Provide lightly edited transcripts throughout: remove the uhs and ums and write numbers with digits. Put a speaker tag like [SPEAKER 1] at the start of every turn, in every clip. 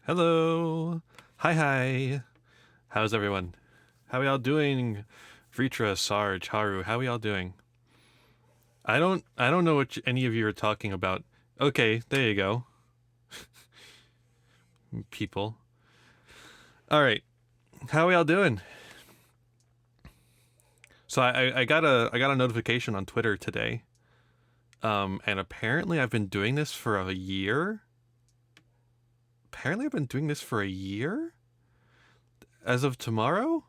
[SPEAKER 1] Hello. Hi. How's everyone? How are y'all doing? Vritra, Sarge, Haru, how are y'all doing? I don't know what any of you are talking about. Okay, there you go. People. All right. How are y'all doing? So I got a notification on Twitter today. And apparently I've been doing this for a year. Apparently I've been doing this for a year? As of tomorrow?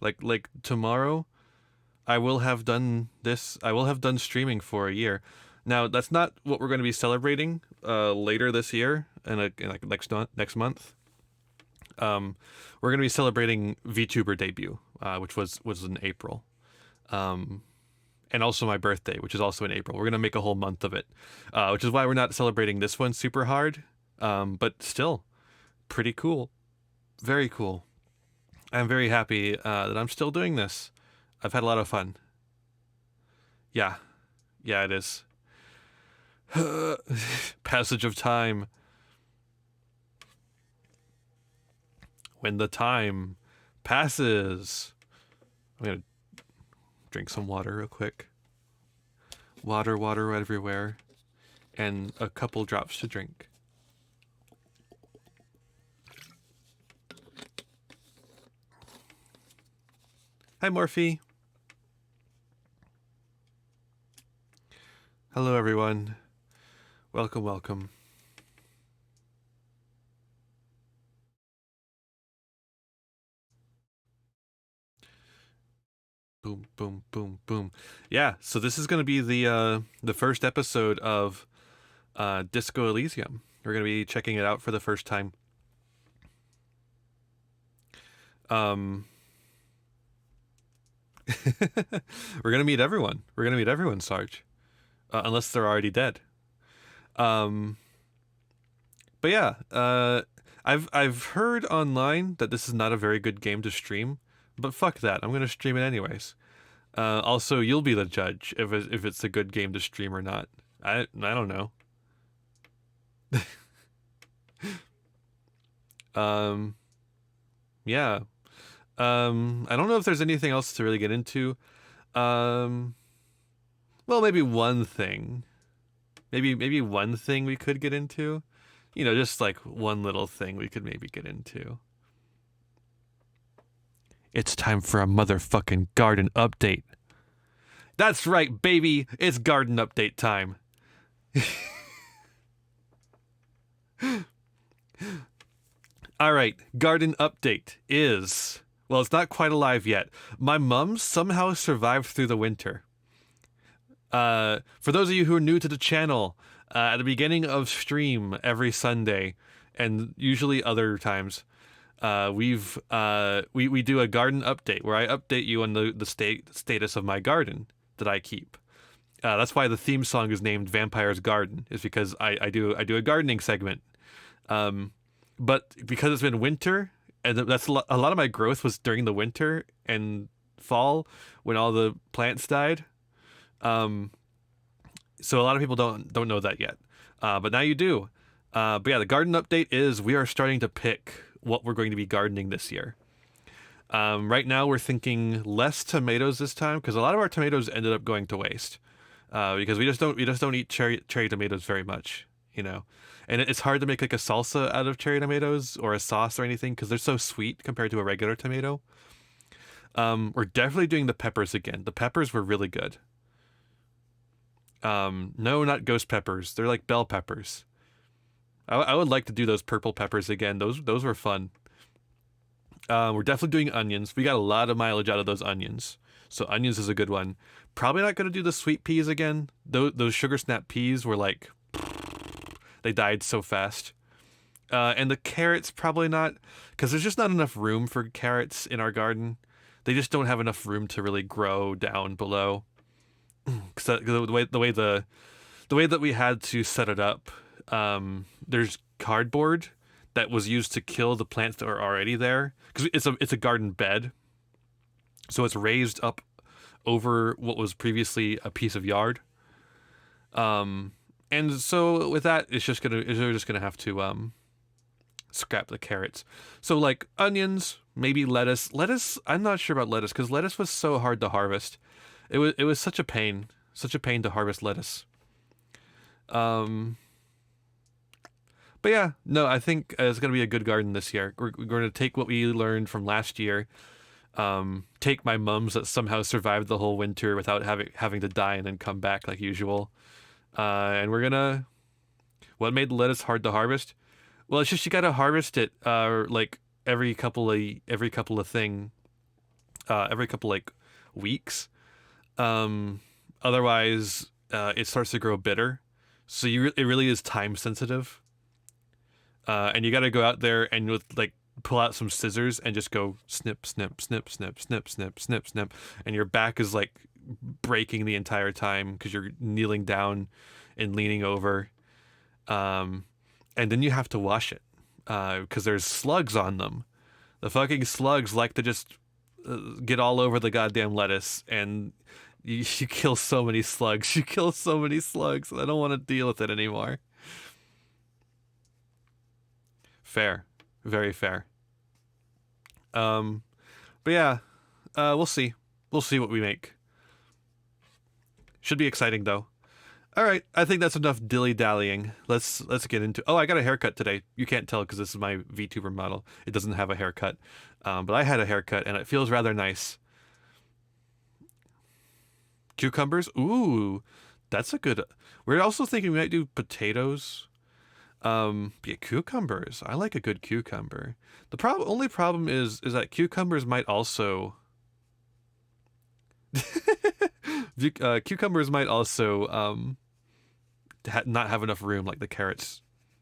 [SPEAKER 1] Like tomorrow I will have done this. I will have done streaming for a year. Now, that's not what we're going to be celebrating later this year in like next month. Um, we're going to be celebrating VTuber debut, which was in April, um, and also my birthday, which is also in April. We're going to make a whole month of it, which is why we're not celebrating this one super hard, but still pretty cool, very cool. I'm very happy that I'm still doing this. I've had a lot of fun. Yeah, yeah, it is. Passage of time. When the time passes. I'm gonna drink some water real quick. Water everywhere. And a couple drops to drink. Hi, Morphe. Hello, everyone. Welcome. Boom. Yeah, so this is gonna be the first episode of Disco Elysium. We're gonna be checking it out for the first time. Um, we're gonna meet everyone. We're gonna meet everyone, Sarge, unless they're already dead. Um, but yeah, I've heard online that this is not a very good game to stream, but fuck that. I'm gonna stream it anyways. Also, you'll be the judge if it's a good game to stream or not. I don't know. Um, yeah. I don't know if there's anything else to really get into. Um, well, maybe one thing. Maybe one thing we could get into. You know, just like one little thing we could maybe get into. It's time for a motherfucking garden update. That's right, baby. It's garden update time. All right, garden update is, well, it's not quite alive yet. My mum somehow survived through the winter. For those of you who are new to the channel, at the beginning of stream every Sunday, and usually other times, we do a garden update where I update you on the status of my garden that I keep. That's why the theme song is named Vampire's Garden, is because I do a gardening segment. But because it's been winter, and that's a lot of my growth was during the winter and fall when all the plants died. Um, so a lot of people don't know that yet, but now you do. But yeah, the garden update is we are starting to pick what we're going to be gardening this year. Right now we're thinking less tomatoes this time because a lot of our tomatoes ended up going to waste because we just don't eat cherry tomatoes very much, you know. And it's hard to make like a salsa out of cherry tomatoes or a sauce or anything because they're so sweet compared to a regular tomato. We're definitely doing the peppers again. The peppers were really good. No, not ghost peppers. They're like bell peppers. I would like to do those purple peppers again. Those were fun. We're definitely doing onions. We got a lot of mileage out of those onions. So onions is a good one. Probably not going to do the sweet peas again. Those sugar snap peas were like, they died so fast. And the carrots probably not, because there's just not enough room for carrots in our garden. They just don't have enough room to really grow down below. Because the way that we had to set it up, there's cardboard that was used to kill the plants that are already there because it's a garden bed, so it's raised up over what was previously a piece of yard. And And so with that, we're just gonna have to scrap the carrots. So like onions, maybe lettuce. Lettuce, I'm not sure about lettuce because lettuce was so hard to harvest. It was such a pain to harvest lettuce. Um, but yeah, no, I think it's gonna be a good garden this year. We're going to take what we learned from last year. Take my mums that somehow survived the whole winter without having to die and then come back like usual. And we're gonna. What made the lettuce hard to harvest? Well, it's just you gotta harvest it like every couple like weeks. Otherwise, it starts to grow bitter. So it really is time sensitive. And you got to go out there and with like pull out some scissors and just go snip, snip, snip, snip, snip, snip, snip, snip, and your back is like breaking the entire time because you're kneeling down and leaning over. And then you have to wash it because there's slugs on them. The fucking slugs like to just get all over the goddamn lettuce, and you kill so many slugs. You kill so many slugs. I don't want to deal with it anymore. Fair, very fair. But yeah, we'll see. We'll see what we make. Should be exciting though. All right, I think that's enough dilly-dallying. Let's get into. Oh, I got a haircut today. You can't tell because this is my VTuber model. It doesn't have a haircut, but I had a haircut and it feels rather nice. Cucumbers, ooh, that's a good. We're also thinking we might do potatoes. Yeah, cucumbers. I like a good cucumber. The only problem is that cucumbers might also. Cucumbers might also not have enough room like the carrots.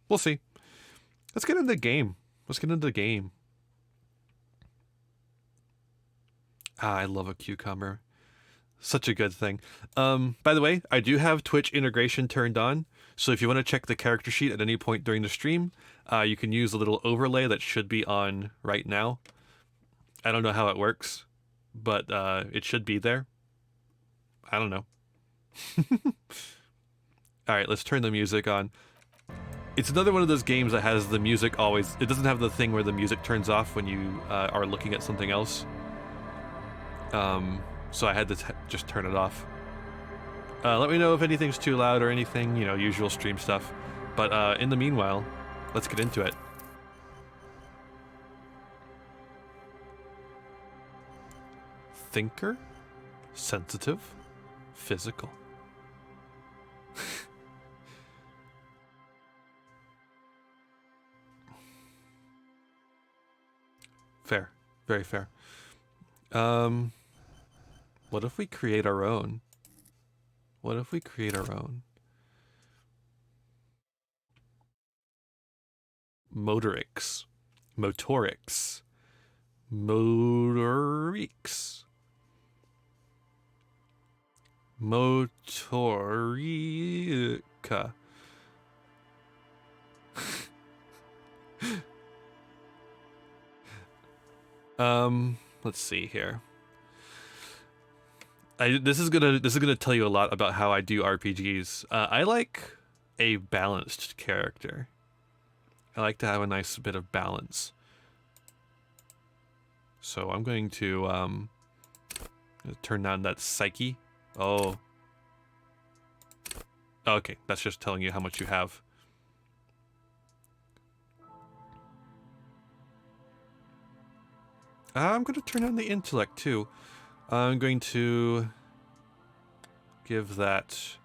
[SPEAKER 1] We'll see. Let's get into the game. I love a cucumber. Such a good thing. By the way, I do have Twitch integration turned on. So if you want to check the character sheet at any point during the stream, you can use a little overlay that should be on right now. I don't know how it works, but it should be there. I don't know. All right, let's turn the music on. It's another one of those games that has the music always. It doesn't have the thing where the music turns off when you are looking at something else. So I had to just turn it off. Let me know if anything's too loud or anything, usual stream stuff. But in the meanwhile, let's get into it. Thinker, sensitive, physical. Fair, very fair. What if we create our own? Motorics. Motorica. Let's see here. This is gonna tell you a lot about how I do RPGs. I like a balanced character. I like to have a nice bit of balance. So I'm going to turn down that psyche. Oh. Okay, that's just telling you how much you have. I'm going to turn on the intellect too. I'm going to give that.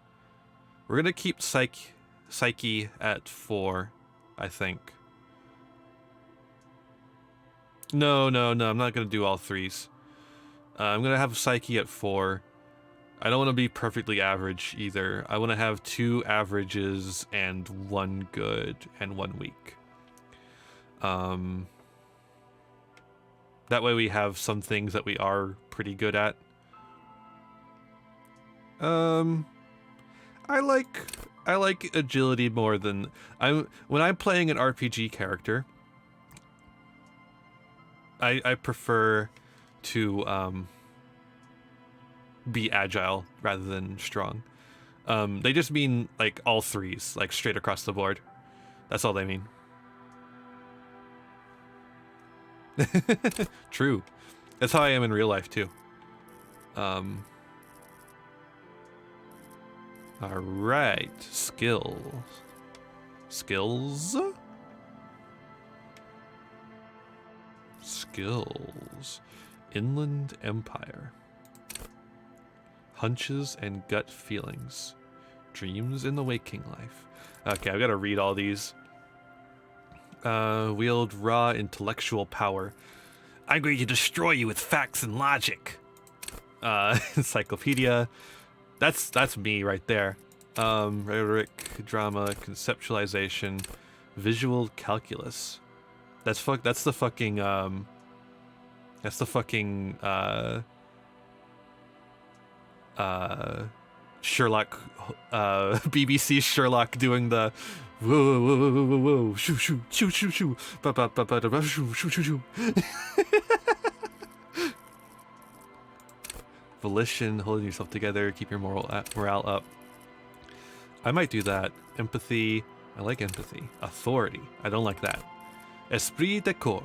[SPEAKER 1] We're going to keep psyche at 4, I think. No, I'm not going to do all 3s. I'm going to have psyche at 4. I don't want to be perfectly average either. I want to have 2 averages and 1 good and 1 weak. That way we have some things that we are pretty good at. I like agility more than when I'm playing an RPG character. I prefer to be agile rather than strong. They just mean like all threes, like straight across the board. That's all they mean. True. That's how I am in real life too. All right, skills. Inland Empire. Hunches and gut feelings. Dreams in the waking life. Okay, I've got to read all these. Wield raw intellectual power. I'm going to destroy you with facts and logic. Encyclopedia. That's me right there. Rhetoric, drama, conceptualization, visual calculus. That's the fucking Sherlock, BBC Sherlock doing the whoa whoa whoa whoa whoa whoa shoo shoo shoo shoo shoo ba ba ba ba ba shoo shoo shoo shoo. Volition, holding yourself together, keep your morale up. I might do that. Empathy, I like empathy. Authority, I don't like that. Esprit de corps.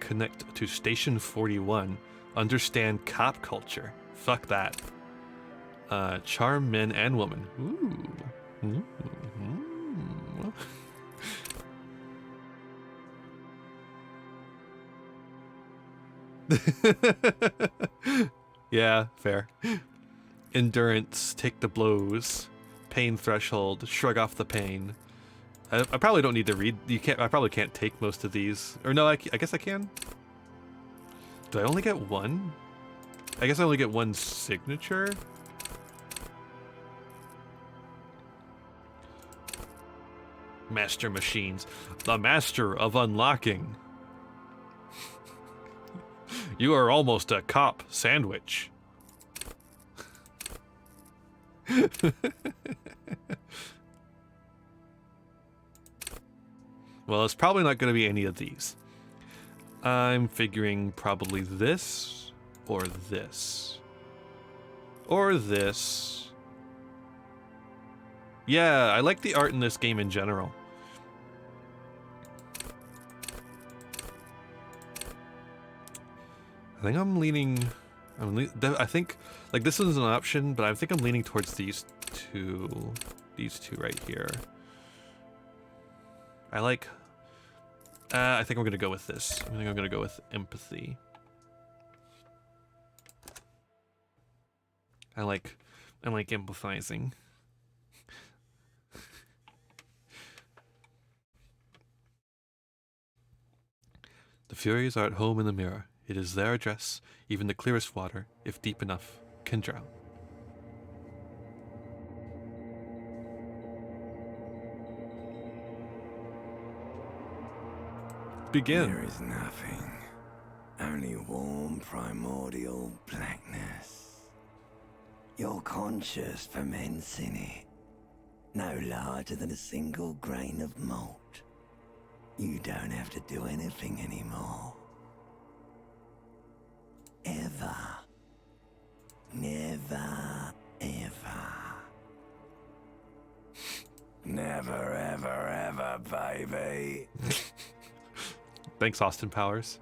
[SPEAKER 1] Connect to Station 41. Understand cop culture. Fuck that. Charm men and women. Ooh. Yeah, fair. Endurance, take the blows. Pain threshold, shrug off the pain. I probably don't need to read. I probably can't take most of these. Or no, I guess I can. Do I only get one? I guess I only get one signature. Master machines. The master of unlocking. You are almost a cop sandwich. Well, it's probably not going to be any of these. I'm figuring probably this, or this. Or this. Yeah, I like the art in this game in general. I think I'm leaning... I think, like, this is an option, but I think I'm leaning towards these two right here. I like... I think I'm going to go with this. I think I'm going to go with empathy. I like empathizing. The Furies are at home in the mirror. It is their address. Even the clearest water, if deep enough, can drown. Begin.
[SPEAKER 2] There is nothing. Only warm primordial blackness. Your conscious ferments in it. No larger than a single grain of malt. You don't have to do anything anymore. Ever. Never, ever. Never, ever, ever, baby.
[SPEAKER 1] Thanks, Austin Powers.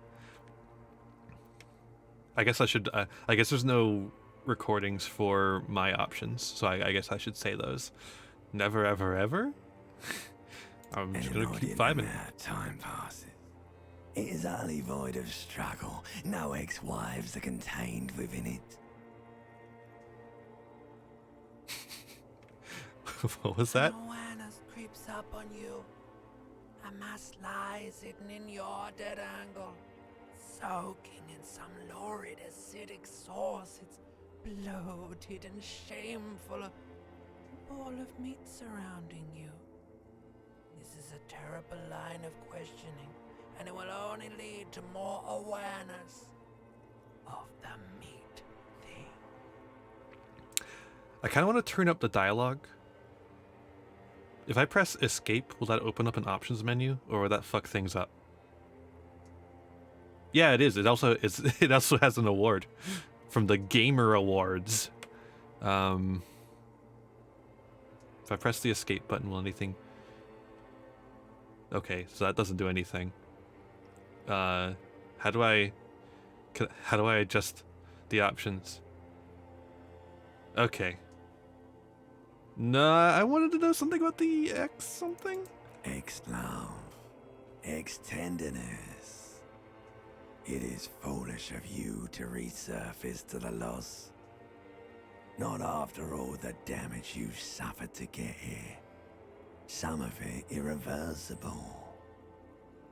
[SPEAKER 1] I guess I should. I guess there's no recordings for my options, so I guess I should say those. Never, ever, ever. I'm just gonna keep vibing.
[SPEAKER 2] Time passes. It is utterly void of struggle. No ex-wives are contained within it.
[SPEAKER 1] What was that?
[SPEAKER 3] Awareness creeps up on you. A mass lies hidden in your dead angle, soaking in some lurid acidic sauce. It's bloated and shameful. A ball of meat surrounding you. This is a terrible line of questioning, and it will only lead to more awareness of the meat thing.
[SPEAKER 1] I kind of want to turn up the dialogue. If I press escape, will that open up an options menu, or will that fuck things up? Yeah, it is. It also has an award from the Gamer Awards. If I press the escape button, will anything... Okay, so that doesn't do anything. How do I adjust the options? Okay. No, I wanted to know something about the X something.
[SPEAKER 2] Ex-love, ex-tenderness. It is foolish of you to resurface to the loss. Not after all the damage you've suffered to get here. Some of it irreversible.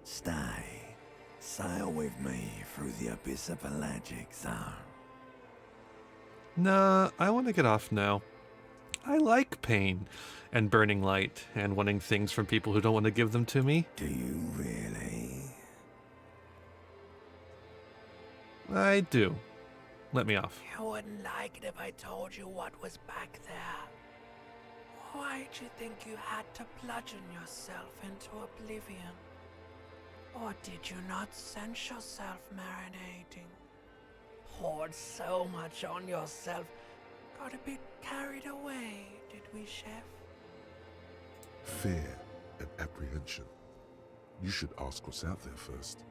[SPEAKER 2] Stay. Sail with me through the abyss of pelagic zone.
[SPEAKER 1] Nah, I want to get off now. I like pain and burning light and wanting things from people who don't want to give them to me.
[SPEAKER 2] Do you really?
[SPEAKER 1] I do. Let me off.
[SPEAKER 3] You wouldn't like it if I told you what was back there. Why'd you think you had to bludgeon yourself into oblivion? Or did you not sense yourself marinating? Poured so much on yourself, got a bit carried away, did we, Chef?
[SPEAKER 4] Fear and apprehension. You should ask what's out there first.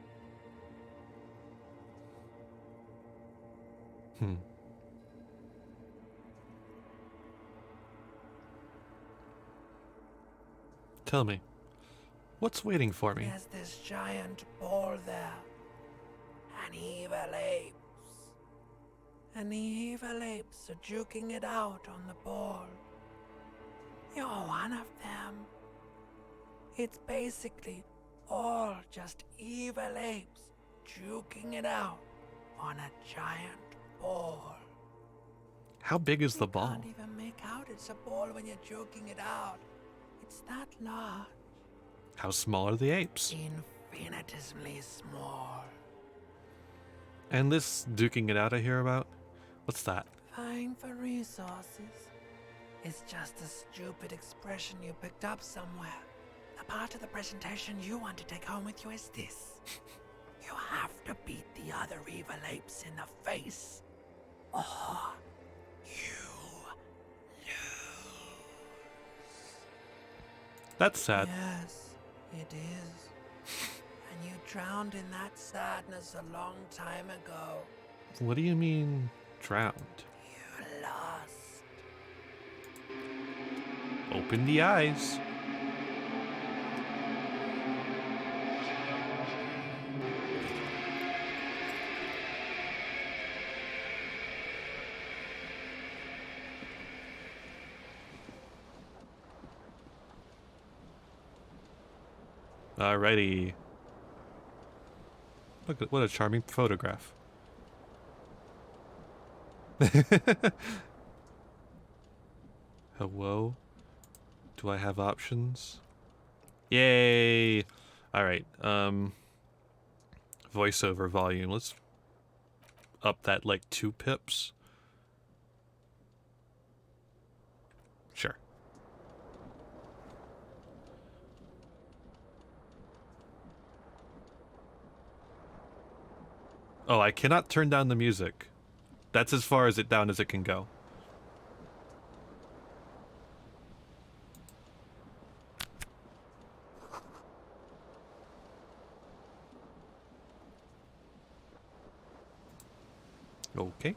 [SPEAKER 1] Tell me, what's waiting for me?
[SPEAKER 3] There's this giant ball there. And evil apes. And the evil apes are juking it out on the ball. You're one of them. It's basically all just evil apes juking it out on a giant ball.
[SPEAKER 1] How big is the
[SPEAKER 3] You
[SPEAKER 1] ball?
[SPEAKER 3] can't even make out it's a ball when you're joking it out. It's that large.
[SPEAKER 1] How small are the apes?
[SPEAKER 3] Infinitesimally small.
[SPEAKER 1] And this duking it out I hear about? What's that?
[SPEAKER 3] Vying for resources. It's just a stupid expression you picked up somewhere. The part of the presentation you want to take home with you is this. You have to beat the other evil apes in the face. Or you lose.
[SPEAKER 1] That's sad.
[SPEAKER 3] Yes, it is. And you drowned in that sadness a long time ago.
[SPEAKER 1] What do you mean, drowned?
[SPEAKER 3] You lost.
[SPEAKER 1] Open the eyes. Alrighty. Look at what a charming photograph. Hello? Do I have options? Yay! Alright, voiceover volume. Let's up that like 2 pips. Sure. Oh, I cannot turn down the music. That's as far as it down as it can go. Okay.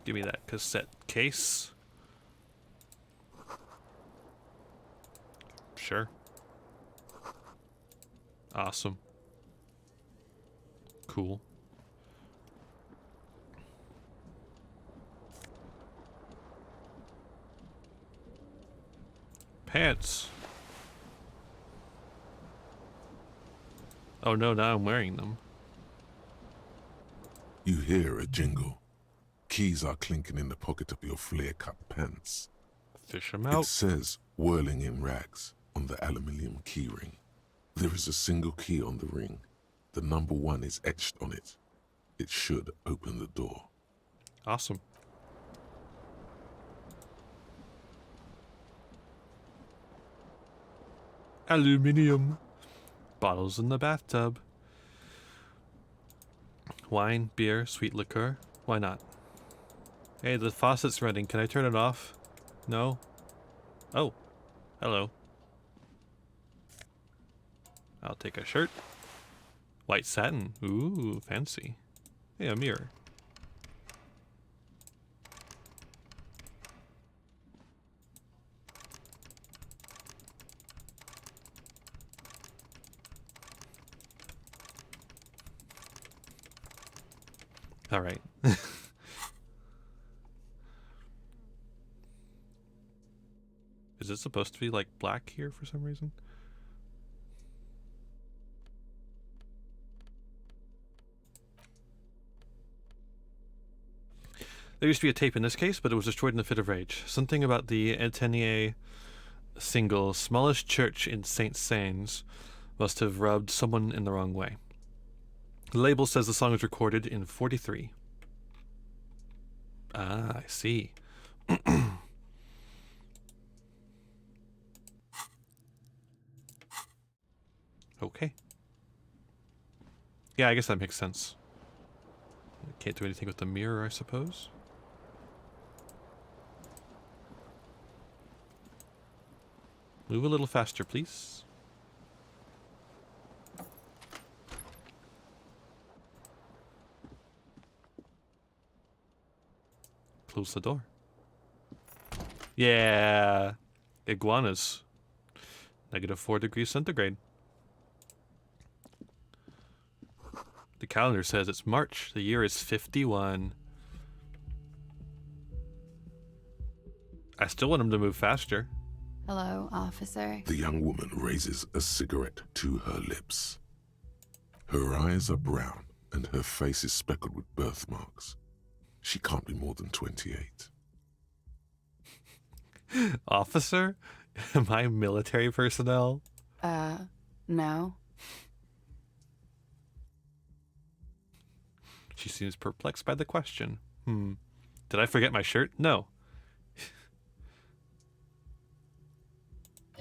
[SPEAKER 1] Give me that cassette case. Sure. Awesome. Cool. Pants. Oh no, now I'm wearing them.
[SPEAKER 4] You hear a jingle. Keys are clinking in the pocket of your flare-cut pants.
[SPEAKER 1] Fish them
[SPEAKER 4] It
[SPEAKER 1] out.
[SPEAKER 4] says, whirling in rags, on the aluminium key ring. There is a single key on the ring. The number 1 is etched on it. It should open the door.
[SPEAKER 1] Awesome. Aluminium. Bottles in the bathtub. Wine, beer, sweet liqueur. Why not? Hey, the faucet's running. Can I turn it off? No? Oh. Hello. I'll take a shirt. White satin. Ooh, fancy. Hey, a mirror. All right. Is it supposed to be like black here for some reason? There used to be a tape in this case, but it was destroyed in a fit of rage. Something about the Athénée single "Smallest Church in Saint Saëns" must have rubbed someone in the wrong way. The label says the song was recorded in 43. Ah, I see. Okay. Yeah, I guess that makes sense. Can't do anything with the mirror, I suppose. Move a little faster, please. Close the door. Yeah. Iguanas. -4 degrees centigrade. The calendar says it's March. The year is 51. I still want him to move faster.
[SPEAKER 5] Hello, officer.
[SPEAKER 4] The young woman raises a cigarette to her lips. Her eyes are brown and her face is speckled with birthmarks. She can't be more than 28.
[SPEAKER 1] Officer? Am I military personnel?
[SPEAKER 5] No.
[SPEAKER 1] She seems perplexed by the question. Did I forget my shirt? No.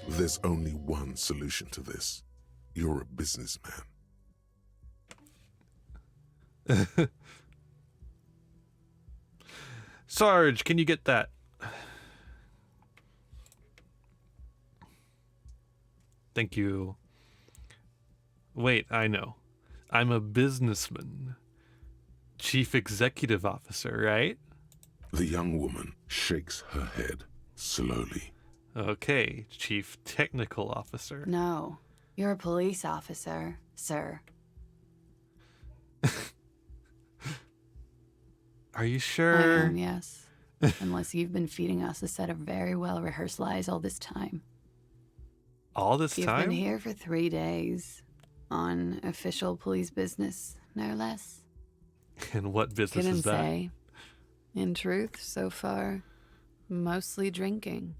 [SPEAKER 4] There's only one solution to this. You're a businessman.
[SPEAKER 1] Sarge, can you get that? Thank you. Wait, I know. I'm a businessman. Chief Executive Officer, right?
[SPEAKER 4] The young woman shakes her head slowly.
[SPEAKER 1] Okay, Chief Technical Officer.
[SPEAKER 5] No. You're a police officer, sir.
[SPEAKER 1] Are you
[SPEAKER 5] I
[SPEAKER 1] sure?
[SPEAKER 5] am, yes. Unless you've been feeding us a set of very well-rehearsed lies all this time.
[SPEAKER 1] All this
[SPEAKER 5] You've
[SPEAKER 1] time?
[SPEAKER 5] been here for 3 days. On official police business, no less.
[SPEAKER 1] And what business
[SPEAKER 5] Couldn't
[SPEAKER 1] is that?
[SPEAKER 5] say. In truth, so far, mostly drinking.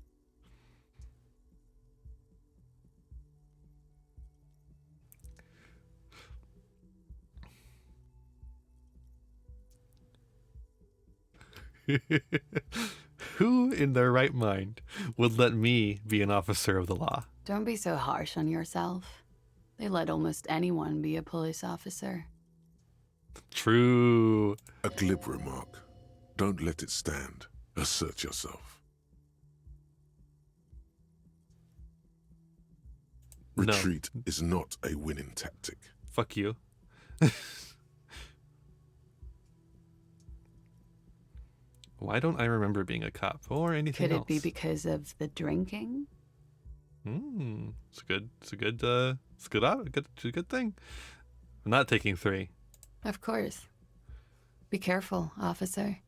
[SPEAKER 1] Who in their right mind would let me be an officer of the law?
[SPEAKER 5] Don't be so harsh on yourself. They let almost anyone be a police officer.
[SPEAKER 1] True.
[SPEAKER 4] A glib remark. Don't let it stand. Assert yourself.
[SPEAKER 1] No.
[SPEAKER 4] Retreat is not a winning tactic.
[SPEAKER 1] Fuck you. Why don't I remember being a cop or anything
[SPEAKER 5] Could
[SPEAKER 1] else?
[SPEAKER 5] it be because of the drinking?
[SPEAKER 1] It's a good thing. I'm not taking 3.
[SPEAKER 5] Of course. Be careful, officer.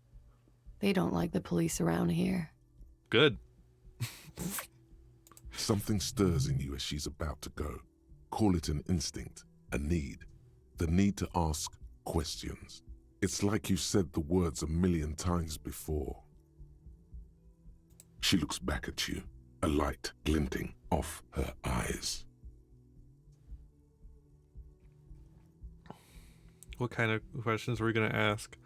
[SPEAKER 5] They don't like the police around here.
[SPEAKER 1] Good.
[SPEAKER 4] Something stirs in you as she's about to go. Call it an instinct, a need. The need to ask questions. It's like you've said the words 1,000,000 times before. She looks back at you, a light glinting off her eyes.
[SPEAKER 1] What kind of questions were we going to ask?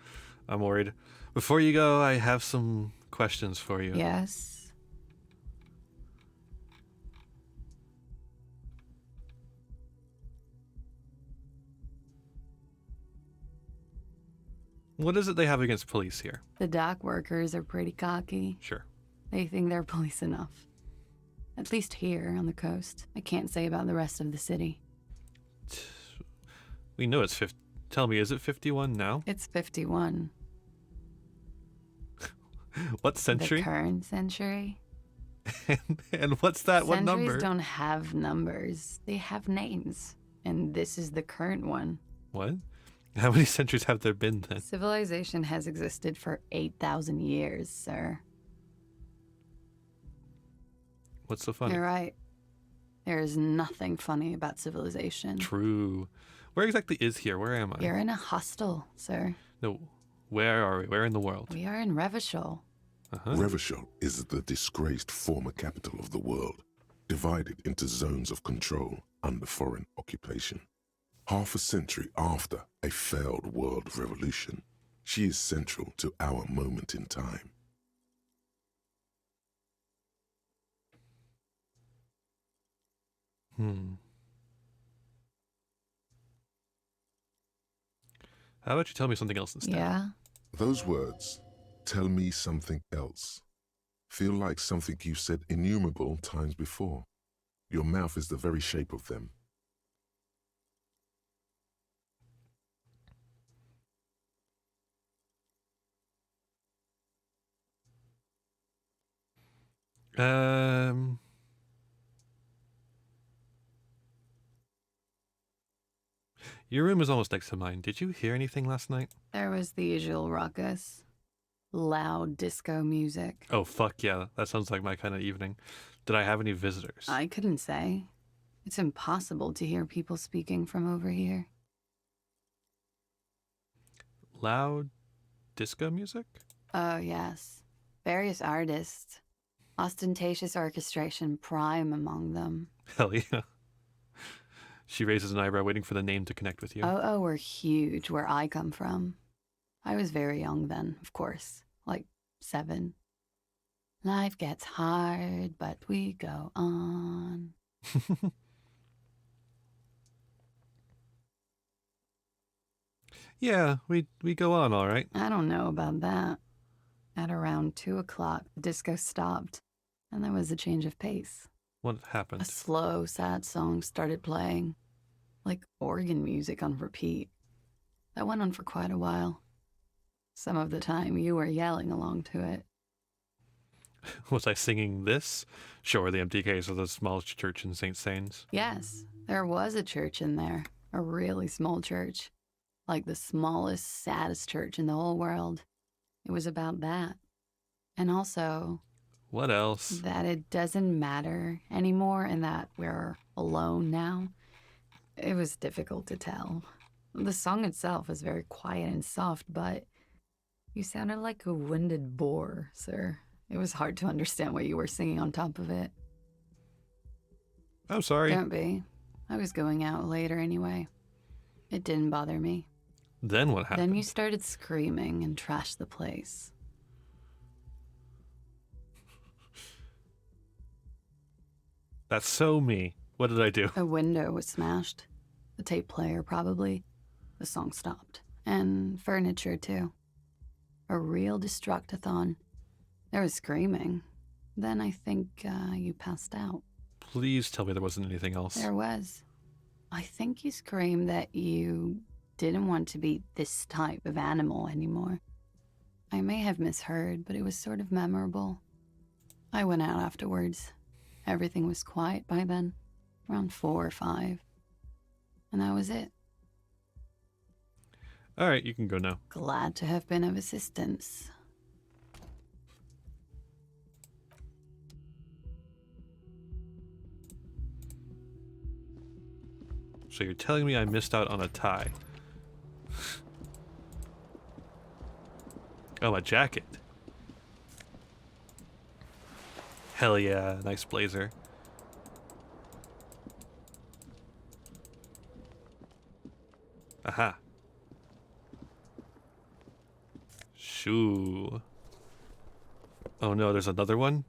[SPEAKER 1] I'm worried. Before you go, I have some questions for you.
[SPEAKER 5] Yes?
[SPEAKER 1] What is it they have against police here?
[SPEAKER 5] The dock workers are pretty cocky.
[SPEAKER 1] Sure.
[SPEAKER 5] They think they're police enough. At least here on the coast. I can't say about the rest of the city.
[SPEAKER 1] We know it's 50. Tell me, is it 51 now?
[SPEAKER 5] It's 51.
[SPEAKER 1] What century?
[SPEAKER 5] The current century.
[SPEAKER 1] And what's that? What number?
[SPEAKER 5] Centuries don't have numbers. They have names. And this is the current one.
[SPEAKER 1] What? How many centuries have there been then?
[SPEAKER 5] Civilization has existed for 8,000 years, sir.
[SPEAKER 1] What's so funny?
[SPEAKER 5] You're right. There is nothing funny about civilization.
[SPEAKER 1] True. Where exactly is here? Where am I?
[SPEAKER 5] You're in a hostel, sir.
[SPEAKER 1] No. Where are we? Where in the world?
[SPEAKER 5] We are in Revachol.
[SPEAKER 4] Revachol is the disgraced former capital of the world, divided into zones of control under foreign occupation. Half a century after a failed world revolution, she is central to our moment in time.
[SPEAKER 1] How about you tell me something else instead?
[SPEAKER 5] Yeah?
[SPEAKER 4] Those words, tell me something else, feel like something you've said innumerable times before. Your mouth is the very shape of them.
[SPEAKER 1] Your room is almost next to mine. Did you hear anything last night?
[SPEAKER 5] There was the usual ruckus. Loud disco music.
[SPEAKER 1] Oh, fuck yeah. That sounds like my kind of evening. Did I have any visitors?
[SPEAKER 5] I couldn't say. It's impossible to hear people speaking from over here.
[SPEAKER 1] Loud disco music?
[SPEAKER 5] Oh, yes. Various artists. Ostentatious orchestration prime among them.
[SPEAKER 1] Hell yeah. She raises an eyebrow, waiting for the name to connect with you.
[SPEAKER 5] Oh, we're huge where I come from. I was very young then, of course. Like 7. Life gets hard, but we go on.
[SPEAKER 1] Yeah, we go on all right.
[SPEAKER 5] I don't know about that. At around 2 o'clock, the disco stopped, and there was a change of pace.
[SPEAKER 1] What
[SPEAKER 5] A
[SPEAKER 1] happened?
[SPEAKER 5] slow, sad song started playing, like organ music on repeat. That went on for quite a while. Some of the time, you were yelling along to it.
[SPEAKER 1] Was I singing this? Sure, the empty case of the small church in St. Sains.
[SPEAKER 5] Yes, there was a church in there, a really small church, like the smallest, saddest church in the whole world. It was about that. And also,
[SPEAKER 1] What else?
[SPEAKER 5] that it doesn't matter anymore and that we're alone now. It was difficult to tell. The song itself was very quiet and soft, but you sounded like a winded boar, sir. It was hard to understand what you were singing on top of it.
[SPEAKER 1] I'm sorry.
[SPEAKER 5] Don't be. I was going out later anyway. It didn't bother me.
[SPEAKER 1] Then what happened?
[SPEAKER 5] Then you started screaming and trashed the place.
[SPEAKER 1] That's so me. What did I do?
[SPEAKER 5] A window was smashed. The tape player, probably. The song stopped. And furniture, too. A real destructathon. There was screaming. Then I think you passed out.
[SPEAKER 1] Please tell me there wasn't anything else.
[SPEAKER 5] There was. I think you screamed that you didn't want to be this type of animal anymore. I may have misheard, but it was sort of memorable. I went out afterwards. Everything was quiet by then, around 4 or 5. And that was it.
[SPEAKER 1] All right, you can go now.
[SPEAKER 5] Glad to have been of assistance.
[SPEAKER 1] So you're telling me I missed out on a tie? Oh, a jacket. Hell yeah, nice blazer. Aha. Shoo. Oh no, there's another one?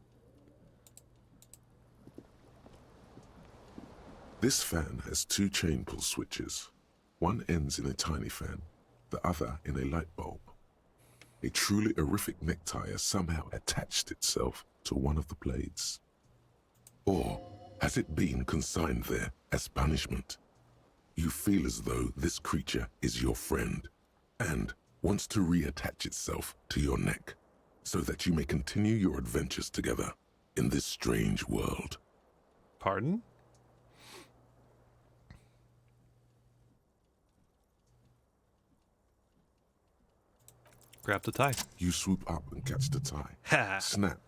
[SPEAKER 4] This fan has 2 chain pull switches. One ends in a tiny fan, the other in a light bulb. A truly horrific necktie has somehow attached itself to one of the blades. Or has it been consigned there as punishment? You feel as though this creature is your friend and wants to reattach itself to your neck so that you may continue your adventures together in this strange world.
[SPEAKER 1] Pardon? Grab the tie.
[SPEAKER 4] You swoop up and catch the tie.
[SPEAKER 1] Ha!
[SPEAKER 4] Snap.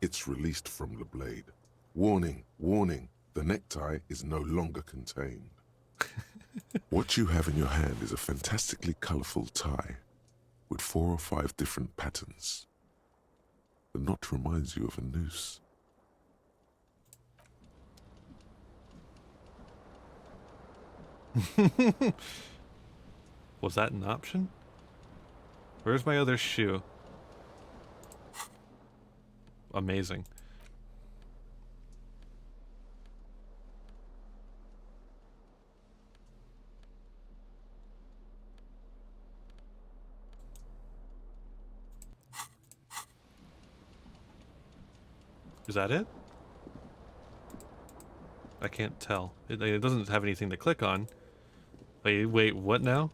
[SPEAKER 4] It's released from the blade. Warning, warning, the necktie is no longer contained. What you have in your hand is a fantastically colorful tie with 4 or 5 different patterns. The knot reminds you of a noose.
[SPEAKER 1] Was that an option? Where's my other shoe? Amazing. Is that it? I can't tell. It doesn't have anything to click on. Wait, what now?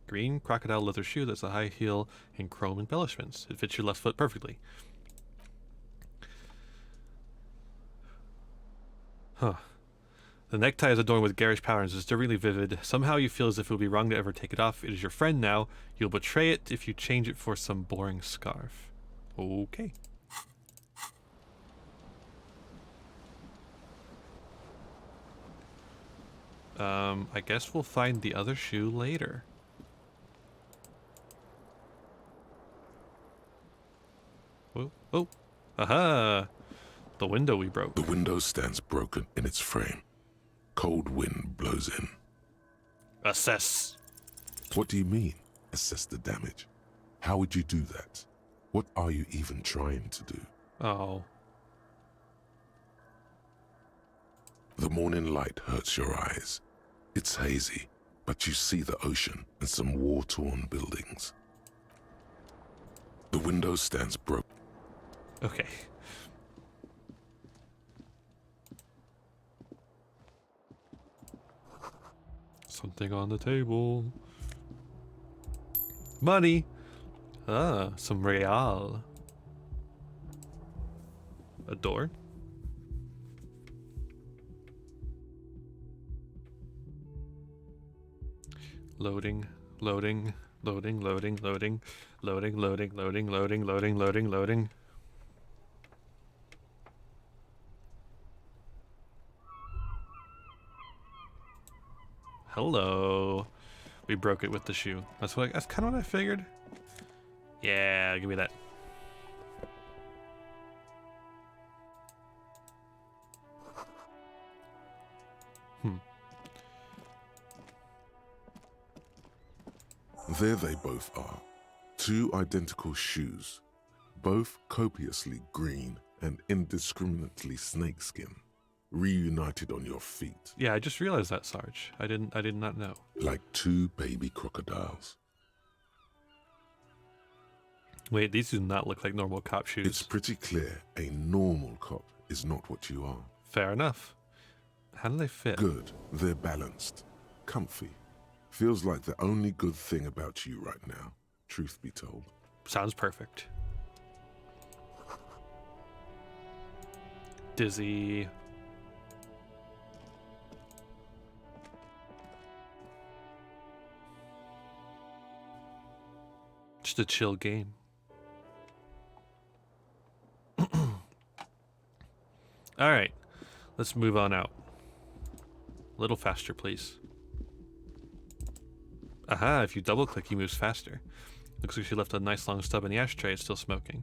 [SPEAKER 1] Green crocodile leather shoe that's a high heel and chrome embellishments. It fits your left foot perfectly. Huh. The necktie is adorned with garish patterns. It's disturbingly vivid. Somehow you feel as if it would be wrong to ever take it off. It is your friend now. You'll betray it if you change it for some boring scarf. Okay. I guess we'll find the other shoe later. Oh, oh, aha! The window we broke.
[SPEAKER 4] The window stands broken in its frame. Cold wind blows in.
[SPEAKER 1] Assess.
[SPEAKER 4] What do you mean, assess the damage? How would you do that? What are you even trying to do?
[SPEAKER 1] Oh.
[SPEAKER 4] The morning light hurts your eyes. It's hazy, but you see the ocean and some war-torn buildings. The window stands broken.
[SPEAKER 1] Okay. Something on the table. Money! Ah, some real. A door? Loading, loading, loading, loading, loading, loading, loading, loading, loading, loading, loading, loading. Hello. We broke it with the shoe. That's kind of what I figured. Yeah, give me that.
[SPEAKER 4] There they both are. 2 identical shoes, both copiously green and indiscriminately snakeskin, reunited on your feet.
[SPEAKER 1] Yeah, I just realized that, Sarge. I did not know.
[SPEAKER 4] Like 2 baby crocodiles.
[SPEAKER 1] Wait, these do not look like normal cop shoes.
[SPEAKER 4] It's pretty clear a normal cop is not what you are.
[SPEAKER 1] Fair enough. How do they fit?
[SPEAKER 4] Good. They're balanced. Comfy. Feels like the only good thing about you right now, truth be told.
[SPEAKER 1] Sounds perfect. Dizzy. Just a chill game. All right, let's move on out. A little faster, please. Aha, if you double click, he moves faster. Looks like she left a nice long stub in the ashtray. It's still smoking.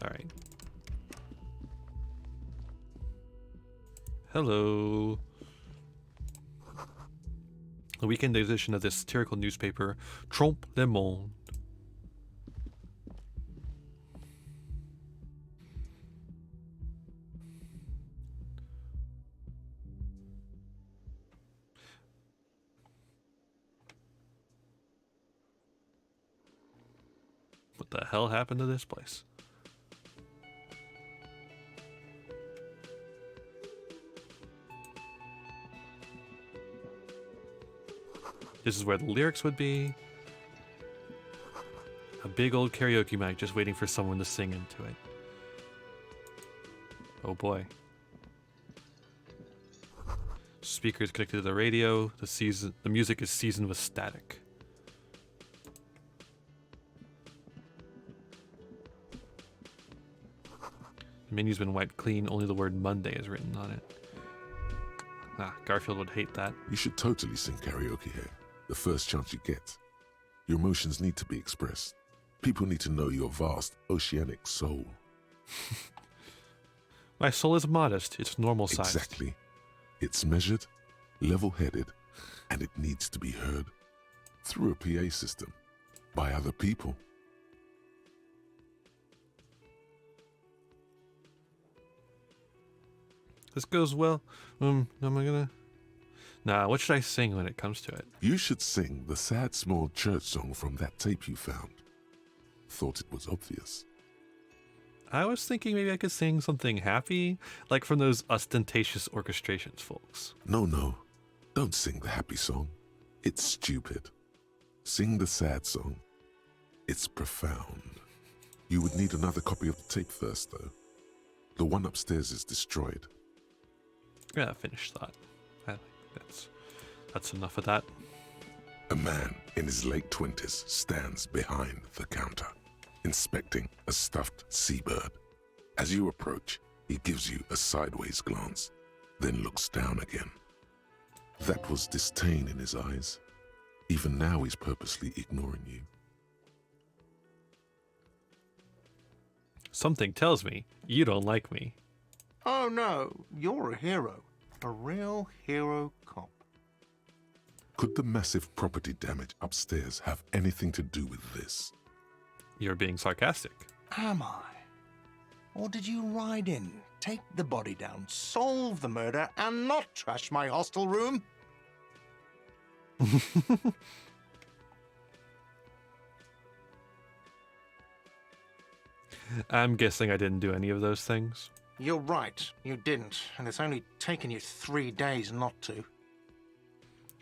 [SPEAKER 1] All right. Hello. The weekend edition of this satirical newspaper, Trompe le Monde. the hell happened to this place? This is where the lyrics would be. A big old karaoke mic just waiting for someone to sing into it. Oh boy. Speakers connected to the radio. The music is seasoned with static. The menu's been wiped clean. Only the word Monday is written on it. Ah, Garfield would hate that.
[SPEAKER 4] You should totally sing karaoke here, the first chance you get. Your emotions need to be expressed. People need to know your vast, oceanic soul.
[SPEAKER 1] My soul is modest. It's normal size.
[SPEAKER 4] Exactly. It's measured, level-headed, and it needs to be heard through a PA system by other people.
[SPEAKER 1] This goes well. Am I gonna? Nah, what should I sing when it comes to it?
[SPEAKER 4] You should sing the sad small church song from that tape you found. Thought it was obvious.
[SPEAKER 1] I was thinking maybe I could sing something happy, like from those ostentatious orchestrations, folks.
[SPEAKER 4] No. Don't sing the happy song. It's stupid. Sing the sad song. It's profound. You would need another copy of the tape first, though. The one upstairs is destroyed.
[SPEAKER 1] Yeah, finished thought. I think that's enough of that.
[SPEAKER 4] A man in his late 20s stands behind the counter, inspecting a stuffed seabird. As you approach, he gives you a sideways glance, then looks down again. That was disdain in his eyes. Even now he's purposely ignoring you.
[SPEAKER 1] Something tells me you don't like me.
[SPEAKER 6] Oh no, you're a hero. A real hero cop.
[SPEAKER 4] Could the massive property damage upstairs have anything to do with this?
[SPEAKER 1] You're being sarcastic.
[SPEAKER 6] Am I? Or did you ride in, take the body down, solve the murder, and not trash my hostel room?
[SPEAKER 1] I'm guessing I didn't do any of those things.
[SPEAKER 6] You're right, you didn't, and it's only taken you 3 days not to.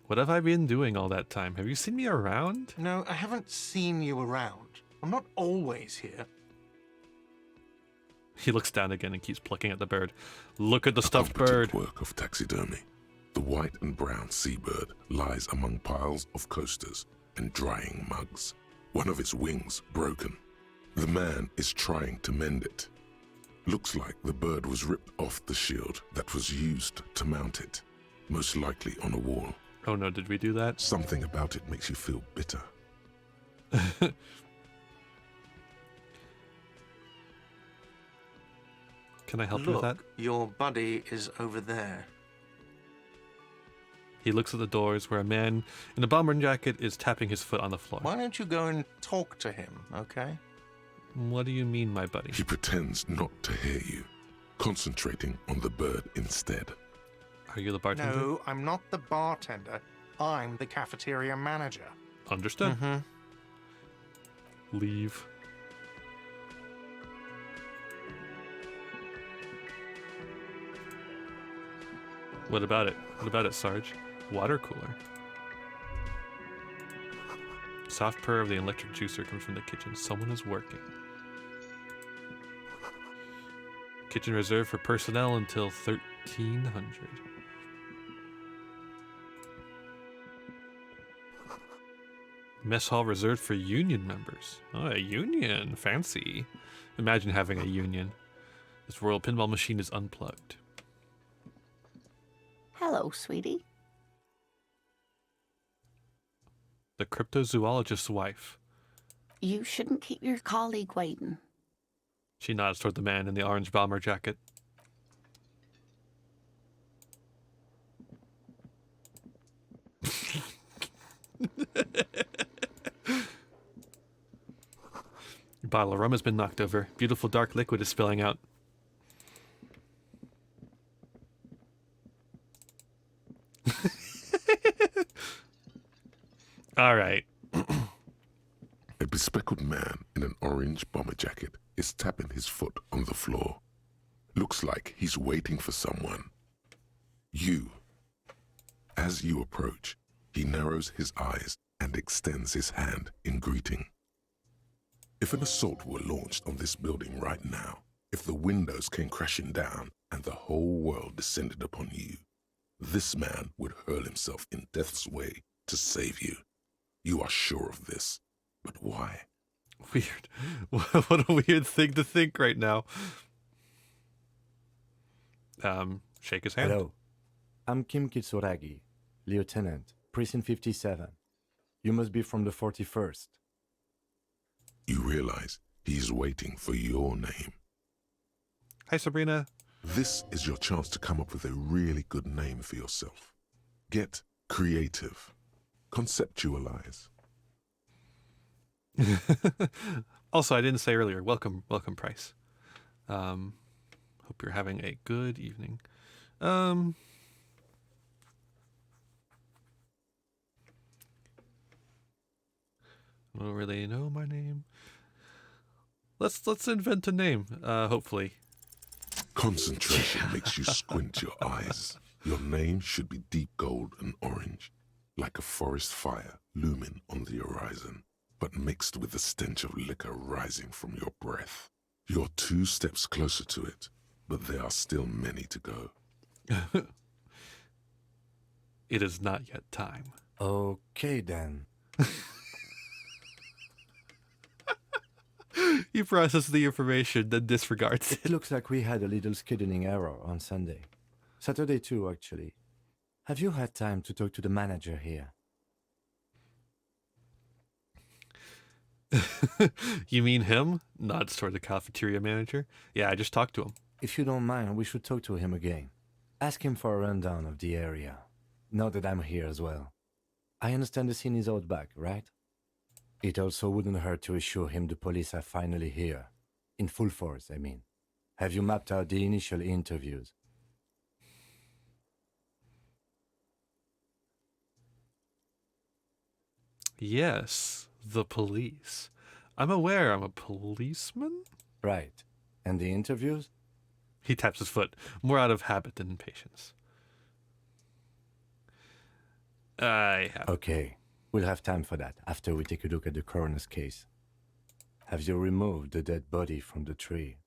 [SPEAKER 1] What have I been doing all that time? Have you seen me around?
[SPEAKER 6] No, I haven't seen you around. I'm not always here.
[SPEAKER 1] He looks down again and keeps plucking at the bird. Look at the stuffed
[SPEAKER 4] Competent
[SPEAKER 1] bird.
[SPEAKER 4] work of taxidermy. The white and brown seabird lies among piles of coasters and drying mugs. One of its wings broken. The man is trying to mend it. Looks like the bird was ripped off the shield that was used to mount it, most likely on a wall.
[SPEAKER 1] Oh no, did we do that?
[SPEAKER 4] Something about it makes you feel bitter.
[SPEAKER 1] Can I help you with that?
[SPEAKER 6] Your buddy is over there.
[SPEAKER 1] He looks at the doors where a man in a bomber jacket is tapping his foot on the floor.
[SPEAKER 6] Why don't you go and talk to him, okay?
[SPEAKER 1] What do you mean, my buddy?
[SPEAKER 4] He pretends not to hear you, concentrating on the bird instead.
[SPEAKER 1] Are you the bartender?
[SPEAKER 6] No, I'm not the bartender. I'm the cafeteria manager.
[SPEAKER 1] Understood.
[SPEAKER 6] Mm-hmm.
[SPEAKER 1] Leave. What about it? What about it, Sarge? Water cooler. Soft purr of the electric juicer comes from the kitchen. Someone is working. Kitchen reserved for personnel until 1300. Mess hall reserved for union members. Oh, a union. Fancy. Imagine having a union. This royal pinball machine is unplugged.
[SPEAKER 5] Hello, sweetie.
[SPEAKER 1] The cryptozoologist's wife.
[SPEAKER 5] You shouldn't keep your colleague waiting.
[SPEAKER 1] She nods toward the man in the orange bomber jacket. Your bottle of rum has been knocked over. Beautiful dark liquid is spilling out. All right.
[SPEAKER 4] A bespectacled man in an orange bomber jacket is tapping his foot on the floor. Looks like he's waiting for someone. You. As you approach, he narrows his eyes and extends his hand in greeting. If an assault were launched on this building right now, if the windows came crashing down and the whole world descended upon you, this man would hurl himself in death's way to save you. You are sure of this, but why?
[SPEAKER 1] Weird. What a weird thing to think right now. Shake his hand.
[SPEAKER 7] Hello. I'm Kim Kitsuragi, Lieutenant, Precinct 57. You must be from the 41st.
[SPEAKER 4] You realize he's waiting for your name.
[SPEAKER 1] Hi, Sabrina.
[SPEAKER 4] This is your chance to come up with a really good name for yourself. Get creative. Conceptualize.
[SPEAKER 1] Also, I didn't say earlier, welcome, Price. Hope you're having a good evening. Don't really know my name. Let's invent a name, hopefully.
[SPEAKER 4] Concentration makes you squint your eyes. Your name should be deep gold and orange, like a forest fire looming on the horizon, but mixed with the stench of liquor rising from your breath. You're 2 steps closer to it, but there are still many to go.
[SPEAKER 1] It is not yet time.
[SPEAKER 7] Okay, then.
[SPEAKER 1] He processes the information, then disregards it.
[SPEAKER 7] It looks like we had a little scheduling error on Sunday. Saturday too, actually. Have you had time to talk to the manager here?
[SPEAKER 1] You mean him? Nods toward the cafeteria manager. Yeah, I just talked to him.
[SPEAKER 7] If you don't mind, we should talk to him again. Ask him for a rundown of the area. Now that I'm here as well. I understand the scene is out back, right? It also wouldn't hurt to assure him the police are finally here. In full force, I mean. Have you mapped out the initial interviews?
[SPEAKER 1] Yes, the police. I'm aware I'm a policeman?
[SPEAKER 7] Right. And the interviews?
[SPEAKER 1] He taps his foot, more out of habit than impatience. I have.
[SPEAKER 7] Okay. We'll have time for that after we take a look at the coroner's case. Have you removed the dead body from the tree?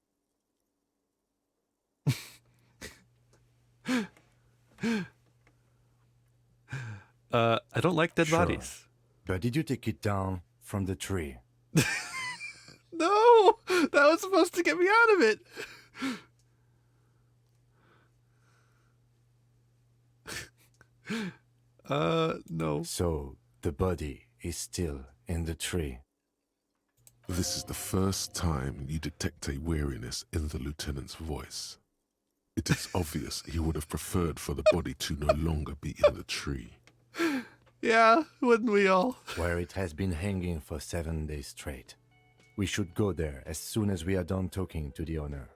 [SPEAKER 1] I don't like dead
[SPEAKER 7] Sure.
[SPEAKER 1] bodies.
[SPEAKER 7] But did you take it down from the tree?
[SPEAKER 1] No! That was supposed to get me out of it! No.
[SPEAKER 7] So, the body is still in the tree.
[SPEAKER 4] This is the first time you detect a weariness in the lieutenant's voice. It is obvious he would have preferred for the body to no longer be in the tree.
[SPEAKER 1] Yeah, wouldn't we all?
[SPEAKER 7] Where it has been hanging for 7 days straight. We should go there as soon as we are done talking to the owner.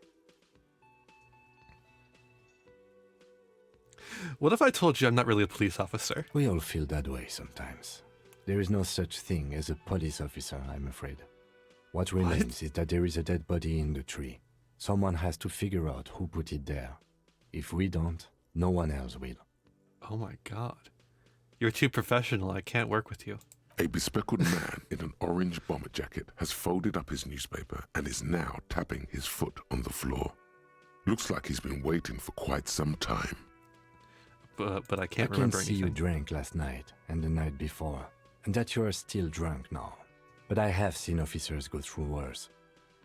[SPEAKER 1] What if I told you I'm not really a police officer?
[SPEAKER 7] We all feel that way sometimes. There is no such thing as a police officer, I'm afraid. What remains is that there is a dead body in the tree. Someone has to figure out who put it there. If we don't, no one else will.
[SPEAKER 1] Oh my god. You're too professional. I can't work with you.
[SPEAKER 4] A bespectacled man in an orange bomber jacket has folded up his newspaper and is now tapping his foot on the floor. Looks like he's been waiting for quite some time.
[SPEAKER 1] But I can't
[SPEAKER 7] I
[SPEAKER 1] remember
[SPEAKER 7] can see
[SPEAKER 1] anything.
[SPEAKER 7] you drank last night and the night before, and that you are still drunk now. But I have seen officers go through worse.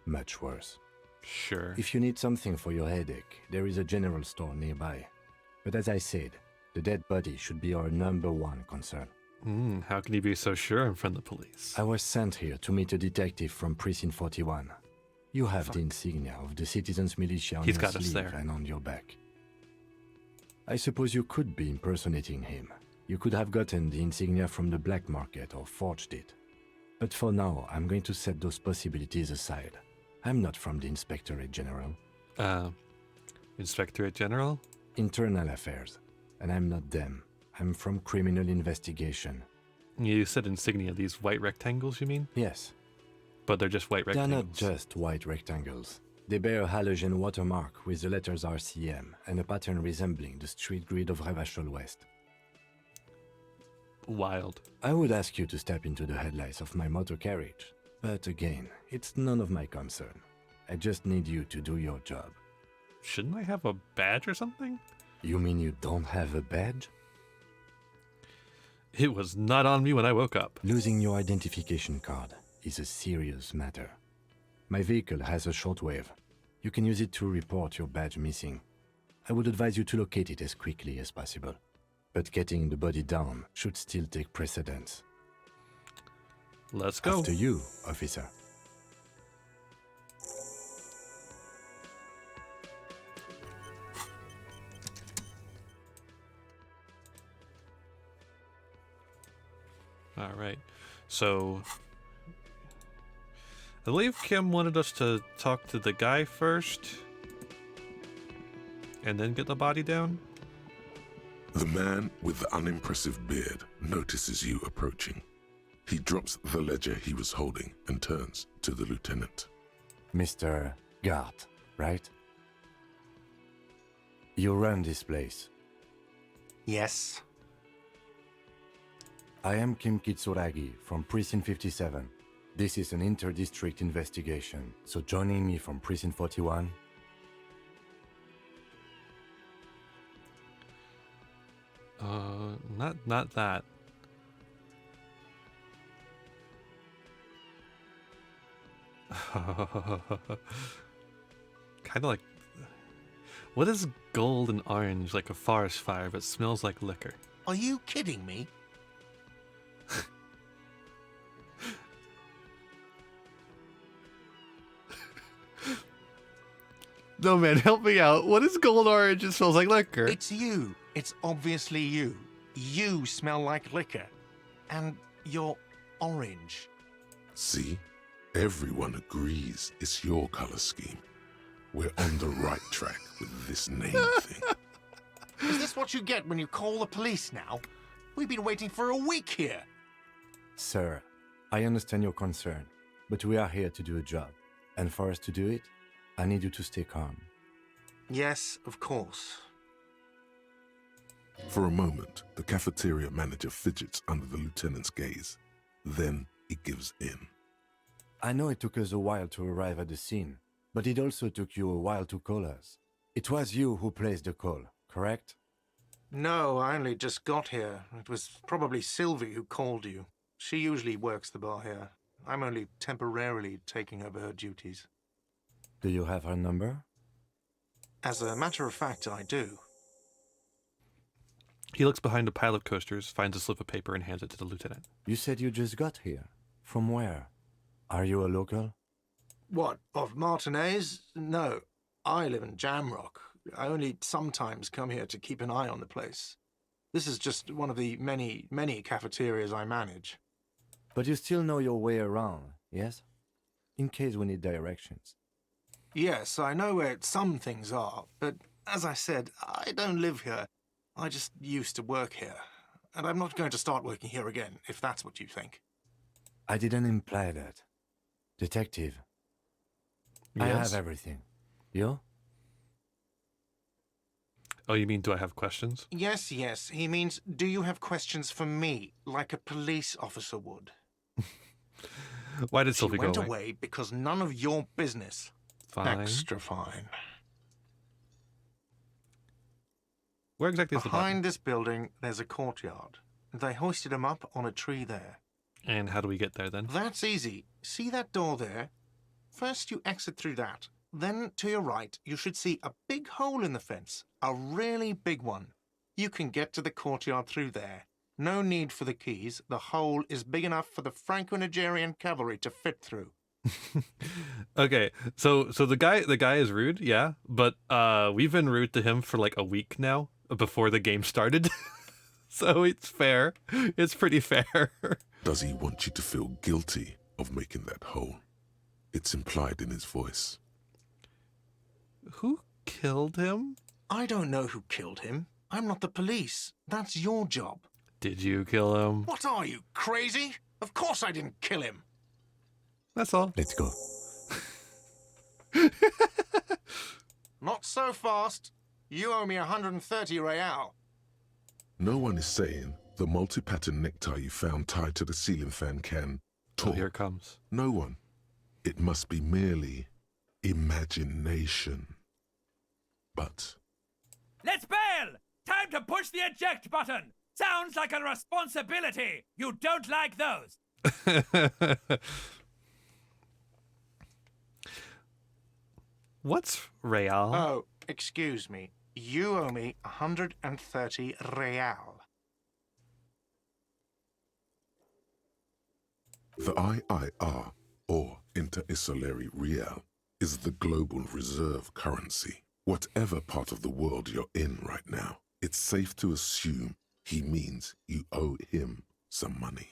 [SPEAKER 7] Much worse.
[SPEAKER 1] Sure.
[SPEAKER 7] If you need something for your headache, there is a general store nearby. But as I said, the dead body should be our #1 concern.
[SPEAKER 1] How can you be so sure I'm from the police?
[SPEAKER 7] I was sent here to meet a detective from Precinct 41. You have the insignia of the Citizens Militia on
[SPEAKER 1] He's
[SPEAKER 7] your
[SPEAKER 1] got us
[SPEAKER 7] sleeve
[SPEAKER 1] there.
[SPEAKER 7] and on your back. I suppose you could be impersonating him. You could have gotten the insignia from the black market or forged it. But for now, I'm going to set those possibilities aside. I'm not from the Inspectorate General.
[SPEAKER 1] Inspectorate General?
[SPEAKER 7] Internal Affairs. And I'm not them. I'm from Criminal Investigation.
[SPEAKER 1] You said insignia, these white rectangles, you mean?
[SPEAKER 7] Yes,
[SPEAKER 1] but they're just white
[SPEAKER 7] They're
[SPEAKER 1] rectangles.
[SPEAKER 7] not just white rectangles. They bear a halogen watermark with the letters RCM and a pattern resembling the street grid of Revachol West.
[SPEAKER 1] Wild.
[SPEAKER 7] I would ask you to step into the headlights of my motor carriage, but again, it's none of my concern. I just need you to do your job.
[SPEAKER 1] Shouldn't I have a badge or something?
[SPEAKER 7] You mean you don't have a badge?
[SPEAKER 1] It was not on me when I woke up.
[SPEAKER 7] Losing your identification card is a serious matter. My vehicle has a shortwave. You can use it to report your badge missing. I would advise you to locate it as quickly as possible. But getting the body down should still take precedence.
[SPEAKER 1] Let's go.
[SPEAKER 7] After you, officer.
[SPEAKER 1] All right. So I believe Kim wanted us to talk to the guy first and then get the body down.
[SPEAKER 4] The man with the unimpressive beard notices you approaching. He drops the ledger he was holding and turns to the lieutenant.
[SPEAKER 7] Mr. Gart, right? You run this place.
[SPEAKER 6] Yes.
[SPEAKER 7] I am Kim Kitsuragi from Precinct 57. This is an inter-district investigation, so joining me from Precinct 41...
[SPEAKER 1] Not that. Kind of like... What is gold and orange like a forest fire but smells like liquor?
[SPEAKER 6] Are you kidding me?
[SPEAKER 1] No, man, help me out. What is gold orange and smells like liquor?
[SPEAKER 6] It's you. It's obviously you. You smell like liquor. And you're orange.
[SPEAKER 4] See? Everyone agrees it's your color scheme. We're on the right track with this name thing.
[SPEAKER 6] Is this what you get when you call the police now? We've been waiting for a week here.
[SPEAKER 7] Sir, I understand your concern, but we are here to do a job. And for us to do it, I need you to stay calm.
[SPEAKER 6] Yes, of course.
[SPEAKER 4] For a moment, the cafeteria manager fidgets under the lieutenant's gaze. Then he gives in.
[SPEAKER 7] I know it took us a while to arrive at the scene, but it also took you a while to call us. It was you who placed the call, correct?
[SPEAKER 6] No, I only just got here. It was probably Sylvie who called you. She usually works the bar here. I'm only temporarily taking over her duties.
[SPEAKER 7] Do you have her number?
[SPEAKER 6] As a matter of fact, I do.
[SPEAKER 1] He looks behind a pile of coasters, finds a slip of paper, and hands it to the lieutenant.
[SPEAKER 7] You said you just got here. From where? Are you a local?
[SPEAKER 6] What, of Martinez? No, I live in Jamrock. I only sometimes come here to keep an eye on the place. This is just one of the many, many cafeterias I manage.
[SPEAKER 7] But you still know your way around, yes? In case we need directions.
[SPEAKER 6] Yes, I know where some things are, but as I said, I don't live here. I just used to work here. And I'm not going to start working here again, if that's what you think.
[SPEAKER 7] I didn't imply that. Detective. I
[SPEAKER 1] Yes?
[SPEAKER 7] have everything. You?
[SPEAKER 1] Oh, you mean, do I have questions?
[SPEAKER 6] Yes, yes. He means, do you have questions for me, like a police officer would?
[SPEAKER 1] Why did
[SPEAKER 6] She
[SPEAKER 1] Sylvie go
[SPEAKER 6] went
[SPEAKER 1] away?
[SPEAKER 6] away because none of your business.
[SPEAKER 1] Fine.
[SPEAKER 6] Extra fine.
[SPEAKER 1] Where exactly is the body?
[SPEAKER 6] Behind this building, there's a courtyard. They hoisted him up on a tree there.
[SPEAKER 1] And how do we get there then?
[SPEAKER 6] That's easy. See that door there? First you exit through that. Then to your right, you should see a big hole in the fence. A really big one. You can get to the courtyard through there. No need for the keys. The hole is big enough for the Franco-Nigerian cavalry to fit through.
[SPEAKER 1] Okay, so the guy is rude, yeah, but we've been rude to him for like a week now before the game started. So it's fair. It's pretty fair.
[SPEAKER 4] Does he want you to feel guilty of making that hole? It's implied in his voice.
[SPEAKER 1] Who killed him?
[SPEAKER 6] I don't know who killed him. I'm not the police. That's your job.
[SPEAKER 1] Did you kill him?
[SPEAKER 6] What are you, crazy? Of course I didn't kill him.
[SPEAKER 1] That's all.
[SPEAKER 7] Let's go.
[SPEAKER 6] Not so fast. You owe me 130 real.
[SPEAKER 4] No one is saying the multi-pattern necktie you found tied to the ceiling fan can
[SPEAKER 1] Oh,
[SPEAKER 4] talk.
[SPEAKER 1] here it comes.
[SPEAKER 4] No one. It must be merely imagination. But
[SPEAKER 8] Let's bail! Time to push the eject button! Sounds like a responsibility! You don't like those!
[SPEAKER 1] What's real?
[SPEAKER 6] Oh, excuse me. You owe me 130 real.
[SPEAKER 4] the IIR, or Inter-Isolary Real, is the global reserve currency. Whatever part of the world you're in right now, it's safe to assume he means you owe him some money.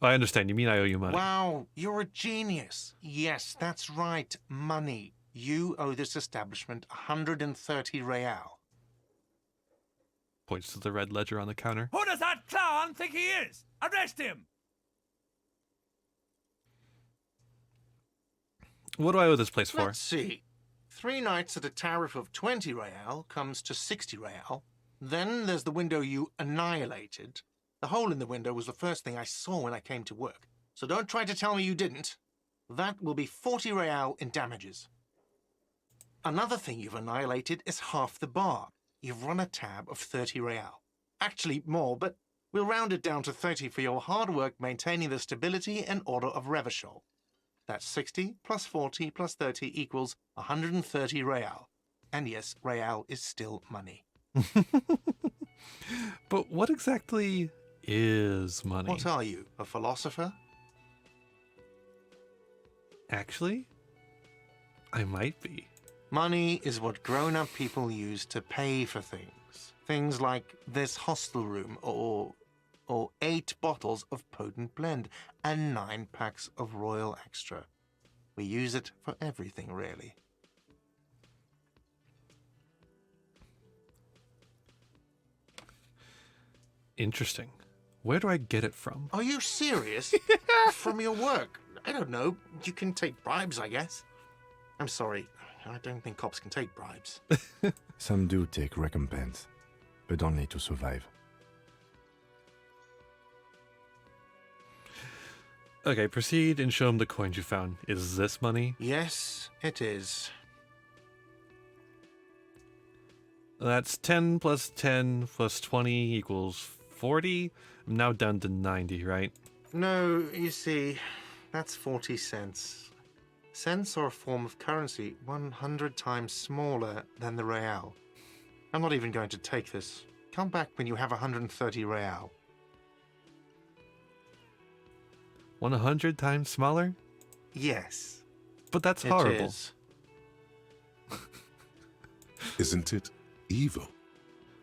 [SPEAKER 1] I understand. You mean I owe you money?
[SPEAKER 6] Wow, you're a genius. Yes, that's right, money. You owe this establishment 130 real.
[SPEAKER 1] Points to the red ledger on the counter.
[SPEAKER 8] Who does that clown think he is? Arrest him!
[SPEAKER 1] What do I owe this place for?
[SPEAKER 6] Let's see. 3 nights at a tariff of 20 real comes to 60 real. Then there's the window you annihilated. The hole in the window was the first thing I saw when I came to work. So don't try to tell me you didn't. That will be 40 real in damages. Another thing you've annihilated is half the bar. You've run a tab of 30 real. Actually, more, but we'll round it down to 30 for your hard work maintaining the stability and order of Revachol. That's 60 plus 40 plus 30 equals 130 real. And yes, real is still money.
[SPEAKER 1] But what exactly is money?
[SPEAKER 6] What are you, a philosopher?
[SPEAKER 1] Actually, I might be.
[SPEAKER 6] Money is what grown-up people use to pay for things. Things like this hostel room or 8 bottles of potent blend and 9 packs of Royal Extra. We use it for everything, really.
[SPEAKER 1] Interesting. Where do I get it from?
[SPEAKER 6] Are you serious? From your work? I don't know. You can take bribes, I guess. I'm sorry. I don't think cops can take bribes.
[SPEAKER 7] Some do take recompense, but only to survive.
[SPEAKER 1] Okay, proceed and show him the coins you found. Is this money?
[SPEAKER 6] Yes, it is.
[SPEAKER 1] That's 10 plus 10 plus 20 equals 40. I'm now down to 90, right?
[SPEAKER 6] No, you see, that's 40 cents. Cents are a form of currency 100 times smaller than the real. I'm not even going to take this. Come back when you have 130 real.
[SPEAKER 1] 100 times smaller?
[SPEAKER 6] Yes,
[SPEAKER 1] But that's
[SPEAKER 6] it
[SPEAKER 1] horrible.
[SPEAKER 6] is.
[SPEAKER 4] Isn't it evil?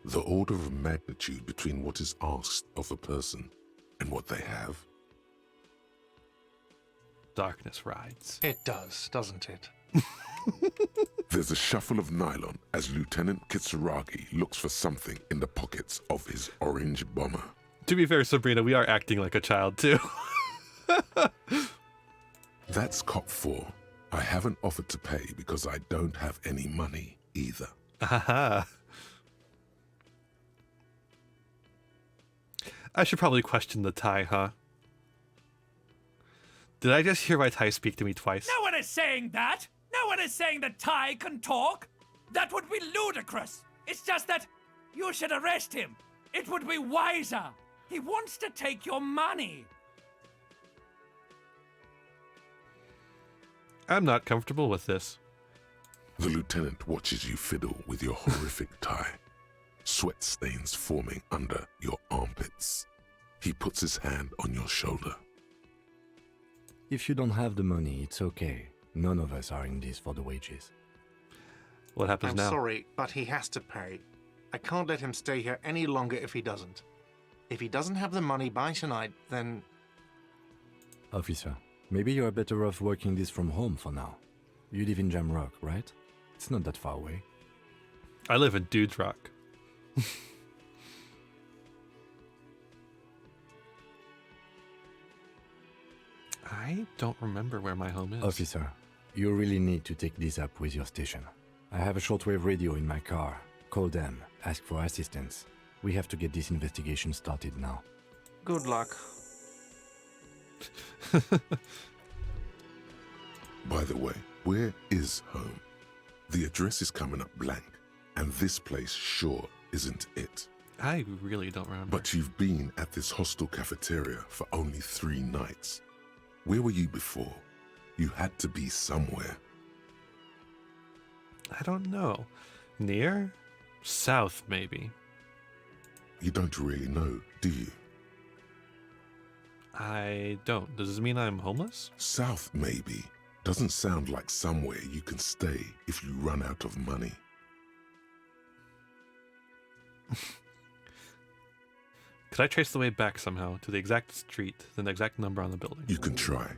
[SPEAKER 4] The order of magnitude between what is asked of a person and what they have.
[SPEAKER 1] Darkness rides.
[SPEAKER 6] It does, doesn't it?
[SPEAKER 4] There's a shuffle of nylon as Lieutenant Kitsuragi looks for something in the pockets of his orange bomber.
[SPEAKER 1] To be fair, Sabrina, we are acting like a child too.
[SPEAKER 4] That's cop 4. I haven't offered to pay because I don't have any money either.
[SPEAKER 1] Aha. I should probably question the Thai, huh? Did I just hear my Thai speak to me twice?
[SPEAKER 8] No one is saying that! No one is saying that Ty can talk! That would be ludicrous! It's just that you should arrest him! It would be wiser! He wants to take your money!
[SPEAKER 1] I'm not comfortable with this.
[SPEAKER 4] The lieutenant watches you fiddle with your horrific tie, sweat stains forming under your armpits. He puts his hand on your shoulder.
[SPEAKER 7] If you don't have the money, it's okay. None of us are in this for the wages.
[SPEAKER 1] What happens
[SPEAKER 6] I'm
[SPEAKER 1] now?
[SPEAKER 6] sorry, but he has to pay. I can't let him stay here any longer if he doesn't. If he doesn't have the money by tonight, then...
[SPEAKER 7] Officer, maybe you're better off working this from home for now. You live in Jamrock, right? It's not that far away.
[SPEAKER 1] I live in Dude's Rock. I don't remember where my home is.
[SPEAKER 7] Officer, you really need to take this up with your station. I have a shortwave radio in my car. Call them, ask for assistance. We have to get this investigation started now.
[SPEAKER 6] Good luck.
[SPEAKER 4] By the way, where is home? The address is coming up blank, and this place sure isn't it.
[SPEAKER 1] I really don't remember.
[SPEAKER 4] But you've been at this hostel cafeteria for only 3 nights. Where were you before? You had to be somewhere.
[SPEAKER 1] I don't know. Near? South, maybe.
[SPEAKER 4] You don't really know, do you?
[SPEAKER 1] I don't. Does this mean I'm homeless?
[SPEAKER 4] South, maybe. Doesn't sound like somewhere you can stay if you run out of money.
[SPEAKER 1] Could I trace the way back somehow to the exact street, the exact number on the building?
[SPEAKER 4] You can try.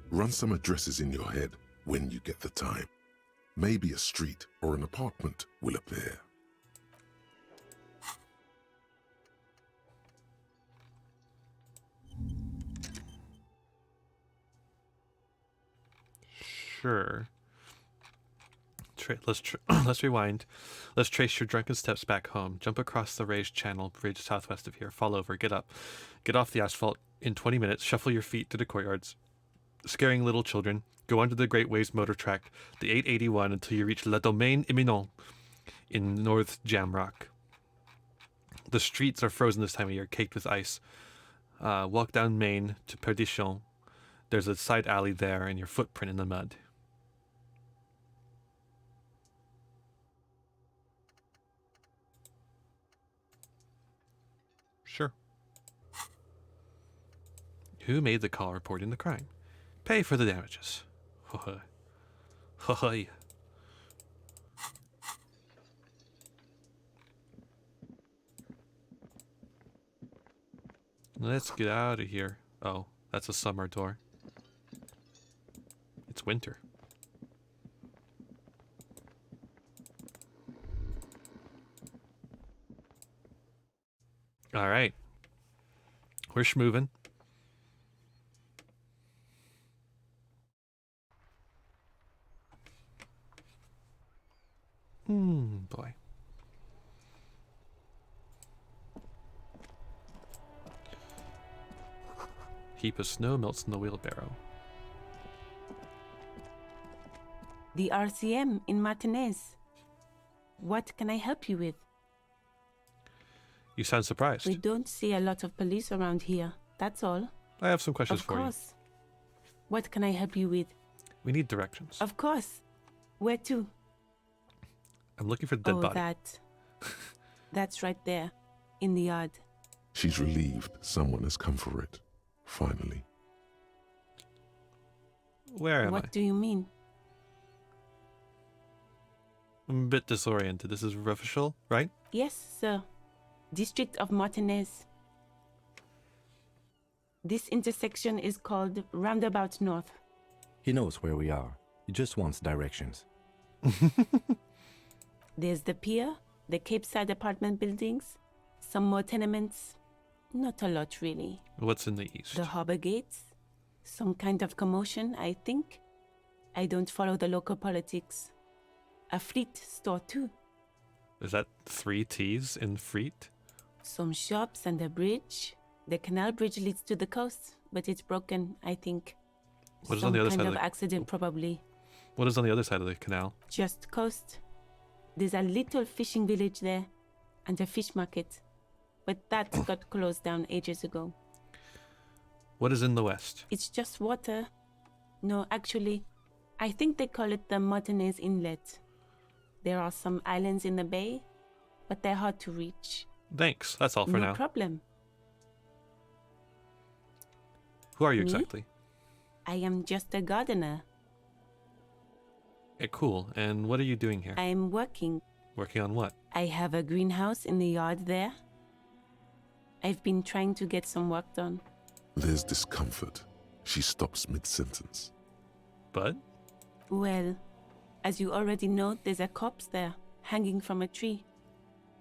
[SPEAKER 4] Run some addresses in your head when you get the time. Maybe a street or an apartment will appear.
[SPEAKER 1] Sure. Let's rewind. Let's trace your drunken steps back home. Jump across the raised channel bridge southwest of here. Fall over. Get up. Get off the asphalt in 20 minutes. Shuffle your feet to the courtyards, scaring little children. Go under the Great Waves motor track, the 881, until you reach Le Domaine Imminent in North Jamrock. The streets are frozen this time of year, caked with ice. Walk down Main to Perdition. There's a side alley there and your footprint in the mud. Sure. Who made the call reporting the crime? Pay for the damages. Hoy. Let's get out of here. Oh, that's a summer door. It's winter. All right. We're schmoving. Boy. Heap of snow melts in the wheelbarrow.
[SPEAKER 9] The RCM in Martinez. What can I help you with?
[SPEAKER 1] You sound surprised.
[SPEAKER 9] We don't see a lot of police around here. That's all.
[SPEAKER 1] I have some questions for you.
[SPEAKER 9] Of course. What can I help you with?
[SPEAKER 1] We need directions.
[SPEAKER 9] Of course. Where to?
[SPEAKER 1] I'm looking for the dead body.
[SPEAKER 9] That. That's right there, in the yard.
[SPEAKER 4] She's relieved someone has come for it. Finally.
[SPEAKER 1] Where am I?
[SPEAKER 9] What do you mean?
[SPEAKER 1] I'm a bit disoriented. This is official, right?
[SPEAKER 9] Yes, sir. District of Martinez. This intersection is called Roundabout North.
[SPEAKER 7] He knows where we are. He just wants directions.
[SPEAKER 9] There's the pier, the Cape Side apartment buildings, some more tenements. Not a lot, really.
[SPEAKER 1] What's in the east?
[SPEAKER 9] The harbor gates. Some kind of commotion, I think. I don't follow the local politics. A fleet store, too.
[SPEAKER 1] Is that 3 T's in Freet?
[SPEAKER 9] Some shops and a bridge. The canal bridge leads to the coast, but it's broken, I think.
[SPEAKER 1] What is on the other side
[SPEAKER 9] Some
[SPEAKER 1] of
[SPEAKER 9] kind of
[SPEAKER 1] the...
[SPEAKER 9] accident, probably.
[SPEAKER 1] What is on the other side of the canal?
[SPEAKER 9] Just coast. There's a little fishing village there, and a fish market. But that got closed down ages ago.
[SPEAKER 1] What is in the west?
[SPEAKER 9] It's just water. No, actually, I think they call it the Martinez Inlet. There are some islands in the bay, but they're hard to reach.
[SPEAKER 1] Thanks. That's all for now.
[SPEAKER 9] No problem.
[SPEAKER 1] Who are you
[SPEAKER 9] Me?
[SPEAKER 1] exactly?
[SPEAKER 9] I am just a gardener.
[SPEAKER 1] Cool. And what are you doing here?
[SPEAKER 9] I'm working.
[SPEAKER 1] Working on what?
[SPEAKER 9] I have a greenhouse in the yard there. I've been trying to get some work done.
[SPEAKER 4] There's discomfort. She stops mid-sentence.
[SPEAKER 1] But?
[SPEAKER 9] Well, as you already know, there's a corpse there, hanging from a tree.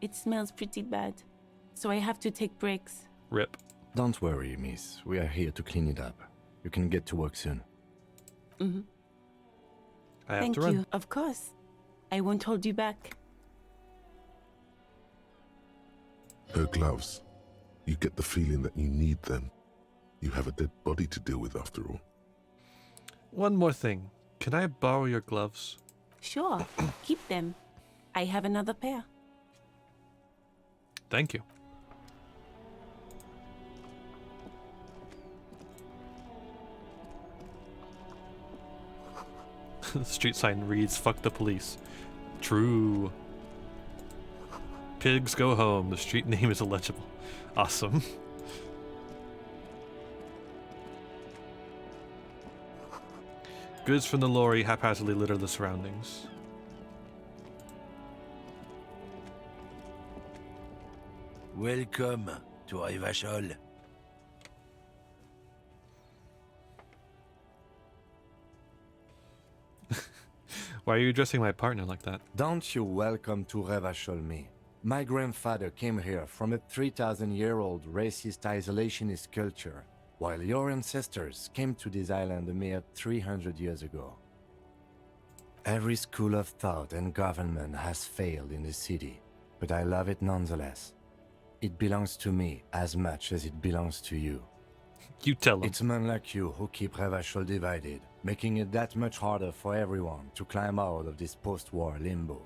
[SPEAKER 9] It smells pretty bad, so I have to take breaks.
[SPEAKER 1] Rip.
[SPEAKER 7] Don't worry, miss. We are here to clean it up. You can get to work soon.
[SPEAKER 9] Mm-hmm.
[SPEAKER 1] I have
[SPEAKER 9] Thank
[SPEAKER 1] to run.
[SPEAKER 9] you. Of course. I won't hold you back.
[SPEAKER 4] Her gloves. You get the feeling that you need them. You have a dead body to deal with after all.
[SPEAKER 1] One more thing. Can I borrow your gloves?
[SPEAKER 9] Sure. Keep them. I have another pair.
[SPEAKER 1] Thank you. The street sign reads, "Fuck the police." True. Pigs go home. The street name is illegible. Awesome. Goods from the lorry haphazardly litter the surroundings.
[SPEAKER 10] Welcome to Rivachol.
[SPEAKER 1] Why are you addressing my partner like that?
[SPEAKER 7] Don't you welcome to Revachol me. My grandfather came here from a 3,000-year-old racist isolationist culture, while your ancestors came to this island a mere 300 years ago. Every school of thought and government has failed in the city, but I love it nonetheless. It belongs to me as much as it belongs to you.
[SPEAKER 1] You tell him.
[SPEAKER 7] It's men like you who keep Revachol divided, making it that much harder for everyone to climb out of this post-war limbo.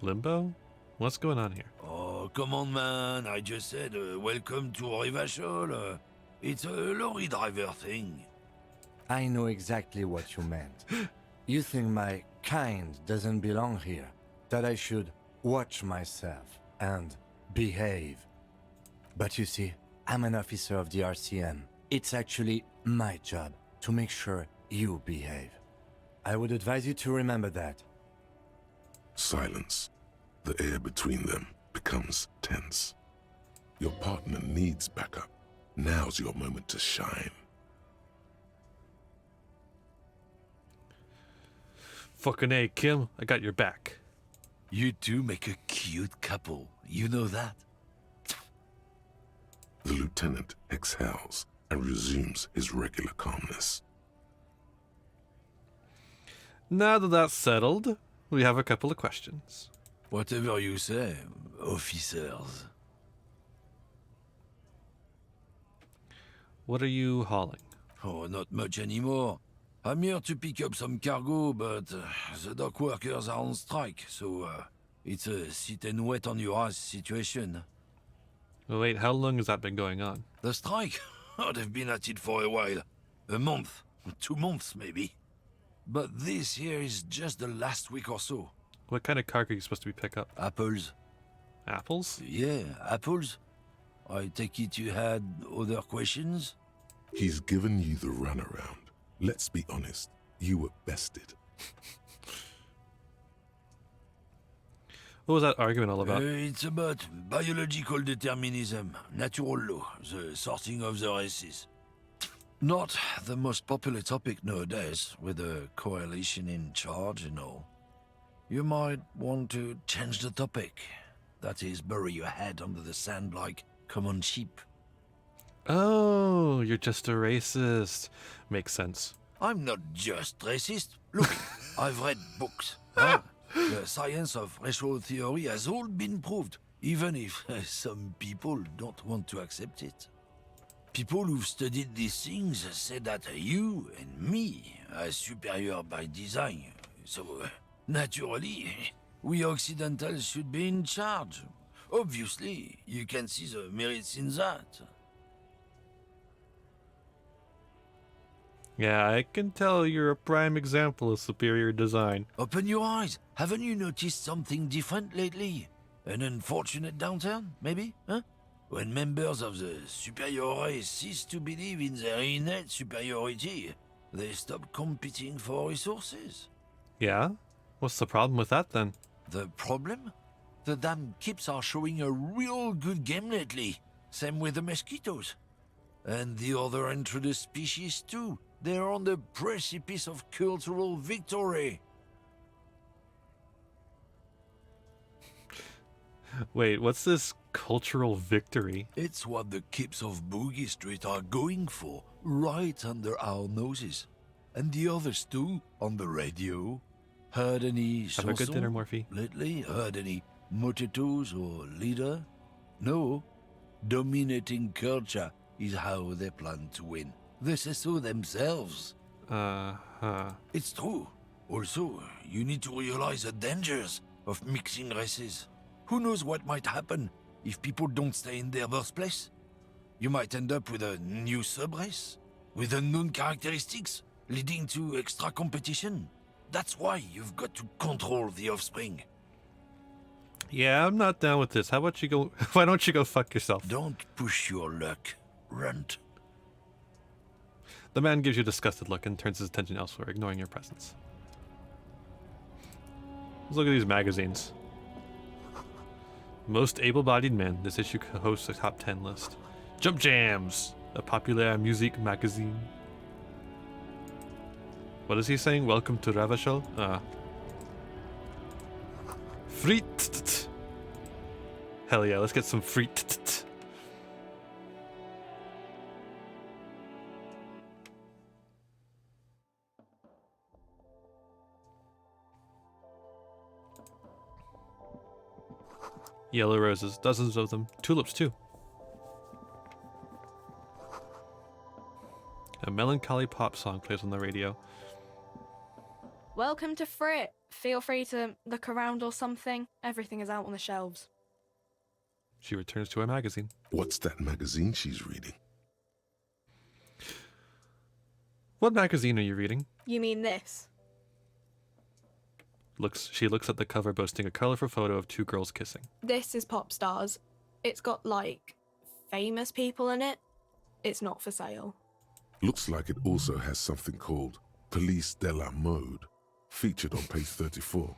[SPEAKER 1] Limbo? What's going on here?
[SPEAKER 10] Oh, come on, man. I just said welcome to Rivachol. It's a lorry driver thing.
[SPEAKER 7] I know exactly what you meant. You think my kind doesn't belong here, that I should watch myself and behave. But you see, I'm an officer of the RCM. It's actually my job to make sure you behave. I would advise you to remember that.
[SPEAKER 4] Silence. The air between them becomes tense. Your partner needs backup. Now's your moment to shine.
[SPEAKER 1] Fucking A, Kim. I got your back.
[SPEAKER 10] You two make a cute couple. You know that?
[SPEAKER 4] The lieutenant exhales and resumes his regular calmness.
[SPEAKER 1] Now that that's settled, we have a couple of questions.
[SPEAKER 10] Whatever you say, officers.
[SPEAKER 1] What are you hauling?
[SPEAKER 10] Oh, not much anymore. I'm here to pick up some cargo, but the dock workers are on strike, so it's a sit and wait on your ass situation.
[SPEAKER 1] Oh, wait, how long has that been going on?
[SPEAKER 10] The strike? Oh, they've been at it for a while. A month, 2 months maybe. But this here is just the last week or so.
[SPEAKER 1] What kind of cargo are you supposed to be pick up?
[SPEAKER 10] Apples.
[SPEAKER 1] Apples?
[SPEAKER 10] Yeah, apples. I take it you had other questions?
[SPEAKER 4] He's given you the runaround. Let's be honest, you were bested.
[SPEAKER 1] What was that argument all about?
[SPEAKER 10] It's about biological determinism, natural law, the sorting of the races. Not the most popular topic nowadays, with the coalition in charge and all. You might want to change the topic. That is, bury your head under the sand like common sheep.
[SPEAKER 1] Oh, you're just a racist. Makes sense.
[SPEAKER 10] I'm not just racist. Look, I've read books. Huh? The science of racial theory has all been proved, even if some people don't want to accept it. People who've studied these things say that you and me are superior by design. So, naturally, we Occidentals should be in charge. Obviously, you can see the merits in that.
[SPEAKER 1] Yeah, I can tell you're a prime example of superior design.
[SPEAKER 10] Open your eyes. Haven't you noticed something different lately? An unfortunate downturn, maybe? Huh? When members of the superior race cease to believe in their innate superiority, they stop competing for resources.
[SPEAKER 1] Yeah? What's the problem with that then?
[SPEAKER 10] The problem? The damn Kips are showing a real good game lately. Same with the mosquitoes. And the other introduced species too. They're on the precipice of cultural victory.
[SPEAKER 1] Wait, what's this cultural victory?
[SPEAKER 10] It's what the Kips of Boogie Street are going for. right under our noses. And the others too, on the radio. Heard any
[SPEAKER 1] Have a good dinner,
[SPEAKER 10] chansons
[SPEAKER 1] Morphe.
[SPEAKER 10] lately? Heard any mojitos or leader? No. Dominating culture is how they plan to win. They say so themselves.
[SPEAKER 1] Uh-huh.
[SPEAKER 10] It's true. Also, you need to realize the dangers of mixing races. Who knows what might happen if people don't stay in their birthplace? You might end up with a new sub-race, with unknown characteristics, leading to extra competition. That's why you've got to control the offspring.
[SPEAKER 1] Yeah, I'm not down with this. How about you go... Why don't you go fuck yourself?
[SPEAKER 10] Don't push your luck, runt.
[SPEAKER 1] The man gives you a disgusted look and turns his attention elsewhere, ignoring your presence. Let's look at these magazines. Most able-bodied men. This issue hosts a top 10 list. Jump Jams, a popular music magazine. What is he saying? Welcome to Ravachol? Fritt. Hell yeah, let's get some fritt. Yellow roses, dozens of them. Tulips too. A melancholy pop song plays on the radio.
[SPEAKER 11] Welcome to Frit. Feel free to look around or something. Everything is out on the shelves.
[SPEAKER 1] She returns to her magazine.
[SPEAKER 4] What's that magazine she's reading?
[SPEAKER 1] What magazine are you reading?
[SPEAKER 11] You mean this?
[SPEAKER 1] She looks at the cover boasting a colorful photo of two girls kissing.
[SPEAKER 11] This is Pop Stars. It's got, like, famous people in it. It's not for sale.
[SPEAKER 4] Looks like it also has something called Police de la Mode, featured on page 34.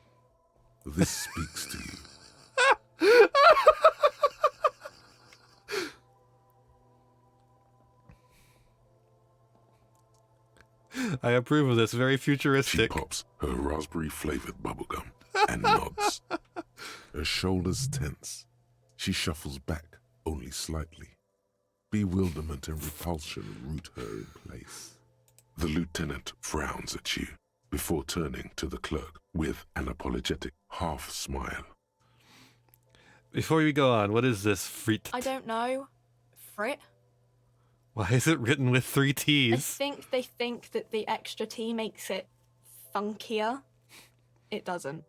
[SPEAKER 4] This speaks to you.
[SPEAKER 1] I approve of this. Very
[SPEAKER 4] She
[SPEAKER 1] futuristic.
[SPEAKER 4] pops her raspberry-flavored bubblegum and nods. Her shoulders tense. She shuffles back only slightly. Bewilderment and repulsion root her in place. The lieutenant frowns at you before turning to the clerk with an apologetic half smile.
[SPEAKER 1] Before we go on, what is this fritt?
[SPEAKER 11] I don't know. Frit?
[SPEAKER 1] Why is it written with 3
[SPEAKER 11] I
[SPEAKER 1] T's?
[SPEAKER 11] think they think that the extra T makes it funkier. It doesn't.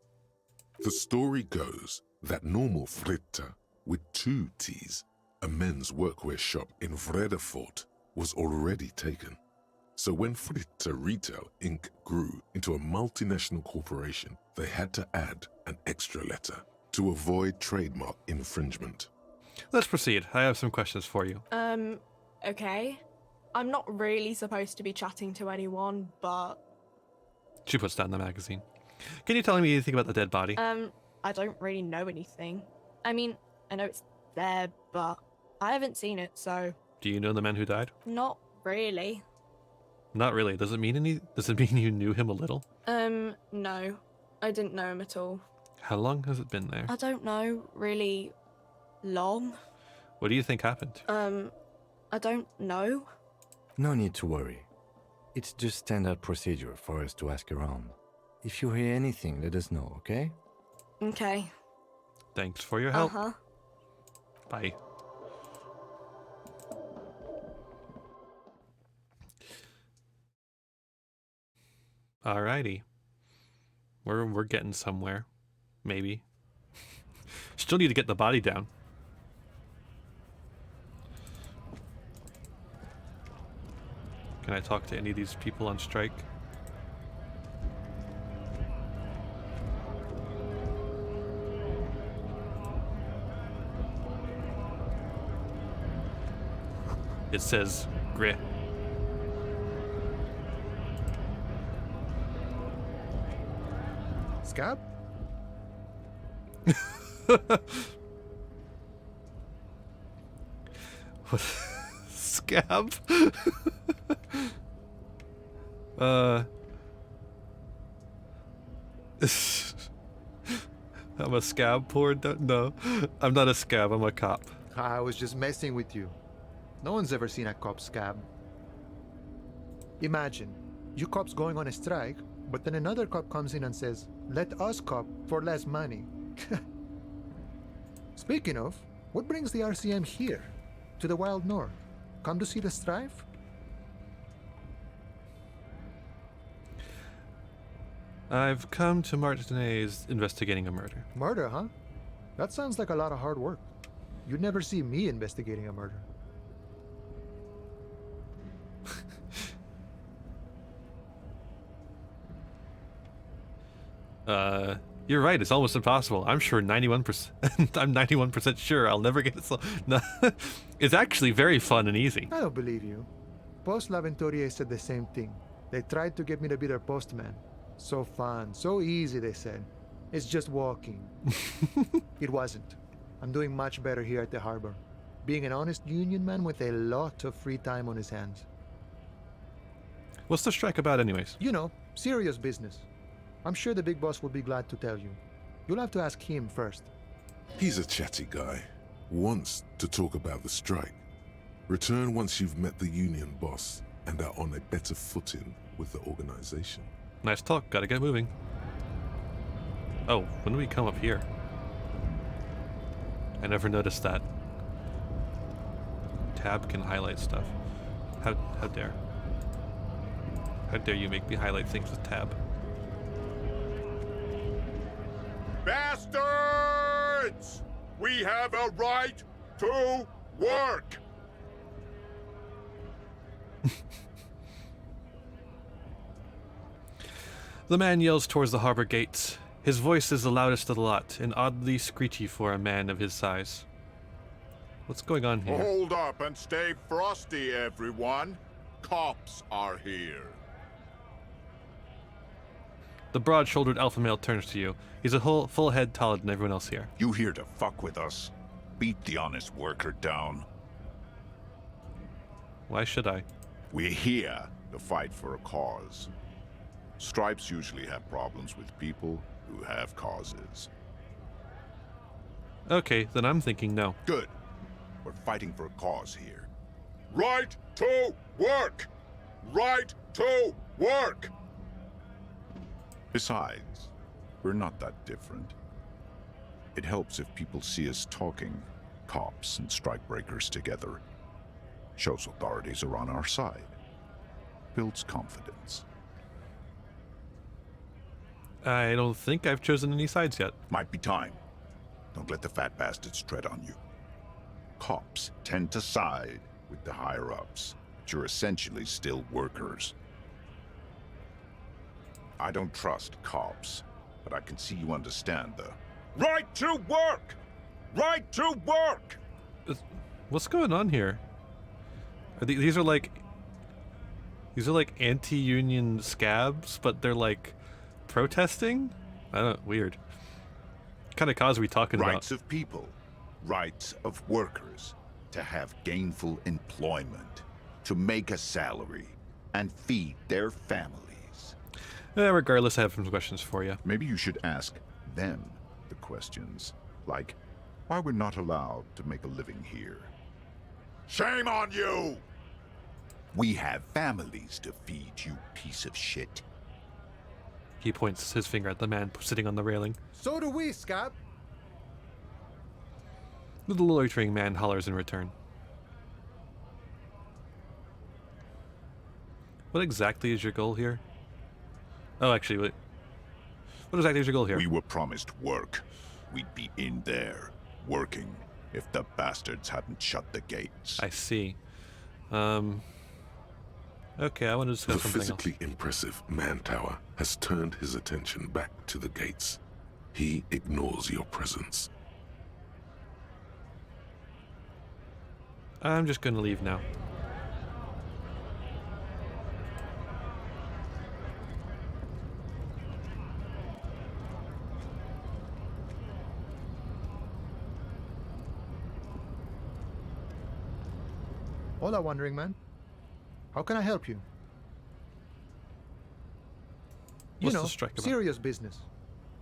[SPEAKER 4] The story goes that normal Fritta with 2 T's, a men's workwear shop in Vredefort, was already taken. So when Fritta Retail Inc. grew into a multinational corporation, they had to add an extra letter to avoid trademark infringement.
[SPEAKER 1] Let's proceed. I have some questions for you.
[SPEAKER 11] Okay. I'm not really supposed to be chatting to anyone, but...
[SPEAKER 1] She puts down the magazine. Can you tell me anything about the dead body?
[SPEAKER 11] I don't really know anything. I mean, I know it's there, but I haven't seen it, so...
[SPEAKER 1] Do you know the man who died?
[SPEAKER 11] Not really.
[SPEAKER 1] Not really. Does it mean you knew him a little?
[SPEAKER 11] No. I didn't know him at all.
[SPEAKER 1] How long has it been there?
[SPEAKER 11] I don't know, really long.
[SPEAKER 1] What do you think happened?
[SPEAKER 11] I don't know.
[SPEAKER 7] No need to worry. It's just standard procedure for us to ask around. If you hear anything, let us know, okay?
[SPEAKER 11] Okay.
[SPEAKER 1] Thanks for your help.
[SPEAKER 11] Uh-huh.
[SPEAKER 1] Bye. Alrighty. We're getting somewhere. Maybe. Still need to get the body down. Can I talk to any of these people on strike? It says grit.
[SPEAKER 12] Scab?
[SPEAKER 1] What? Scab? I'm a scab poor? No, I'm not a scab, I'm a cop.
[SPEAKER 12] I was just messing with you. No one's ever seen a cop scab. Imagine, you cops going on a strike, but then another cop comes in and says, let us cop for less money. Speaking of, what brings the RCM here? To the Wild North? Come to see the strife?
[SPEAKER 1] I've come to Martinez investigating a murder.
[SPEAKER 12] Murder, huh? That sounds like a lot of hard work. You'd never see me investigating a murder.
[SPEAKER 1] You're right. It's almost impossible. I'm sure 91%. I'm 91% sure I'll never get it. No, it's actually very fun and easy.
[SPEAKER 12] I don't believe you. Post L'Aventurier said the same thing. They tried to get me to be their postman. So fun, so easy, they said. It's just walking. It wasn't. I'm doing much better here at the harbor. Being an honest union man with a lot of free time on his hands.
[SPEAKER 1] What's the strike about anyways?
[SPEAKER 12] You know, serious business. I'm sure the big boss will be glad to tell you. You'll have to ask him first.
[SPEAKER 4] He's a chatty guy. Wants to talk about the strike. Return once you've met the union boss and are on a better footing with the organization.
[SPEAKER 1] Nice talk. Gotta get moving. Oh, when do we come up here? I never noticed that. Tab can highlight stuff. How dare. How dare you make me highlight things with tab?
[SPEAKER 13] Bastards! We have a right to work!
[SPEAKER 1] The man yells towards the harbor gates. His voice is the loudest of the lot, and oddly screechy for a man of his size. What's going on here?
[SPEAKER 13] Hold up and stay frosty, everyone. Cops are here.
[SPEAKER 1] The broad-shouldered alpha male turns to you. He's a full head taller than everyone else here.
[SPEAKER 13] You here to fuck with us? Beat the honest worker down.
[SPEAKER 1] Why should I?
[SPEAKER 13] We're here to fight for a cause. Stripes usually have problems with people who have causes.
[SPEAKER 1] Okay, then I'm thinking no.
[SPEAKER 13] Good. We're fighting for a cause here. Right to work! Right to work! Besides, we're not that different. It helps if people see us talking, cops and strikebreakers together. Shows authorities are on our side. Builds confidence.
[SPEAKER 1] I don't think I've chosen any sides yet.
[SPEAKER 13] Might be time. Don't let the fat bastards tread on you. Cops tend to side with the higher-ups, but you're essentially still workers. I don't trust cops, but I can see you understand the right to work! Right to work!
[SPEAKER 1] What's going on here? These are like anti-union scabs, but they're like protesting? I don't. Weird. What kind of cause are we talking about?
[SPEAKER 13] Rights of people, rights of workers, to have gainful employment, to make a salary, and feed their families.
[SPEAKER 1] Regardless, I have some questions for you.
[SPEAKER 13] Maybe you should ask them the questions, like why we're not allowed to make a living here. Shame on you! We have families to feed, you piece of shit.
[SPEAKER 1] He points his finger at the man sitting on the railing.
[SPEAKER 12] So do we, Scab.
[SPEAKER 1] The loitering man hollers in return. What exactly is your goal here? Oh, actually, wait. What exactly is your goal here?
[SPEAKER 13] We were promised work. We'd be in there, working, if the bastards hadn't shut the gates.
[SPEAKER 1] I see. Okay, I want to discuss
[SPEAKER 4] The
[SPEAKER 1] something
[SPEAKER 4] physically
[SPEAKER 1] else.
[SPEAKER 4] impressive man-tower has turned his attention back to the gates. He ignores your presence.
[SPEAKER 1] I'm just going to leave now.
[SPEAKER 12] Hola, Wandering Man. How can I help you?
[SPEAKER 1] What's
[SPEAKER 12] You know,
[SPEAKER 1] the strike about?
[SPEAKER 12] serious business.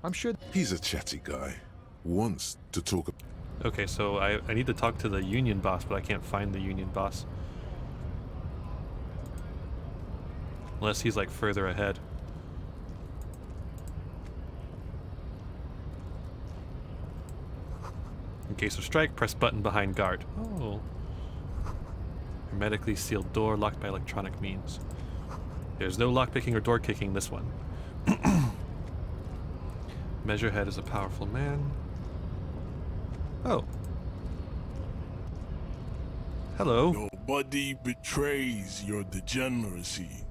[SPEAKER 12] I'm sure...
[SPEAKER 4] He's a chatty guy. Wants to talk...
[SPEAKER 1] Okay, so I need to talk to the union boss, but I can't find the union boss. Unless he's like further ahead. In case of strike, press button behind guard. Oh. Hermetically sealed door locked by electronic means. There's no lockpicking or door kicking this one. Measurehead is a powerful man. Oh. Hello.
[SPEAKER 14] Your body betrays your degeneracy.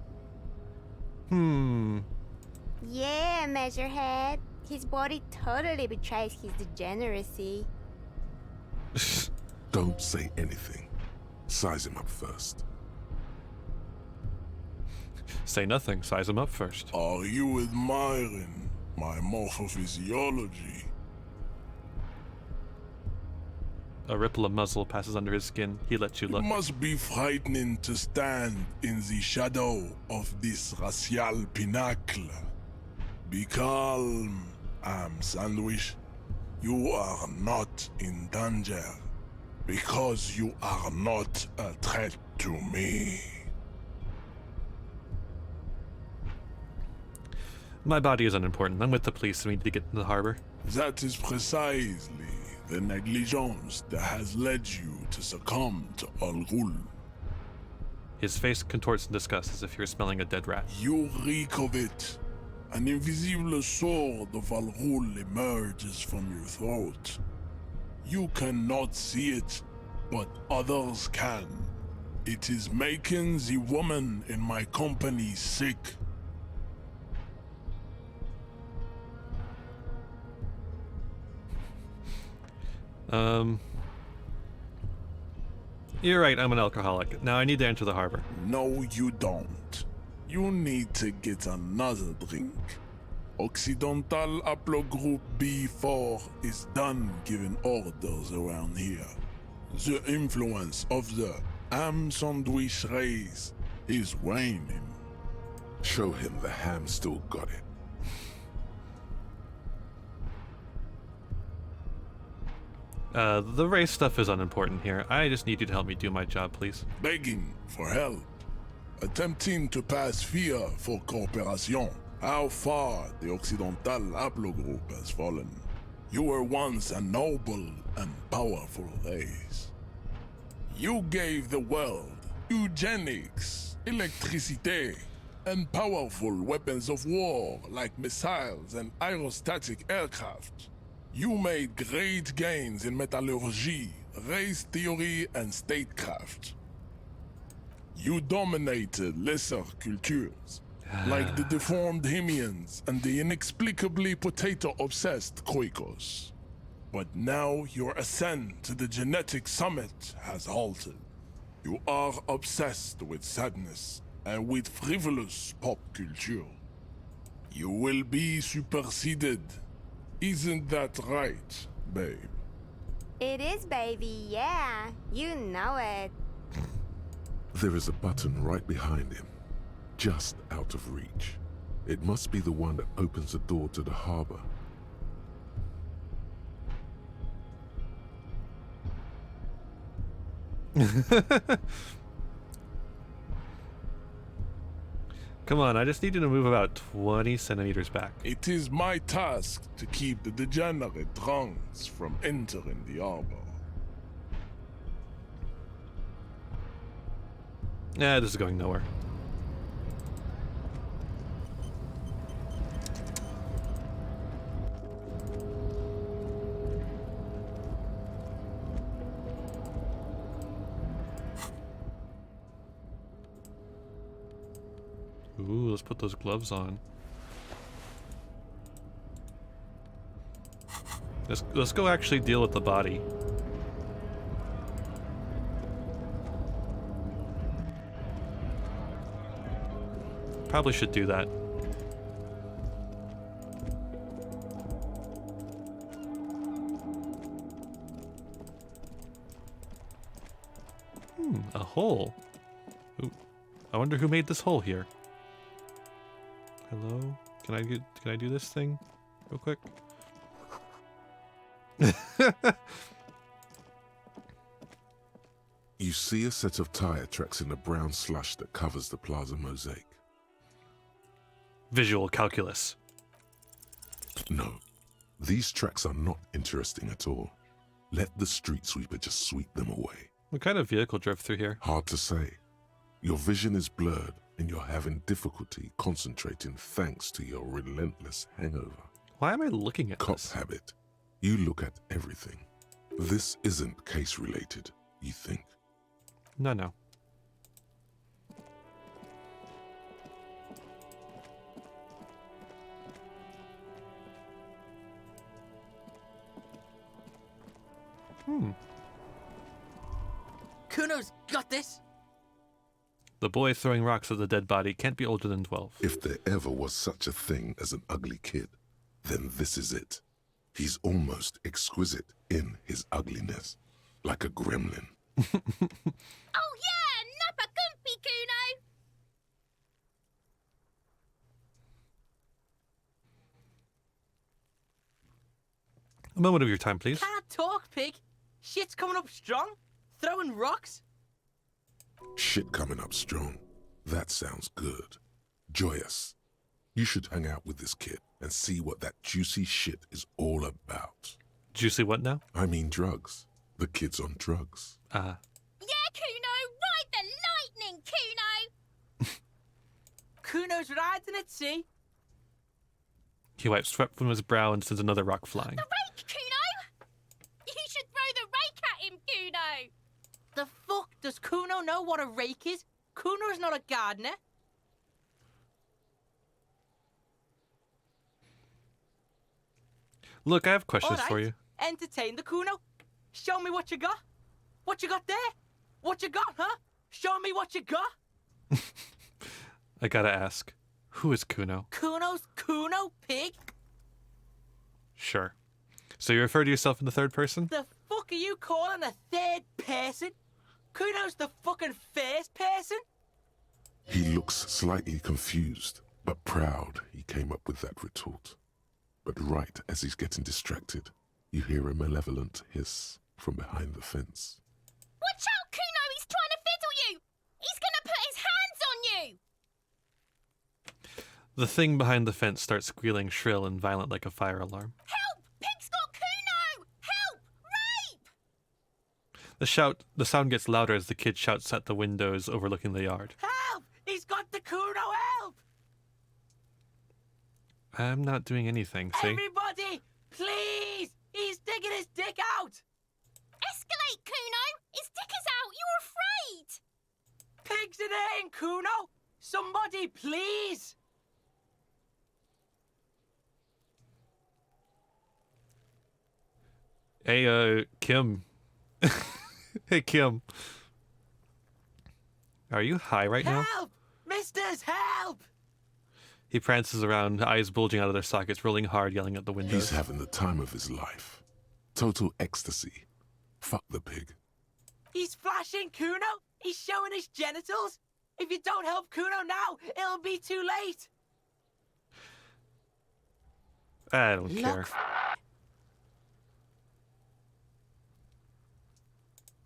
[SPEAKER 15] Yeah, Measurehead. His body totally betrays his degeneracy.
[SPEAKER 4] Don't say anything. Size him up first.
[SPEAKER 1] Say nothing. Size him up first.
[SPEAKER 14] Are you admiring my morphophysiology?
[SPEAKER 1] A ripple of muzzle passes under his skin. He lets you look.
[SPEAKER 14] It must be frightening to stand in the shadow of this racial pinnacle. Be calm, Sandwich. You are not in danger because you are not a threat to me.
[SPEAKER 1] My body is unimportant. I'm with the police and we need to get to the harbor.
[SPEAKER 14] That is precisely the negligence that has led you to succumb to Al Ghul.
[SPEAKER 1] His face contorts in disgust as if he were smelling a dead rat.
[SPEAKER 14] You reek of it. An invisible sword of Al Ghul emerges from your throat. You cannot see it, but others can. It is making the woman in my company sick.
[SPEAKER 1] You're right, I'm an alcoholic. Now I need to enter the harbor.
[SPEAKER 14] No, you don't. You need to get another drink. Occidental Haplogroup B4 is done giving orders around here. The influence of the ham sandwich race is waning.
[SPEAKER 4] Show him the ham still got it.
[SPEAKER 1] The race stuff is unimportant here. I just need you to help me do my job, please.
[SPEAKER 14] Begging for help. Attempting to pass via for cooperation. How far the Occidental Haplogroup has fallen. You were once a noble and powerful race. You gave the world eugenics, electricity, and powerful weapons of war like missiles and aerostatic aircraft. You made great gains in metallurgy, race theory, and statecraft. You dominated lesser cultures, like the deformed Hemians and the inexplicably potato-obsessed Kroikos. But now your ascent to the genetic summit has halted. You are obsessed with sadness and with frivolous pop culture. You will be superseded. Isn't that right, babe?
[SPEAKER 15] It is, baby, yeah. You know it.
[SPEAKER 4] There is a button right behind him, just out of reach. It must be the one that opens the door to the harbor.
[SPEAKER 1] Come on, I just need you to move about 20 centimeters back.
[SPEAKER 14] It is my task to keep the degenerate drunks from entering the harbor.
[SPEAKER 1] This is going nowhere. Ooh, let's put those gloves on. Let's go actually deal with the body. Probably should do that. A hole. Ooh, I wonder who made this hole here. Hello? Can I do this thing real quick?
[SPEAKER 4] You see a set of tire tracks in the brown slush that covers the plaza mosaic.
[SPEAKER 1] visual calculus.
[SPEAKER 4] No, these tracks are not interesting at all. Let the street sweeper just sweep them away.
[SPEAKER 1] What kind of vehicle drove through here?
[SPEAKER 4] Hard to say. Your vision is blurred and you're having difficulty concentrating thanks to your relentless hangover.
[SPEAKER 1] Why am I looking at
[SPEAKER 4] Cop
[SPEAKER 1] this?
[SPEAKER 4] habit. You look at everything. This isn't case related, you think.
[SPEAKER 1] No.
[SPEAKER 16] Kuno's got this.
[SPEAKER 1] The boy throwing rocks at the dead body can't be older than 12.
[SPEAKER 4] If there ever was such a thing as an ugly kid, then this is it. He's almost exquisite in his ugliness, like a gremlin.
[SPEAKER 15] Oh yeah, Nappa Gumpy Kuno!
[SPEAKER 1] A moment of your time, please.
[SPEAKER 16] Can't talk, pig. Shit's coming up strong. Throwing rocks.
[SPEAKER 4] Shit coming up strong. That sounds good. Joyous. You should hang out with this kid and see what that juicy shit is all about.
[SPEAKER 1] Juicy what now?
[SPEAKER 4] I mean drugs. The kid's on drugs.
[SPEAKER 15] Yeah, Kuno, ride the lightning, Kuno!
[SPEAKER 16] Kuno's riding it, see?
[SPEAKER 1] He wipes sweat from his brow and sends another rock flying.
[SPEAKER 15] The rake, Kuno! You should throw the rake at him, Kuno!
[SPEAKER 16] The fuck? Does Kuno know what a rake is? Kuno's not a gardener.
[SPEAKER 1] Look, I have questions for you.
[SPEAKER 16] Entertain the Kuno. Show me what you got. What you got there? What you got, huh? Show me what you got.
[SPEAKER 1] I gotta ask, who is Kuno?
[SPEAKER 16] Kuno's Kuno, pig.
[SPEAKER 1] Sure. So you refer to yourself in the third person?
[SPEAKER 16] The fuck are you calling a third person? Kuno's the fucking first person?
[SPEAKER 4] He looks slightly confused, but proud he came up with that retort. But right as he's getting distracted, you hear a malevolent hiss from behind the fence.
[SPEAKER 15] Watch out, Kuno! He's trying to fiddle you! He's gonna put his hands on you!
[SPEAKER 1] The thing behind the fence starts squealing shrill and violent like a fire alarm.
[SPEAKER 15] Help! Pig's got Kuno! Help! Rape!
[SPEAKER 1] The sound gets louder as the kid shouts at the windows overlooking the yard.
[SPEAKER 16] Help! He's got the Kuno, help!
[SPEAKER 1] I'm not doing anything, see?
[SPEAKER 16] Everybody, please! He's digging his dick out!
[SPEAKER 15] Escalate, Kuno! His dick is out! You're afraid!
[SPEAKER 16] Pigs in here, Kuno! Somebody, please!
[SPEAKER 1] Hey, Kim. Hey, Kim. Are you high right now?
[SPEAKER 16] Help! Misters, help!
[SPEAKER 1] He prances around, eyes bulging out of their sockets, rolling hard, yelling at the windows.
[SPEAKER 4] He's having the time of his life. Total ecstasy. Fuck the pig.
[SPEAKER 16] He's flashing Kuno! He's showing his genitals! If you don't help Kuno now, it'll be too late!
[SPEAKER 1] I don't care.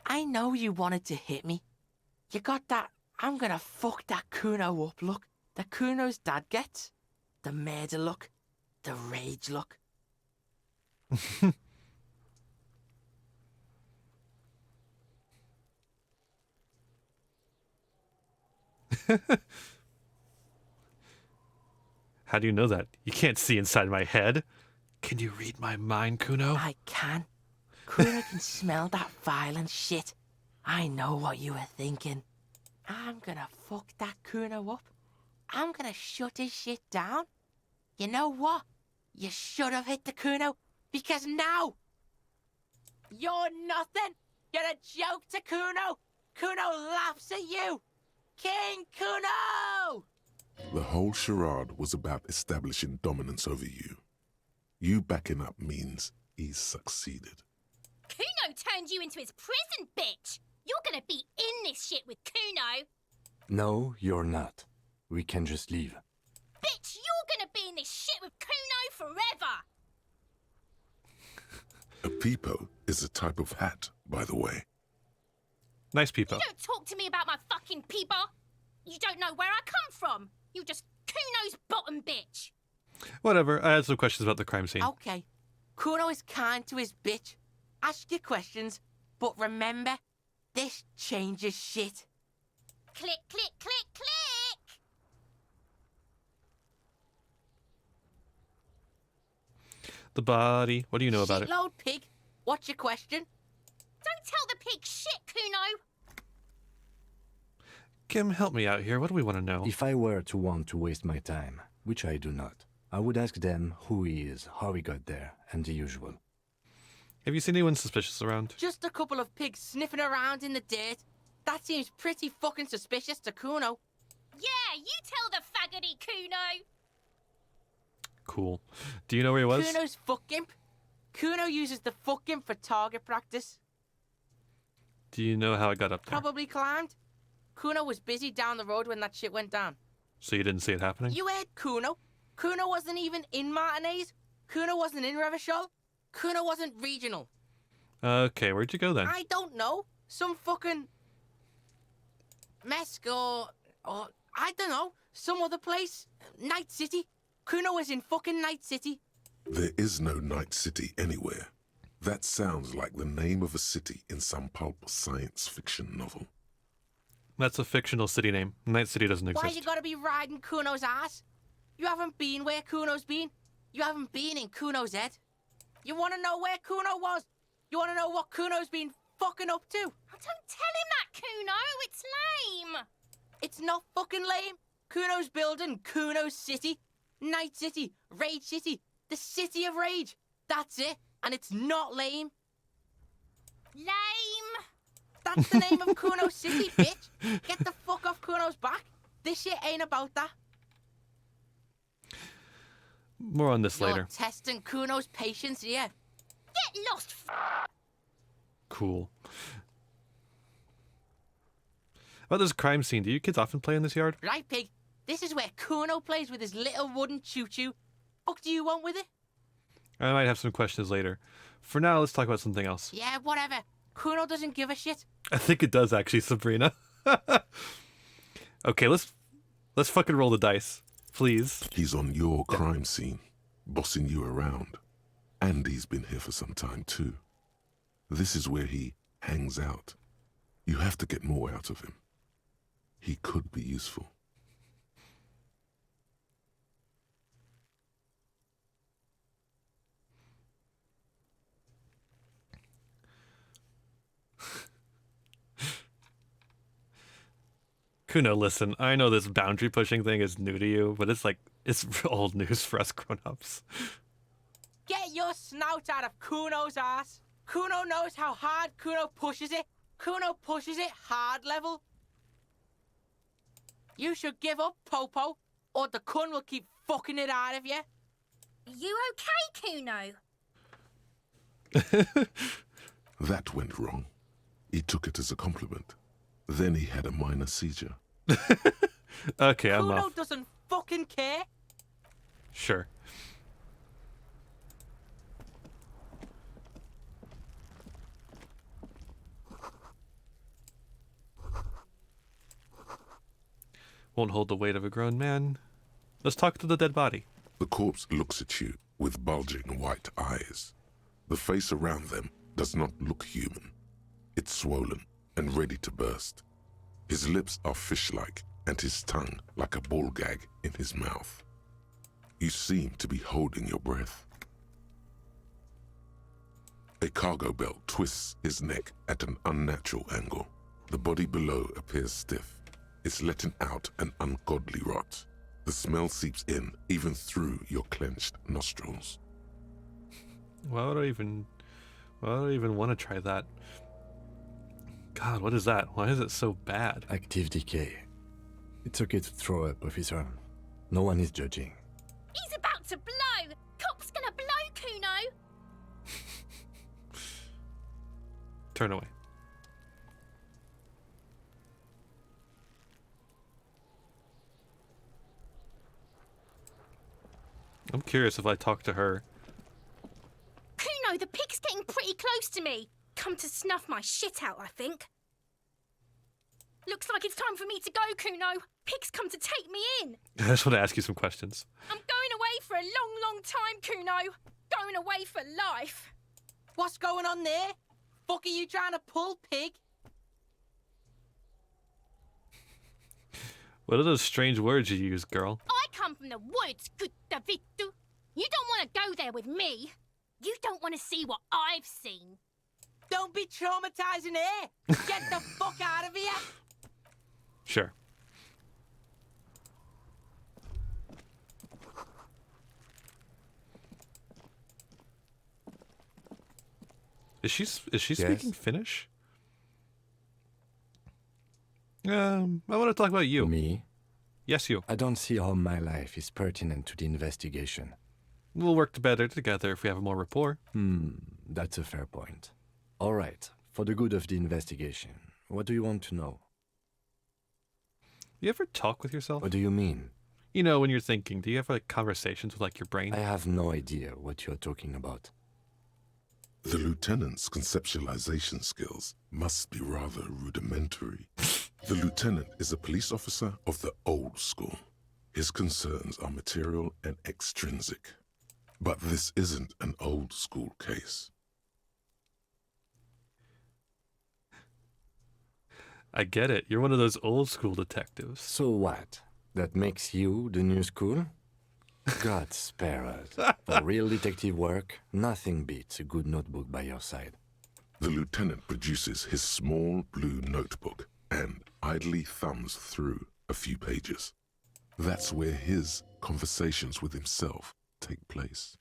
[SPEAKER 16] I know you wanted to hit me. You got that, I'm gonna fuck that Kuno up look that Kuno's dad gets. The murder look. The rage look.
[SPEAKER 1] How do you know that? You can't see inside my head. Can you read my mind, Kuno?
[SPEAKER 16] I can. Kuno can smell that violent shit. I know what you were thinking. I'm gonna fuck that Kuno up. I'm gonna shut his shit down. You know what? You should have hit the Kuno, because now you're nothing. You're a joke to Kuno. Kuno laughs at you. King Kuno!
[SPEAKER 4] The whole charade was about establishing dominance over you. You backing up means he's succeeded.
[SPEAKER 15] Kuno turned you into his prison, bitch! You're gonna be in this shit with Kuno!
[SPEAKER 7] No, you're not. We can just leave.
[SPEAKER 15] Bitch, you're gonna be in this shit with Kuno forever!
[SPEAKER 4] A peepo is a type of hat, by the way.
[SPEAKER 1] Nice peepo.
[SPEAKER 15] You don't talk to me about my fucking peeper! You don't know where I come from! You just Kuno's bottom bitch.
[SPEAKER 1] Whatever. I had some questions about the crime scene.
[SPEAKER 16] Okay. Kuno is kind to his bitch. Ask your questions, but remember, this changes shit.
[SPEAKER 15] Click, click, click, click.
[SPEAKER 1] The body. What do you know about it?
[SPEAKER 16] Shitload pig. What's your question?
[SPEAKER 15] Don't tell the pig shit, Kuno.
[SPEAKER 1] Kim, help me out here. What do we want to know?
[SPEAKER 7] If I were to want to waste my time, which I do not, I would ask them who he is, how he got there, and the usual.
[SPEAKER 1] Have you seen anyone suspicious around?
[SPEAKER 16] Just a couple of pigs sniffing around in the dirt. That seems pretty fucking suspicious to Kuno.
[SPEAKER 15] Yeah, you tell the faggoty, Kuno.
[SPEAKER 1] Cool. Do you know where he was?
[SPEAKER 16] Kuno's fuck gimp. Kuno uses the fuck gimp for target practice.
[SPEAKER 1] Do you know how it got up there?
[SPEAKER 16] Probably climbed. Kuno was busy down the road when that shit went down.
[SPEAKER 1] So you didn't see it happening?
[SPEAKER 16] You heard Kuno. Kuno wasn't even in Martinez. Kuno wasn't in Revachol. Kuno wasn't regional.
[SPEAKER 1] Okay, where'd you go then?
[SPEAKER 16] I don't know. Some fucking Mesk or I don't know. Some other place. Night City. Kuno was in fucking Night City.
[SPEAKER 4] There is no Night City anywhere. That sounds like the name of a city in some pulp science fiction novel.
[SPEAKER 1] That's a fictional city name. Night City doesn't exist.
[SPEAKER 16] Why you gotta be riding Kuno's ass? You haven't been where Kuno's been. You haven't been in Kuno's head. You wanna know where Kuno was? You wanna know what Kuno's been fucking up to?
[SPEAKER 15] Don't tell him that, Kuno. It's lame.
[SPEAKER 16] It's not fucking lame. Kuno's building Kuno's city. Night City. Rage City. The City of Rage. That's it. And it's not lame.
[SPEAKER 15] Lame.
[SPEAKER 16] That's the name of Kuno's city, bitch. Get the fuck off Kuno's back. This shit ain't about that.
[SPEAKER 1] More on this
[SPEAKER 16] You're
[SPEAKER 1] later.
[SPEAKER 16] testing Kuno's patience here.
[SPEAKER 15] Get lost.
[SPEAKER 1] Cool. About this crime scene, do you kids often play in this yard?
[SPEAKER 16] Right, pig. This is where Kuno plays with his little wooden choo-choo. Fuck do you want with it?
[SPEAKER 1] I might have some questions later. For now, let's talk about something else.
[SPEAKER 16] Yeah, whatever. Kuno doesn't give a shit.
[SPEAKER 1] I think it does actually, Sabrina. Okay, let's fucking roll the dice, please.
[SPEAKER 4] He's on your crime scene, bossing you around. And he's been here for some time too. This is where he hangs out. You have to get more out of him. He could be useful.
[SPEAKER 1] Kuno, listen, I know this boundary pushing thing is new to you, but it's old news for us grown-ups.
[SPEAKER 16] Get your snout out of Kuno's ass. Kuno knows how hard Kuno pushes it. Kuno pushes it hard level. You should give up, Popo, or the Kun will keep fucking it out of you.
[SPEAKER 15] Are you okay, Kuno?
[SPEAKER 4] That went wrong. He took it as a compliment. Then he had a minor seizure.
[SPEAKER 1] Okay, I'm
[SPEAKER 16] Kuno
[SPEAKER 1] off.
[SPEAKER 16] doesn't fucking care.
[SPEAKER 1] Sure. Won't hold the weight of a grown man. Let's talk to the dead body.
[SPEAKER 4] The corpse looks at you with bulging white eyes. The face around them does not look human. It's swollen and ready to burst. His lips are fish-like and his tongue like a ball gag in his mouth. You seem to be holding your breath. A cargo belt twists his neck at an unnatural angle. The body below appears stiff. It's letting out an ungodly rot. The smell seeps in even through your clenched nostrils.
[SPEAKER 1] Why would I even want to try that? God, what is that? Why is it so bad?
[SPEAKER 7] Active decay. It's okay to throw up with his arm. No one is judging.
[SPEAKER 15] He's about to blow. Cop's gonna blow, Kuno.
[SPEAKER 1] Turn away. I'm curious if I talk to her.
[SPEAKER 15] Kuno, the pig's getting pretty close to me. Come to snuff my shit out, I think. Looks like it's time for me to go, Kuno. Pig's come to take me in.
[SPEAKER 1] I just want to ask you some questions.
[SPEAKER 15] I'm going away for a long, long time, Kuno. Going away for life.
[SPEAKER 16] What's going on there? Fuck are you trying to pull, pig?
[SPEAKER 1] What are those strange words you use, girl?
[SPEAKER 15] I come from the woods, good Davidu. You don't want to go there with me. You don't want to see what I've seen.
[SPEAKER 16] Don't be traumatizing here. Get the fuck out of here.
[SPEAKER 1] Sure. Is she speaking Finnish? I want to talk about you.
[SPEAKER 7] Me?
[SPEAKER 1] Yes, you.
[SPEAKER 7] I don't see how my life is pertinent to the investigation.
[SPEAKER 1] We'll work better together if we have more rapport.
[SPEAKER 7] That's a fair point. All right, for the good of the investigation, what do you want to know?
[SPEAKER 1] You ever talk with yourself?
[SPEAKER 7] What do you mean?
[SPEAKER 1] You know, when you're thinking, do you have like conversations with like your brain?
[SPEAKER 7] I have no idea what you're talking about.
[SPEAKER 4] The lieutenant's conceptualization skills must be rather rudimentary. The lieutenant is a police officer of the old school. His concerns are material and extrinsic. But this isn't an old school case.
[SPEAKER 1] I get it. You're one of those old school detectives.
[SPEAKER 7] So what? That makes you the new school? God spare us. For real detective work, nothing beats a good notebook by your side.
[SPEAKER 4] The lieutenant produces his small blue notebook and idly thumbs through a few pages. That's where his conversations with himself take place.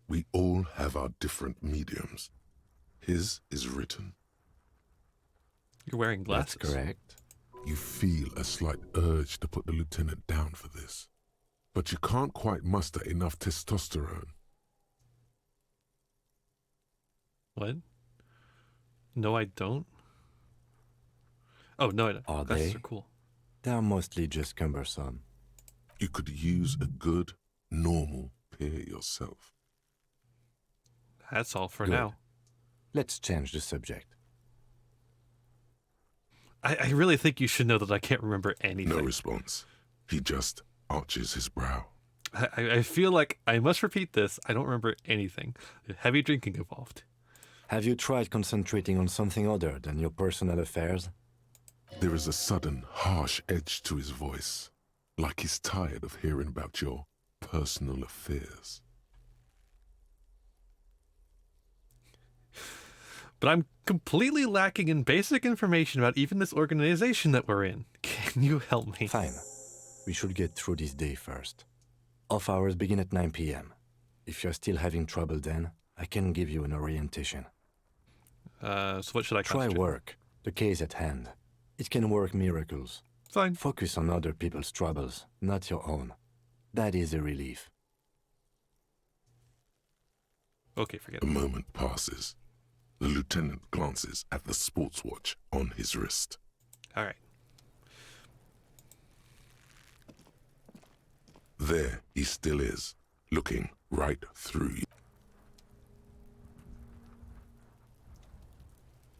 [SPEAKER 4] We all have our different mediums. His is written.
[SPEAKER 1] You're wearing glasses.
[SPEAKER 7] That's correct.
[SPEAKER 4] You feel a slight urge to put the lieutenant down for this, but you can't quite muster enough testosterone.
[SPEAKER 1] What? No, I don't. Oh, no, I don't.
[SPEAKER 7] Are
[SPEAKER 1] Glasses
[SPEAKER 7] they?
[SPEAKER 1] are cool.
[SPEAKER 7] They're mostly just cumbersome.
[SPEAKER 4] You could use a good, normal peer yourself.
[SPEAKER 1] That's all for
[SPEAKER 7] Good.
[SPEAKER 1] now.
[SPEAKER 7] Let's change the subject.
[SPEAKER 1] I really think you should know that I can't remember anything.
[SPEAKER 4] No response. He just arches his brow.
[SPEAKER 1] I feel like I must repeat this. I don't remember anything. Heavy drinking involved.
[SPEAKER 7] Have you tried concentrating on something other than your personal affairs?
[SPEAKER 4] There is a sudden, harsh edge to his voice, like he's tired of hearing about your personal affairs.
[SPEAKER 1] But I'm completely lacking in basic information about even this organization that we're in. Can you help me?
[SPEAKER 7] Fine. We should get through this day first. Off hours begin at 9 p.m. If you're still having trouble then, I can give you an orientation.
[SPEAKER 1] So what should I
[SPEAKER 7] Try
[SPEAKER 1] concentrate on?
[SPEAKER 7] work. The case at hand. It can work miracles.
[SPEAKER 1] Fine.
[SPEAKER 7] Focus on other people's troubles, not your own. That is a relief.
[SPEAKER 1] Okay, forget
[SPEAKER 4] A
[SPEAKER 1] it.
[SPEAKER 4] moment passes. The lieutenant glances at the sports watch on his wrist.
[SPEAKER 1] All right.
[SPEAKER 4] There he still is, looking right through you.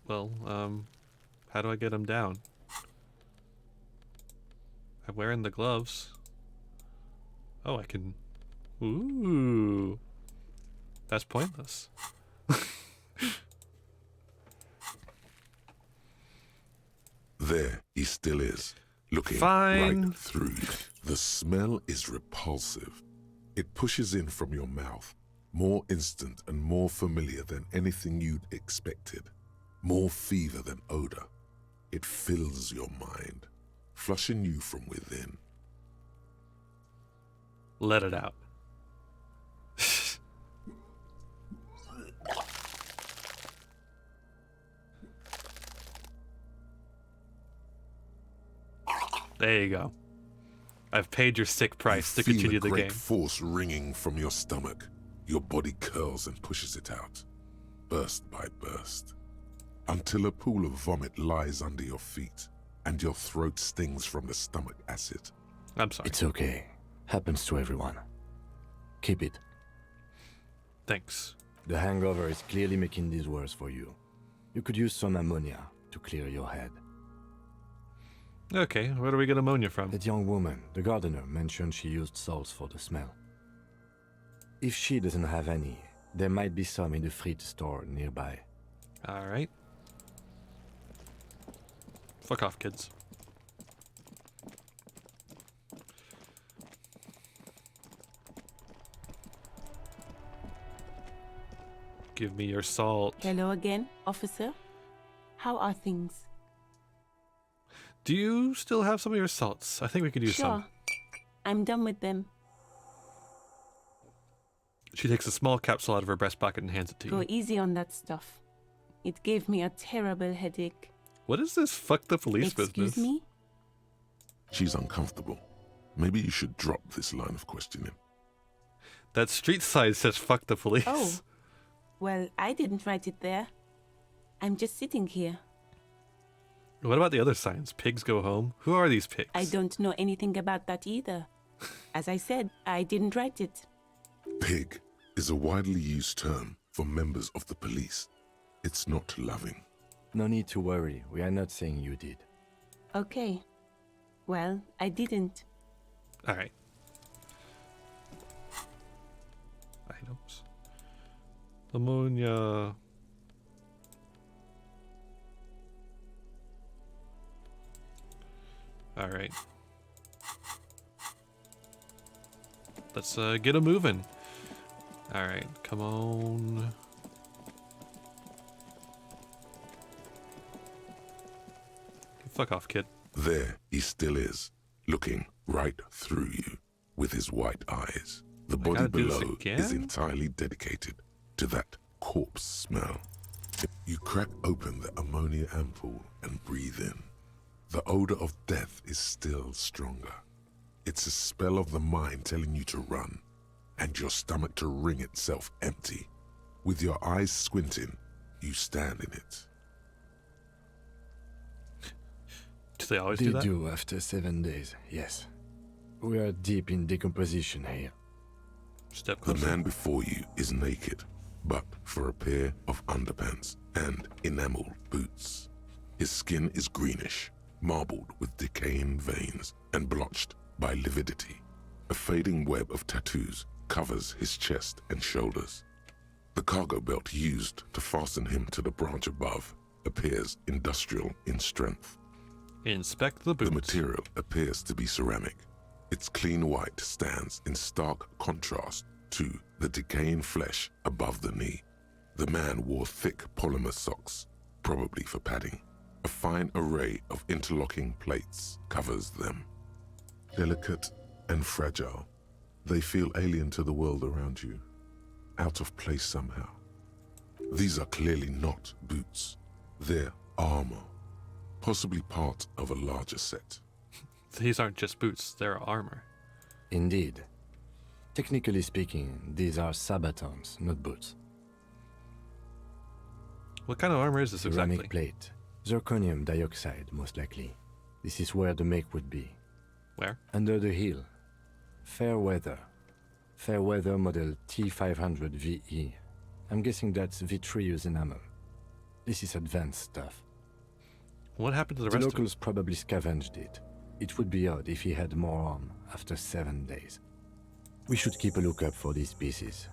[SPEAKER 1] Well, how do I get him down? I'm wearing the gloves. Oh, I can... Ooh. That's pointless.
[SPEAKER 4] There he still is, looking
[SPEAKER 1] Fine.
[SPEAKER 4] right through you. The smell is repulsive. It pushes in from your mouth, more instant and more familiar than anything you'd expected. More fever than odor. It fills your mind, flushing you from within.
[SPEAKER 1] Let it out. There you go. I've paid your sick price to
[SPEAKER 4] Feel
[SPEAKER 1] continue
[SPEAKER 4] a
[SPEAKER 1] the
[SPEAKER 4] great
[SPEAKER 1] game.
[SPEAKER 4] force ringing from your stomach. Your body curls and pushes it out, burst by burst, until a pool of vomit lies under your feet and your throat stings from the stomach acid.
[SPEAKER 1] I'm sorry.
[SPEAKER 7] It's okay. Happens to everyone. Keep it.
[SPEAKER 1] Thanks.
[SPEAKER 7] The hangover is clearly making this worse for you. You could use some ammonia to clear your head.
[SPEAKER 1] Okay, where do we get ammonia from?
[SPEAKER 7] That young woman, the gardener, mentioned she used salts for the smell. If she doesn't have any, there might be some in the fridge store nearby.
[SPEAKER 1] Alright. Fuck off, kids. Give me your salt.
[SPEAKER 9] Hello again, officer. How are things?
[SPEAKER 1] Do you still have some of your salts? I think we could use
[SPEAKER 9] Sure.
[SPEAKER 1] some.
[SPEAKER 9] I'm done with them.
[SPEAKER 1] She takes a small capsule out of her breast pocket and hands it to
[SPEAKER 9] Go
[SPEAKER 1] you.
[SPEAKER 9] easy on that stuff. It gave me a terrible headache.
[SPEAKER 1] What is this fuck the police
[SPEAKER 9] Excuse
[SPEAKER 1] business?
[SPEAKER 9] me?
[SPEAKER 4] She's uncomfortable. Maybe you should drop this line of questioning.
[SPEAKER 1] That street sign says fuck the police.
[SPEAKER 9] Oh. Well, I didn't write it there. I'm just sitting here.
[SPEAKER 1] What about the other signs? Pigs go home? Who are these pigs?
[SPEAKER 9] I don't know anything about that either. As I said, I didn't write it.
[SPEAKER 4] Pig is a widely used term for members of the police. It's not loving.
[SPEAKER 7] No need to worry. We are not saying you did.
[SPEAKER 9] Okay. Well, I didn't.
[SPEAKER 1] Alright. Items. Ammonia. Alright. Let's get 'em moving. Alright, come on. Fuck off, kid.
[SPEAKER 4] There he still is, looking right through you with his white eyes. The body
[SPEAKER 1] gotta do this
[SPEAKER 4] below
[SPEAKER 1] again?
[SPEAKER 4] is entirely dedicated to that corpse smell. You crack open the ammonia ampoule and breathe in. The odor of death is still stronger. It's a spell of the mind telling you to run, and your stomach to wring itself empty. With your eyes squinting, you stand in it.
[SPEAKER 1] Do they always
[SPEAKER 7] They
[SPEAKER 1] do that?
[SPEAKER 7] do after 7 days, yes. We are deep in decomposition here.
[SPEAKER 1] Step
[SPEAKER 4] The
[SPEAKER 1] closer.
[SPEAKER 4] man before you is naked, but for a pair of underpants and enameled boots. His skin is greenish, marbled with decaying veins and blotched by lividity. A fading web of tattoos covers his chest and shoulders. The cargo belt used to fasten him to the branch above appears industrial in strength.
[SPEAKER 1] Inspect the boots.
[SPEAKER 4] The material appears to be ceramic. Its clean white stands in stark contrast to the decaying flesh above the knee. The man wore thick polymer socks, probably for padding. A fine array of interlocking plates covers them. Delicate and fragile, they feel alien to the world around you, out of place somehow. These are clearly not boots. They're armor, possibly part of a larger set.
[SPEAKER 1] These aren't just boots, they're armor.
[SPEAKER 7] Indeed. Technically speaking, these are sabatons, not boots.
[SPEAKER 1] What kind of armor is this
[SPEAKER 7] Ceramic
[SPEAKER 1] exactly?
[SPEAKER 7] plate. Zirconium dioxide, most likely. This is where the make would be.
[SPEAKER 1] Where?
[SPEAKER 7] Under the hill. Fair weather. Fair weather model T500 VE. I'm guessing that's vitreous enamel. This is advanced stuff.
[SPEAKER 1] What happened to the
[SPEAKER 7] The
[SPEAKER 1] rest of
[SPEAKER 7] locals probably scavenged it. It would be odd if he had more on after 7 days. We should keep a lookout for these pieces.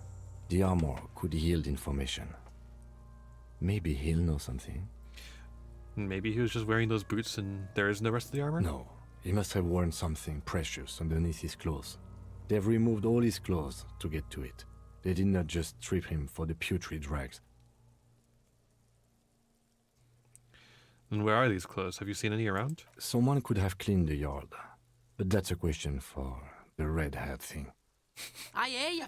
[SPEAKER 7] The armor could yield information. Maybe he'll know something.
[SPEAKER 1] Maybe he was just wearing those boots and there isn't the rest of the armor?
[SPEAKER 7] No, he must have worn something precious underneath his clothes. They've removed all his clothes to get to it. They did not just strip him for the putrid rags.
[SPEAKER 1] And where are these clothes? Have you seen any around?
[SPEAKER 7] Someone could have cleaned the yard, but that's a question for the red-haired thing.
[SPEAKER 16] I hear you,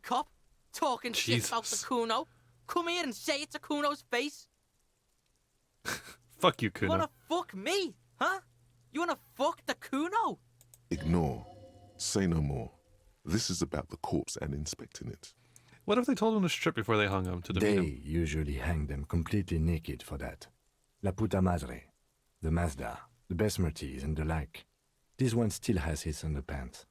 [SPEAKER 16] cop, talking shit about the
[SPEAKER 1] Jesus.
[SPEAKER 16] Kuno. Come here and say it to Kuno's face.
[SPEAKER 1] Fuck you,
[SPEAKER 16] You
[SPEAKER 1] Kuno.
[SPEAKER 16] wanna fuck me, huh? You wanna fuck the Kuno?
[SPEAKER 4] Ignore. Say no more. This is about the corpse and inspecting it.
[SPEAKER 1] What if they told him to strip before they hung him to demean
[SPEAKER 7] They
[SPEAKER 1] him?
[SPEAKER 7] usually hang them completely naked for that. La puta madre, the Mazda, the Besmerties and the like. This one still has his underpants.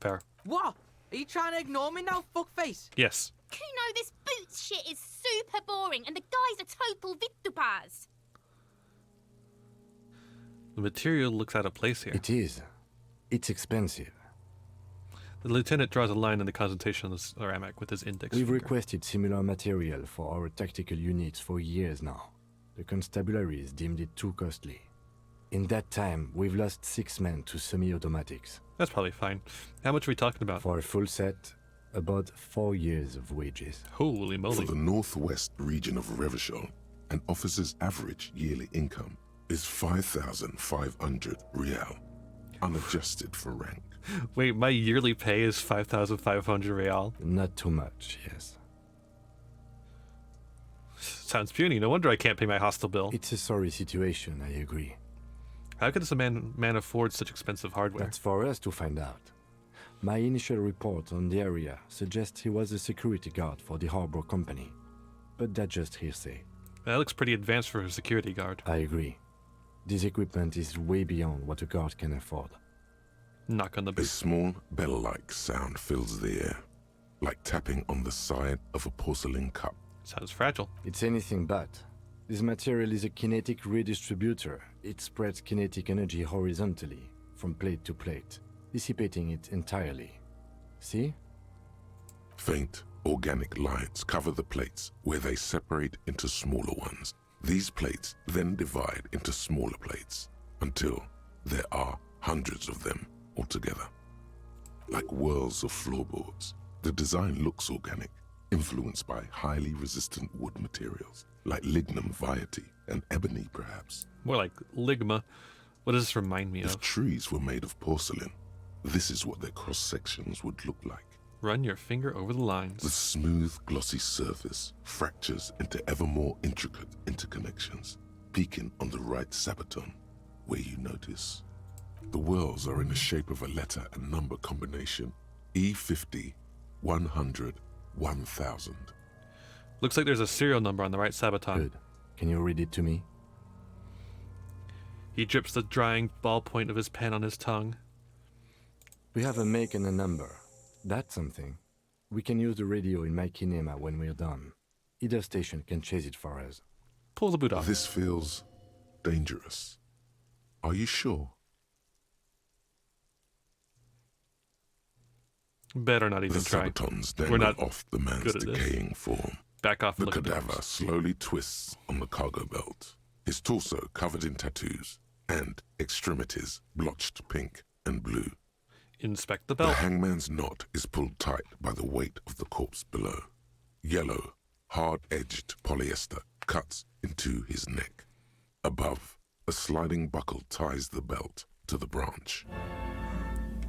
[SPEAKER 1] Fair.
[SPEAKER 16] What? Are you trying to ignore me now, fuckface?
[SPEAKER 1] Yes.
[SPEAKER 15] Kuno, this boots shit is super boring and the guy's a total vitupaz.
[SPEAKER 1] The material looks out of place here.
[SPEAKER 7] It is. It's expensive.
[SPEAKER 1] The lieutenant draws a line in the concentration of the ceramic with his index
[SPEAKER 7] We've
[SPEAKER 1] finger.
[SPEAKER 7] requested similar material for our tactical units for years now. The constabularies deemed it too costly. In that time, we've lost 6 men to semi-automatics.
[SPEAKER 1] That's probably fine. How much are we talking about?
[SPEAKER 7] For a full set, about 4 years of wages.
[SPEAKER 1] Holy moly.
[SPEAKER 4] For the northwest region of Revachol, an officer's average yearly income is 5,500 real, unadjusted for rank.
[SPEAKER 1] Wait, my yearly pay is 5,500 real?
[SPEAKER 7] Not too much, yes.
[SPEAKER 1] Sounds puny. No wonder I can't pay my hostel bill.
[SPEAKER 7] It's a sorry situation, I agree.
[SPEAKER 1] How could this man afford such expensive hardware?
[SPEAKER 7] That's for us to find out. My initial report on the area suggests he was a security guard for the harbor company. But that's just hearsay.
[SPEAKER 1] That looks pretty advanced for a security guard.
[SPEAKER 7] I agree. This equipment is way beyond what a guard can afford.
[SPEAKER 1] Knock on the
[SPEAKER 4] A
[SPEAKER 1] boot.
[SPEAKER 4] small bell-like sound fills the air, like tapping on the side of a porcelain cup.
[SPEAKER 1] Sounds fragile.
[SPEAKER 7] It's anything but. This material is a kinetic redistributor. It spreads kinetic energy horizontally, from plate to plate, dissipating it entirely. See?
[SPEAKER 4] Faint, organic lines cover the plates where they separate into smaller ones. These plates then divide into smaller plates until there are hundreds of them altogether. Like whirls of floorboards, the design looks organic, influenced by highly resistant wood materials, like lignum vitae and ebony perhaps.
[SPEAKER 1] More like ligma. What does this remind me
[SPEAKER 4] If
[SPEAKER 1] of?
[SPEAKER 4] trees were made of porcelain, this is what their cross-sections would look like.
[SPEAKER 1] Run your finger over the
[SPEAKER 4] The
[SPEAKER 1] lines.
[SPEAKER 4] smooth, glossy surface fractures into ever more intricate interconnections, peaking on the right sabaton, where you notice. The whirls are in the shape of a letter and number combination, E50, 100, 1000.
[SPEAKER 1] Looks like there's a serial number on the right sabaton.
[SPEAKER 7] Good. Can you read it to me?
[SPEAKER 1] He drips the drying ballpoint of his pen on his tongue.
[SPEAKER 7] We have a make and a number. That's something. We can use the radio in my kinema when we're done. Either station can chase it for us.
[SPEAKER 1] Pull the boot off.
[SPEAKER 4] This feels dangerous. Are you sure?
[SPEAKER 1] Better not even
[SPEAKER 4] The
[SPEAKER 1] try.
[SPEAKER 4] sabatons
[SPEAKER 1] We're
[SPEAKER 4] dangle
[SPEAKER 1] not
[SPEAKER 4] off the man's
[SPEAKER 1] good at this.
[SPEAKER 4] decaying form.
[SPEAKER 1] Back off
[SPEAKER 4] The
[SPEAKER 1] and look at the
[SPEAKER 4] cadaver
[SPEAKER 1] doors.
[SPEAKER 4] slowly twists on the cargo belt, his torso covered in tattoos, and extremities blotched pink and blue.
[SPEAKER 1] Inspect the
[SPEAKER 4] The
[SPEAKER 1] belt.
[SPEAKER 4] hangman's knot is pulled tight by the weight of the corpse below. Yellow, hard-edged polyester cuts into his neck. Above, a sliding buckle ties the belt to the branch.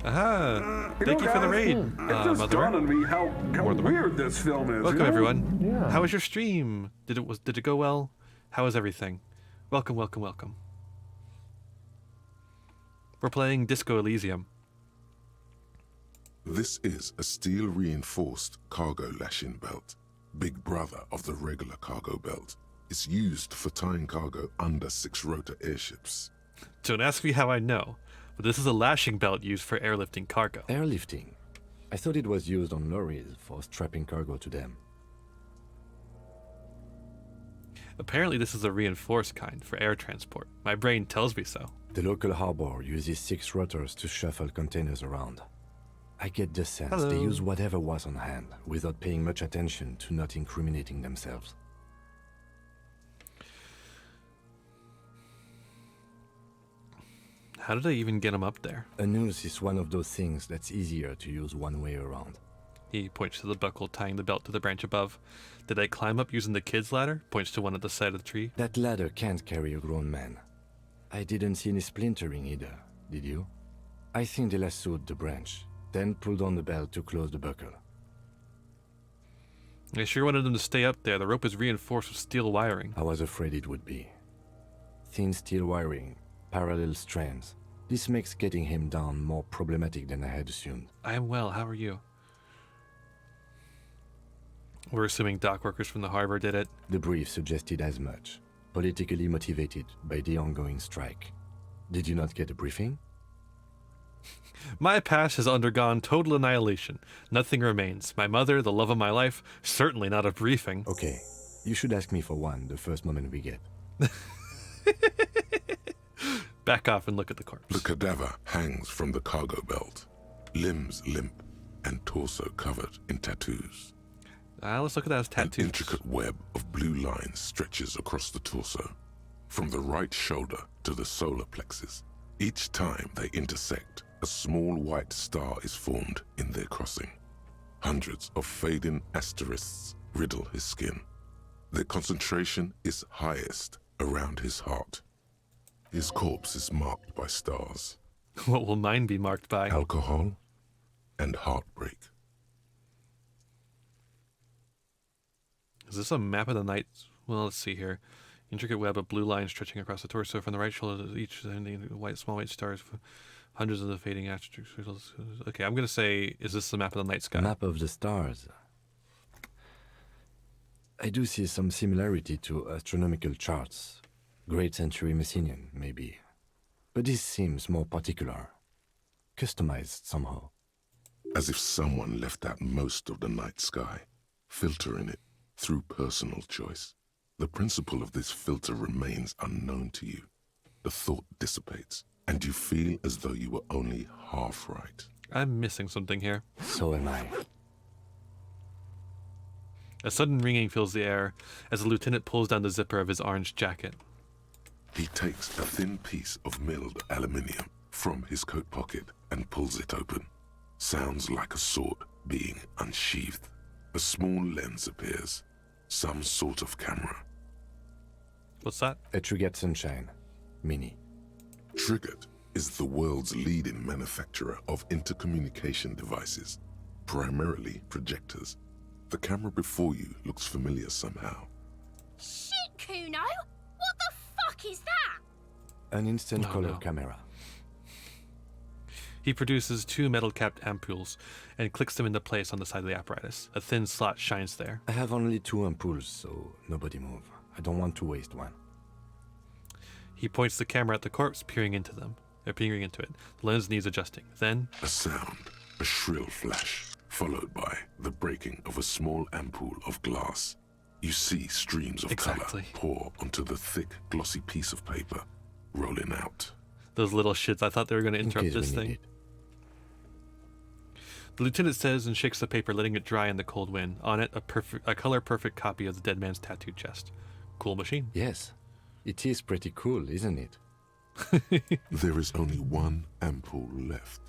[SPEAKER 1] Aha! Thank you for the raid,
[SPEAKER 17] It just
[SPEAKER 1] Mother.
[SPEAKER 17] dawned on me how
[SPEAKER 1] More than-
[SPEAKER 17] weird this film is.
[SPEAKER 1] Welcome
[SPEAKER 17] you know?
[SPEAKER 1] everyone.
[SPEAKER 17] Yeah.
[SPEAKER 1] How was your stream? Did it go well? How was everything? Welcome, welcome, welcome. We're playing Disco Elysium.
[SPEAKER 4] This is a steel-reinforced cargo lashing belt, big brother of the regular cargo belt. It's used for tying cargo under 6-rotor airships.
[SPEAKER 1] Don't ask me how I know, but this is a lashing belt used for airlifting cargo.
[SPEAKER 7] Airlifting? I thought it was used on lorries for strapping cargo to them.
[SPEAKER 1] Apparently this is a reinforced kind for air transport. My brain tells me so.
[SPEAKER 7] The local harbor uses 6 rotors to shuffle containers around. I get the sense
[SPEAKER 1] Hello.
[SPEAKER 7] they use whatever was on hand, without paying much attention to not incriminating themselves.
[SPEAKER 1] How did I even get him up there?
[SPEAKER 7] A noose is one of those things that's easier to use one way around.
[SPEAKER 1] He points to the buckle tying the belt to the branch above. Did I climb up using the kid's ladder? Points to one at the side of the tree.
[SPEAKER 7] That ladder can't carry a grown man. I didn't see any splintering either, did you? I think they lassoed the branch, then pulled on the belt to close the buckle.
[SPEAKER 1] I sure wanted them to stay up there. The rope is reinforced with steel wiring.
[SPEAKER 7] I was afraid it would be. Thin steel wiring, parallel strands. This makes getting him down more problematic than I had assumed.
[SPEAKER 1] I am well. How are you? We're assuming dock workers from the harbor did it.
[SPEAKER 7] The brief suggested as much, politically motivated by the ongoing strike. Did you not get a briefing?
[SPEAKER 1] My past has undergone total annihilation. Nothing remains. My mother, the love of my life, certainly not a briefing.
[SPEAKER 7] Okay, you should ask me for one the first moment we get.
[SPEAKER 1] Back off and look at the corpse.
[SPEAKER 4] The cadaver hangs from the cargo belt, limbs limp and torso covered in tattoos.
[SPEAKER 1] Let's look at those tattoos.
[SPEAKER 4] An intricate web of blue lines stretches across the torso, from the right shoulder to the solar plexus. Each time they intersect, a small white star is formed in their crossing. Hundreds of fading asterisks riddle his skin. Their concentration is highest around his heart. His corpse is marked by stars.
[SPEAKER 1] What will mine be marked by?
[SPEAKER 4] Alcohol and heartbreak.
[SPEAKER 1] Is this a map of the night? Well, let's see here. Intricate web of blue lines stretching across the torso from the right shoulder to each small white stars. Hundreds of the fading asterisks. Okay, I'm going to say, is this the map of the night sky?
[SPEAKER 7] Map of the stars. I do see some similarity to astronomical charts. Great Century Messinian, maybe. But this seems more particular. Customized somehow.
[SPEAKER 4] As if someone left out most of the night sky, filtering it through personal choice. The principle of this filter remains unknown to you. The thought dissipates, and you feel as though you were only half right.
[SPEAKER 1] I'm missing something here.
[SPEAKER 7] So am I.
[SPEAKER 1] A sudden ringing fills the air as the lieutenant pulls down the zipper of his orange jacket.
[SPEAKER 4] He takes a thin piece of milled aluminium from his coat pocket and pulls it open. Sounds like a sword being unsheathed. A small lens appears. Some sort of camera.
[SPEAKER 1] What's that?
[SPEAKER 7] A Trigger Sunshine Mini.
[SPEAKER 4] Triggered is the world's leading manufacturer of intercommunication devices, primarily projectors. The camera before you looks familiar somehow.
[SPEAKER 15] Shit, Kuno! What the fuck is that?
[SPEAKER 7] An instant color camera.
[SPEAKER 1] He produces two metal-capped ampoules and clicks them into place on the side of the apparatus. A thin slot shines there.
[SPEAKER 7] I have only 2 ampoules, so nobody move. I don't want to waste one.
[SPEAKER 1] He points the camera at the corpse, peering into it. The lens needs adjusting. Then
[SPEAKER 4] a sound, a shrill flash, followed by the breaking of a small ampoule of glass. You see streams of color pour onto the thick, glossy piece of paper, rolling out.
[SPEAKER 1] Those little shits, I thought they were going to interrupt this thing. The lieutenant says and shakes the paper, letting it dry in the cold wind. On it, a color-perfect copy of the dead man's tattooed chest. Cool machine.
[SPEAKER 7] Yes. It is pretty cool, isn't it?
[SPEAKER 4] There is only one ampoule left.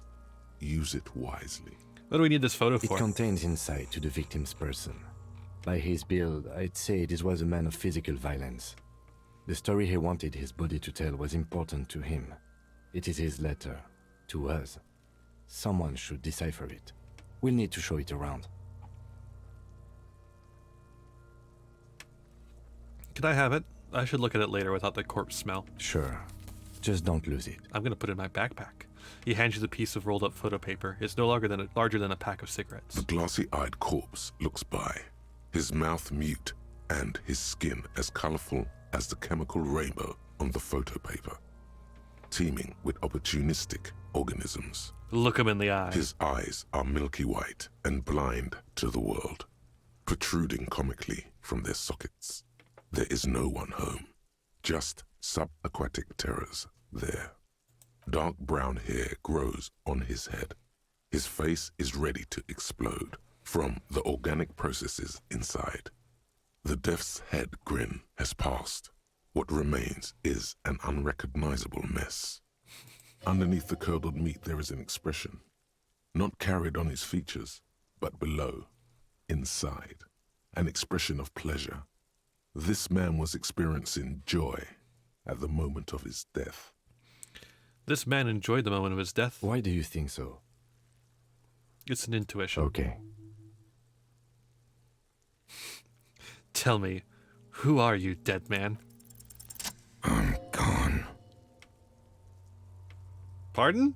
[SPEAKER 4] Use it wisely.
[SPEAKER 1] What do we need this photo for?
[SPEAKER 7] It contains insight to the victim's person. By his build, I'd say this was a man of physical violence. The story he wanted his body to tell was important to him. It is his letter to us. Someone should decipher it. We'll need to show it around.
[SPEAKER 1] Could I have it? I should look at it later without the corpse smell.
[SPEAKER 7] Sure. Just don't lose it.
[SPEAKER 1] I'm going to put it in my backpack. He hands you the piece of rolled up photo paper. It's no larger than a pack of cigarettes.
[SPEAKER 4] The glossy-eyed corpse looks by, his mouth mute and his skin as colorful as the chemical rainbow on the photo paper, teeming with opportunistic organisms.
[SPEAKER 1] Look him in the eye.
[SPEAKER 4] His eyes are milky white and blind to the world, protruding comically from their sockets. There is no one home, just subaquatic terrors there. Dark brown hair grows on his head. His face is ready to explode from the organic processes inside. The death's head grin has passed. What remains is an unrecognizable mess. Underneath the curdled meat there is an expression, not carried on his features, but below, inside, an expression of pleasure. This man was experiencing joy at the moment of his death.
[SPEAKER 1] This man enjoyed the moment of his death.
[SPEAKER 7] Why do you think so?
[SPEAKER 1] It's an intuition.
[SPEAKER 7] Okay.
[SPEAKER 1] Tell me, who are you, dead man?
[SPEAKER 2] I'm gone.
[SPEAKER 1] Pardon?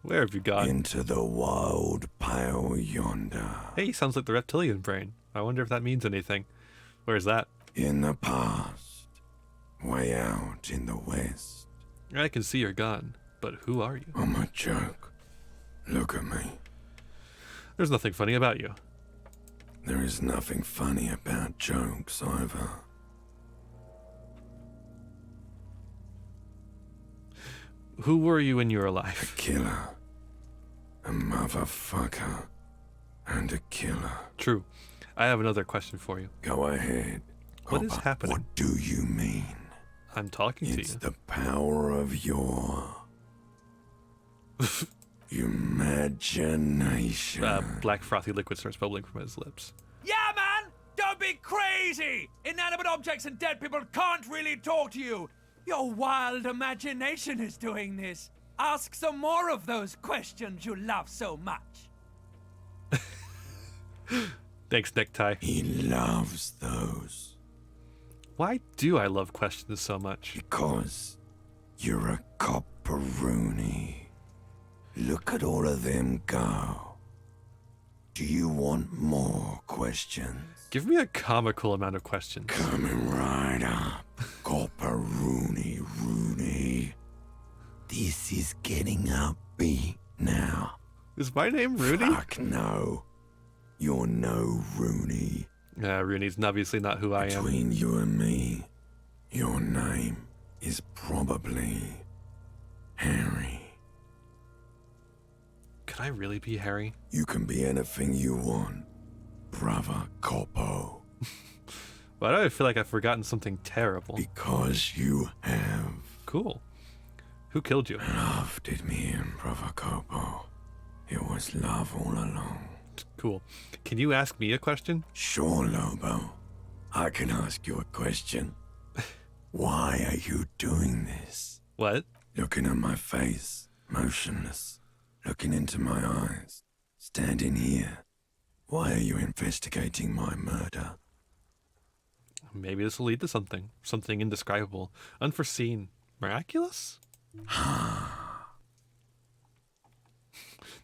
[SPEAKER 1] Where have you gone?
[SPEAKER 2] Into the wild pale yonder.
[SPEAKER 1] Hey, sounds like the reptilian brain. I wonder if that means anything. Where's that?
[SPEAKER 2] In the past. Way out in the west.
[SPEAKER 1] I can see you're gone, but who are you?
[SPEAKER 2] I'm a joke. Look at me.
[SPEAKER 1] There's nothing funny about you.
[SPEAKER 2] There is nothing funny about jokes either.
[SPEAKER 1] Who were you when you were alive?
[SPEAKER 2] Killer. A motherfucker. And a killer.
[SPEAKER 1] True. I have another question for you.
[SPEAKER 2] Go ahead.
[SPEAKER 1] What is happening?
[SPEAKER 2] What do you mean?
[SPEAKER 1] I'm talking to you.
[SPEAKER 2] It's the power of your imagination.
[SPEAKER 1] Black frothy liquid starts bubbling from his lips.
[SPEAKER 8] Yeah, man! Don't be crazy! Inanimate objects and dead people can't really talk to you. Your wild imagination is doing this. Ask some more of those questions you love so much.
[SPEAKER 1] Thanks, Necktie.
[SPEAKER 2] He loves those.
[SPEAKER 1] Why do I love questions so much?
[SPEAKER 2] Because you're a copperoonie. Look at all of them go. Do you want more questions?
[SPEAKER 1] Give me a comical amount of questions.
[SPEAKER 2] Coming right up. Copperoonie, Rooney. This is getting upbeat now.
[SPEAKER 1] Is my name Rooney?
[SPEAKER 2] Fuck no. You're no Rooney.
[SPEAKER 1] Rooney's obviously not who I am.
[SPEAKER 2] Between you and me, your name is probably Harry.
[SPEAKER 1] Could I really be Harry?
[SPEAKER 2] You can be anything you want, brother Coppo.
[SPEAKER 1] Why do I feel like I've forgotten something terrible?
[SPEAKER 2] Because you have.
[SPEAKER 1] Cool. Who killed you?
[SPEAKER 2] Love did me in, brother Coppo. It was love all along.
[SPEAKER 1] Cool. Can you ask me a question?
[SPEAKER 2] Sure, Lobo. I can ask you a question. Why are you doing this?
[SPEAKER 1] What?
[SPEAKER 2] Looking at my face, motionless. Looking into my eyes. Standing here. Why are you investigating my murder?
[SPEAKER 1] Maybe this will lead to something. Something indescribable. Unforeseen. Miraculous?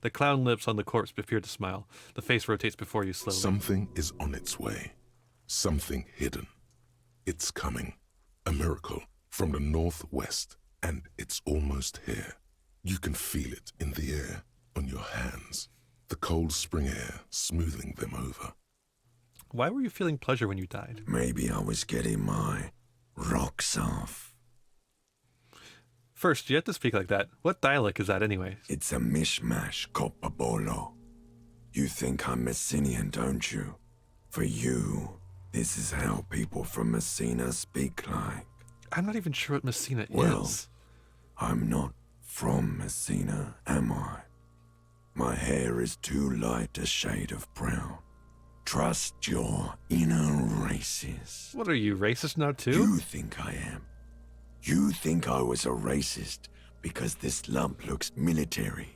[SPEAKER 1] The clown lips on the corpse appear to smile. The face rotates before you slowly.
[SPEAKER 4] Something is on its way. Something hidden. It's coming. A miracle from the northwest, and it's almost here. You can feel it in the air, on your hands. The cold spring air smoothing them over.
[SPEAKER 1] Why were you feeling pleasure when you died?
[SPEAKER 2] Maybe I was getting my rocks off.
[SPEAKER 1] First, you have to speak like that. What dialect is that anyways?
[SPEAKER 2] It's a mishmash, Copabolo. You think I'm Messinian, don't you? For you, this is how people from Messina speak like.
[SPEAKER 1] I'm not even sure what Messina is.
[SPEAKER 2] I'm not from Messina, am I? My hair is too light a shade of brown. Trust your inner racist.
[SPEAKER 1] What are you, racist now too?
[SPEAKER 2] You think I am. You think I was a racist because this lump looks military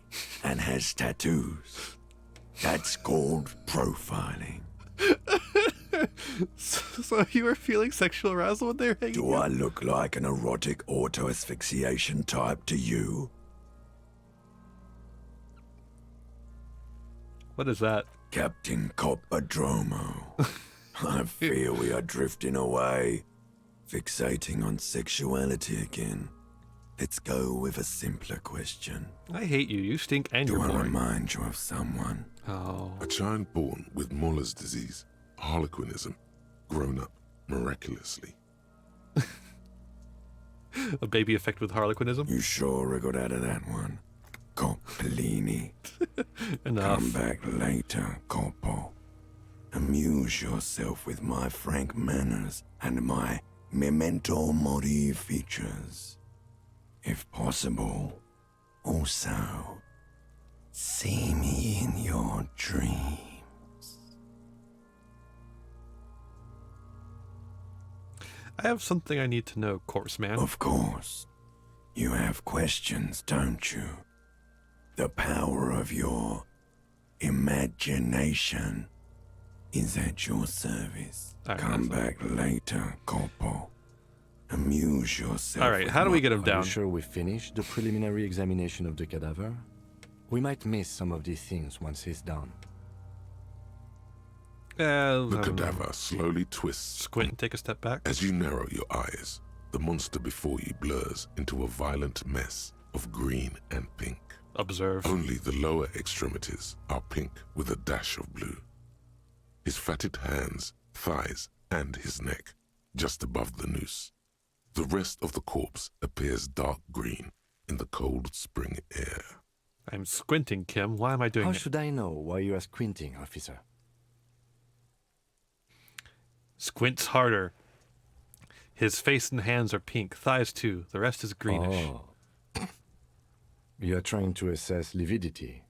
[SPEAKER 2] and has tattoos. That's called profiling.
[SPEAKER 1] So you were feeling sexual arousal when they were hanging
[SPEAKER 2] Do
[SPEAKER 1] out?
[SPEAKER 2] I look like an erotic auto-asphyxiation type to you?
[SPEAKER 1] What is that?
[SPEAKER 2] Captain Coppadromo. I fear we are drifting away. Fixating on sexuality again. Let's go with a simpler question.
[SPEAKER 1] I hate you. You stink and
[SPEAKER 2] Do
[SPEAKER 1] you're
[SPEAKER 2] I
[SPEAKER 1] boring.
[SPEAKER 2] remind you of someone?
[SPEAKER 1] Oh.
[SPEAKER 4] A child born with Muller's disease, harlequinism, grown up miraculously.
[SPEAKER 1] A baby affected with harlequinism?
[SPEAKER 2] You sure wriggled out of that one. Coppolini.
[SPEAKER 1] Enough.
[SPEAKER 2] Come back later, Coppo. Amuse yourself with my frank manners and my memento mori features. If possible, also, see me in your dreams.
[SPEAKER 1] I have something I need to know, corpse man.
[SPEAKER 2] Of course. You have questions, don't you? The power of your imagination is at your service.
[SPEAKER 1] Right,
[SPEAKER 2] Come back later, Corpo. Amuse yourself.
[SPEAKER 1] All right, how do we get him
[SPEAKER 7] Are
[SPEAKER 1] down?
[SPEAKER 7] you sure we finished the preliminary examination of the cadaver? We might miss some of these things once it's done.
[SPEAKER 4] The cadaver slowly twists.
[SPEAKER 1] Squint and take a step back.
[SPEAKER 4] As you narrow your eyes, the monster before you blurs into a violent mess of green and pink.
[SPEAKER 1] Observe.
[SPEAKER 4] Only the lower extremities are pink with a dash of blue. His fatted hands, thighs, and his neck, just above the noose. The rest of the corpse appears dark green in the cold spring air.
[SPEAKER 1] I'm squinting, Kim. Why am I doing
[SPEAKER 7] How
[SPEAKER 1] it?
[SPEAKER 7] should I know why you are squinting, officer?
[SPEAKER 1] Squints harder. His face and hands are pink, thighs too. The rest is greenish.
[SPEAKER 7] Oh. You are trying to assess lividity.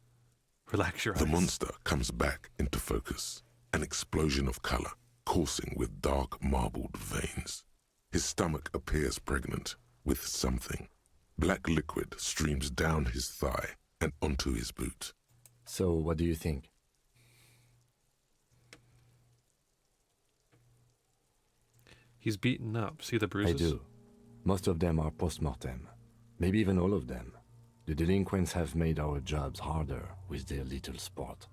[SPEAKER 1] Relax your eyes.
[SPEAKER 4] The monster comes back into focus, an explosion of color, coursing with dark marbled veins. His stomach appears pregnant with something. Black liquid streams down his thigh and onto his boot.
[SPEAKER 7] So, what do you think?
[SPEAKER 1] He's beaten up. See the bruises?
[SPEAKER 7] I do. Most of them are post-mortem. Maybe even all of them. The delinquents have made our jobs harder with their little sport.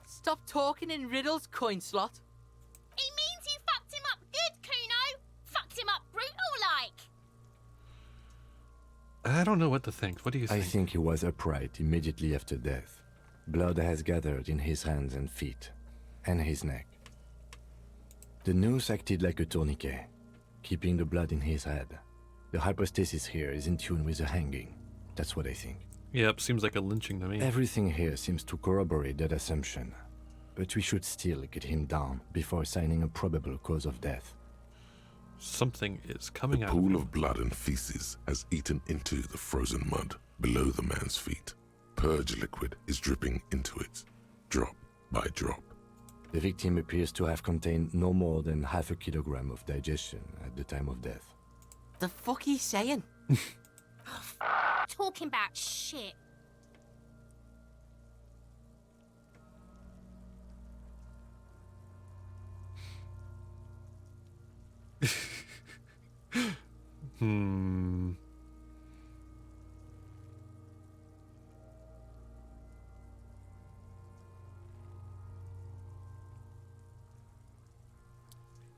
[SPEAKER 16] Stop talking in riddles, coin slot.
[SPEAKER 15] He means you fucked him up good, Kuno. Fucked him up brutal like.
[SPEAKER 1] I don't know what to think. What do you think?
[SPEAKER 7] I think he was upright immediately after death. Blood has gathered in his hands and feet, and his neck. The noose acted like a tourniquet, keeping the blood in his head. The hypostasis here is in tune with the hanging. That's what I think.
[SPEAKER 1] Yep, seems like a lynching to me.
[SPEAKER 7] Everything here seems to corroborate that assumption. But we should still get him down before assigning a probable cause of death.
[SPEAKER 1] Something is coming
[SPEAKER 4] A
[SPEAKER 1] out.
[SPEAKER 4] pool of blood and feces has eaten into the frozen mud below the man's feet. Purge liquid is dripping into it, drop by drop.
[SPEAKER 7] The victim appears to have contained no more than half a kilogram of digestion at the time of death.
[SPEAKER 16] The fuck he's saying?
[SPEAKER 15] Talking about shit.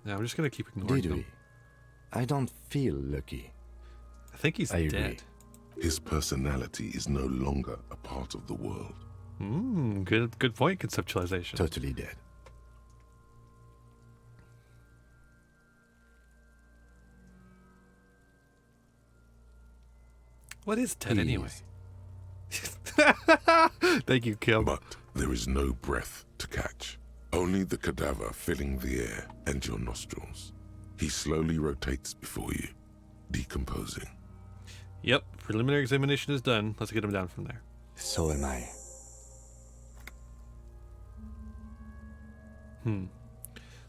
[SPEAKER 1] Now I'm just gonna keep ignoring
[SPEAKER 7] Did
[SPEAKER 1] him.
[SPEAKER 7] we? I don't feel lucky.
[SPEAKER 1] I think he's
[SPEAKER 7] I
[SPEAKER 1] dead.
[SPEAKER 7] agree.
[SPEAKER 4] His personality is no longer a part of the world.
[SPEAKER 1] Good point, conceptualization.
[SPEAKER 7] Totally dead.
[SPEAKER 1] What is dead
[SPEAKER 7] He
[SPEAKER 1] anyway?
[SPEAKER 7] is.
[SPEAKER 1] Thank you, Kim.
[SPEAKER 4] But there is no breath to catch. Only the cadaver filling the air and your nostrils. He slowly rotates before you, decomposing.
[SPEAKER 1] Yep, preliminary examination is done. Let's get him down from there.
[SPEAKER 7] So am I.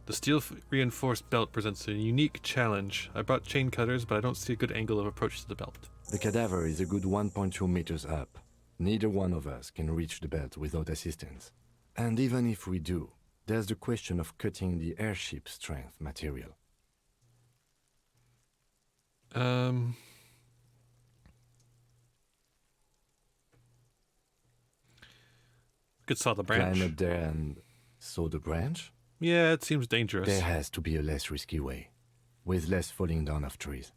[SPEAKER 1] The steel reinforced belt presents a unique challenge. I brought chain cutters, but I don't see a good angle of approach to the belt.
[SPEAKER 7] The cadaver is a good 1.2 meters up. Neither one of us can reach the belt without assistance. And even if we do, there's the question of cutting the airship strength material.
[SPEAKER 1] Could saw the branch.
[SPEAKER 7] Climb up there and saw the branch?
[SPEAKER 1] Yeah, it seems dangerous.
[SPEAKER 7] There has to be a less risky way, with less falling down of trees.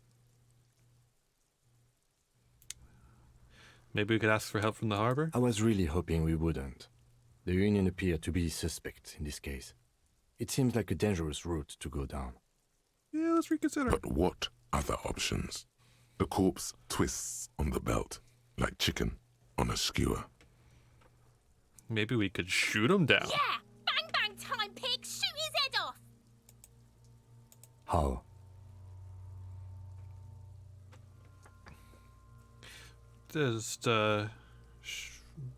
[SPEAKER 1] Maybe we could ask for help from the harbor?
[SPEAKER 7] I was really hoping we wouldn't. The Union appeared to be suspect in this case. It seems like a dangerous route to go down.
[SPEAKER 1] Yeah, let's reconsider.
[SPEAKER 4] But what other options? The corpse twists on the belt, like chicken on a skewer.
[SPEAKER 1] Maybe we could shoot him down.
[SPEAKER 15] Yeah! Bang bang time, pig! Shoot his head off!
[SPEAKER 7] How?
[SPEAKER 1] Just, I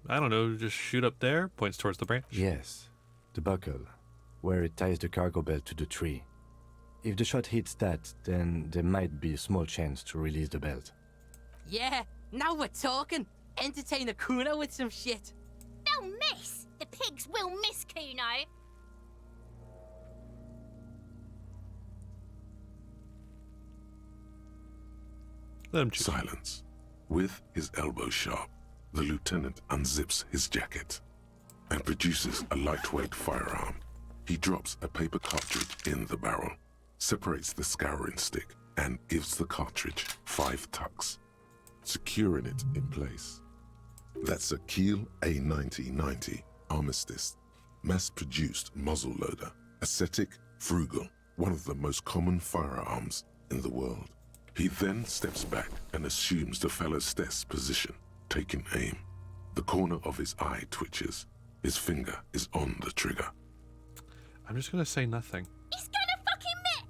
[SPEAKER 1] don't know, just shoot up there? Points towards the branch.
[SPEAKER 7] Yes, the buckle, where it ties the cargo belt to the tree. If the shot hits that, then there might be a small chance to release the belt.
[SPEAKER 16] Yeah, now we're talking. Entertain the Kuno with some shit.
[SPEAKER 15] They'll miss! The pigs will miss Kuno!
[SPEAKER 1] Let him choose.
[SPEAKER 4] Silence. With his elbow sharp, the lieutenant unzips his jacket and produces a lightweight firearm. He drops a paper cartridge in the barrel, separates the scouring stick, and gives the cartridge 5 tucks, securing it in place. That's a Kiel A9090 Armistice, mass-produced muzzleloader, ascetic, frugal, one of the most common firearms in the world. He then steps back and assumes the Phalostes position, taking aim. The corner of his eye twitches. His finger is on the trigger.
[SPEAKER 1] I'm just gonna say nothing.
[SPEAKER 15] He's gonna fucking miss!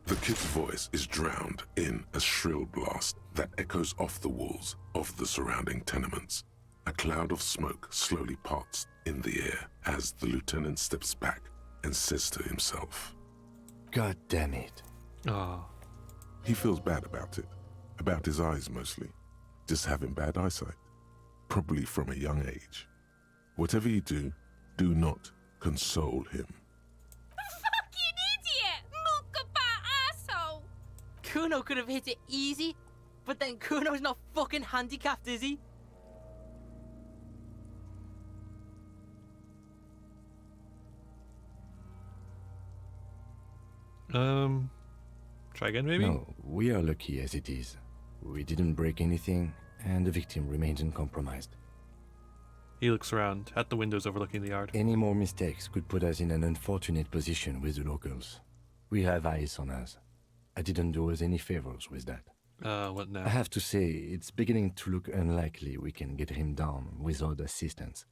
[SPEAKER 4] The kid's voice is drowned in a shrill blast that echoes off the walls of the surrounding tenements. A cloud of smoke slowly parts in the air as the lieutenant steps back and says to himself,
[SPEAKER 7] God damn it.
[SPEAKER 1] Oh.
[SPEAKER 4] He feels bad about it. About his eyes mostly. Just having bad eyesight. Probably from a young age. Whatever you do, do not console him.
[SPEAKER 15] Fucking idiot! Mukabat asshole!
[SPEAKER 16] Kuno could have hit it easy, but then Kuno's not fucking handicapped, is he?
[SPEAKER 1] Try again, maybe?
[SPEAKER 7] No, we are lucky as it is. We didn't break anything, and the victim remains uncompromised.
[SPEAKER 1] He looks around at the windows overlooking the yard.
[SPEAKER 7] Any more mistakes could put us in an unfortunate position with the locals. We have eyes on us. I didn't do us any favors with that.
[SPEAKER 1] What now?
[SPEAKER 7] I have to say, it's beginning to look unlikely we can get him down without assistance.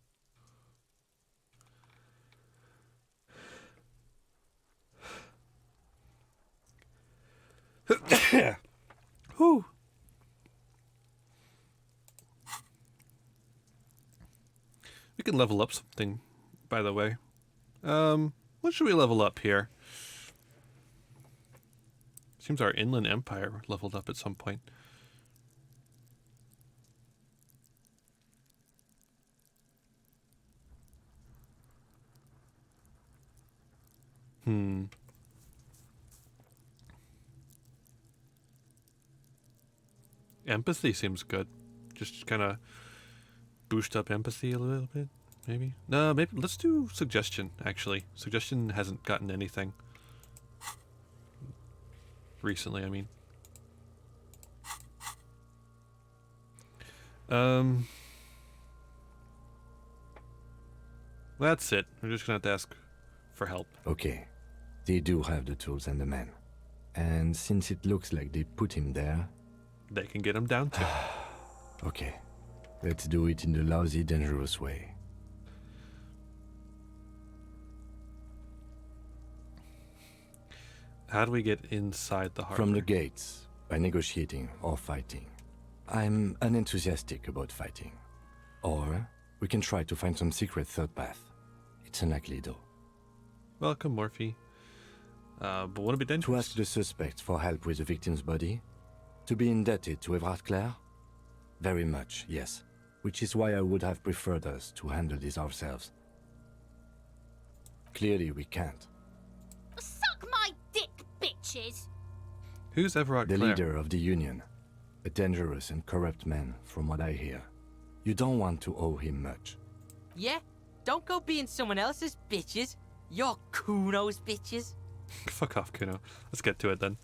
[SPEAKER 1] Whew. We can level up something, by the way. What should we level up here? Seems our inland empire leveled up at some point. Empathy seems good. Just kind of boost up empathy a little bit, maybe? No, maybe let's do suggestion, actually. Suggestion hasn't gotten anything. Recently, I mean. That's it. We're just gonna have to ask for help.
[SPEAKER 7] Okay. They do have the tools and the men. And since it looks like they put him there...
[SPEAKER 1] They can get him down too.
[SPEAKER 7] Okay. Let's do it in the lousy, dangerous way.
[SPEAKER 1] How do we get inside the harbor?
[SPEAKER 7] From the gates, by negotiating or fighting. I'm unenthusiastic about fighting. Or we can try to find some secret third path. It's unlikely though.
[SPEAKER 1] Welcome, Morphe. But would it be dangerous?
[SPEAKER 7] To ask the suspects for help with the victim's body? To be indebted to Everard Clare? Very much, yes. Which is why I would have preferred us to handle this ourselves. Clearly we can't.
[SPEAKER 15] Suck my dick, bitches!
[SPEAKER 1] Who's Everard
[SPEAKER 7] The
[SPEAKER 1] Clare?
[SPEAKER 7] leader of the Union. A dangerous and corrupt man, from what I hear. You don't want to owe him much.
[SPEAKER 16] Yeah? Don't go being someone else's bitches. You're Kuno's bitches.
[SPEAKER 1] Fuck off, Kuno. Let's get to it then.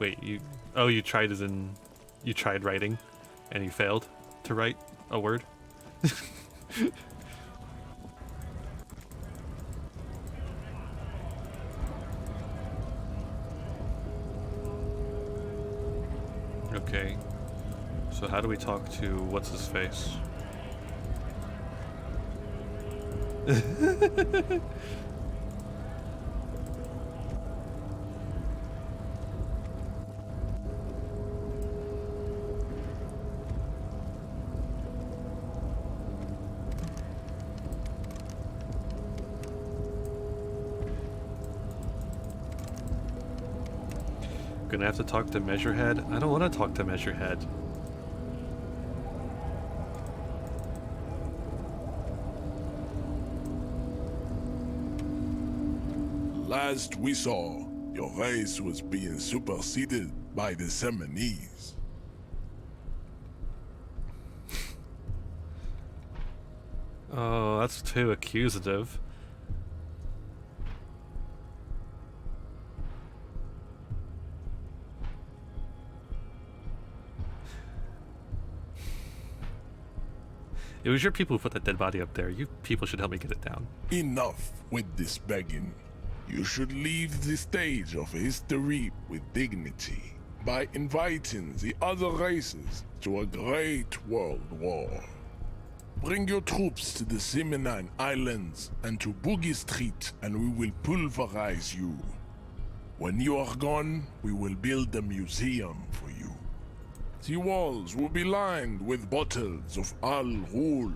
[SPEAKER 1] Wait, you tried as in, you tried writing, and you failed to write a word? Okay, so how do we talk to what's-his-face? Gonna have to talk to Measurehead? I don't want to talk to Measurehead.
[SPEAKER 14] Last we saw, your race was being superseded by the Seminese.
[SPEAKER 1] Oh, that's too accusative. It was your people who put that dead body up there. You people should help me get it down.
[SPEAKER 14] Enough with this begging. You should leave the stage of history with dignity by inviting the other races to a great world war. Bring your troops to the Seminine Islands and to Boogie Street, and we will pulverize you. When you are gone, we will build a museum for you. The walls will be lined with bottles of Al Ghul,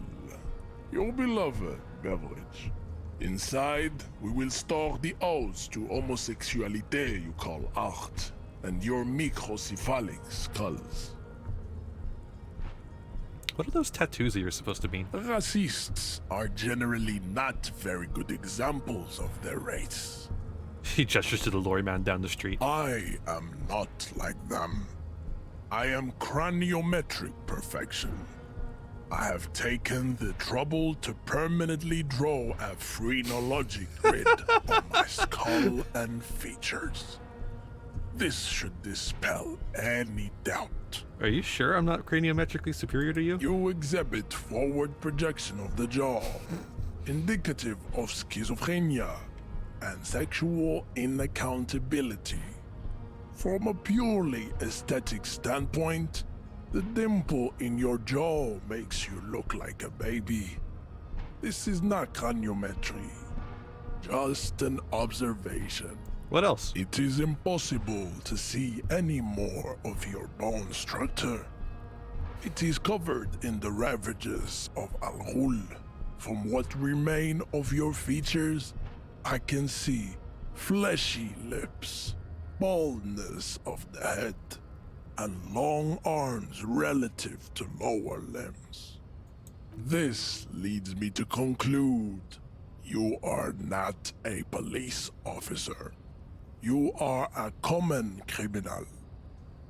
[SPEAKER 14] your beloved beverage. Inside, we will store the odes to homosexuality you call art, and your microcephalic skulls.
[SPEAKER 1] What are those tattoos that you're supposed to mean?
[SPEAKER 14] Racists are generally not very good examples of their race.
[SPEAKER 1] He gestures to the lorry man down the street.
[SPEAKER 14] I am not like them. I am craniometric perfection. I have taken the trouble to permanently draw a phrenologic grid on my skull and features. This should dispel any doubt.
[SPEAKER 1] Are you sure I'm not craniometrically superior to you?
[SPEAKER 14] You exhibit forward projection of the jaw, indicative of schizophrenia and sexual inaccountability. From a purely aesthetic standpoint, the dimple in your jaw makes you look like a baby. This is not craniometry, just an observation.
[SPEAKER 1] What else?
[SPEAKER 14] It is impossible to see any more of your bone structure. It is covered in the ravages of Al Ghul. From what remain of your features, I can see fleshy lips, baldness of the head, and long arms relative to lower limbs. This leads me to conclude you are not a police officer. You are a common criminal,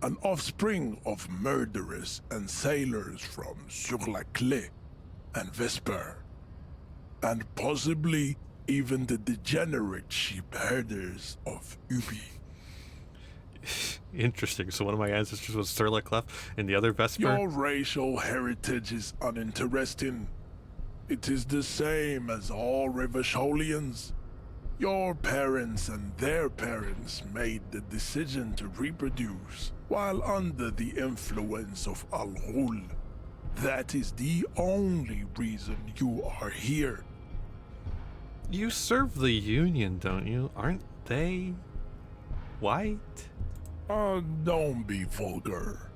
[SPEAKER 14] an offspring of murderers and sailors from Sur la Clé and Vesper, and possibly even the degenerate sheep herders of Ubi.
[SPEAKER 1] Interesting. So one of my ancestors was Sur la Clef and the other Vesper?
[SPEAKER 14] Your racial heritage is uninteresting. It is the same as all Rivasholians. Your parents and their parents made the decision to reproduce while under the influence of Al Ghul. That is the only reason you are here.
[SPEAKER 1] You serve the Union, don't you? Aren't they white?
[SPEAKER 14] Don't be vulgar.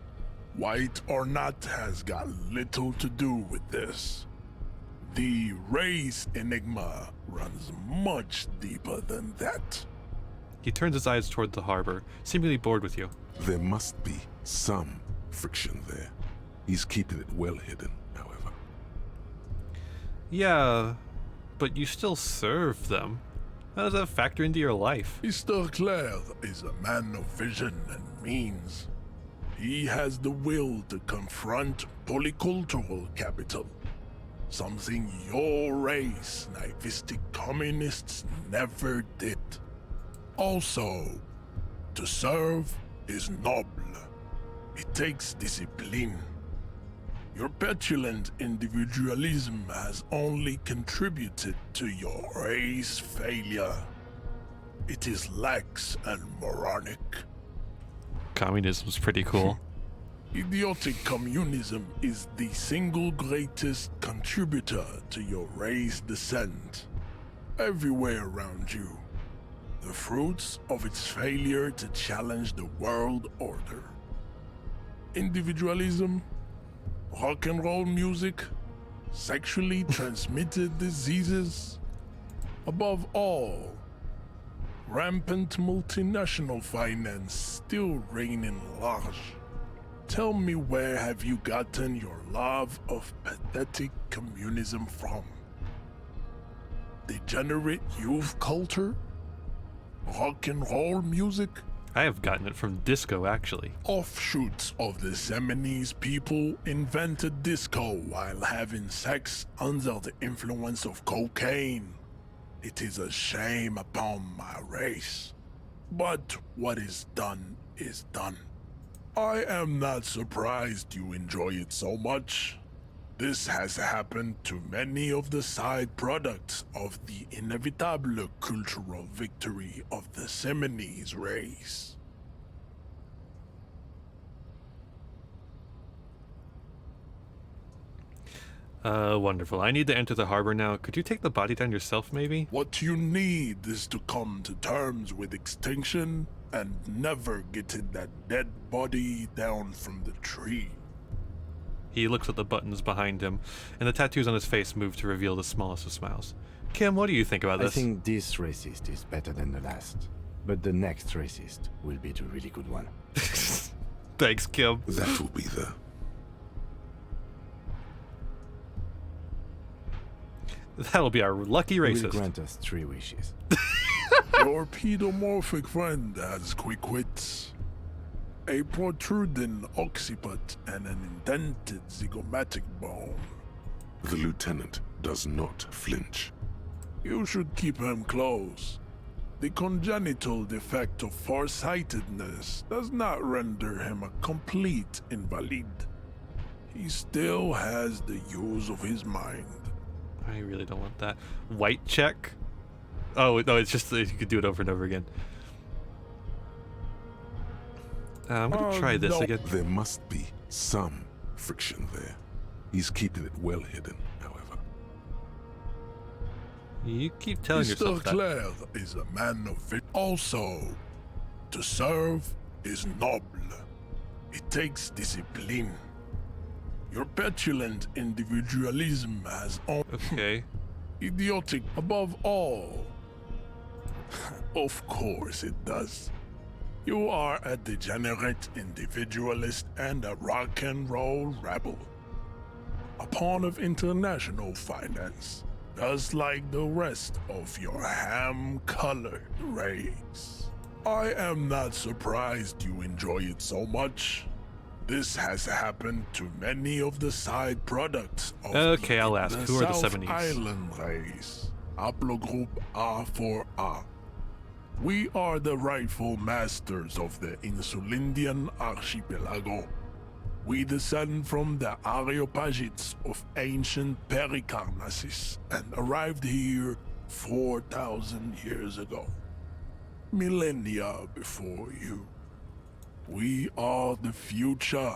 [SPEAKER 14] White or not has got little to do with this. The race enigma runs much deeper than that.
[SPEAKER 1] He turns his eyes toward the harbor, seemingly bored with you.
[SPEAKER 4] There must be some friction there. He's keeping it well hidden, however.
[SPEAKER 1] Yeah, but you still serve them. How does that factor into your life?
[SPEAKER 14] Mr. Clare is a man of vision and means. He has the will to confront polycultural capital. Something your race, naivistic communists, never did. Also, to serve is noble. It takes discipline. Your petulant individualism has only contributed to your race failure. It is lax and moronic.
[SPEAKER 1] Communism's pretty cool.
[SPEAKER 14] Idiotic communism is the single greatest contributor to your race descent. Everywhere around you, the fruits of its failure to challenge the world order. Individualism, rock and roll music, sexually transmitted diseases. Above all, rampant multinational finance still reigning large. Tell me, where have you gotten your love of pathetic communism from? Degenerate youth culture? Rock and roll music?
[SPEAKER 1] I have gotten it from disco, actually.
[SPEAKER 14] Offshoots of the Seminese people invented disco while having sex under the influence of cocaine. It is a shame upon my race. But what is done is done. I am not surprised you enjoy it so much. This has happened to many of the side products of the inevitable cultural victory of the Seminoles race.
[SPEAKER 1] Wonderful. I need to enter the harbor now. Could you take the body down yourself, maybe?
[SPEAKER 14] What you need is to come to terms with extinction and never getting that dead body down from the tree.
[SPEAKER 1] He looks at the buttons behind him, and the tattoos on his face move to reveal the smallest of smiles. Kim, what do you think about
[SPEAKER 7] I
[SPEAKER 1] this?
[SPEAKER 7] think this racist is better than the last. But the next racist will be the really good one.
[SPEAKER 1] Thanks, Kim.
[SPEAKER 4] That will be the...
[SPEAKER 1] That'll be our lucky
[SPEAKER 7] He
[SPEAKER 1] racist.
[SPEAKER 7] will grant us 3 wishes.
[SPEAKER 14] Your pedomorphic friend has quick wits, a protruding occiput, and an indented zygomatic bone.
[SPEAKER 4] The lieutenant does not flinch.
[SPEAKER 14] You should keep him close. The congenital defect of farsightedness does not render him a complete invalid. He still has the use of his mind.
[SPEAKER 1] I really don't want that. White check? Oh, no, it's just you could do it over and over again. I'm going to try this again.
[SPEAKER 4] There must be some friction there. He's keeping it well hidden, however.
[SPEAKER 1] You keep telling
[SPEAKER 14] Mr.
[SPEAKER 1] yourself that.
[SPEAKER 14] Claire is a man of it. Also, to serve is noble. It takes discipline. Your petulant individualism has
[SPEAKER 1] Okay.
[SPEAKER 14] idiotic above all. Of course it does. You are a degenerate individualist and a rock and roll rebel. A pawn of international finance, just like the rest of your ham-colored race. I am not surprised you enjoy it so much. This has happened to many of the side products of
[SPEAKER 1] Okay, I'll ask.
[SPEAKER 14] the
[SPEAKER 1] Who are the
[SPEAKER 14] South
[SPEAKER 1] 70s?
[SPEAKER 14] Island race, haplogroup A4A. We are the rightful masters of the Insulindian archipelago. We descend from the Areopagites of ancient Pericarnassus and arrived here 4,000 years ago. Millennia before you. We are the future.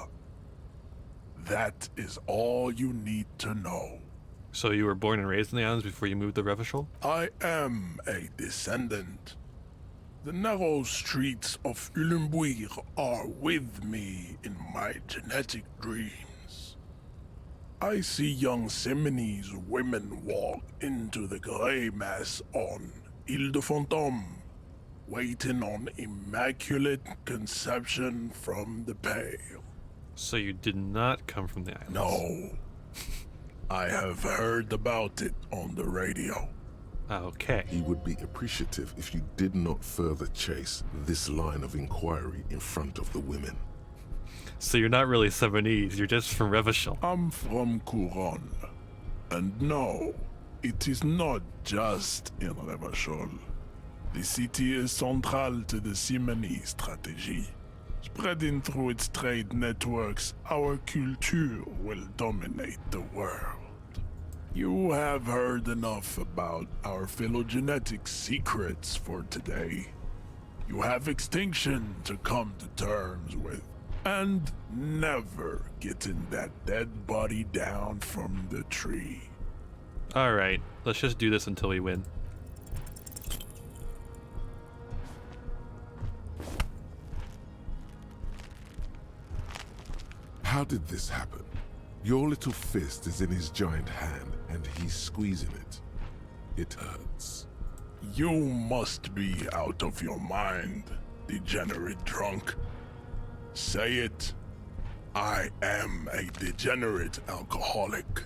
[SPEAKER 14] That is all you need to know.
[SPEAKER 1] So you were born and raised in the islands before you moved to Revachol?
[SPEAKER 14] I am a descendant. The narrow streets of Ulimbuir are with me in my genetic dreams. I see young Seminoles women walk into the grey mass on Ile de Fantôme, waiting on immaculate conception from the pale.
[SPEAKER 1] So you did not come from the islands?
[SPEAKER 14] No. I have heard about it on the radio.
[SPEAKER 1] Okay.
[SPEAKER 4] He would be appreciative if you did not further chase this line of inquiry in front of the women.
[SPEAKER 1] So you're not really Seminese, you're just from Revachol.
[SPEAKER 14] I'm from Couronne. And no, it is not just in Revachol. The city is central to the Simony strategy. Spreading through its trade networks, our culture will dominate the world. You have heard enough about our phylogenetic secrets for today. You have extinction to come to terms with, and never getting that dead body down from the tree.
[SPEAKER 1] Alright, let's just do this until we win.
[SPEAKER 4] How did this happen? Your little fist is in his giant hand, and he's squeezing it. It hurts.
[SPEAKER 14] You must be out of your mind, degenerate drunk. Say it. I am a degenerate alcoholic.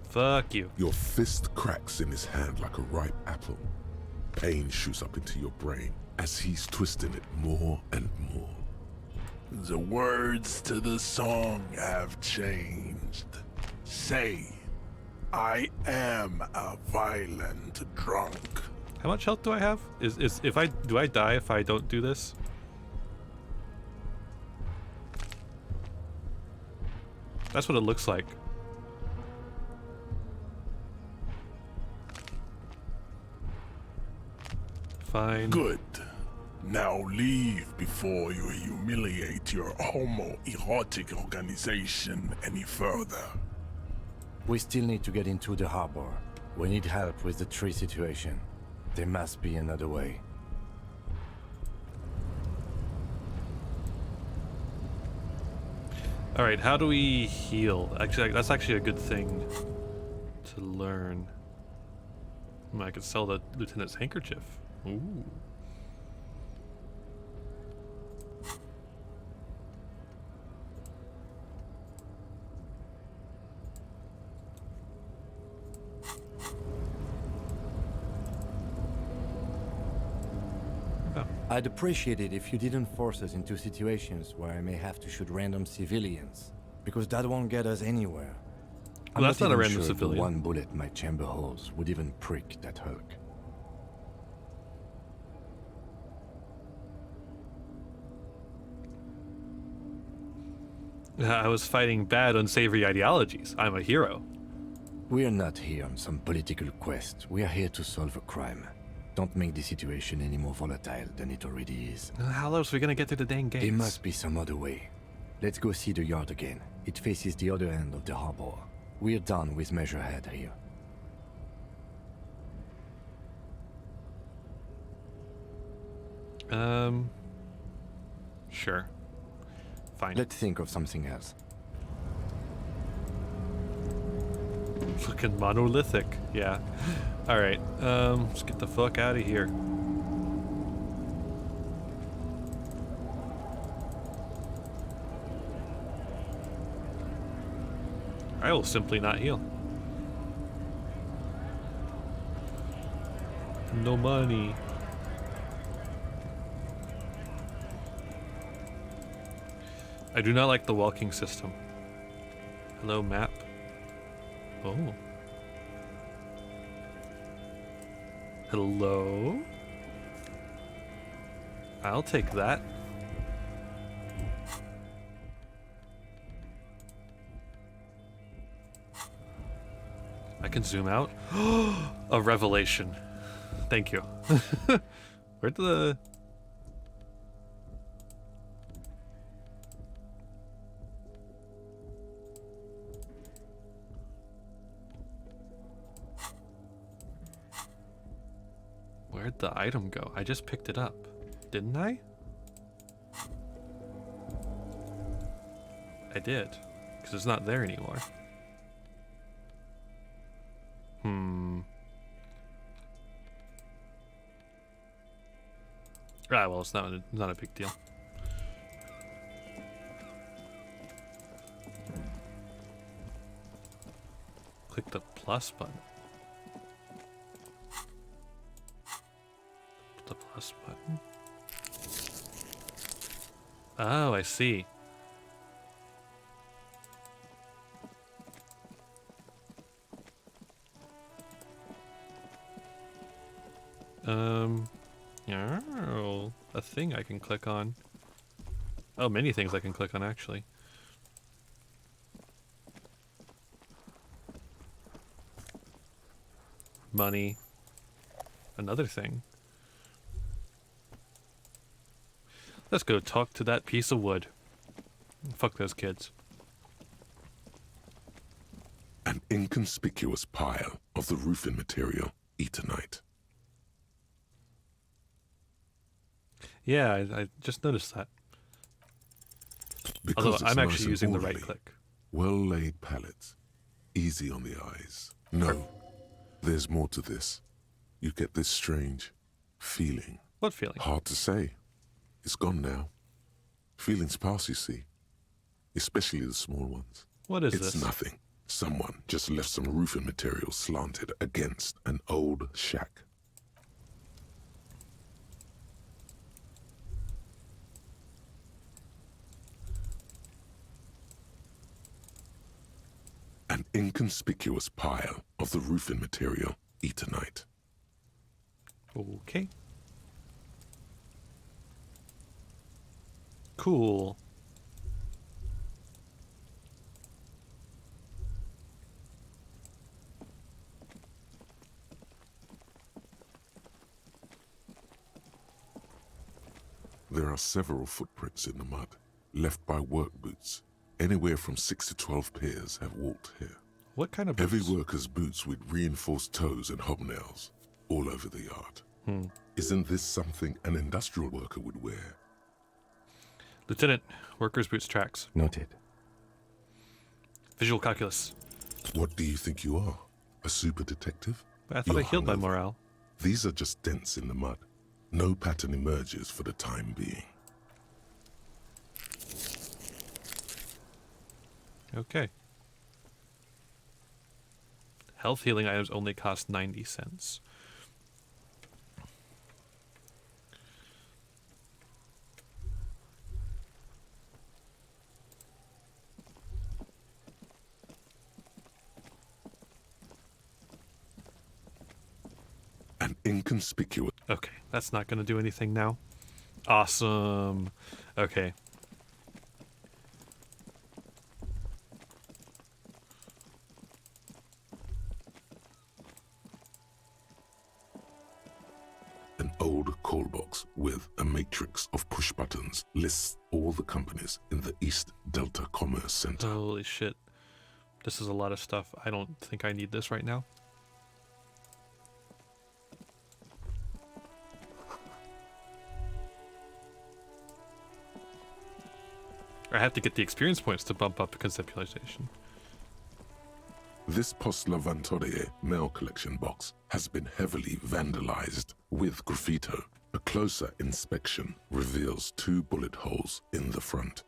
[SPEAKER 1] Fuck you.
[SPEAKER 4] Your fist cracks in his hand like a ripe apple. Pain shoots up into your brain as he's twisting it more and more.
[SPEAKER 14] The words to the song have changed. Say, I am a violent drunk.
[SPEAKER 1] How much health do I have? Do I die if I don't do this? That's what it looks like. Fine.
[SPEAKER 14] Good. Now leave before you humiliate your homoerotic organization any further.
[SPEAKER 7] We still need to get into the harbor. We need help with the tree situation. There must be another way.
[SPEAKER 1] Alright, how do we heal? Actually, that's actually a good thing to learn. I could sell the lieutenant's handkerchief. Ooh.
[SPEAKER 7] I'd appreciate it if you didn't force us into situations where I may have to shoot random civilians, because that won't get us anywhere.
[SPEAKER 1] Well, that's not a random
[SPEAKER 7] sure
[SPEAKER 1] civilian.
[SPEAKER 7] The one bullet my chamber holds would even prick that Hulk.
[SPEAKER 1] I was fighting bad, unsavory ideologies. I'm a hero.
[SPEAKER 7] We are not here on some political quest. We are here to solve a crime. Don't make the situation any more volatile than it already is.
[SPEAKER 1] How else are we gonna get through the dang gates?
[SPEAKER 7] There must be some other way. Let's go see the yard again. It faces the other end of the harbor. We're done with Measurehead here.
[SPEAKER 1] Sure. Fine.
[SPEAKER 7] Let's think of something else.
[SPEAKER 1] Fucking monolithic. Yeah. Alright, let's get the fuck out of here. I will simply not heal. No money. I do not like the walking system. Hello, map. Oh. Hello? I'll take that. I can zoom out. A revelation. Thank you. Where'd the... Where'd the item go? I just picked it up. Didn't I? I did. Because it's not there anymore. Ah, well, it's not a big deal. Click the plus button. The plus button. Oh, I see. Oh, a thing I can click on. Oh, many things I can click on, actually. Money. Another thing. Let's go talk to that piece of wood. Fuck those kids.
[SPEAKER 4] An inconspicuous pile of the roofing material, Eternite.
[SPEAKER 1] Yeah, I just noticed that.
[SPEAKER 4] Because
[SPEAKER 1] Although
[SPEAKER 4] it's
[SPEAKER 1] I'm
[SPEAKER 4] nice
[SPEAKER 1] actually
[SPEAKER 4] and
[SPEAKER 1] using the
[SPEAKER 4] orderly,
[SPEAKER 1] right click.
[SPEAKER 4] Well-laid pallets, easy on the eyes. No, there's more to this. You get this strange feeling.
[SPEAKER 1] What feeling?
[SPEAKER 4] Hard to say. It's gone now. Feelings pass, you see. Especially the small ones.
[SPEAKER 1] What is
[SPEAKER 4] this?
[SPEAKER 1] It's
[SPEAKER 4] nothing. Someone just left some roofing material slanted against an old shack. An inconspicuous pile of the roofing material, Eternite.
[SPEAKER 1] Okay. Cool.
[SPEAKER 4] There are several footprints in the mud, left by work boots. Anywhere from 6 to 12 pairs have walked here.
[SPEAKER 1] What kind of boots?
[SPEAKER 4] Heavy workers' boots with reinforced toes and hobnails, all over the yard. Isn't this something an industrial worker would wear?
[SPEAKER 1] Lieutenant, workers' boots tracks.
[SPEAKER 7] Noted.
[SPEAKER 1] Visual calculus.
[SPEAKER 4] What do you think you are? A super detective?
[SPEAKER 1] I thought I
[SPEAKER 4] You're
[SPEAKER 1] healed my
[SPEAKER 4] hungover.
[SPEAKER 1] morale.
[SPEAKER 4] These are just dents in the mud. No pattern emerges for the time being.
[SPEAKER 1] Okay. Health healing items only cost 90 cents.
[SPEAKER 4] An inconspicuous...
[SPEAKER 1] Okay, that's not going to do anything now. Awesome. Okay.
[SPEAKER 4] An old call box with a matrix of push buttons lists all the companies in the East Delta Commerce Center.
[SPEAKER 1] Holy shit. This is a lot of stuff. I don't think I need this right now. I have to get the experience points to bump up conceptualization.
[SPEAKER 4] This Post Lavantorie mail collection box has been heavily vandalized with graffito. A closer inspection reveals 2 bullet holes in the front.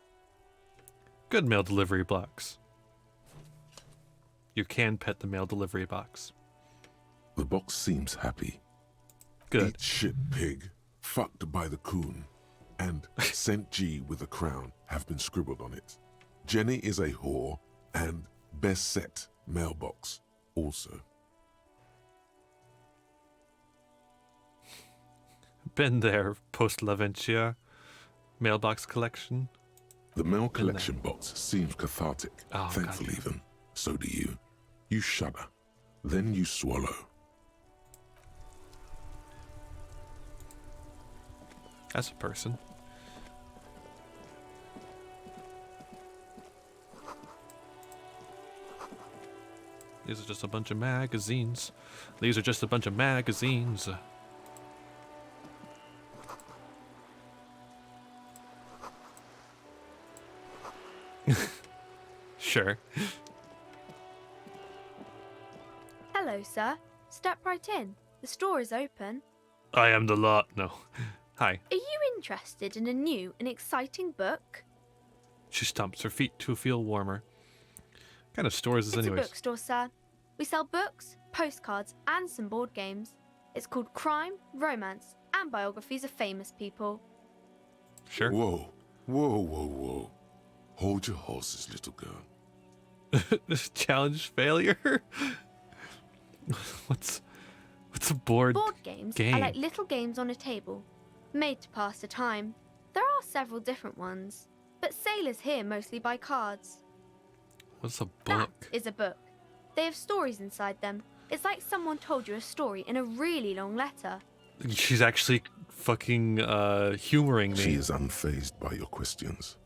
[SPEAKER 1] Good mail delivery box. You can pet the mail delivery box.
[SPEAKER 4] The box seems happy.
[SPEAKER 1] Good.
[SPEAKER 4] Eat shit, pig. Fucked by the coon. And St. G with a crown have been scribbled on it. Jenny is a whore, and best set mailbox also.
[SPEAKER 1] Been there, Post Laventia mailbox collection.
[SPEAKER 4] The mail collection box seems cathartic.
[SPEAKER 1] Oh,
[SPEAKER 4] Thankful
[SPEAKER 1] God.
[SPEAKER 4] even. So do you. You shudder. Then you swallow.
[SPEAKER 1] As a person. These are just a bunch of magazines. These are just a bunch of magazines. Sure.
[SPEAKER 17] Hello, sir. Step right in. The store is open.
[SPEAKER 1] I am the law. No. Hi.
[SPEAKER 17] Are you interested in a new and exciting book?
[SPEAKER 1] She stomps her feet to feel warmer. What kind of store is this
[SPEAKER 17] It's
[SPEAKER 1] anyways?
[SPEAKER 17] a bookstore, sir. We sell books, postcards, and some board games. It's called Crime, Romance, and Biographies of Famous People.
[SPEAKER 1] Sure.
[SPEAKER 4] Whoa. Whoa, whoa, whoa. Hold your horses, little girl.
[SPEAKER 1] This challenge failure? What's a board
[SPEAKER 17] games
[SPEAKER 1] game?
[SPEAKER 17] are like little games on a table, made to pass the time. There are several different ones, but sailors here mostly buy cards.
[SPEAKER 1] What's a
[SPEAKER 17] That
[SPEAKER 1] book?
[SPEAKER 17] is a book. They have stories inside them. It's like someone told you a story in a really long letter.
[SPEAKER 1] She's actually fucking humoring me.
[SPEAKER 4] She is unfazed by your questions.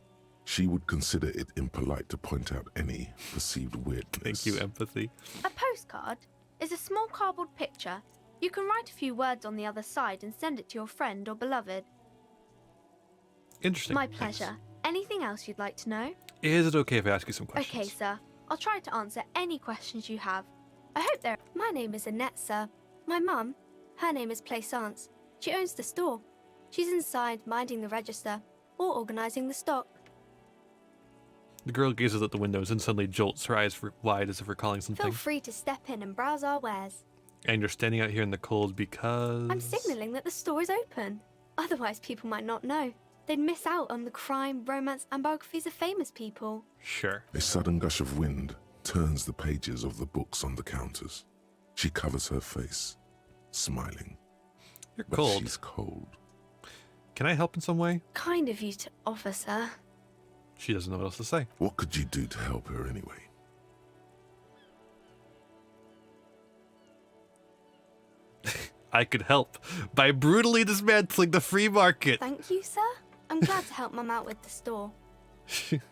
[SPEAKER 4] She would consider it impolite to point out any perceived weirdness.
[SPEAKER 1] Thank you, empathy.
[SPEAKER 17] A postcard is a small cardboard picture. You can write a few words on the other side and send it to your friend or beloved.
[SPEAKER 1] Interesting.
[SPEAKER 17] My
[SPEAKER 1] Thanks.
[SPEAKER 17] pleasure. Anything else you'd like to know?
[SPEAKER 1] Is it okay if I ask you some questions?
[SPEAKER 17] Okay, sir. I'll try to answer any questions you have. I hope they're... My name is Annette, sir. My mum, her name is Plaisance. She owns the store. She's inside minding the register or organising the stock.
[SPEAKER 1] The girl gazes at the windows and suddenly jolts, her eyes wide as if recalling something.
[SPEAKER 17] Feel free to step in and browse our wares.
[SPEAKER 1] And you're standing out here in the cold because...
[SPEAKER 17] I'm signalling that the store is open. Otherwise, people might not know. They'd miss out on the crime, romance, and biographies of famous people.
[SPEAKER 1] Sure.
[SPEAKER 4] A sudden gush of wind turns the pages of the books on the counters. She covers her face, smiling.
[SPEAKER 1] You're
[SPEAKER 4] But
[SPEAKER 1] cold.
[SPEAKER 4] she's cold.
[SPEAKER 1] Can I help in some way?
[SPEAKER 17] Kind of you to offer, sir.
[SPEAKER 1] She doesn't know what else to say.
[SPEAKER 4] What could you do to help her anyway?
[SPEAKER 1] I could help by brutally dismantling the free market.
[SPEAKER 17] Thank you, sir. I'm glad to help Mum out with the store.
[SPEAKER 1] Shouldn't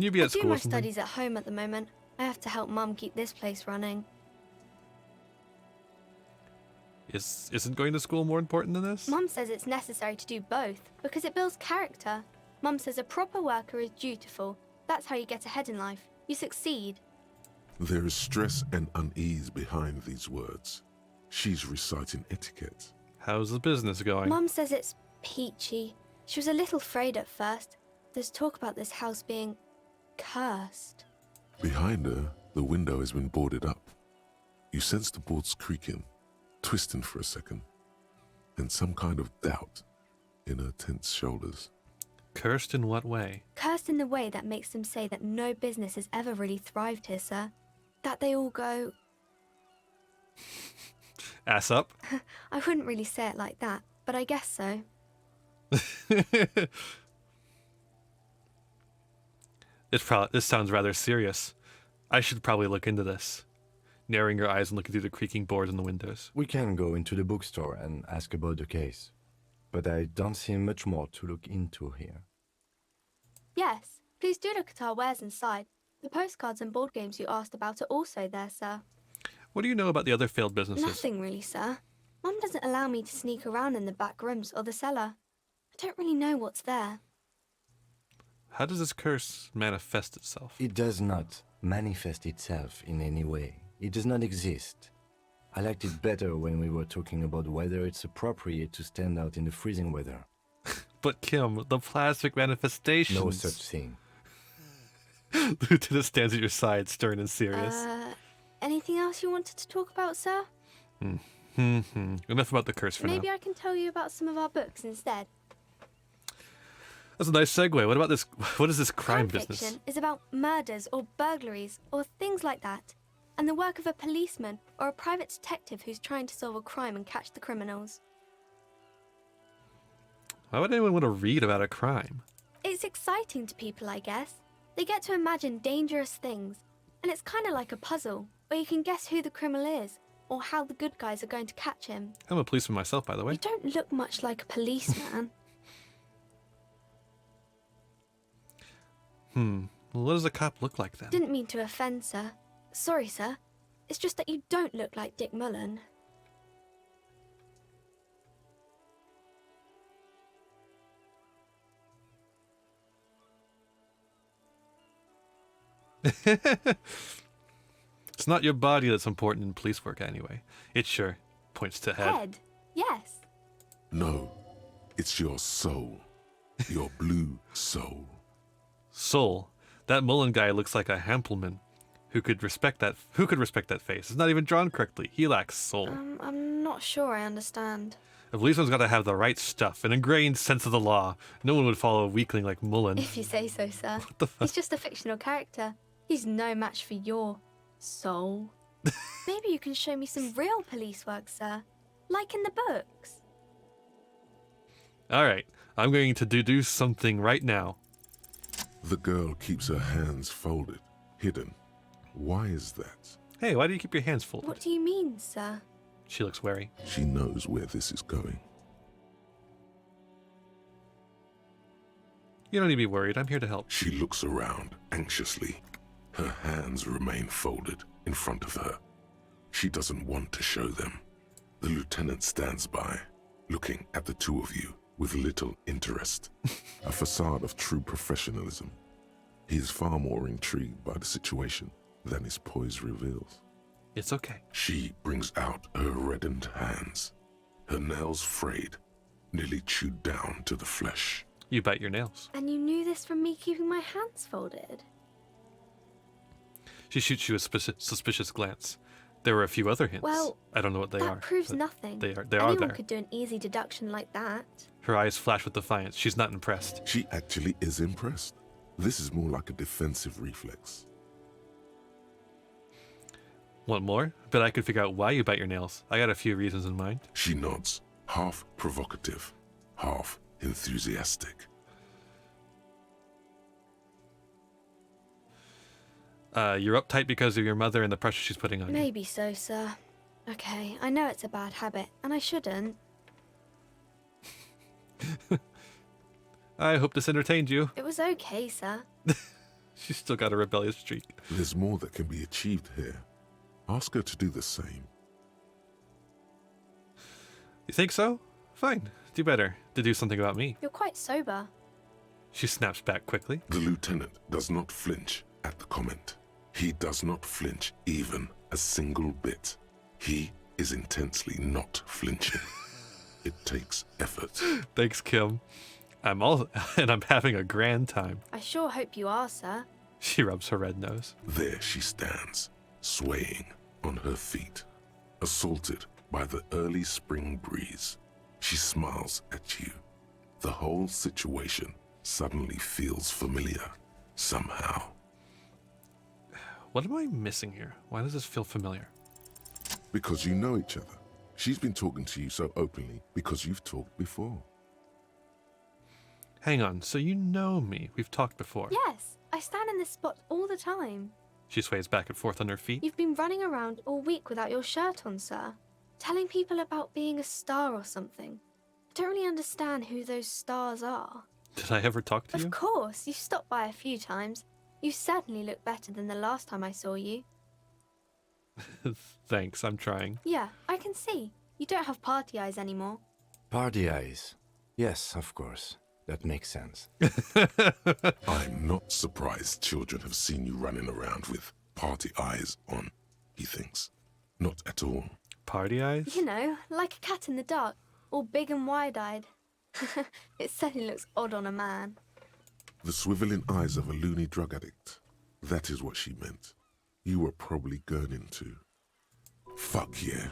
[SPEAKER 1] you be
[SPEAKER 17] I
[SPEAKER 1] at
[SPEAKER 17] do
[SPEAKER 1] school
[SPEAKER 17] my
[SPEAKER 1] or something?
[SPEAKER 17] studies at home at the moment. I have to help Mum keep this place running.
[SPEAKER 1] Isn't going to school more important than this?
[SPEAKER 17] Mum says it's necessary to do both because it builds character. Mum says a proper worker is dutiful. That's how you get ahead in life. You succeed.
[SPEAKER 4] There is stress and unease behind these words. She's reciting etiquette.
[SPEAKER 1] How's the business going?
[SPEAKER 17] Mum says it's peachy. She was a little afraid at first. There's talk about this house being cursed.
[SPEAKER 4] Behind her, the window has been boarded up. You sense the boards creaking, twisting for a second, and some kind of doubt in her tense shoulders.
[SPEAKER 1] Cursed in what way?
[SPEAKER 17] Cursed in the way that makes them say that no business has ever really thrived here, sir. That they all go...
[SPEAKER 1] Ass up?
[SPEAKER 17] I wouldn't really say it like that, but I guess so.
[SPEAKER 1] This sounds rather serious. I should probably look into this. Narrowing your eyes and looking through the creaking boards and the windows.
[SPEAKER 7] We can go into the bookstore and ask about the case, but I don't see much more to look into here.
[SPEAKER 17] Yes, please do look at our wares inside. The postcards and board games you asked about are also there, sir.
[SPEAKER 1] What do you know about the other failed businesses?
[SPEAKER 17] Nothing really, sir. Mum doesn't allow me to sneak around in the back rooms or the cellar. I don't really know what's there.
[SPEAKER 1] How does this curse manifest itself?
[SPEAKER 7] It does not manifest itself in any way. It does not exist. I liked it better when we were talking about whether it's appropriate to stand out in the freezing weather.
[SPEAKER 1] But Kim, the plastic manifestations...
[SPEAKER 7] No such thing.
[SPEAKER 1] Lieutenant stands at your side, stern and serious.
[SPEAKER 17] Anything else you wanted to talk about, sir?
[SPEAKER 1] Enough about the curse for
[SPEAKER 17] Maybe
[SPEAKER 1] now.
[SPEAKER 17] I can tell you about some of our books instead.
[SPEAKER 1] That's a nice segue. What about this? What is this crime
[SPEAKER 17] Fiction
[SPEAKER 1] business?
[SPEAKER 17] is about murders or burglaries or things like that, and the work of a policeman or a private detective who's trying to solve a crime and catch the criminals.
[SPEAKER 1] Why would anyone want to read about a crime?
[SPEAKER 17] It's exciting to people, I guess. They get to imagine dangerous things, and it's kind of like a puzzle, where you can guess who the criminal is, or how the good guys are going to catch him.
[SPEAKER 1] I'm a policeman myself, by the way.
[SPEAKER 17] You don't look much like a policeman.
[SPEAKER 1] Well, what does a cop look like then?
[SPEAKER 17] Didn't mean to offend, sir. Sorry, sir. It's just that you don't look like Dick Mullen.
[SPEAKER 1] It's not your body that's important in police work anyway. It sure points to head.
[SPEAKER 17] Head? Yes.
[SPEAKER 4] No, it's your soul. Your blue soul.
[SPEAKER 1] Soul. That Mullen guy looks like a Hampelman. Who could respect that face? It's not even drawn correctly. He lacks soul.
[SPEAKER 17] I'm not sure I understand.
[SPEAKER 1] A policeman's got to have the right stuff, an ingrained sense of the law. No one would follow a weakling like Mullen.
[SPEAKER 17] If you say so, sir.
[SPEAKER 1] What the fuck?
[SPEAKER 17] He's just a fictional character. He's no match for your soul. Maybe you can show me some real police work, sir. Like in the books.
[SPEAKER 1] All right, I'm going to do something right now.
[SPEAKER 4] The girl keeps her hands folded, hidden. Why is that?
[SPEAKER 1] Hey, why do you keep your hands folded?
[SPEAKER 17] What do you mean, sir?
[SPEAKER 1] She looks wary.
[SPEAKER 4] She knows where this is going.
[SPEAKER 1] You don't need to be worried. I'm here to help.
[SPEAKER 4] She looks around anxiously. Her hands remain folded in front of her. She doesn't want to show them. The lieutenant stands by, looking at the two of you with little interest. A facade of true professionalism. He is far more intrigued by the situation than his poise reveals.
[SPEAKER 1] It's okay.
[SPEAKER 4] She brings out her reddened hands, her nails frayed, nearly chewed down to the flesh.
[SPEAKER 1] You bite your nails.
[SPEAKER 17] And you knew this from me keeping my hands folded?
[SPEAKER 1] She shoots you a suspicious glance. There were a few other hints.
[SPEAKER 17] Well,
[SPEAKER 1] I don't know what they are.
[SPEAKER 17] that proves
[SPEAKER 1] but
[SPEAKER 17] nothing.
[SPEAKER 1] They are
[SPEAKER 17] Anyone
[SPEAKER 1] there.
[SPEAKER 17] could do an easy deduction like that.
[SPEAKER 1] Her eyes flash with defiance. She's not impressed.
[SPEAKER 4] She actually is impressed. This is more like a defensive reflex.
[SPEAKER 1] Want more? Bet I could figure out why you bite your nails. I got a few reasons in mind.
[SPEAKER 4] She nods, half provocative, half enthusiastic.
[SPEAKER 1] You're uptight because of your mother and the pressure she's putting on you.
[SPEAKER 17] Maybe so, sir. Okay, I know it's a bad habit, and I shouldn't.
[SPEAKER 1] I hope this entertained you.
[SPEAKER 17] It was okay, sir.
[SPEAKER 1] She's still got a rebellious streak.
[SPEAKER 4] There's more that can be achieved here. Ask her to do the same.
[SPEAKER 1] You think so? Fine. Do better. To do something about me.
[SPEAKER 17] You're quite sober.
[SPEAKER 1] She snaps back quickly.
[SPEAKER 4] The lieutenant does not flinch at the comment. He does not flinch even a single bit. He is intensely not flinching. It takes effort.
[SPEAKER 1] Thanks, Kim. I'm having a grand time.
[SPEAKER 17] I sure hope you are, sir.
[SPEAKER 1] She rubs her red nose.
[SPEAKER 4] There she stands, swaying on her feet, assaulted by the early spring breeze. She smiles at you. The whole situation suddenly feels familiar, somehow.
[SPEAKER 1] What am I missing here? Why does this feel familiar?
[SPEAKER 4] Because you know each other. She's been talking to you so openly because you've talked before.
[SPEAKER 1] Hang on, so you know me. We've talked before.
[SPEAKER 17] Yes, I stand in this spot all the time.
[SPEAKER 1] She sways back and forth on her feet.
[SPEAKER 17] You've been running around all week without your shirt on, sir. Telling people about being a star or something. I don't really understand who those stars are.
[SPEAKER 1] Did I ever talk to you?
[SPEAKER 17] Of course, you stopped by a few times. You certainly look better than the last time I saw you.
[SPEAKER 1] Thanks, I'm trying.
[SPEAKER 17] Yeah, I can see. You don't have party eyes anymore.
[SPEAKER 7] Party eyes. Yes, of course. That makes sense.
[SPEAKER 4] I'm not surprised children have seen you running around with party eyes on, he thinks. Not at all.
[SPEAKER 1] Party eyes?
[SPEAKER 17] You know, like a cat in the dark, all big and wide-eyed. It certainly looks odd on a man.
[SPEAKER 4] The swiveling eyes of a loony drug addict. That is what she meant. You were probably gurning too. Fuck yeah.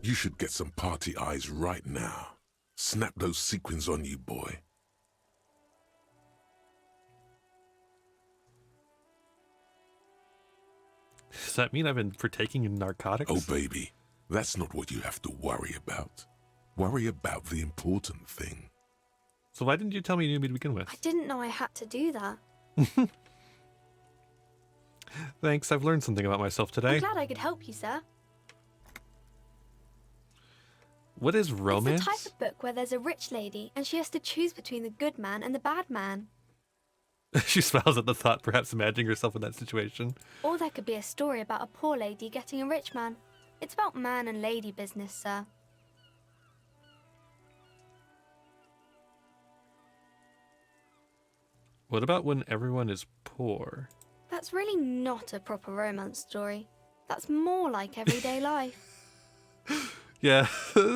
[SPEAKER 4] You should get some party eyes right now. Snap those sequins on you, boy.
[SPEAKER 1] Does that mean I've been partaking in narcotics?
[SPEAKER 4] Oh, baby, that's not what you have to worry about. Worry about the important thing.
[SPEAKER 1] So why didn't you tell me you knew me to begin with?
[SPEAKER 17] I didn't know I had to do that.
[SPEAKER 1] Thanks, I've learned something about myself today.
[SPEAKER 17] I'm glad I could help you, sir.
[SPEAKER 1] What is romance?
[SPEAKER 17] It's the type of book where there's a rich lady and she has to choose between the good man and the bad man.
[SPEAKER 1] She smiles at the thought, perhaps imagining herself in that situation.
[SPEAKER 17] Or there could be a story about a poor lady getting a rich man. It's about man and lady business, sir.
[SPEAKER 1] What about when everyone is poor?
[SPEAKER 17] That's really not a proper romance story. That's more like everyday life.
[SPEAKER 1] Yeah,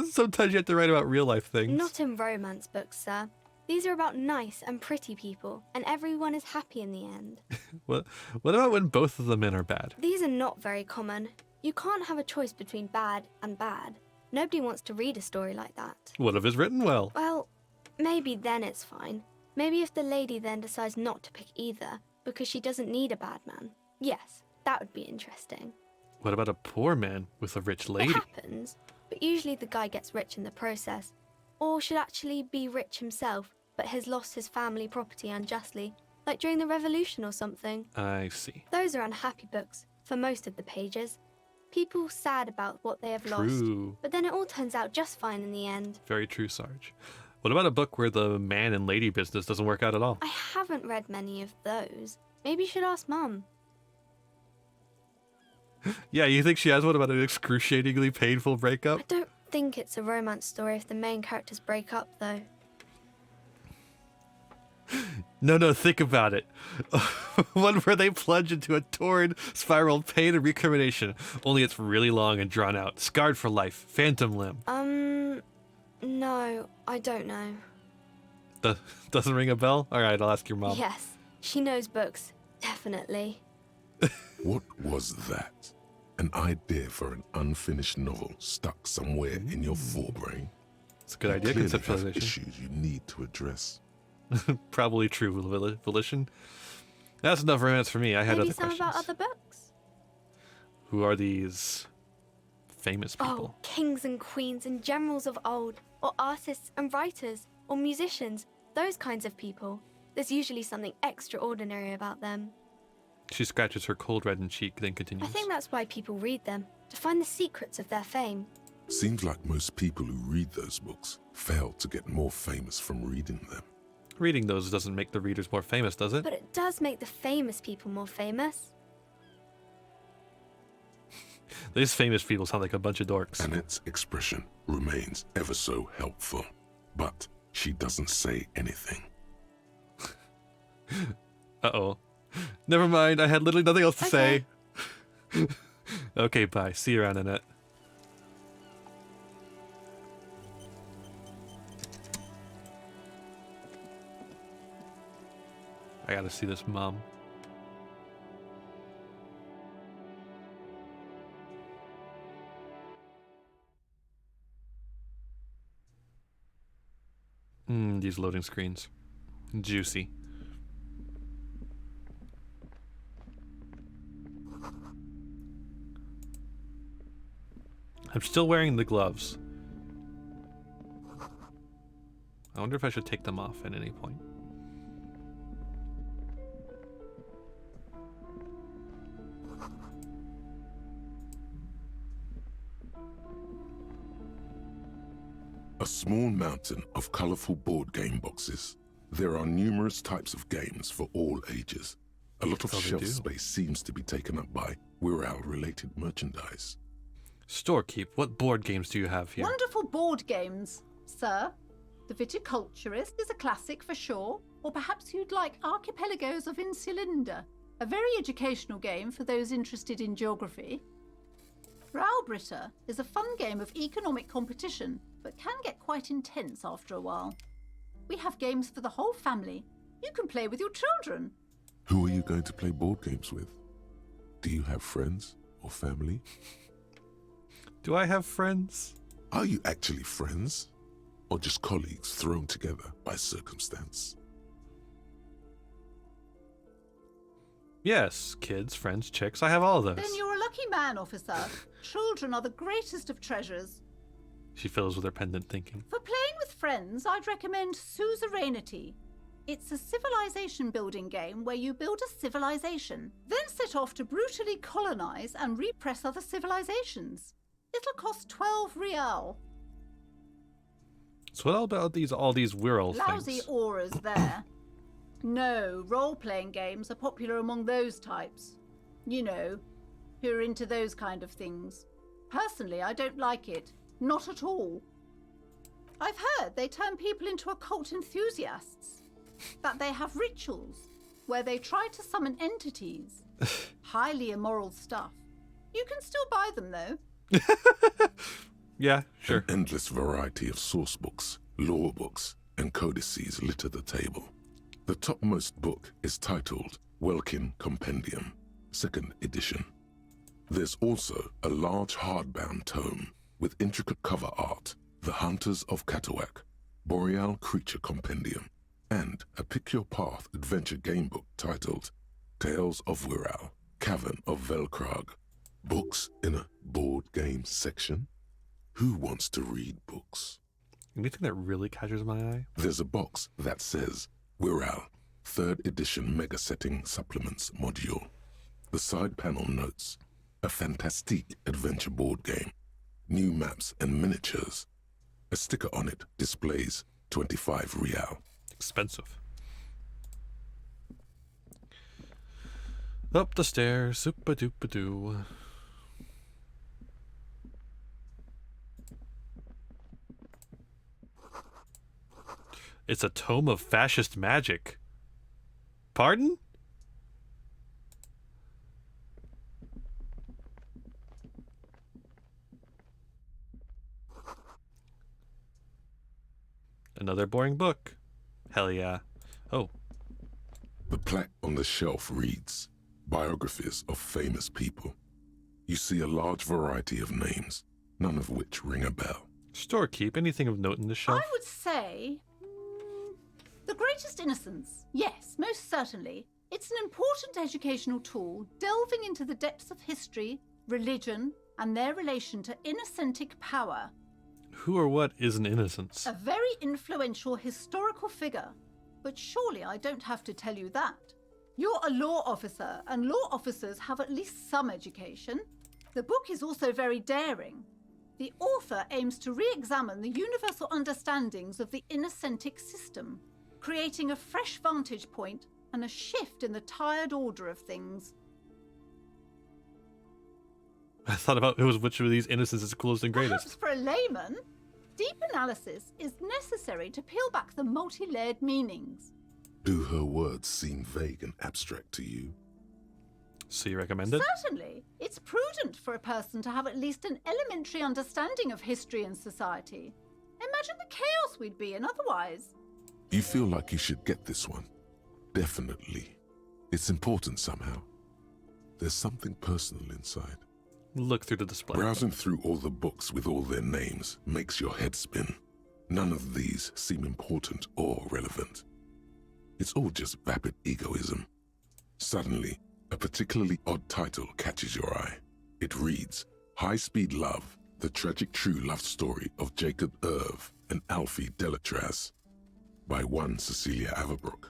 [SPEAKER 1] sometimes you have to write about real life things.
[SPEAKER 17] Not in romance books, sir. These are about nice and pretty people, and everyone is happy in the end.
[SPEAKER 1] What about when both of the men are bad?
[SPEAKER 17] These are not very common. You can't have a choice between bad and bad. Nobody wants to read a story like that.
[SPEAKER 1] What if it's written well?
[SPEAKER 17] Well, maybe then it's fine. Maybe if the lady then decides not to pick either, because she doesn't need a bad man. Yes, that would be interesting.
[SPEAKER 1] What about a poor man with a rich lady?
[SPEAKER 17] It happens, but usually the guy gets rich in the process. Or should actually be rich himself, but has lost his family property unjustly, like during the revolution or something.
[SPEAKER 1] I see.
[SPEAKER 17] Those are unhappy books, for most of the pages. People sad about what they have
[SPEAKER 1] True.
[SPEAKER 17] lost, but then it all turns out just fine in the end.
[SPEAKER 1] Very true, Sarge. What about a book where the man and lady business doesn't work out at all?
[SPEAKER 17] I haven't read many of those. Maybe you should ask Mum.
[SPEAKER 1] Yeah, you think she has one about an excruciatingly painful breakup?
[SPEAKER 17] I don't think it's a romance story if the main characters break up, though.
[SPEAKER 1] No, think about it. One where they plunge into a torrid spiral of pain and recrimination. Only it's really long and drawn out. Scarred for life. Phantom limb.
[SPEAKER 17] No, I don't know.
[SPEAKER 1] Doesn't ring a bell? Alright, I'll ask your mom.
[SPEAKER 17] Yes, she knows books. Definitely.
[SPEAKER 4] What was that? An idea for an unfinished novel stuck somewhere in your forebrain?
[SPEAKER 1] It's a good idea,
[SPEAKER 4] Clearly have
[SPEAKER 1] conceptualization.
[SPEAKER 4] issues you need to address.
[SPEAKER 1] Probably true, volition. That's enough romance for me. I had
[SPEAKER 17] Maybe
[SPEAKER 1] other
[SPEAKER 17] some
[SPEAKER 1] questions.
[SPEAKER 17] about other books.
[SPEAKER 1] Who are these famous people?
[SPEAKER 17] Oh, kings and queens and generals of old, or artists and writers, or musicians, those kinds of people. There's usually something extraordinary about them.
[SPEAKER 1] She scratches her cold reddened cheek, then continues.
[SPEAKER 17] I think that's why people read them, to find the secrets of their fame.
[SPEAKER 4] Seems like most people who read those books fail to get more famous from reading them.
[SPEAKER 1] Reading those doesn't make the readers more famous, does it?
[SPEAKER 17] But it does make the famous people more famous.
[SPEAKER 1] These famous people sound like a bunch of dorks.
[SPEAKER 4] Annette's expression remains ever so helpful, but she doesn't say anything.
[SPEAKER 1] Uh-oh. Never mind, I had literally nothing else to say. Okay, bye. See you around, Annette. I gotta see this mom. These loading screens. Juicy. I'm still wearing the gloves. I wonder if I should take them off at any point.
[SPEAKER 4] A small mountain of colorful board game boxes. There are numerous types of games for all ages. A lot of shelf space seems to be taken up by Wirral-related merchandise.
[SPEAKER 1] Storekeep, what board games do you have here?
[SPEAKER 18] Wonderful board games, sir. The Viticulturist is a classic for sure, or perhaps you'd like Archipelagos of Insulinda, a very educational game for those interested in geography. Raubritter is a fun game of economic competition, but can get quite intense after a while. We have games for the whole family. You can play with your children.
[SPEAKER 4] Who are you going to play board games with? Do you have friends or family?
[SPEAKER 1] Do I have friends?
[SPEAKER 4] Are you actually friends? Or just colleagues thrown together by circumstance?
[SPEAKER 1] Yes, kids, friends, chicks, I have all of those.
[SPEAKER 18] Then you're a lucky man, officer. Children are the greatest of treasures.
[SPEAKER 1] She fiddles with her pendant thinking.
[SPEAKER 18] For playing with friends, I'd recommend Suzerainty. It's a civilization building game where you build a civilization, then set off to brutally colonize and repress other civilizations. It'll cost 12 real.
[SPEAKER 1] So what about all these Wirral
[SPEAKER 18] Lousy
[SPEAKER 1] things?
[SPEAKER 18] auras there. No, role-playing games are popular among those types. You know, who are into those kind of things. Personally, I don't like it. Not at all. I've heard they turn people into occult enthusiasts. That they have rituals where they try to summon entities. Highly immoral stuff. You can still buy them, though.
[SPEAKER 1] Yeah, sure.
[SPEAKER 4] An endless variety of source books, lore books, and codices litter the table. The topmost book is titled Welkin Compendium, 2nd edition. There's also a large hardbound tome with intricate cover art, The Hunters of Catawak, Boreal Creature Compendium, and a Pick Your Path adventure game book titled Tales of Wirral, Cavern of Velkrag. Books in a board game section? Who wants to read books?
[SPEAKER 1] Anything that really catches my eye?
[SPEAKER 4] There's a box that says Wirral, 3rd edition Mega Setting Supplements Module. The side panel notes, a fantastique adventure board game, new maps and miniatures. A sticker on it displays 25 real.
[SPEAKER 1] Expensive. Up the stairs, super-duper-doo. It's a tome of fascist magic. Pardon? Another boring book. Hell yeah. Oh.
[SPEAKER 4] The plaque on the shelf reads, Biographies of Famous People. You see a large variety of names, none of which ring a bell.
[SPEAKER 1] Storekeep, anything of note in the shelf?
[SPEAKER 18] I would say... The Greatest Innocence. Yes, most certainly. It's an important educational tool delving into the depths of history, religion, and their relation to innocentic power.
[SPEAKER 1] Who or what is an innocence?
[SPEAKER 18] A very influential historical figure. But surely I don't have to tell you that. You're a law officer, and law officers have at least some education. The book is also very daring. The author aims to re-examine the universal understandings of the innocentic system, creating a fresh vantage point and a shift in the tired order of things.
[SPEAKER 1] I thought about which of these innocents is coolest and
[SPEAKER 18] Perhaps
[SPEAKER 1] greatest.
[SPEAKER 18] for a layman, deep analysis is necessary to peel back the multi-layered meanings.
[SPEAKER 4] Do her words seem vague and abstract to you?
[SPEAKER 1] So you recommend it?
[SPEAKER 18] Certainly, it's prudent for a person to have at least an elementary understanding of history and society. Imagine the chaos we'd be in otherwise.
[SPEAKER 4] You feel like you should get this one? Definitely. It's important somehow. There's something personal inside.
[SPEAKER 1] Look through the display.
[SPEAKER 4] Browsing through all the books with all their names makes your head spin. None of these seem important or relevant. It's all just vapid egoism. Suddenly, a particularly odd title catches your eye. It reads, High Speed Love, the tragic true love story of Jacob Irv and Alfie Delatraz, by one Cecilia Averbrook.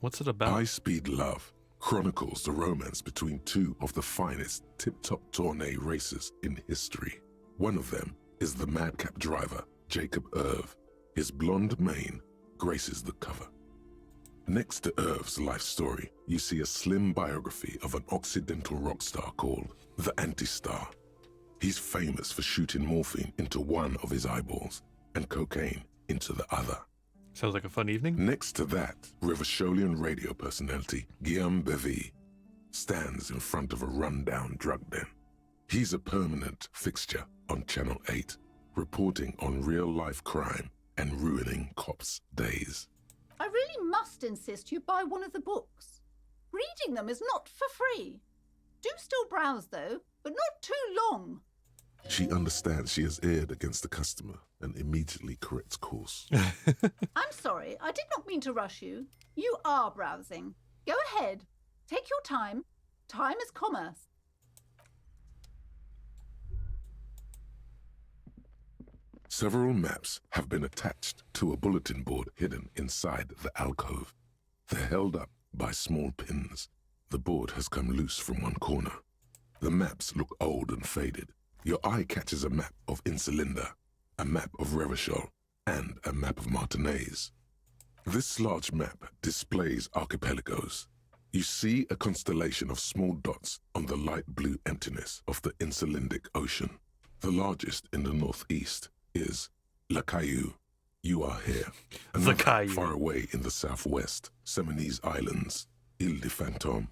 [SPEAKER 1] What's it about?
[SPEAKER 4] High Speed Love chronicles the romance between two of the finest tip-top tourney racers in history. One of them is the madcap driver, Jacob Irv. His blonde mane graces the cover. Next to Irv's life story, you see a slim biography of an Occidental rock star called the Anti-Star. He's famous for shooting morphine into one of his eyeballs and cocaine into the other.
[SPEAKER 1] Sounds like a fun evening.
[SPEAKER 4] Next to that, Rivasholian radio personality Guillaume Bevy stands in front of a rundown drug den. He's a permanent fixture on Channel 8, reporting on real-life crime and ruining cops' days.
[SPEAKER 18] I really must insist you buy one of the books. Reading them is not for free. Do still browse, though, but not too long.
[SPEAKER 4] She understands she has erred against the customer and immediately corrects course.
[SPEAKER 18] I'm sorry, I did not mean to rush you. You are browsing. Go ahead. Take your time. Time is commerce.
[SPEAKER 4] Several maps have been attached to a bulletin board hidden inside the alcove. They're held up by small pins. The board has come loose from one corner. The maps look old and faded. Your eye catches a map of Insulinda, a map of Revachol, and a map of Martinaise. This large map displays archipelagos. You see a constellation of small dots on the light blue emptiness of the Insulindic Ocean. The largest in the northeast is La Caillou. You are here. Another far away in the southwest, Seminese Islands, Ile de Fantôme,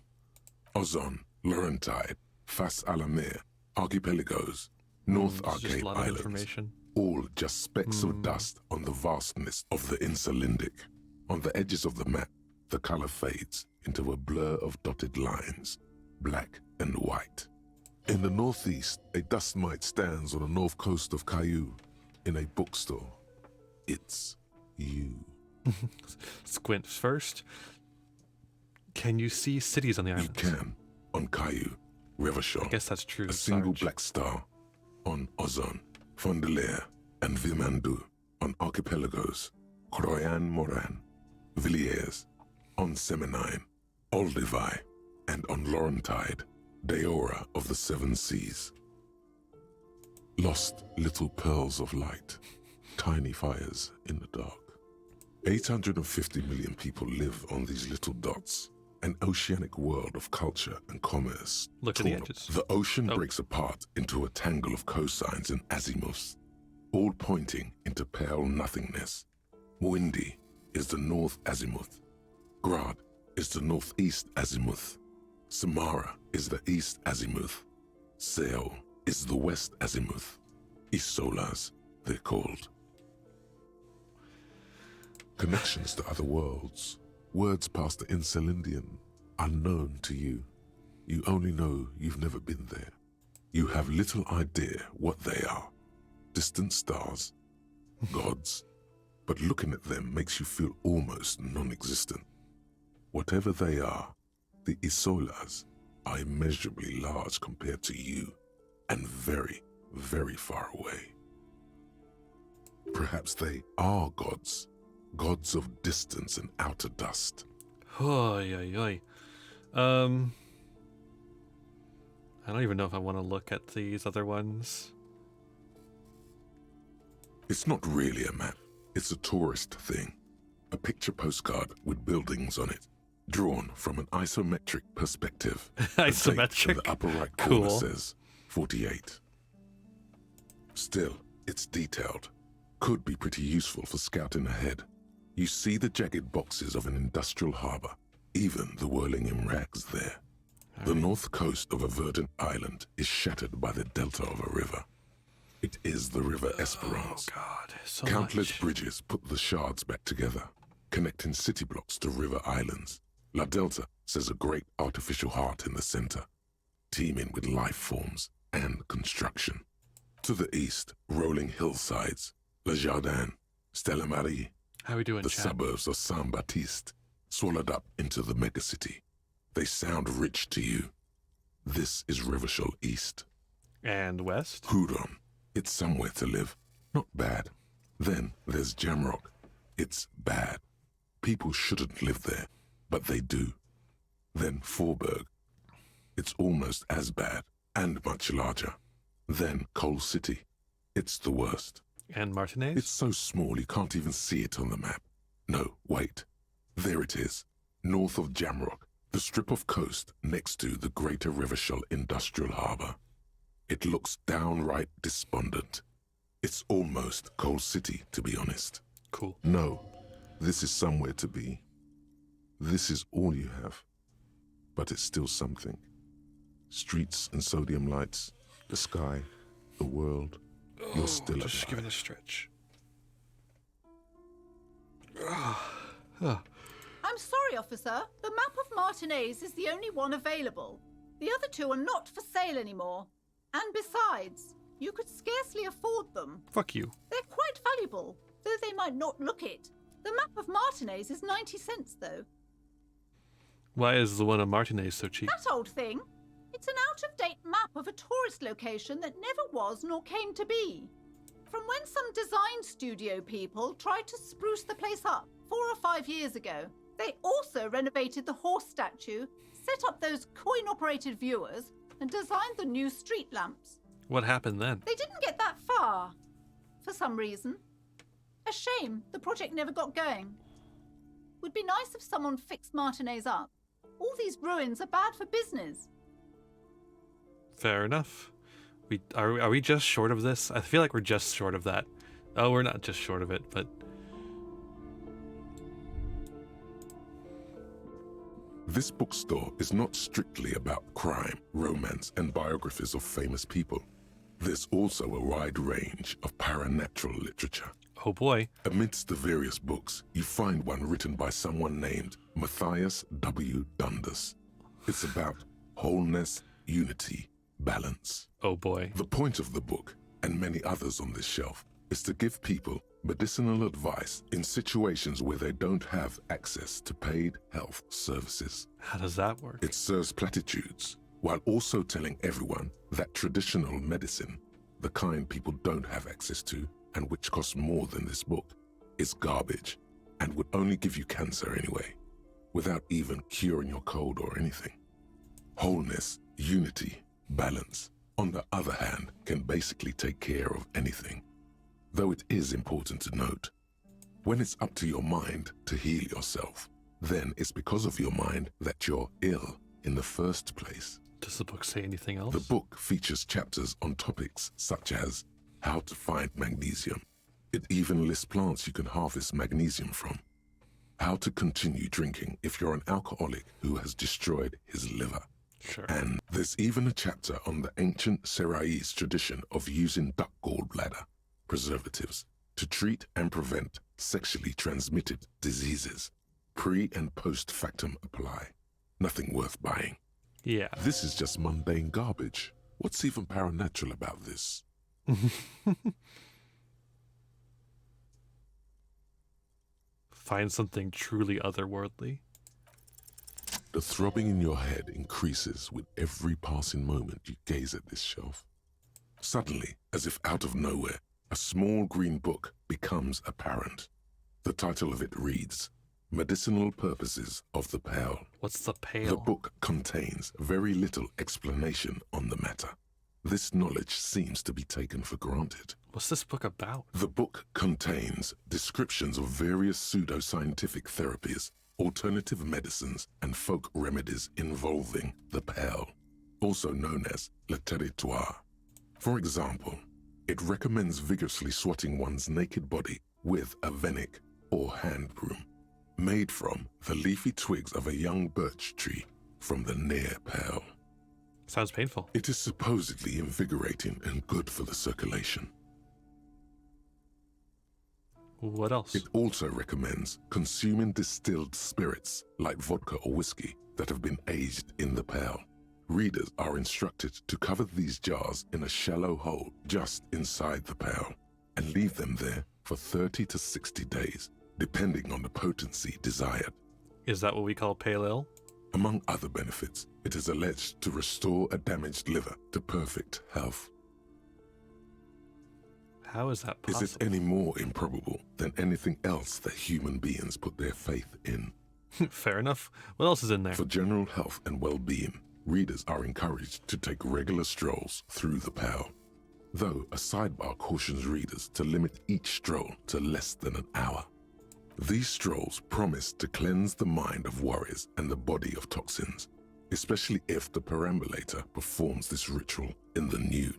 [SPEAKER 4] Ozon, Laurentide, Fas à la Mer, Archipelagos, North Arcade Islands, all just specks of dust on the vastness of the Insulindic. On the edges of the map, the color fades into a blur of dotted lines, black and white. In the northeast, a dust mite stands on the north coast of Caillou in a bookstore. It's you.
[SPEAKER 1] Squint first. Can you see cities on the island?
[SPEAKER 4] You can. On Caillou, Revachol.
[SPEAKER 1] I guess that's true.
[SPEAKER 4] A single black star. On Ozon, Fondelier, and Vilmandu. On archipelagos, Croyan Moran, Villiers. On Seminine, Olduvai, and on Laurentide, Deora of the Seven Seas. Lost little pearls of light, tiny fires in the dark. 850 million people live on these little dots, an oceanic world of culture and commerce.
[SPEAKER 1] Look at the edges.
[SPEAKER 4] The ocean breaks apart into a tangle of cosines and azimuths, all pointing into pale nothingness. Windy is the north azimuth. Grad is the northeast azimuth. Samara is the east azimuth. Seo is the west azimuth. Isolas, they're called. Connections to other worlds, words past the Insulindian, unknown to you. You only know you've never been there. You have little idea what they are. Distant stars, gods, but looking at them makes you feel almost non-existent. Whatever they are, the Isolas are immeasurably large compared to you, and very, very far away. Perhaps they are gods, gods of distance and outer dust.
[SPEAKER 1] Oy, oy, oy. I don't even know if I want to look at these other ones.
[SPEAKER 4] It's not really a map. It's a tourist thing. A picture postcard with buildings on it, drawn from an isometric perspective.
[SPEAKER 1] Isometric?
[SPEAKER 4] In the upper right corner
[SPEAKER 1] Cool.
[SPEAKER 4] says 48. Still, it's detailed. Could be pretty useful for scouting ahead. You see the jagged boxes of an industrial harbor, even the whirling in rags there. The north coast of a verdant island is shattered by the delta of a river. It is the River Esperance.
[SPEAKER 1] Oh God, so
[SPEAKER 4] Countless
[SPEAKER 1] much.
[SPEAKER 4] bridges put the shards back together, connecting city blocks to river islands. La Delta says a great artificial heart in the center, teeming with life forms and construction. To the east, rolling hillsides, Le Jardin, Stella Marie,
[SPEAKER 1] How we doing,
[SPEAKER 4] the
[SPEAKER 1] chat?
[SPEAKER 4] suburbs of Saint-Baptiste, swallowed up into the megacity. They sound rich to you. This is Rivershell East.
[SPEAKER 1] And west?
[SPEAKER 4] Houdon. It's somewhere to live. Not bad. Then there's Jamrock. It's bad. People shouldn't live there, but they do. Then Forberg. It's almost as bad, and much larger. Then Coal City. It's the worst.
[SPEAKER 1] And Martinez?
[SPEAKER 4] It's so small you can't even see it on the map. No, wait. There it is. North of Jamrock. The strip of coast next to the Greater Rivershell Industrial Harbour. It looks downright despondent. It's almost Coal City, to be honest.
[SPEAKER 1] Cool.
[SPEAKER 4] No, this is somewhere to be. This is all you have. But it's still something. Streets and sodium lights, the sky, the world. You're still
[SPEAKER 1] Just
[SPEAKER 4] alive.
[SPEAKER 1] give it a stretch.
[SPEAKER 18] I'm sorry, officer. The map of Martinez is the only one available. The other two are not for sale anymore. And besides, you could scarcely afford them.
[SPEAKER 1] Fuck you.
[SPEAKER 18] They're quite valuable, though they might not look it. The map of Martinez is 90 cents, though.
[SPEAKER 1] Why is the one on Martinez so cheap?
[SPEAKER 18] That old thing. It's an out-of-date map of a tourist location that never was nor came to be. From when some design studio people tried to spruce the place up 4 or 5 years ago. They also renovated the horse statue, set up those coin-operated viewers, and designed the new street lamps.
[SPEAKER 1] What happened then?
[SPEAKER 18] They didn't get that far, for some reason. A shame the project never got going. Would be nice if someone fixed Martinez up. All these ruins are bad for business.
[SPEAKER 1] Fair enough. Are we just short of this? I feel like we're just short of that. Oh, we're not just short of it, but...
[SPEAKER 4] This bookstore is not strictly about crime, romance, and biographies of famous people. There's also a wide range of paranatural literature.
[SPEAKER 1] Oh boy.
[SPEAKER 4] Amidst the various books, you find one written by someone named Matthias W. Dundas. It's about wholeness, unity, balance.
[SPEAKER 1] Oh boy.
[SPEAKER 4] The point of the book, and many others on this shelf, is to give people medicinal advice in situations where they don't have access to paid health services.
[SPEAKER 1] How does that work?
[SPEAKER 4] It serves platitudes, while also telling everyone that traditional medicine, the kind people don't have access to, and which costs more than this book, is garbage, and would only give you cancer anyway, without even curing your cold or anything. Wholeness, unity, balance, on the other hand, can basically take care of anything. Though it is important to note, when it's up to your mind to heal yourself, then it's because of your mind that you're ill in the first place.
[SPEAKER 1] Does the book say anything else?
[SPEAKER 4] The book features chapters on topics such as how to find magnesium. It even lists plants you can harvest magnesium from. How to continue drinking if you're an alcoholic who has destroyed his liver.
[SPEAKER 1] Sure.
[SPEAKER 4] And there's even a chapter on the ancient Seraïs tradition of using duck gallbladder preservatives to treat and prevent sexually transmitted diseases. Pre and post factum apply. Nothing worth buying.
[SPEAKER 1] Yeah.
[SPEAKER 4] This is just mundane garbage. What's even paranatural about this?
[SPEAKER 1] Find something truly otherworldly.
[SPEAKER 4] The throbbing in your head increases with every passing moment you gaze at this shelf. Suddenly, as if out of nowhere, a small green book becomes apparent. The title of it reads, Medicinal Purposes of the Pale.
[SPEAKER 1] What's the pale?
[SPEAKER 4] The book contains very little explanation on the matter. This knowledge seems to be taken for granted.
[SPEAKER 1] What's this book about?
[SPEAKER 4] The book contains descriptions of various pseudoscientific therapies, alternative medicines, and folk remedies involving the Pale, also known as le territoire. For example, it recommends vigorously swatting one's naked body with a venik, or hand broom, made from the leafy twigs of a young birch tree from the near Pale.
[SPEAKER 1] Sounds painful.
[SPEAKER 4] It is supposedly invigorating and good for the circulation.
[SPEAKER 1] What else?
[SPEAKER 4] It also recommends consuming distilled spirits like vodka or whiskey that have been aged in the Pale. Readers are instructed to cover these jars in a shallow hole just inside the Pale and leave them there for 30 to 60 days, depending on the potency desired.
[SPEAKER 1] Is that what we call pale ale?
[SPEAKER 4] Among other benefits, it is alleged to restore a damaged liver to perfect health.
[SPEAKER 1] How is that possible?
[SPEAKER 4] Is it any more improbable than anything else that human beings put their faith in?
[SPEAKER 1] Fair enough. What else is in there?
[SPEAKER 4] For general health and well-being, readers are encouraged to take regular strolls through the Pale, though a sidebar cautions readers to limit each stroll to less than an hour. These strolls promise to cleanse the mind of worries and the body of toxins, especially if the perambulator performs this ritual in the nude.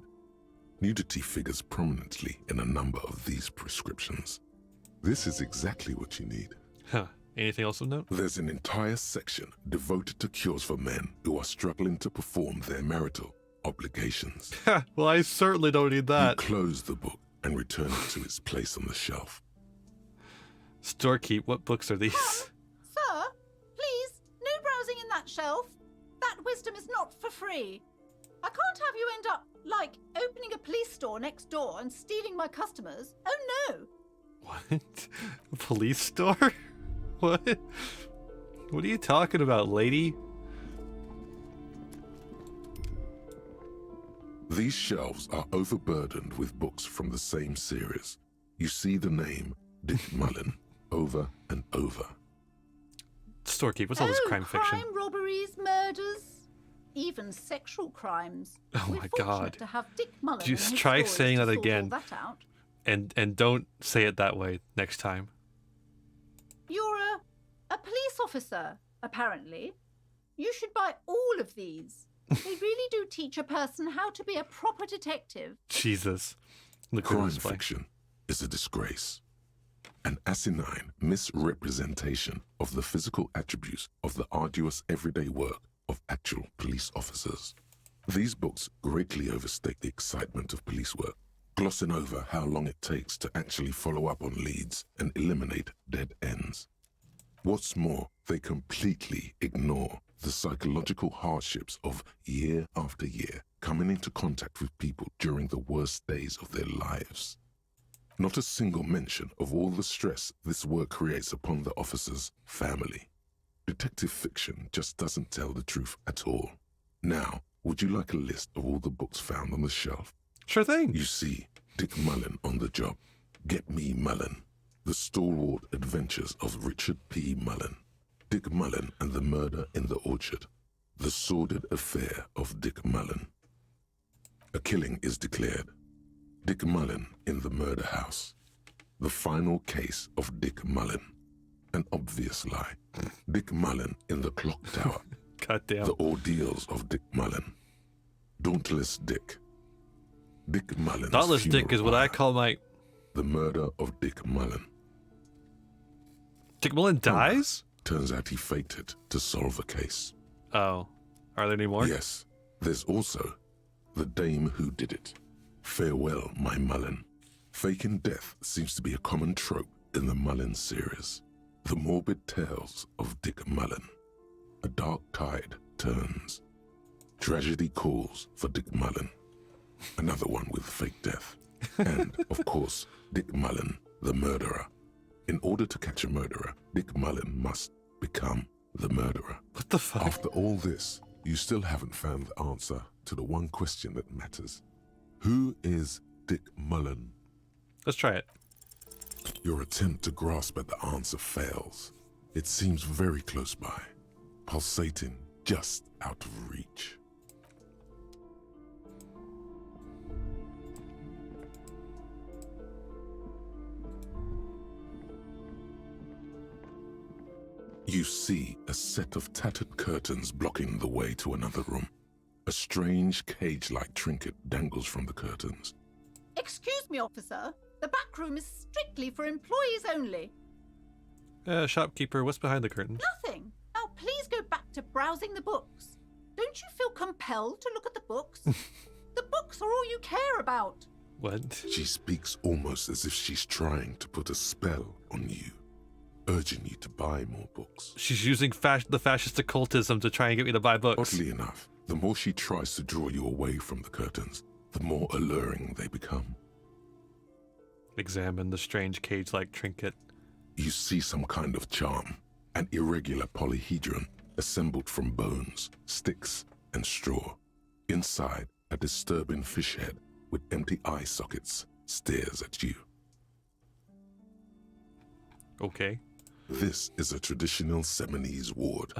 [SPEAKER 4] Nudity figures prominently in a number of these prescriptions. This is exactly what you need.
[SPEAKER 1] Huh. Anything else of note?
[SPEAKER 4] There's an entire section devoted to cures for men who are struggling to perform their marital obligations.
[SPEAKER 1] Well, I certainly don't need that.
[SPEAKER 4] You close the book and return it to its place on the shelf.
[SPEAKER 1] Storekeep, what books are these?
[SPEAKER 18] Sir, please, no browsing in that shelf. That wisdom is not for free. I can't have you end up, like, opening a police store next door and stealing my customers. Oh, no.
[SPEAKER 1] What? A police store? What? What are you talking about, lady?
[SPEAKER 4] These shelves are overburdened with books from the same series. You see the name Dick Mullen over and over.
[SPEAKER 1] Storekeep, what's all this crime fiction?
[SPEAKER 18] Crime, robberies, murders, even sexual crimes.
[SPEAKER 1] Oh
[SPEAKER 18] We're
[SPEAKER 1] my
[SPEAKER 18] fortunate
[SPEAKER 1] God.
[SPEAKER 18] to have Dick Mullen and
[SPEAKER 1] Just
[SPEAKER 18] his
[SPEAKER 1] try
[SPEAKER 18] stories
[SPEAKER 1] saying
[SPEAKER 18] to
[SPEAKER 1] that
[SPEAKER 18] sort
[SPEAKER 1] again.
[SPEAKER 18] all that out.
[SPEAKER 1] And don't say it that way next time.
[SPEAKER 18] You're a police officer, apparently. You should buy all of these. They really do teach a person how to be a proper detective.
[SPEAKER 1] Jesus. Look at
[SPEAKER 4] Crime
[SPEAKER 1] this play.
[SPEAKER 4] fiction is a disgrace. An asinine misrepresentation of the physical attributes of the arduous everyday work of actual police officers. These books greatly overstate the excitement of police work, glossing over how long it takes to actually follow up on leads and eliminate dead ends. What's more, they completely ignore the psychological hardships of year after year coming into contact with people during the worst days of their lives. Not a single mention of all the stress this work creates upon the officer's family. Detective fiction just doesn't tell the truth at all. Now, would you like a list of all the books found on the shelf?
[SPEAKER 1] Sure thing.
[SPEAKER 4] You see Dick Mullen on the job. Get Me Mullen. The Stalwart Adventures of Richard P. Mullen. Dick Mullen and the Murder in the Orchard. The Sordid Affair of Dick Mullen. A killing is declared. Dick Mullen in the Murder House. The Final Case of Dick Mullen. An Obvious Lie. Dick Mullen in the Clock Tower.
[SPEAKER 1] Goddamn.
[SPEAKER 4] The Ordeals of Dick Mullen. Dauntless Dick. Dick Mullen's
[SPEAKER 1] Dauntless Dick
[SPEAKER 4] funeral
[SPEAKER 1] is what I
[SPEAKER 4] pyre.
[SPEAKER 1] call my...
[SPEAKER 4] The Murder of Dick Mullen.
[SPEAKER 1] Dick Mullen dies?
[SPEAKER 4] Turns out he faked it to solve a case.
[SPEAKER 1] Oh. Are there any more?
[SPEAKER 4] Yes. There's also The Dame Who Did It. Farewell, My Mullen. Faking death seems to be a common trope in the Mullen series. The morbid tales of Dick Mullen. A dark tide turns. Tragedy calls for Dick Mullen. Another one with fake death. And, of course, Dick Mullen, the murderer. In order to catch a murderer, Dick Mullen must become the murderer.
[SPEAKER 1] What the fuck?
[SPEAKER 4] After all this, you still haven't found the answer to the one question that matters. Who is Dick Mullen?
[SPEAKER 1] Let's try it.
[SPEAKER 4] Your attempt to grasp at the answer fails. It seems very close by, pulsating just out of reach. You see a set of tattered curtains blocking the way to another room. A strange cage-like trinket dangles from the curtains.
[SPEAKER 18] Excuse me, officer. The back room is strictly for employees only.
[SPEAKER 1] Shopkeeper, what's behind the curtain?
[SPEAKER 18] Nothing. Now please go back to browsing the books. Don't you feel compelled to look at the books? The books are all you care about.
[SPEAKER 1] What?
[SPEAKER 4] She speaks almost as if she's trying to put a spell on you, urging you to buy more books.
[SPEAKER 1] She's using the fascist occultism to try and get me to buy books.
[SPEAKER 4] Oddly enough, the more she tries to draw you away from the curtains, the more alluring they become.
[SPEAKER 1] Examine the strange cage-like trinket.
[SPEAKER 4] You see some kind of charm, an irregular polyhedron assembled from bones, sticks, and straw. Inside, a disturbing fish head with empty eye sockets stares at you.
[SPEAKER 1] Okay.
[SPEAKER 4] This is a traditional Seminese ward,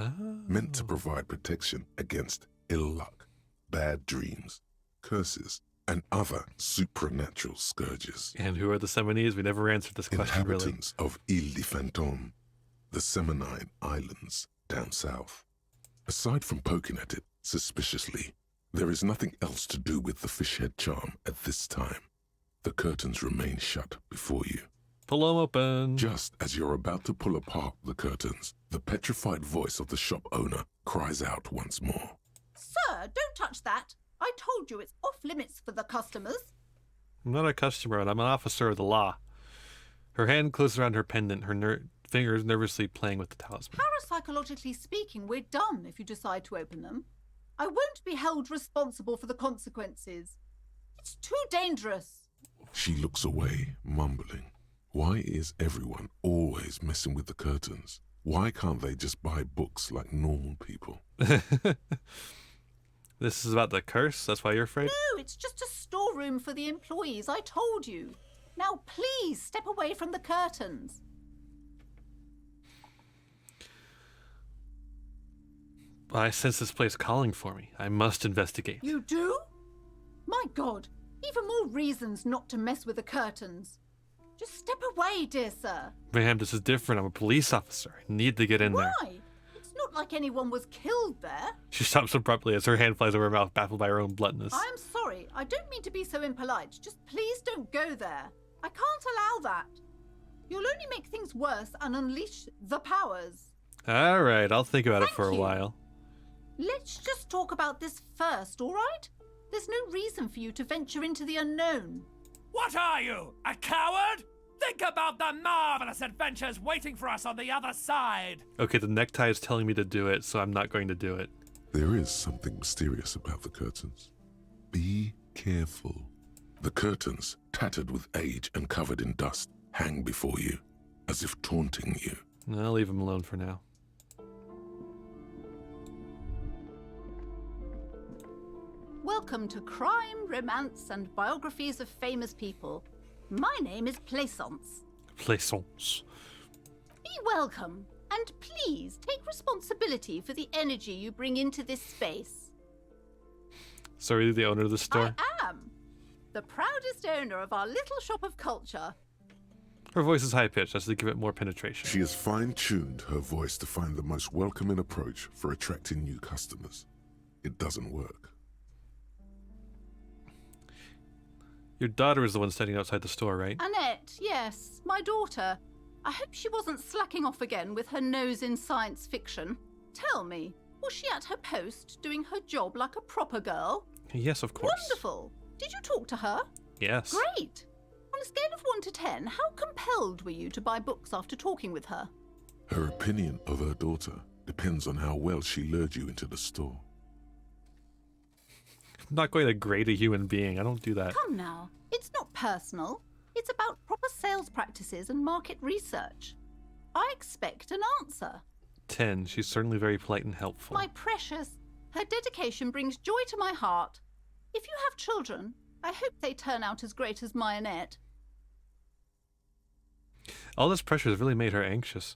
[SPEAKER 4] meant to provide protection against ill luck, bad dreams, curses, and other supernatural scourges.
[SPEAKER 1] And who are the Seminese? We never answered this question, really.
[SPEAKER 4] Inhabitants of Ile de Fantôme, the Seminine Islands down south. Aside from poking at it suspiciously, there is nothing else to do with the fish head charm at this time. The curtains remain shut before you.
[SPEAKER 1] Pull them open.
[SPEAKER 4] Just as you're about to pull apart the curtains, the petrified voice of the shop owner cries out once more.
[SPEAKER 18] Sir, don't touch that. I told you it's off limits for the customers.
[SPEAKER 1] I'm not a customer, and I'm an officer of the law. Her hand closes around her pendant, her fingers nervously playing with the talisman.
[SPEAKER 18] Parapsychologically speaking, we're done if you decide to open them. I won't be held responsible for the consequences. It's too dangerous.
[SPEAKER 4] She looks away, mumbling. Why is everyone always messing with the curtains? Why can't they just buy books like normal people?
[SPEAKER 1] This is about the curse? That's why you're afraid?
[SPEAKER 18] No, it's just a storeroom for the employees, I told you. Now please step away from the curtains.
[SPEAKER 1] I sense this place calling for me. I must investigate.
[SPEAKER 18] You do? My God, even more reasons not to mess with the curtains. Just step away, dear sir.
[SPEAKER 1] Ma'am, this is different. I'm a police officer. I need to get in there.
[SPEAKER 18] Why? It's not like anyone was killed there.
[SPEAKER 1] She stops abruptly as her hand flies over her mouth, baffled by her own bluntness.
[SPEAKER 18] I'm sorry. I don't mean to be so impolite. Just please don't go there. I can't allow that. You'll only make things worse and unleash the powers.
[SPEAKER 1] All right, I'll think about it for a
[SPEAKER 18] you.
[SPEAKER 1] while.
[SPEAKER 18] Let's just talk about this first, all right? There's no reason for you to venture into the unknown.
[SPEAKER 8] What are you, a coward? Think about the marvelous adventures waiting for us on the other side.
[SPEAKER 1] Okay, the necktie is telling me to do it, so I'm not going to do it.
[SPEAKER 4] There is something mysterious about the curtains. Be careful. The curtains, tattered with age and covered in dust, hang before you, as if taunting you.
[SPEAKER 1] I'll leave him alone for now.
[SPEAKER 18] Welcome to Crime, Romance, and Biographies of Famous People. My name is Plaisance.
[SPEAKER 1] Plaisance.
[SPEAKER 18] Be welcome, and please take responsibility for the energy you bring into this space.
[SPEAKER 1] So are you the owner of the store?
[SPEAKER 18] I am. The proudest owner of our little shop of culture.
[SPEAKER 1] Her voice is high-pitched, as to give it more penetration.
[SPEAKER 4] She has fine-tuned her voice to find the most welcoming approach for attracting new customers. It doesn't work.
[SPEAKER 1] Your daughter is the one standing outside the store, right?
[SPEAKER 18] Annette, yes, my daughter. I hope she wasn't slacking off again with her nose in science fiction. Tell me, was she at her post doing her job like a proper girl?
[SPEAKER 1] Yes, of course.
[SPEAKER 18] Wonderful. Did you talk to her?
[SPEAKER 1] Yes.
[SPEAKER 18] Great. On a scale of 1 to 10, how compelled were you to buy books after talking with her?
[SPEAKER 4] Her opinion of her daughter depends on how well she lured you into the store.
[SPEAKER 1] I'm not going to grade a human being. I don't do that.
[SPEAKER 18] Come now. It's not personal. It's about proper sales practices and market research. I expect an answer.
[SPEAKER 1] 10. She's certainly very polite and helpful.
[SPEAKER 18] My precious, her dedication brings joy to my heart. If you have children, I hope they turn out as great as my Annette.
[SPEAKER 1] All this pressure has really made her anxious.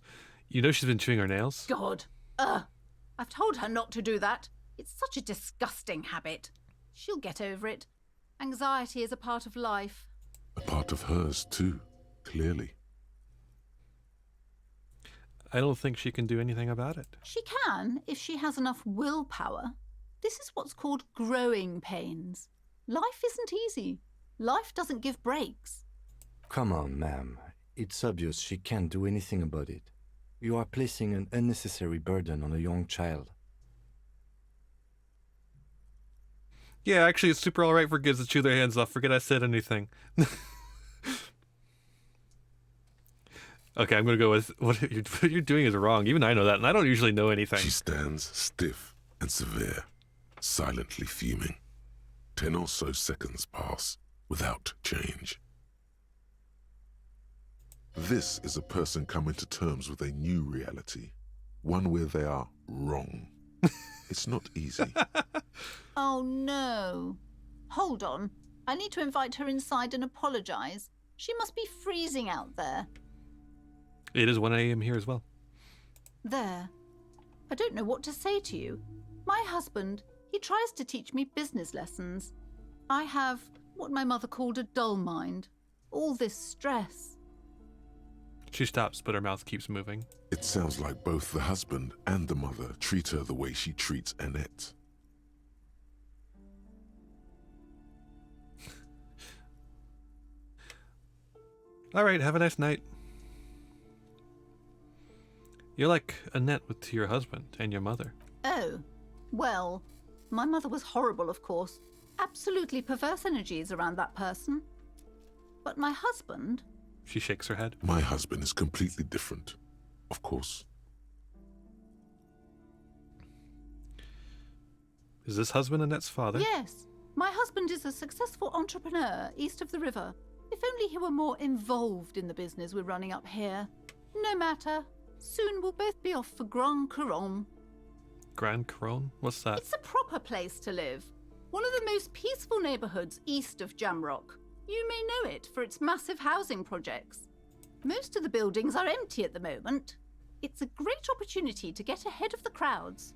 [SPEAKER 1] You know she's been chewing her nails?
[SPEAKER 18] God. I've told her not to do that. It's such a disgusting habit. She'll get over it. Anxiety is a part of life.
[SPEAKER 4] A part of hers, too, clearly.
[SPEAKER 1] I don't think she can do anything about it.
[SPEAKER 18] She can if she has enough willpower. This is what's called growing pains. Life isn't easy. Life doesn't give breaks.
[SPEAKER 7] Come on, ma'am. It's obvious she can't do anything about it. You are placing an unnecessary burden on a young child.
[SPEAKER 1] Yeah, actually, it's super alright for kids to chew their hands off. Forget I said anything. Okay, I'm gonna go with what you're doing is wrong. Even I know that, and I don't usually know anything.
[SPEAKER 4] She stands stiff and severe, silently fuming. 10 or so seconds pass without change. This is a person coming to terms with a new reality, one where they are wrong. It's not easy.
[SPEAKER 18] Oh no. Hold on. I need to invite her inside and apologize. She must be freezing out there.
[SPEAKER 1] It is 1 a.m. here as well.
[SPEAKER 18] There. I don't know what to say to you. My husband, he tries to teach me business lessons. I have what my mother called a dull mind. All this stress.
[SPEAKER 1] She stops, but her mouth keeps moving.
[SPEAKER 4] It sounds like both the husband and the mother treat her the way she treats Annette.
[SPEAKER 1] All right, have a nice night. You're like Annette to your husband and your mother.
[SPEAKER 18] Oh, well, my mother was horrible, of course. Absolutely perverse energies around that person. But my husband...
[SPEAKER 1] She shakes her head.
[SPEAKER 4] My husband is completely different, of course.
[SPEAKER 1] Is this husband Annette's father?
[SPEAKER 18] Yes. My husband is a successful entrepreneur east of the river. If only he were more involved in the business we're running up here. No matter. Soon we'll both be off for Grand Couronne.
[SPEAKER 1] Grand Couronne? What's that?
[SPEAKER 18] It's a proper place to live. One of the most peaceful neighborhoods east of Jamrock. You may know it for its massive housing projects. Most of the buildings are empty at the moment. It's a great opportunity to get ahead of the crowds.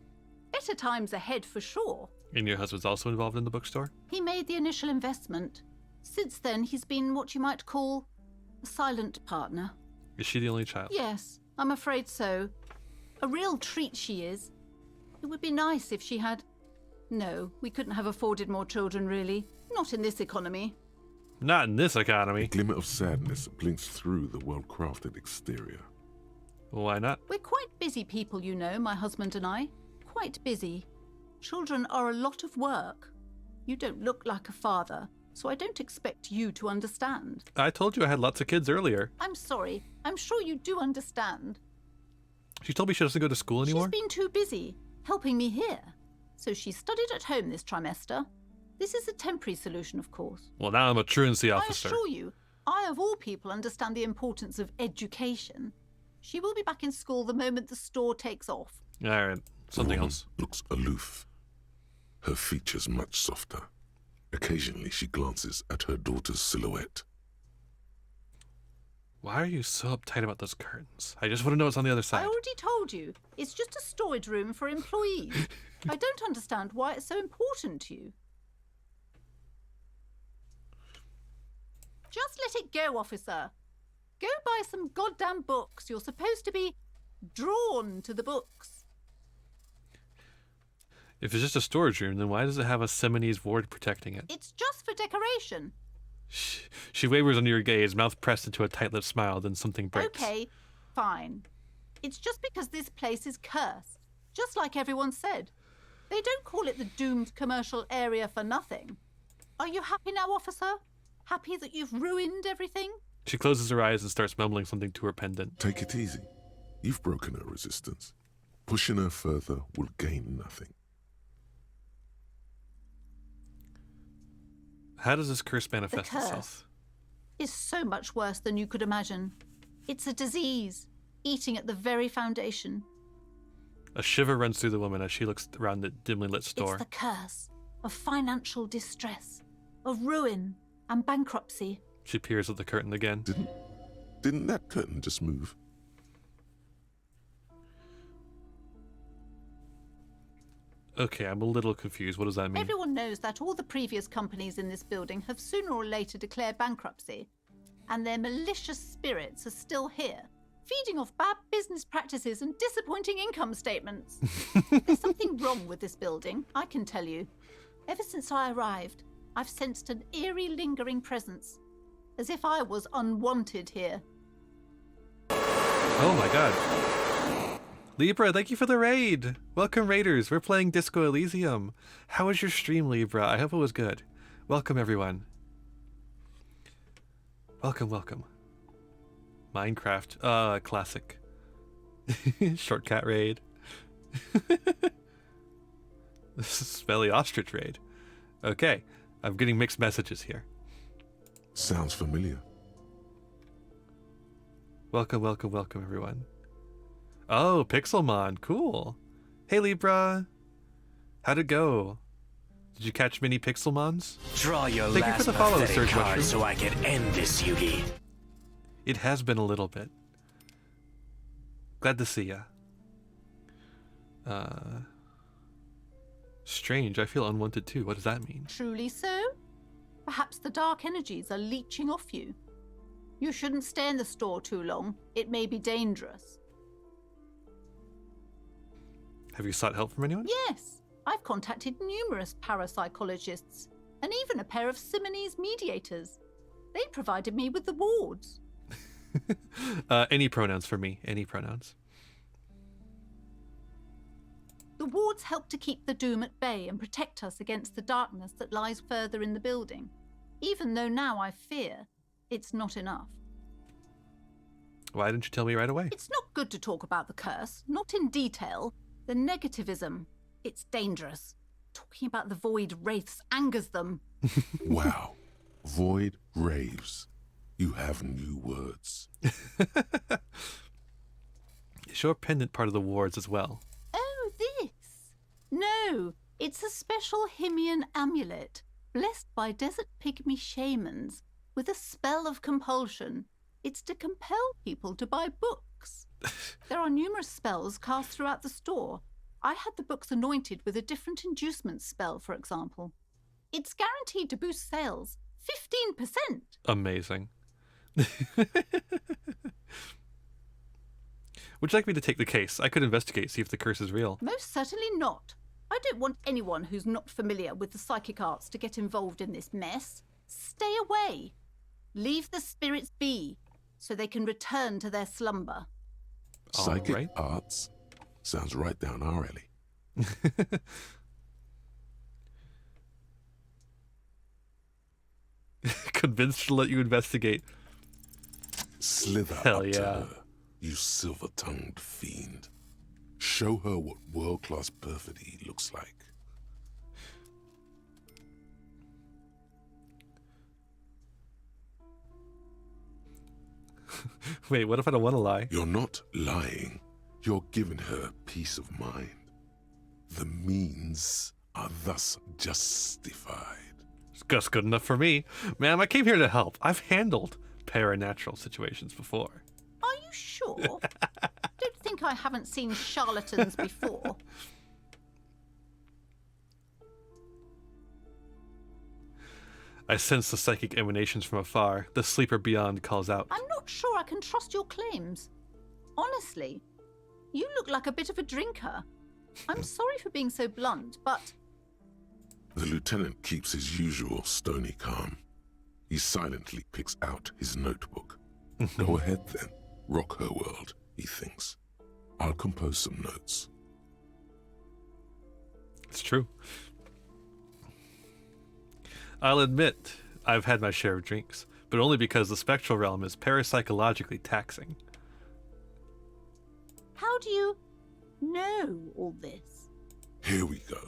[SPEAKER 18] Better times ahead for sure.
[SPEAKER 1] And your husband's also involved in the bookstore?
[SPEAKER 18] He made the initial investment. Since then, he's been what you might call a silent partner.
[SPEAKER 1] Is she the only child?
[SPEAKER 18] Yes, I'm afraid so. A real treat she is. It would be nice if she had... No, we couldn't have afforded more children, really. Not in this economy.
[SPEAKER 1] Not in this economy.
[SPEAKER 4] A glimmer of sadness blinks through the well-crafted exterior.
[SPEAKER 1] Why not?
[SPEAKER 18] We're quite busy people, you know, my husband and I. Quite busy. Children are a lot of work. You don't look like a father, so I don't expect you to understand.
[SPEAKER 1] I told you I had lots of kids earlier.
[SPEAKER 18] I'm sorry. I'm sure you do understand.
[SPEAKER 1] She told me she doesn't go to school anymore?
[SPEAKER 18] She's been too busy helping me here. So she studied at home this trimester. This is a temporary solution, of course.
[SPEAKER 1] Well, now I'm a truancy officer.
[SPEAKER 18] I assure you, I of all people understand the importance of education. She will be back in school the moment the store takes off.
[SPEAKER 1] All right, something else.
[SPEAKER 4] Looks aloof. Her features much softer. Occasionally she glances at her daughter's silhouette.
[SPEAKER 1] Why are you so uptight about those curtains? I just want to know what's on the other side.
[SPEAKER 18] I already told you. It's just a storage room for employees. I don't understand why it's so important to you. Just let it go, officer. Go buy some goddamn books. You're supposed to be drawn to the books.
[SPEAKER 1] If it's just a storage room, then why does it have a Seminese ward protecting it?
[SPEAKER 18] It's just for decoration.
[SPEAKER 1] She wavers under your gaze, mouth pressed into a tight-lipped smile, then something breaks.
[SPEAKER 18] Okay, fine. It's just because this place is cursed, just like everyone said. They don't call it the doomed commercial area for nothing. Are you happy now, officer? Happy that you've ruined everything?
[SPEAKER 1] She closes her eyes and starts mumbling something to her pendant.
[SPEAKER 4] Take it easy. You've broken her resistance. Pushing her further will gain nothing.
[SPEAKER 1] How does this curse manifest
[SPEAKER 18] The curse
[SPEAKER 1] itself?
[SPEAKER 18] is so much worse than you could imagine. It's a disease, eating at the very foundation.
[SPEAKER 1] A shiver runs through the woman as she looks around the dimly lit store.
[SPEAKER 18] It's the curse of financial distress, of ruin and bankruptcy.
[SPEAKER 1] She peers at the curtain again.
[SPEAKER 4] Didn't that curtain just move?
[SPEAKER 1] Okay, I'm a little confused. What does that mean?
[SPEAKER 18] Everyone knows that all the previous companies in this building have sooner or later declared bankruptcy, and their malicious spirits are still here, feeding off bad business practices and disappointing income statements. There's something wrong with this building, I can tell you. Ever since I arrived, I've sensed an eerie, lingering presence, as if I was unwanted here.
[SPEAKER 1] Oh my god. Libra, thank you for the raid. Welcome, raiders. We're playing Disco Elysium. How was your stream, Libra? I hope it was good. Welcome, everyone. Welcome, welcome. Minecraft. Classic. Shortcat raid. This is Smelly Ostrich raid. Okay, I'm getting mixed messages here.
[SPEAKER 4] Sounds familiar.
[SPEAKER 1] Welcome, welcome, welcome, everyone. Oh, Pixelmon, cool. Hey, Libra. How'd it go? Did you catch many Pixelmons?
[SPEAKER 19] Draw your
[SPEAKER 1] Thank you
[SPEAKER 19] last
[SPEAKER 1] for the follow,
[SPEAKER 19] pathetic
[SPEAKER 1] Surge
[SPEAKER 19] card
[SPEAKER 1] Mushroom.
[SPEAKER 19] so I can end this, Yugi.
[SPEAKER 1] It has been a little bit. Glad to see ya. Strange, I feel unwanted too. What does that mean?
[SPEAKER 18] Truly so? Perhaps the dark energies are leeching off you. You shouldn't stay in the store too long. It may be dangerous.
[SPEAKER 1] Have you sought help from anyone?
[SPEAKER 18] Yes, I've contacted numerous parapsychologists and even a pair of Simonese mediators. They provided me with the wards.
[SPEAKER 1] Any pronouns for me. Any pronouns.
[SPEAKER 18] The wards help to keep the doom at bay and protect us against the darkness that lies further in the building. Even though now I fear, it's not enough.
[SPEAKER 1] Why didn't you tell me right away?
[SPEAKER 18] It's not good to talk about the curse, not in detail. The negativism, it's dangerous. Talking about the void wraiths angers them.
[SPEAKER 4] Wow. Void raves. You have new words.
[SPEAKER 1] Is your pendant part of the wards as well?
[SPEAKER 18] Oh, this? No, it's a special Himian amulet, blessed by desert pygmy shamans, with a spell of compulsion. It's to compel people to buy books. There are numerous spells cast throughout the store. I had the books anointed with a different inducement spell, for example. It's guaranteed to boost sales 15%.
[SPEAKER 1] Amazing. Would you like me to take the case? I could investigate, see if the curse is real.
[SPEAKER 18] Most certainly not. I don't want anyone who's not familiar with the psychic arts to get involved in this mess. Stay away. Leave the spirits be, so they can return to their slumber.
[SPEAKER 4] Psychic arts? Sounds right down our alley.
[SPEAKER 1] Convinced to let you investigate.
[SPEAKER 4] Slither
[SPEAKER 1] Hell
[SPEAKER 4] up to
[SPEAKER 1] yeah.
[SPEAKER 4] her, you silver-tongued fiend. Show her what world-class perfidy looks like.
[SPEAKER 1] Wait, what if I don't want to lie?
[SPEAKER 4] You're not lying. You're giving her peace of mind. The means are thus justified.
[SPEAKER 1] It's just good enough for me. Ma'am, I came here to help. I've handled paranatural situations before.
[SPEAKER 18] Are you sure? Don't think I haven't seen charlatans before.
[SPEAKER 1] I sense the psychic emanations from afar. The sleeper beyond calls out.
[SPEAKER 18] I'm not sure I can trust your claims. Honestly, you look like a bit of a drinker. I'm sorry for being so blunt, but...
[SPEAKER 4] The lieutenant keeps his usual stony calm. He silently picks out his notebook. Go ahead then. Rock her world, he thinks. I'll compose some notes.
[SPEAKER 1] It's true. I'll admit, I've had my share of drinks, but only because the spectral realm is parapsychologically taxing.
[SPEAKER 18] How do you know all this?
[SPEAKER 4] Here we go.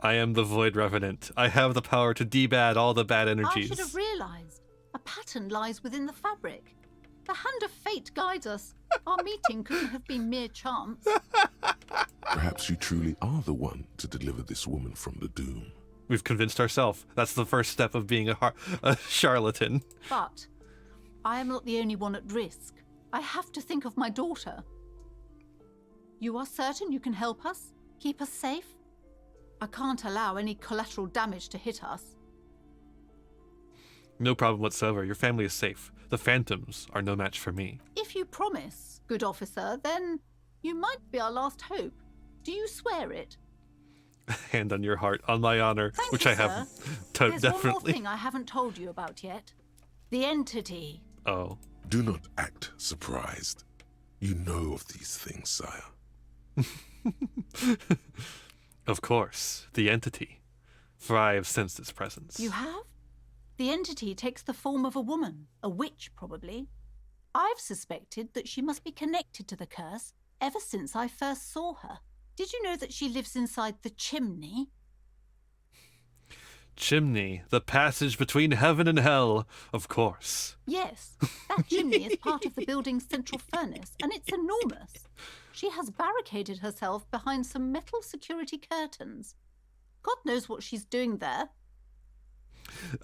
[SPEAKER 1] I am the Void Revenant. I have the power to debad all the bad energies.
[SPEAKER 18] I should have realized. A pattern lies within the fabric. The hand of fate guides us. Our meeting couldn't have been mere chance.
[SPEAKER 4] Perhaps you truly are the one to deliver this woman from the doom.
[SPEAKER 1] We've convinced ourselves. That's the first step of being a charlatan.
[SPEAKER 18] But I am not the only one at risk. I have to think of my daughter. You are certain you can help us? Keep us safe? I can't allow any collateral damage to hit us.
[SPEAKER 1] No problem whatsoever. Your family is safe. The phantoms are no match for me.
[SPEAKER 18] If you promise, good officer, then you might be our last hope. Do you swear it?
[SPEAKER 1] Hand on your heart, on my honor,
[SPEAKER 18] Thank
[SPEAKER 1] which
[SPEAKER 18] you,
[SPEAKER 1] I have
[SPEAKER 18] sir. There's one more
[SPEAKER 1] definitely.
[SPEAKER 18] thing I haven't told you about yet. The entity.
[SPEAKER 1] Oh.
[SPEAKER 4] Do not act surprised. You know of these things, sire.
[SPEAKER 1] Of course, the entity. For I have sensed its presence.
[SPEAKER 18] You have? The entity takes the form of a woman, a witch probably. I've suspected that she must be connected to the curse ever since I first saw her. Did you know that she lives inside the chimney?
[SPEAKER 1] Chimney, the passage between heaven and hell, of course.
[SPEAKER 18] Yes, that chimney is part of the building's central furnace, and it's enormous. She has barricaded herself behind some metal security curtains. God knows what she's doing there.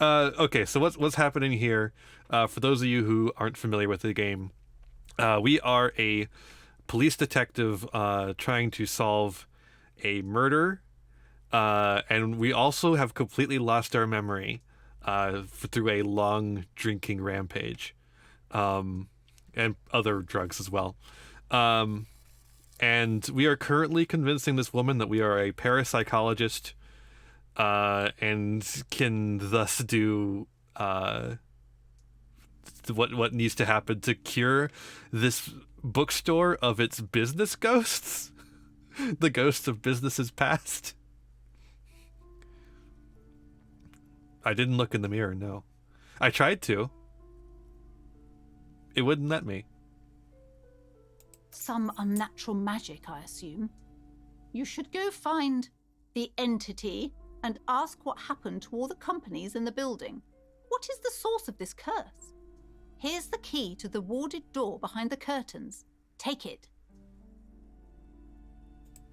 [SPEAKER 1] Okay, so what's happening here? For those of you who aren't familiar with the game, we are a police detective trying to solve a murder, and we also have completely lost our memory through a long drinking rampage, and other drugs as well. And we are currently convincing this woman that we are a parapsychologist, and can thus do what needs to happen to cure this bookstore of its business ghosts, the ghosts of businesses past. I didn't look in the mirror, no. I tried to. It wouldn't let me.
[SPEAKER 18] Some unnatural magic, I assume. You should go find the entity and ask what happened to all the companies in the building. What is the source of this curse? Here's the key to the warded door behind the curtains. Take it.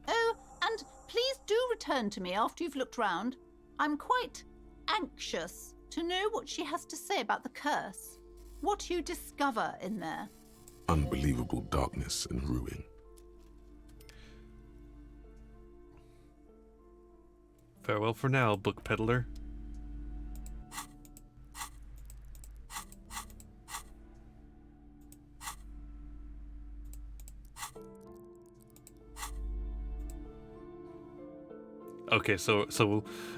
[SPEAKER 18] Oh, and please do return to me after you've looked round. I'm quite anxious to know what she has to say about the curse. What you discover in there.
[SPEAKER 4] Unbelievable darkness and ruin.
[SPEAKER 1] Farewell for now, book peddler. Okay, so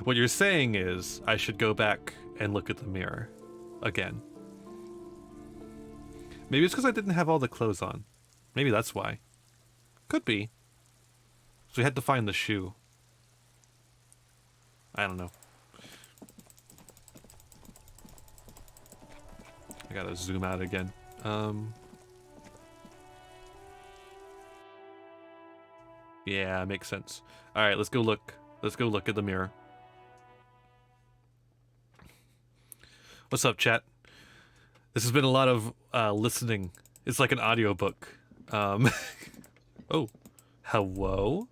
[SPEAKER 1] what you're saying is I should go back and look at the mirror again. Maybe it's because I didn't have all the clothes on. Maybe that's why. Could be. So we had to find the shoe. I don't know. I gotta zoom out again. Yeah, makes sense. All right, let's go look. Let's go look at the mirror. What's up, chat? This has been a lot of listening. It's like an audiobook. Oh, hello?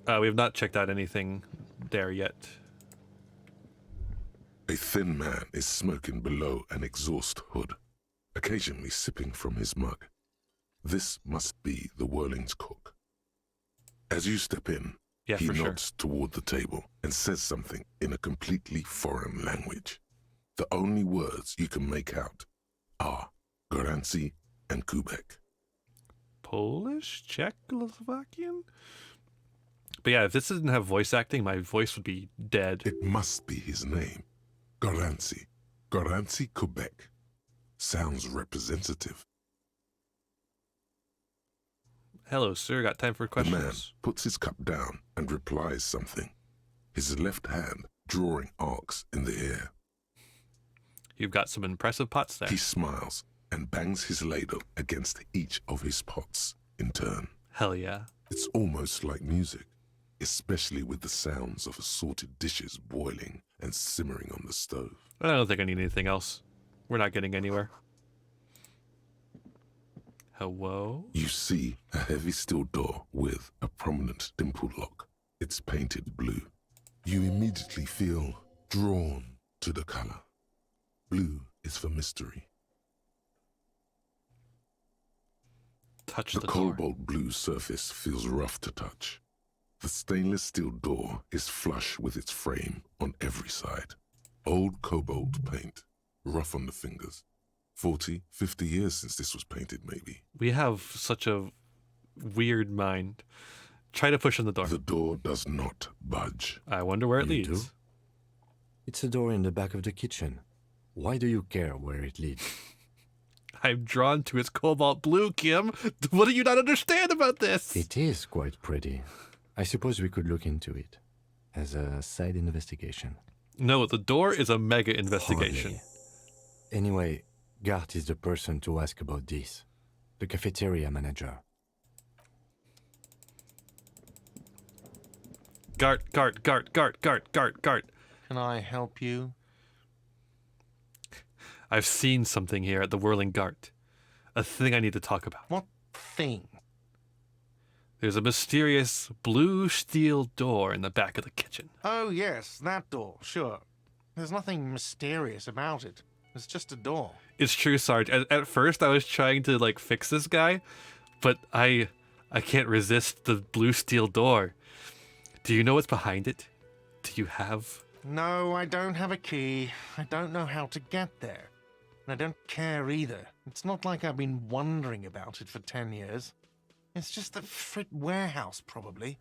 [SPEAKER 1] We have not checked out anything there yet.
[SPEAKER 4] A thin man is smoking below an exhaust hood, occasionally sipping from his mug. This must be the Whirling's cook. As you step in,
[SPEAKER 1] Yeah,
[SPEAKER 4] he
[SPEAKER 1] for sure.
[SPEAKER 4] nods toward the table and says something in a completely foreign language. The only words you can make out are Goranci and Kubek.
[SPEAKER 1] Polish? Czechoslovakian? But yeah, if this didn't have voice acting, my voice would be dead.
[SPEAKER 4] It must be his name. Goranci. Goranci Kubek. Sounds representative.
[SPEAKER 1] Hello, sir. Got time for
[SPEAKER 4] The man
[SPEAKER 1] questions?
[SPEAKER 4] puts his cup down and replies something, his left hand drawing arcs in the air.
[SPEAKER 1] You've got some impressive pots there.
[SPEAKER 4] He smiles and bangs his ladle against each of his pots in turn.
[SPEAKER 1] Hell yeah.
[SPEAKER 4] It's almost like music, especially with the sounds of assorted dishes boiling and simmering on the stove.
[SPEAKER 1] I don't think I need anything else. We're not getting anywhere. Hello?
[SPEAKER 4] You see a heavy steel door with a prominent dimple lock. It's painted blue. You immediately feel drawn to the color. Blue is for mystery.
[SPEAKER 1] touch
[SPEAKER 4] The
[SPEAKER 1] the door.
[SPEAKER 4] cobalt blue surface feels rough to touch. The stainless steel door is flush with its frame on every side. Old cobalt paint, rough on the fingers. 40, 50 years since this was painted, maybe.
[SPEAKER 1] We have such a weird mind. Try to push on the door.
[SPEAKER 4] The door does not budge.
[SPEAKER 1] I wonder where it
[SPEAKER 7] You
[SPEAKER 1] leads.
[SPEAKER 7] do? It's a door in the back of the kitchen. Why do you care where it leads?
[SPEAKER 1] I'm drawn to its cobalt blue, Kim. What do you not understand about this?
[SPEAKER 7] It is quite pretty. I suppose we could look into it as a side investigation.
[SPEAKER 1] No, the door is a mega investigation.
[SPEAKER 7] Hardly. Anyway, Gart is the person to ask about this. The cafeteria manager.
[SPEAKER 1] Gart.
[SPEAKER 6] Can I help you?
[SPEAKER 1] I've seen something here at the Whirling Gart. A thing I need to talk about.
[SPEAKER 6] What thing?
[SPEAKER 1] There's a mysterious blue steel door in the back of the kitchen.
[SPEAKER 6] Oh, yes, that door, sure. There's nothing mysterious about it. It's just a door.
[SPEAKER 1] It's true, Sarge. At first, I was trying to, like, fix this guy, but I can't resist the blue steel door. Do you know what's behind it? Do you have...
[SPEAKER 6] No, I don't have a key. I don't know how to get there. And I don't care either. It's not like I've been wondering about it for 10 years. It's just a frit warehouse, probably.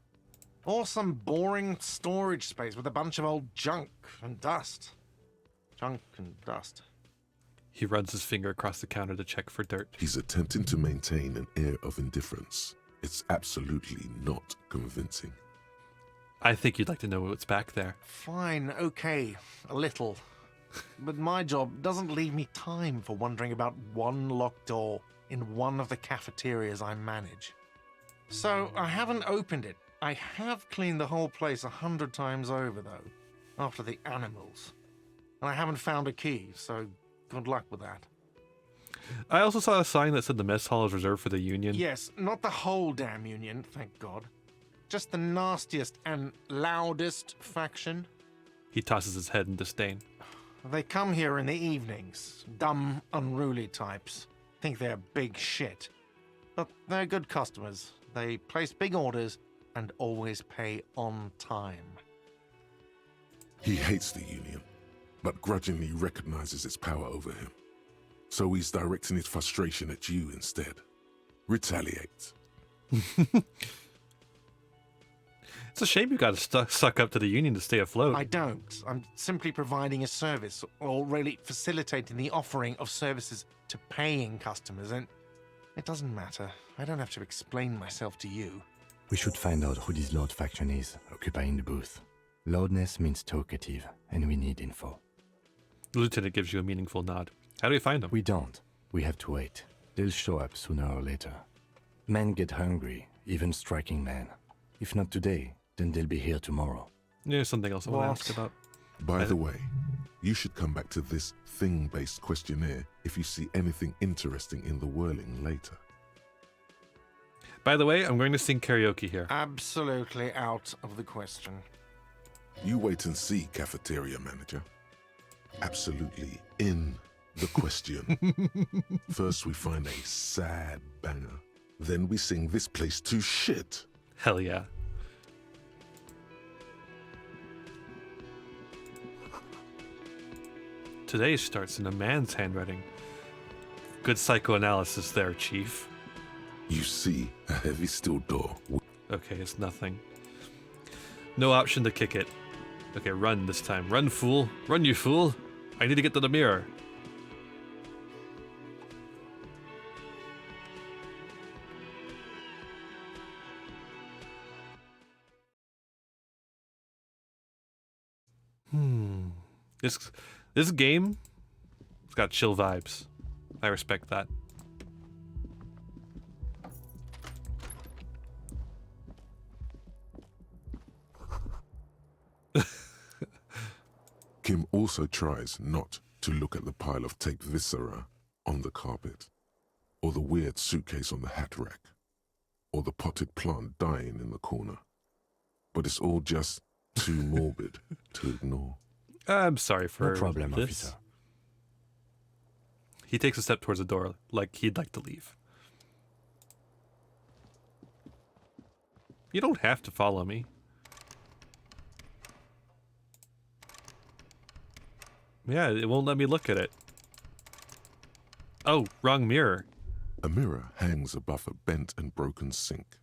[SPEAKER 6] Or some boring storage space with a bunch of old junk and dust. Junk and dust.
[SPEAKER 1] He runs his finger across the counter to check for dirt.
[SPEAKER 4] He's attempting to maintain an air of indifference. It's absolutely not convincing.
[SPEAKER 1] I think you'd like to know what's back there.
[SPEAKER 6] Fine, okay, a little. But my job doesn't leave me time for wondering about one locked door in one of the cafeterias I manage. So I haven't opened it. I have cleaned the whole place 100 times over, though, after the animals. And I haven't found a key, so good luck with that.
[SPEAKER 1] I also saw a sign that said the mess hall is reserved for the Union.
[SPEAKER 6] Yes, not the whole damn Union, thank God. Just the nastiest and loudest faction.
[SPEAKER 1] He tosses his head in disdain.
[SPEAKER 6] They come here in the evenings. Dumb, unruly types. Think they're big shit. But they're good customers. They place big orders and always pay on time.
[SPEAKER 4] He hates the Union, but grudgingly recognizes its power over him. So he's directing his frustration at you instead. Retaliate.
[SPEAKER 1] It's a shame you got to suck up to the Union to stay afloat.
[SPEAKER 6] I don't. I'm simply providing a service, or really facilitating the offering of services to paying customers, and it doesn't matter. I don't have to explain myself to you.
[SPEAKER 7] We should find out who this Lord faction is, occupying the booth. Loudness means talkative, and we need info.
[SPEAKER 1] The lieutenant gives you a meaningful nod. How do we find them?
[SPEAKER 7] We don't. We have to wait. They'll show up sooner or later. Men get hungry, even striking men. If not today, then they'll be here tomorrow.
[SPEAKER 1] There's something else I want to ask about.
[SPEAKER 4] By the way, you should come back to this thing-based questionnaire if you see anything interesting in the whirling later.
[SPEAKER 1] By the way, I'm going to sing karaoke here.
[SPEAKER 6] Absolutely out of the question.
[SPEAKER 4] You wait and see, cafeteria manager. Absolutely in the question. First we find a sad banger. Then we sing this place to shit.
[SPEAKER 1] Hell yeah. Today starts in a man's handwriting. Good psychoanalysis there, Chief.
[SPEAKER 4] You see a heavy steel door.
[SPEAKER 1] Okay, it's nothing. No option to kick it. Okay, run this time. Run, fool. Run, you fool. I need to get to the mirror. This game, it's got chill vibes. I respect that.
[SPEAKER 4] Kim also tries not to look at the pile of taped viscera on the carpet, or the weird suitcase on the hat rack, or the potted plant dying in the corner. But it's all just too morbid to ignore.
[SPEAKER 1] I'm sorry for
[SPEAKER 7] No problem,
[SPEAKER 1] this.
[SPEAKER 7] officer.
[SPEAKER 1] He takes a step towards the door, like he'd like to leave. You don't have to follow me. Yeah, it won't let me look at it. Oh, wrong mirror.
[SPEAKER 4] A mirror hangs above a bent and broken sink.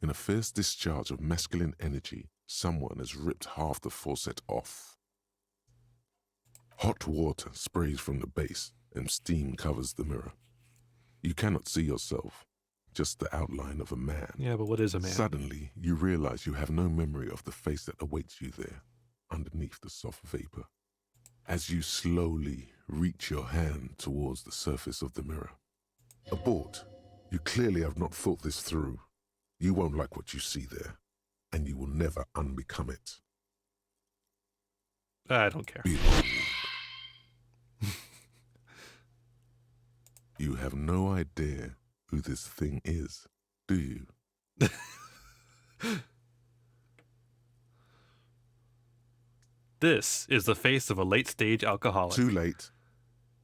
[SPEAKER 4] In a fierce discharge of masculine energy, someone has ripped half the faucet off. Hot water sprays from the base and steam covers the mirror. You cannot see yourself, just the outline of a man.
[SPEAKER 1] Yeah, but what is a man?
[SPEAKER 4] Suddenly, you realize you have no memory of the face that awaits you there, underneath the soft vapor. As you slowly reach your hand towards the surface of the mirror. Abort. You clearly have not thought this through. You won't like what you see there, and you will never unbecome it.
[SPEAKER 1] I don't care.
[SPEAKER 4] Behold. You have no idea who this thing is, do you?
[SPEAKER 1] This is the face of a late-stage alcoholic.
[SPEAKER 4] Too late.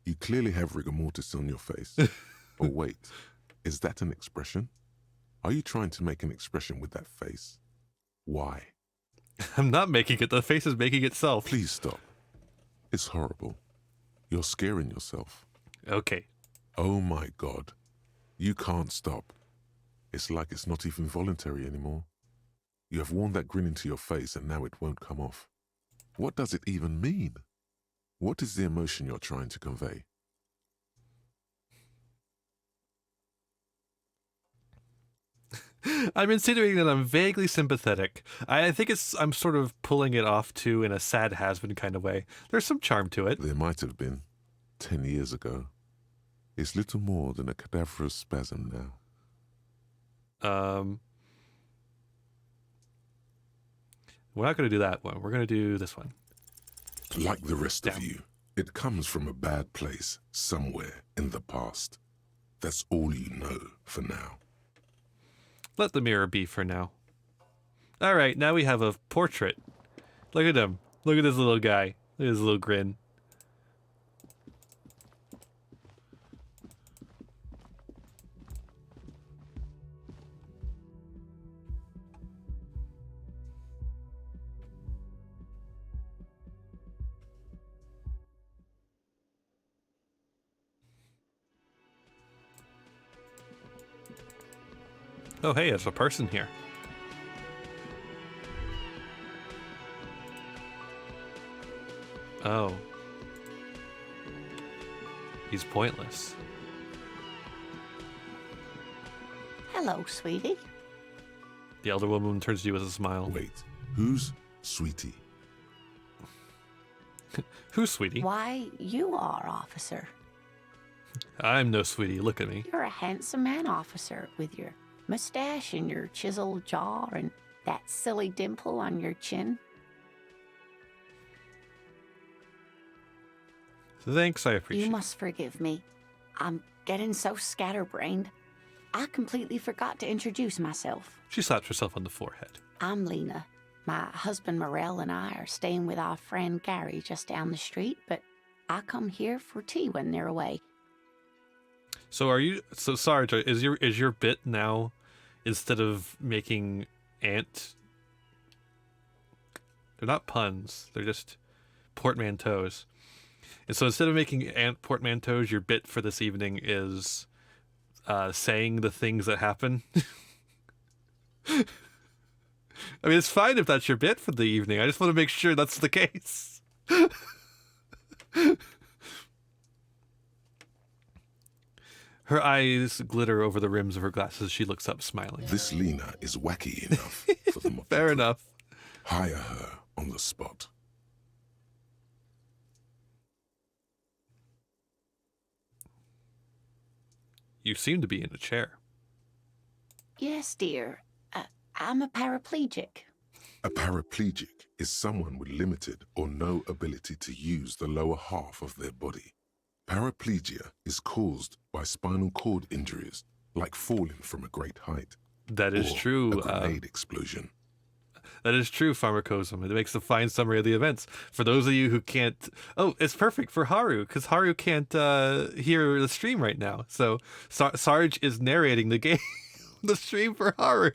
[SPEAKER 4] You clearly have rigor mortis on your face. Oh, wait. Is that an expression? Are you trying to make an expression with that face? Why?
[SPEAKER 1] I'm not making it. The face is making itself.
[SPEAKER 4] Please stop. It's horrible. You're scaring yourself.
[SPEAKER 1] Okay.
[SPEAKER 4] Oh my God. You can't stop. It's like it's not even voluntary anymore. You have worn that grin into your face and now it won't come off. What does it even mean? What is the emotion you're trying to convey?
[SPEAKER 1] I'm insinuating that I'm vaguely sympathetic. I think I'm sort of pulling it off too in a sad has-been kind of way. There's some charm to it.
[SPEAKER 4] There might have been 10 years ago. It's little more than a cadaverous spasm now.
[SPEAKER 1] We're not going to do that one. We're going to do this one.
[SPEAKER 4] Like the rest of you, it comes from a bad place somewhere in the past. That's all you know for now.
[SPEAKER 1] Let the mirror be for now. All right, now we have a portrait. Look at him. Look at this little guy. Look at his little grin. Oh, hey, there's a person here. Oh. He's pointless.
[SPEAKER 16] Hello, sweetie.
[SPEAKER 1] The elder woman turns to you with a smile.
[SPEAKER 4] Wait, who's Sweetie?
[SPEAKER 1] Who's Sweetie?
[SPEAKER 16] Why, you are, officer.
[SPEAKER 1] I'm no Sweetie. Look at me.
[SPEAKER 16] You're a handsome man, officer, with your mustache and your chiseled jaw and that silly dimple on your chin.
[SPEAKER 1] Thanks, I appreciate it.
[SPEAKER 16] You must forgive me. I'm getting so scatterbrained. I completely forgot to introduce myself.
[SPEAKER 1] She slaps herself on the forehead.
[SPEAKER 16] I'm Lena. My husband Morel and I are staying with our friend Gary just down the street, but I come here for tea when they're away.
[SPEAKER 1] So Sarge, is your bit now, instead of making ant, they're not puns, they're just portmanteaus. And so instead of making ant portmanteaus, your bit for this evening is saying the things that happen. I mean, it's fine if that's your bit for the evening. I just want to make sure that's the case. Her eyes glitter over the rims of her glasses as she looks up, smiling.
[SPEAKER 4] This Lena is wacky enough for the
[SPEAKER 1] Fair enough.
[SPEAKER 4] Hire her on the spot.
[SPEAKER 1] You seem to be in a chair.
[SPEAKER 16] Yes, dear. I'm a paraplegic.
[SPEAKER 4] A paraplegic is someone with limited or no ability to use the lower half of their body. Paraplegia is caused by spinal cord injuries, like falling from a great height.
[SPEAKER 1] That is
[SPEAKER 4] or
[SPEAKER 1] true.
[SPEAKER 4] A grenade explosion.
[SPEAKER 1] That is true, Pharmacosm. It makes a fine summary of the events. For those of you who can't... Oh, it's perfect for Haru, because Haru can't hear the stream right now. So Sarge is narrating the game, the stream for Haru.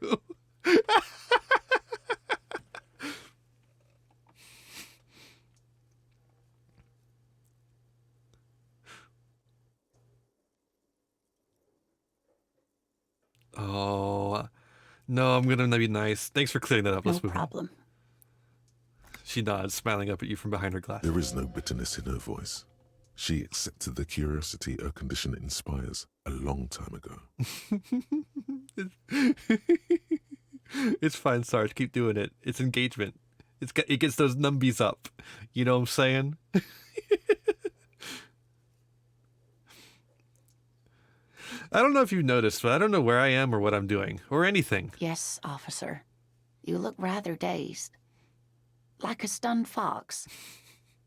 [SPEAKER 1] Oh, no, I'm gonna be nice. Thanks for clearing that up.
[SPEAKER 5] No
[SPEAKER 1] Let's move
[SPEAKER 5] problem.
[SPEAKER 1] on. She nods, smiling up at you from behind her glass.
[SPEAKER 4] There is no bitterness in her voice. She accepted the curiosity her condition inspires a long time ago.
[SPEAKER 1] It's fine, Sarge. Keep doing it. It's engagement. It gets those numbies up. You know what I'm saying? I don't know if you've noticed, but I don't know where I am or what I'm doing, or anything.
[SPEAKER 5] Yes, officer. You look rather dazed. Like a stunned fox.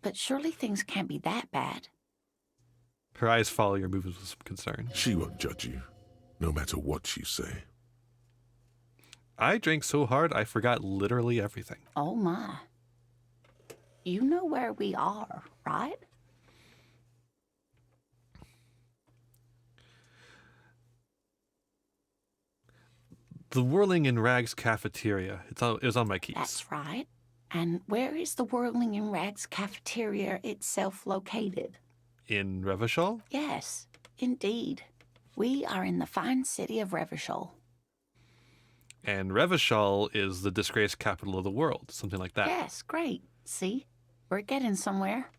[SPEAKER 5] But surely things can't be that bad.
[SPEAKER 1] Her eyes follow your movements with some concern.
[SPEAKER 4] She won't judge you, no matter what you say.
[SPEAKER 1] I drank so hard I forgot literally everything.
[SPEAKER 5] Oh my. You know where we are, right?
[SPEAKER 1] The Whirling in Rags Cafeteria. It was on my keys.
[SPEAKER 5] That's right. And where is the Whirling in Rags Cafeteria itself located?
[SPEAKER 1] In Revachol?
[SPEAKER 5] Yes, indeed. We are in the fine city of Revachol.
[SPEAKER 1] And Revachol is the disgraced capital of the world, something like that.
[SPEAKER 5] Yes, great. See? We're getting somewhere.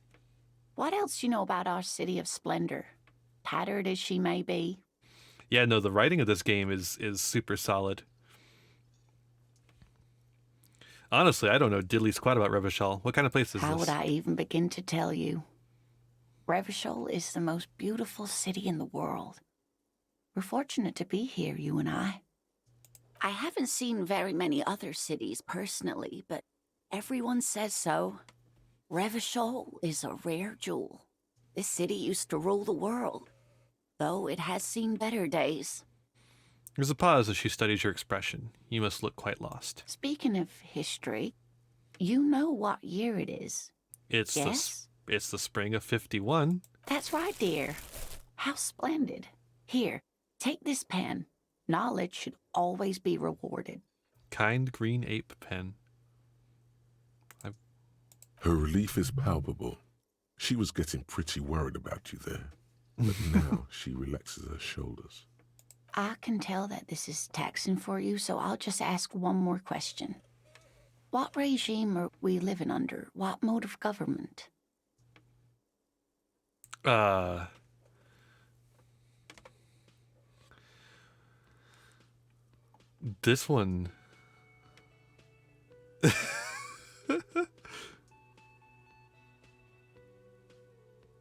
[SPEAKER 5] What else do you know about our city of splendor? Tattered as she may be.
[SPEAKER 1] Yeah, no, the writing of this game is super solid. Honestly, I don't know diddly squat about Revachol. What kind of place is
[SPEAKER 5] How
[SPEAKER 1] this?
[SPEAKER 5] would I even begin to tell you? Revachol is the most beautiful city in the world. We're fortunate to be here, you and I. I haven't seen very many other cities personally, but everyone says so. Revachol is a rare jewel. This city used to rule the world, though it has seen better days.
[SPEAKER 1] There's a pause as she studies your expression. You must look quite lost.
[SPEAKER 5] Speaking of history, you know what year it is.
[SPEAKER 1] It's
[SPEAKER 5] yes?
[SPEAKER 1] it's the spring of 51.
[SPEAKER 5] That's right, dear. How splendid. Here, take this pen. Knowledge should always be rewarded.
[SPEAKER 1] Kind green ape pen.
[SPEAKER 4] Her relief is palpable. She was getting pretty worried about you there. But now she relaxes her shoulders.
[SPEAKER 5] I can tell that this is taxing for you, so I'll just ask one more question. What regime are we living under? What mode of government?
[SPEAKER 1] This one.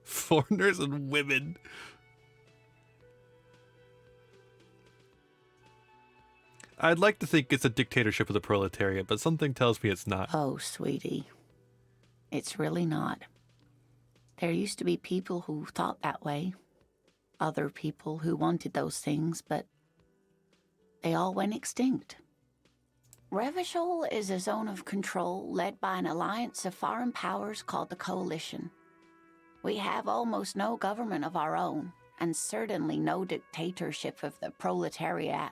[SPEAKER 1] Foreigners and women. I'd like to think it's a dictatorship of the proletariat, but something tells me it's not.
[SPEAKER 5] Oh, sweetie. It's really not. There used to be people who thought that way. Other people who wanted those things, but they all went extinct. Revachol is a zone of control led by an alliance of foreign powers called the Coalition. We have almost no government of our own, and certainly no dictatorship of the proletariat.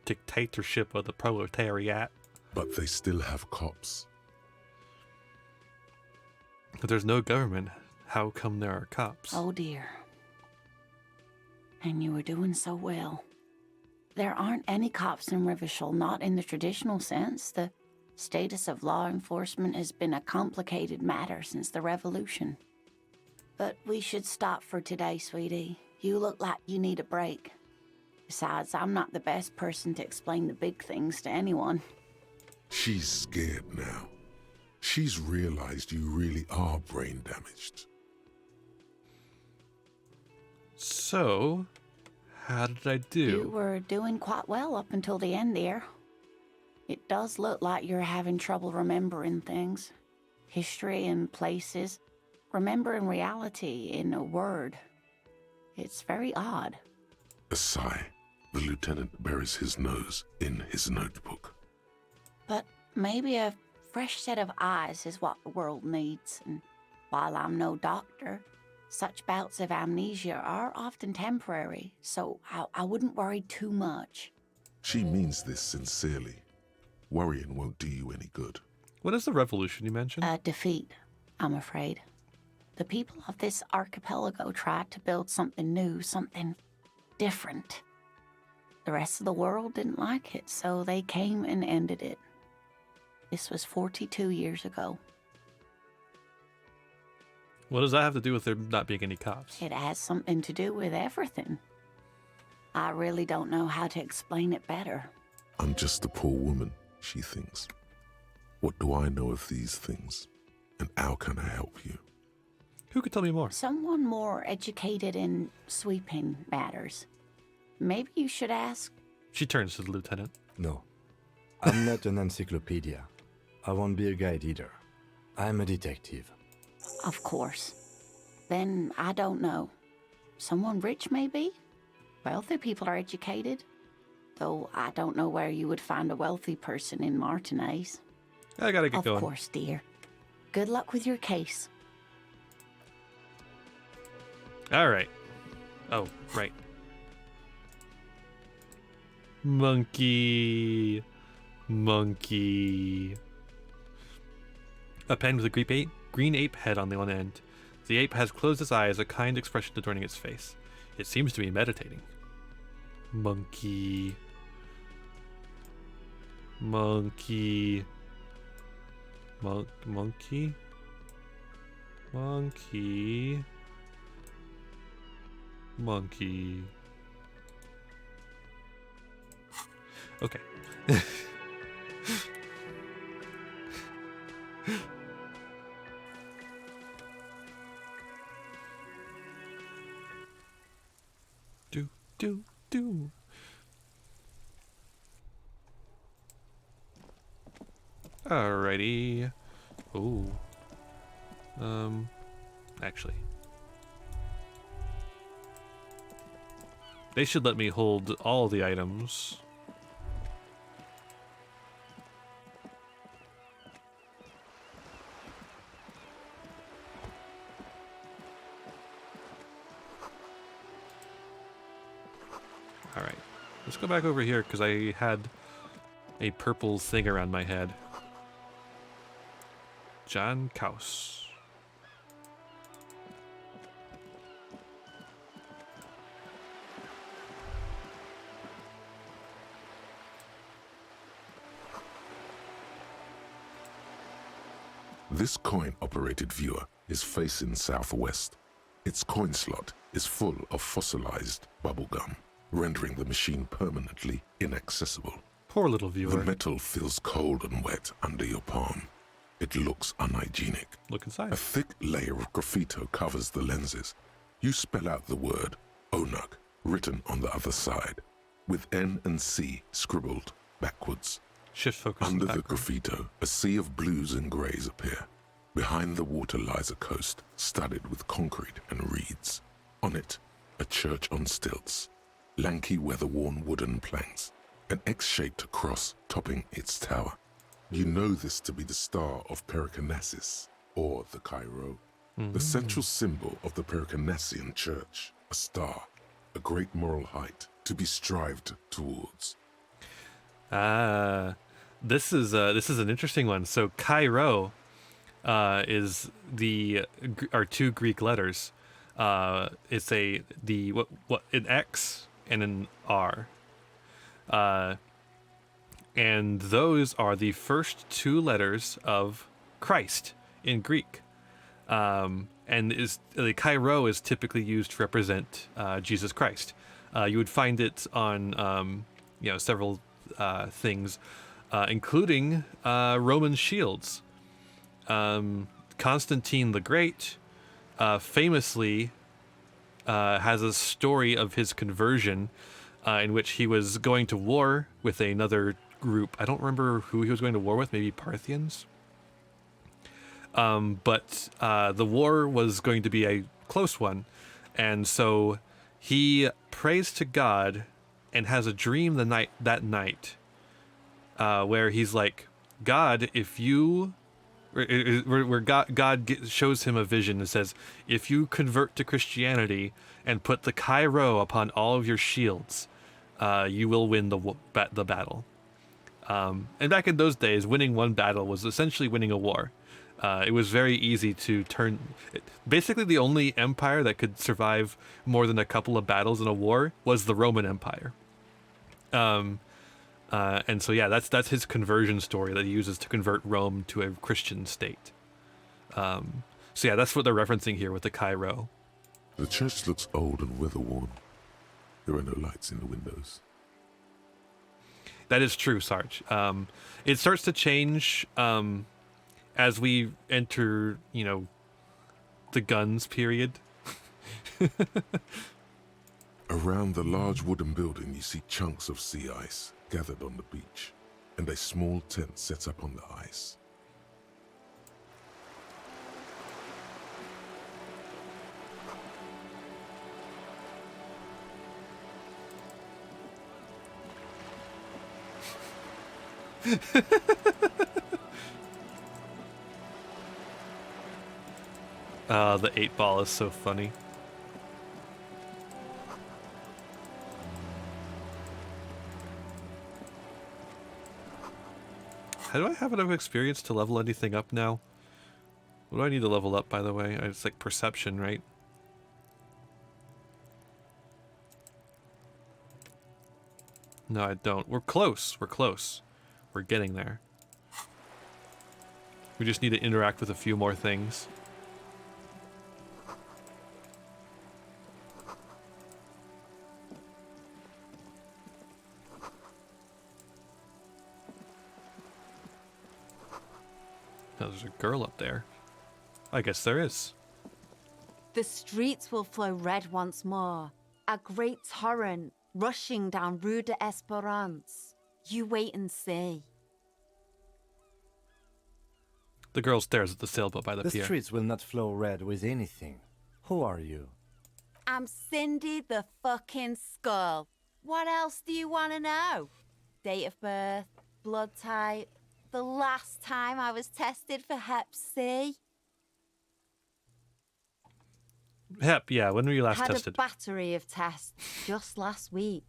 [SPEAKER 1] Dictatorship of the proletariat.
[SPEAKER 4] But they still have cops.
[SPEAKER 1] If there's no government, how come there are cops?
[SPEAKER 5] Oh dear. And you were doing so well. There aren't any cops in Revachol, not in the traditional sense. The status of law enforcement has been a complicated matter since the revolution. But we should stop for today, sweetie. You look like you need a break. Besides, I'm not the best person to explain the big things to anyone.
[SPEAKER 4] She's scared now. She's realized you really are brain damaged.
[SPEAKER 1] So, how did I do?
[SPEAKER 5] You were doing quite well up until the end there. It does look like you're having trouble remembering things. History and places. Remembering reality in a word. It's very odd.
[SPEAKER 4] A sigh. The lieutenant buries his nose in his notebook.
[SPEAKER 5] But maybe a fresh set of eyes is what the world needs. And while I'm no doctor, such bouts of amnesia are often temporary, so I wouldn't worry too much.
[SPEAKER 4] She means this sincerely. Worrying won't do you any good.
[SPEAKER 1] What is the revolution you mentioned?
[SPEAKER 20] A defeat, I'm afraid. The people of this archipelago tried to build something new, something different. The rest of the world didn't like it, so they came and ended it. This was 42 years ago.
[SPEAKER 1] What does that have to do with there not being any cops?
[SPEAKER 20] It has something to do with everything. I really don't know how to explain it better.
[SPEAKER 4] I'm just a poor woman, she thinks. What do I know of these things? And how can I help you?
[SPEAKER 1] Who could tell me more?
[SPEAKER 20] Someone more educated in sweeping matters. Maybe you should ask.
[SPEAKER 1] She turns to the lieutenant.
[SPEAKER 7] No, I'm not an encyclopedia. I won't be a guide either. I'm a detective.
[SPEAKER 20] Of course. Then I don't know. Someone rich, maybe? Wealthy people are educated. Though I don't know where you would find a wealthy person in Martinez.
[SPEAKER 1] I gotta get going.
[SPEAKER 20] Of course, dear. Good luck with your case.
[SPEAKER 1] All right. Oh, right. Monkey. Monkey. A pen with a green ape head on the one end. The ape has closed its eyes, a kind expression adorning its face. It seems to be meditating. Monkey. Monkey. Monkey. Monkey. Monkey. Okay. Do. Alrighty. Ooh. Actually. They should let me hold all the items. Alright. Let's go back over here because I had a purple thing around my head. John Kaus.
[SPEAKER 4] This coin-operated viewer is facing southwest. Its coin slot is full of fossilized bubblegum, rendering the machine permanently inaccessible.
[SPEAKER 1] Poor little viewer.
[SPEAKER 4] The metal feels cold and wet under your palm. It looks unhygienic.
[SPEAKER 1] Look inside.
[SPEAKER 4] A thick layer of graffito covers the lenses. You spell out the word Onug, written on the other side, with N and C scribbled backwards.
[SPEAKER 1] Shift focus.
[SPEAKER 4] Under the graffito, a sea of blues and greys appear. Behind the water lies a coast studded with concrete and reeds. On it, a church on stilts, lanky weather-worn wooden planks, an X-shaped cross topping its tower. You know this to be the star of Pericarnassus, or the Cairo, the central symbol of the Pericarnassian church, a star, a great moral height to be strived towards.
[SPEAKER 1] This is an interesting one. So Cairo is are two Greek letters. It's an X and an R. And those are the first two letters of Christ in Greek. And the Cairo is typically used to represent Jesus Christ. You would find it on several things, including Roman shields. Constantine the Great famously has a story of his conversion in which he was going to war with another group. I don't remember who he was going to war with, maybe Parthians. But the war was going to be a close one. And so he prays to God and has a dream that night where he's like, God, if you... where God shows him a vision and says, if you convert to Christianity and put the Cairo upon all of your shields, you will win the battle. And back in those days, winning one battle was essentially winning a war. It was very easy to turn... Basically, the only empire that could survive more than a couple of battles in a war was the Roman Empire. And so, yeah, that's his conversion story that he uses to convert Rome to a Christian state. So, yeah, that's what they're referencing here with the Cairo.
[SPEAKER 4] The church looks old and weather-worn. There are no lights in the windows.
[SPEAKER 1] That is true, Sarge. It starts to change as we enter, the guns period.
[SPEAKER 4] Around the large wooden building, you see chunks of sea ice gathered on the beach, and a small tent set up on the ice.
[SPEAKER 1] The 8-ball is so funny. How do I have enough experience to level anything up now? What do I need to level up, by the way? It's like perception, right? No, I don't. We're close. We're close. We're getting there. We just need to interact with a few more things. Oh, there's a girl up there. I guess there is.
[SPEAKER 21] The streets will flow red once more. A great torrent rushing down Rue de Esperance. You wait and see.
[SPEAKER 1] The girl stares at the sailboat by the pier.
[SPEAKER 7] The streets will not flow red with anything. Who are you?
[SPEAKER 21] I'm Cindy the fucking Skull. What else do you want to know? Date of birth, blood type, the last time I was tested for Hep C.
[SPEAKER 1] Hep, yeah, when were you last
[SPEAKER 21] Had
[SPEAKER 1] tested?
[SPEAKER 21] a battery of tests just last week.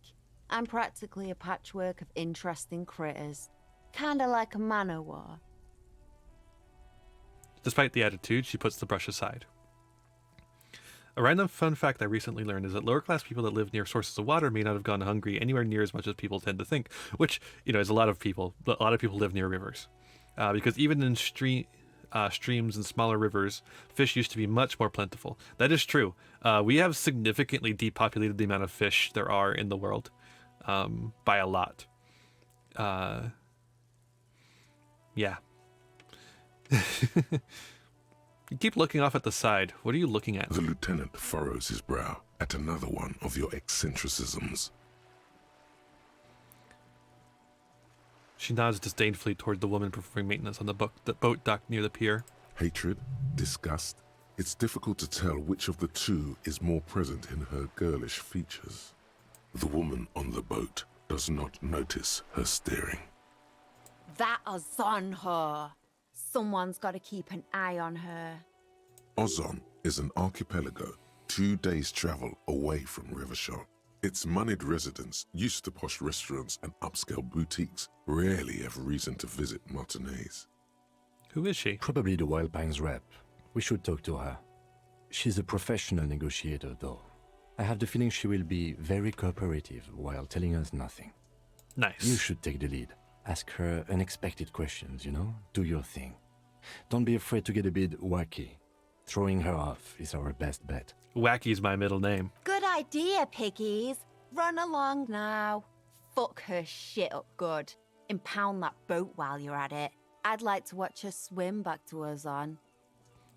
[SPEAKER 21] I'm practically a patchwork of interesting critters. Kinda like a Manowar.
[SPEAKER 1] Despite the attitude, she puts the brush aside. A random fun fact I recently learned is that lower class people that live near sources of water may not have gone hungry anywhere near as much as people tend to think, which, is a lot of people. But a lot of people live near rivers. Because even in streams and smaller rivers, fish used to be much more plentiful. That is true. We have significantly depopulated the amount of fish there are in the world by a lot. Yeah. You keep looking off at the side. What are you looking at?
[SPEAKER 4] The lieutenant furrows his brow at another one of your eccentricisms.
[SPEAKER 1] She nods disdainfully toward the woman performing maintenance on the boat dock near the pier.
[SPEAKER 4] Hatred, disgust. It's difficult to tell which of the two is more present in her girlish features. The woman on the boat does not notice her staring.
[SPEAKER 21] That is on her. Someone's got to keep an eye on her.
[SPEAKER 4] Ozon is an archipelago 2 days' travel away from Rivershot. Its moneyed residents, used to posh restaurants and upscale boutiques, rarely have reason to visit Martinez.
[SPEAKER 1] Who is she?
[SPEAKER 7] Probably the Wild Pines rep. We should talk to her. She's a professional negotiator, though. I have the feeling she will be very cooperative while telling us nothing.
[SPEAKER 1] Nice.
[SPEAKER 7] You should take the lead. Ask her unexpected questions, Do your thing. Don't be afraid to get a bit wacky. Throwing her off is our best bet.
[SPEAKER 1] Wacky's my middle name.
[SPEAKER 21] Good idea, piggies. Run along now. Fuck her shit up good. Impound that boat while you're at it. I'd like to watch her swim back to Ozon.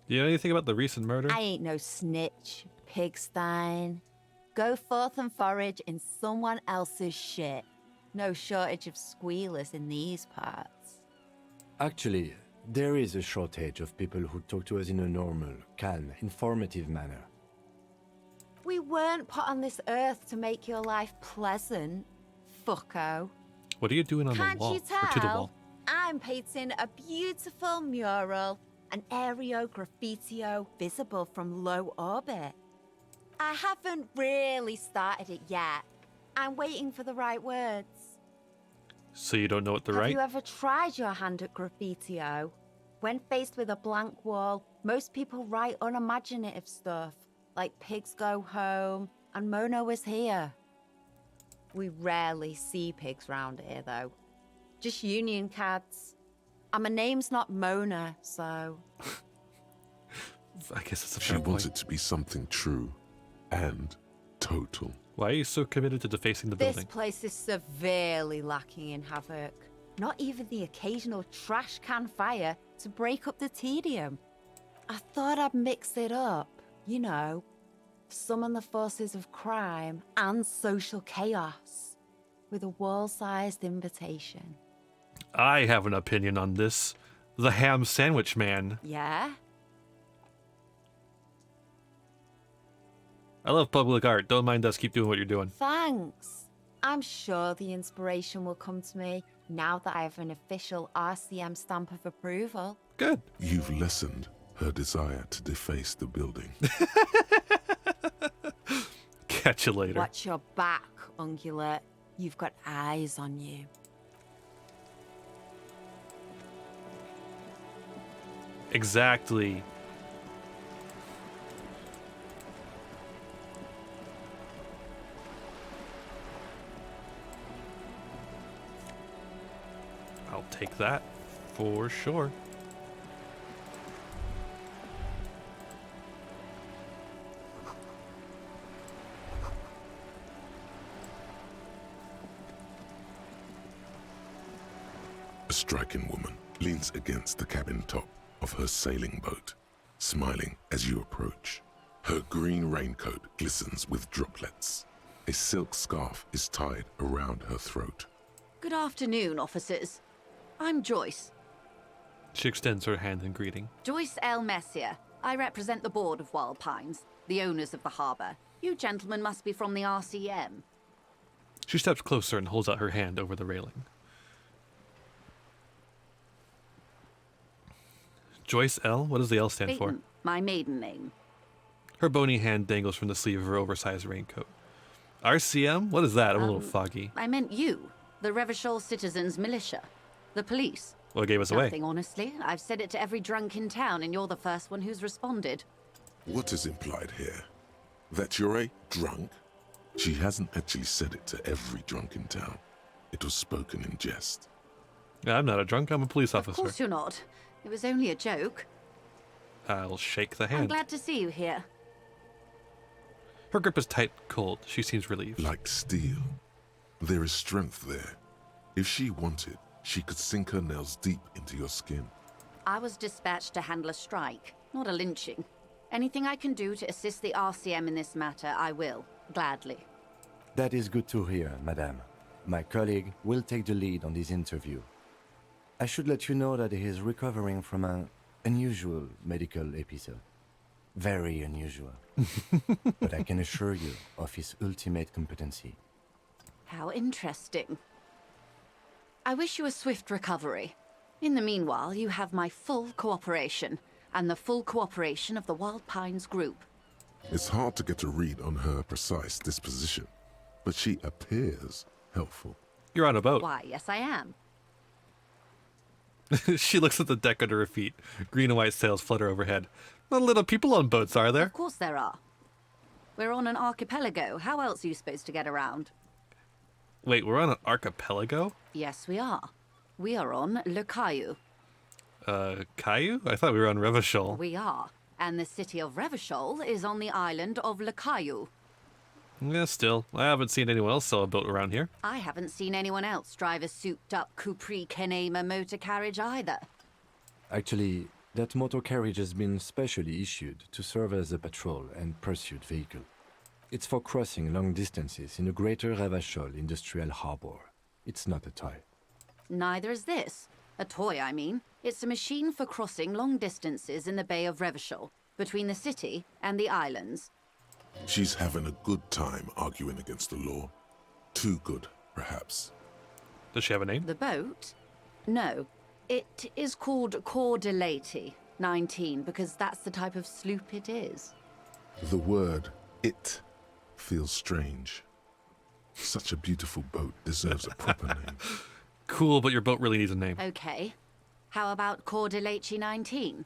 [SPEAKER 1] Do you know anything about the recent murder?
[SPEAKER 21] I ain't no snitch, pigstein. Go forth and forage in someone else's shit. No shortage of squealers in these parts.
[SPEAKER 7] Actually, there is a shortage of people who talk to us in a normal, calm, informative manner.
[SPEAKER 21] We weren't put on this earth to make your life pleasant, fucko.
[SPEAKER 1] What are you doing on
[SPEAKER 21] Can't
[SPEAKER 1] the wall?
[SPEAKER 21] you
[SPEAKER 1] Or to the
[SPEAKER 21] tell?
[SPEAKER 1] wall?
[SPEAKER 21] I'm painting a beautiful mural, an aereo graffitio visible from low orbit. I haven't really started it yet, I'm waiting for the right words.
[SPEAKER 1] So you don't know what to
[SPEAKER 21] Have
[SPEAKER 1] write?
[SPEAKER 21] you ever tried your hand at graffiti-o? When faced with a blank wall, most people write unimaginative stuff, like pigs go home and Mona was here. We rarely see pigs round here, though. Just union cads. And my name's not Mona, so...
[SPEAKER 1] I guess it's a
[SPEAKER 4] She
[SPEAKER 1] fair
[SPEAKER 4] wants
[SPEAKER 1] point.
[SPEAKER 4] it to be something true and total.
[SPEAKER 1] Why are you so committed to defacing the
[SPEAKER 21] This
[SPEAKER 1] building?
[SPEAKER 21] place is severely lacking in havoc. Not even the occasional trash can fire to break up the tedium. I thought I'd mix it up, you know, summon the forces of crime and social chaos with a wall-sized invitation.
[SPEAKER 1] I have an opinion on this. The ham sandwich man.
[SPEAKER 21] Yeah?
[SPEAKER 1] I love public art. Don't mind us. Keep doing what you're doing.
[SPEAKER 21] Thanks. I'm sure the inspiration will come to me now that I have an official RCM stamp of approval.
[SPEAKER 1] Good.
[SPEAKER 4] You've lessened her desire to deface the building.
[SPEAKER 1] Catch you later.
[SPEAKER 21] Watch your back, Ungulate. You've got eyes on you.
[SPEAKER 1] Exactly. I'll take that for sure.
[SPEAKER 4] A striking woman leans against the cabin top of her sailing boat, smiling as you approach. Her green raincoat glistens with droplets. A silk scarf is tied around her throat.
[SPEAKER 3] Good afternoon, officers. I'm Joyce.
[SPEAKER 1] She extends her hand in greeting.
[SPEAKER 3] Joyce L. Messier. I represent the board of Wild Pines, the owners of the harbour. You gentlemen must be from the RCM.
[SPEAKER 1] She steps closer and holds out her hand over the railing. Joyce L? What does the L stand for?
[SPEAKER 3] Peyton, my maiden name.
[SPEAKER 1] Her bony hand dangles from the sleeve of her oversized raincoat. RCM? What is that? I'm a little foggy.
[SPEAKER 3] I meant you, the Revachol Citizens Militia. The police.
[SPEAKER 1] Well, it gave us away.
[SPEAKER 3] Nothing, honestly. I've said it to every drunk in town, and you're the first one who's responded.
[SPEAKER 4] What is implied here? That you're a drunk? She hasn't actually said it to every drunk in town. It was spoken in jest.
[SPEAKER 1] Yeah, I'm not a drunk. I'm a police officer.
[SPEAKER 3] Of course you're not. It was only a joke.
[SPEAKER 1] I'll shake the
[SPEAKER 3] I'm
[SPEAKER 1] hand.
[SPEAKER 3] glad to see you here.
[SPEAKER 1] Her grip is tight, cold. She seems relieved.
[SPEAKER 4] Like steel. There is strength there. If she wanted, she could sink her nails deep into your skin.
[SPEAKER 3] I was dispatched to handle a strike, not a lynching. Anything I can do to assist the RCM in this matter, I will. Gladly.
[SPEAKER 7] That is good to hear, madame. My colleague will take the lead on this interview. I should let you know that he is recovering from an unusual medical episode. Very unusual. But I can assure you of his ultimate competency.
[SPEAKER 3] How interesting. I wish you a swift recovery. In the meanwhile, you have my full cooperation, and the full cooperation of the Wild Pines group.
[SPEAKER 4] It's hard to get a read on her precise disposition, but she appears helpful.
[SPEAKER 1] You're on a boat.
[SPEAKER 3] Why, yes I am.
[SPEAKER 1] She looks at the deck under her feet. Green and white sails flutter overhead. Not little people on boats, are there?
[SPEAKER 3] Of course there are. We're on an archipelago. How else are you supposed to get around?
[SPEAKER 1] Wait, we're on an archipelago?
[SPEAKER 3] Yes, we are. We are on Le Caillou.
[SPEAKER 1] Caillou? I thought we were on Revachol.
[SPEAKER 3] We are. And the city of Revachol is on the island of Le Caillou.
[SPEAKER 1] Yeah, still. I haven't seen anyone else sell a boat around here.
[SPEAKER 3] I haven't seen anyone else drive a souped-up Capri Kenema motor carriage either.
[SPEAKER 7] Actually, that motor carriage has been specially issued to serve as a patrol and pursuit vehicle. It's for crossing long distances in the greater Revachol industrial harbor. It's not a toy.
[SPEAKER 3] Neither is this. A toy, I mean. It's a machine for crossing long distances in the Bay of Revachol, between the city and the islands.
[SPEAKER 4] She's having a good time arguing against the law. Too good, perhaps.
[SPEAKER 1] Does she have a name?
[SPEAKER 3] The boat? No. It is called Cordelati 19, because that's the type of sloop it is.
[SPEAKER 4] The word it feels strange. Such a beautiful boat deserves a proper name.
[SPEAKER 1] Cool, but your boat really needs a name.
[SPEAKER 3] Okay. How about Cordeleche 19?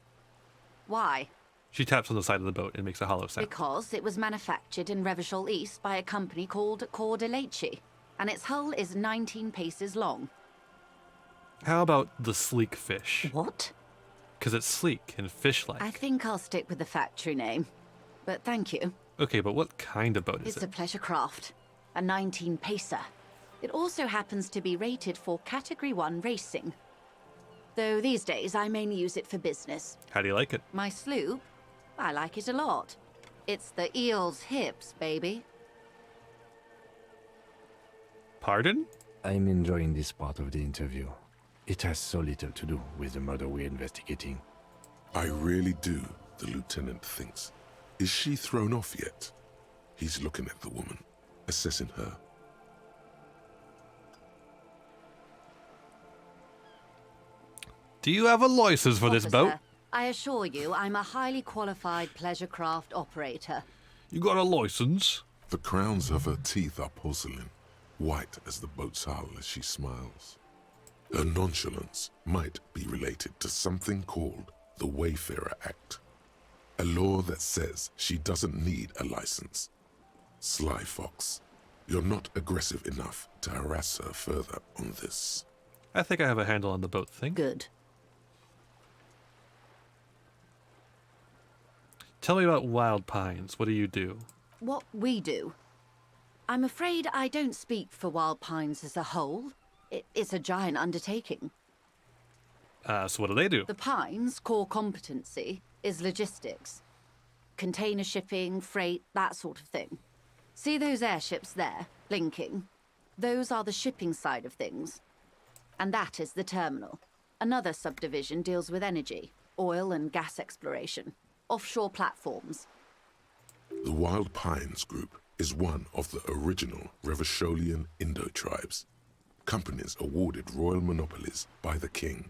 [SPEAKER 3] Why?
[SPEAKER 1] She taps on the side of the boat and makes a hollow sound.
[SPEAKER 3] Because it was manufactured in Revachol East by a company called Cordeleche, and its hull is 19 paces long.
[SPEAKER 1] How about the sleek fish?
[SPEAKER 3] What?
[SPEAKER 1] Because it's sleek and fish-like.
[SPEAKER 3] I think I'll stick with the factory name. But thank you.
[SPEAKER 1] Okay, but what kind of boat is
[SPEAKER 3] It's
[SPEAKER 1] it?
[SPEAKER 3] a pleasure craft. A 19-pacer. It also happens to be rated for Category 1 racing. Though these days I mainly use it for business.
[SPEAKER 1] How do you like it?
[SPEAKER 3] My sloop? I like it a lot. It's the eel's hips, baby.
[SPEAKER 1] Pardon?
[SPEAKER 7] I'm enjoying this part of the interview. It has so little to do with the murder we're investigating.
[SPEAKER 4] I really do, the lieutenant thinks. Is she thrown off yet? He's looking at the woman, assessing her.
[SPEAKER 1] Do you have a license for this boat?
[SPEAKER 3] Officer, I assure you, I'm a highly qualified pleasure craft operator.
[SPEAKER 1] You got a license?
[SPEAKER 4] The crowns of her teeth are porcelain, white as the boat's hull as she smiles. Her nonchalance might be related to something called the Wayfarer Act, a law that says she doesn't need a license. Sly Fox, you're not aggressive enough to harass her further on this.
[SPEAKER 1] I think I have a handle on the boat thing.
[SPEAKER 3] Good.
[SPEAKER 1] Tell me about Wild Pines. What do you do?
[SPEAKER 3] What we do? I'm afraid I don't speak for Wild Pines as a whole. It's a giant undertaking.
[SPEAKER 1] So what do they do?
[SPEAKER 3] The Pines' core competency is logistics. Container shipping, freight, that sort of thing. See those airships there, blinking? Those are the shipping side of things. And that is the terminal. Another subdivision deals with energy, oil and gas exploration, offshore platforms.
[SPEAKER 4] The Wild Pines Group is one of the original Revacholian Indo-tribes. Companies awarded royal monopolies by the king,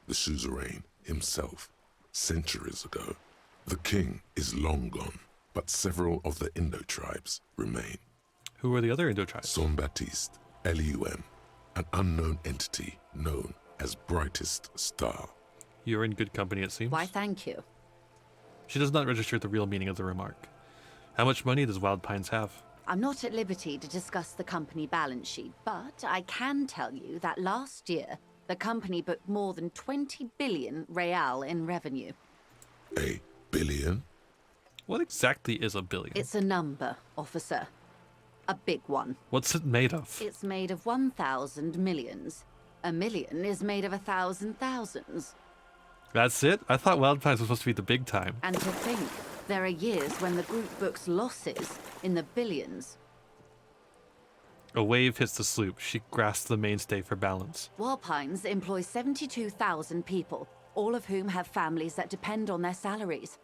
[SPEAKER 4] the suzerain himself, centuries ago. The king is long gone, but several of the Indo-tribes remain.
[SPEAKER 1] Who are the other Indo-tribes?
[SPEAKER 4] Son Baptiste, LUM, an unknown entity known as Brightest Star.
[SPEAKER 1] You're in good company, it seems.
[SPEAKER 3] Why, thank you.
[SPEAKER 1] She does not register the real meaning of the remark. How much money does Wild Pines have?
[SPEAKER 3] I'm not at liberty to discuss the company balance sheet, but I can tell you that last year, the company booked more than 20 billion real in revenue.
[SPEAKER 4] A billion?
[SPEAKER 1] What exactly is a billion?
[SPEAKER 3] It's a number, officer. A big one.
[SPEAKER 1] What's it made of?
[SPEAKER 3] It's made of 1,000 millions. A million is made of 1,000 thousands.
[SPEAKER 1] That's it? I thought Wild Pines was supposed to be the big time.
[SPEAKER 3] And to think, there are years when the group books losses in the billions.
[SPEAKER 1] A wave hits the sloop. She grasps the mainstay for balance.
[SPEAKER 3] Wild Pines employs 72,000 people, all of whom have families that depend on their salaries.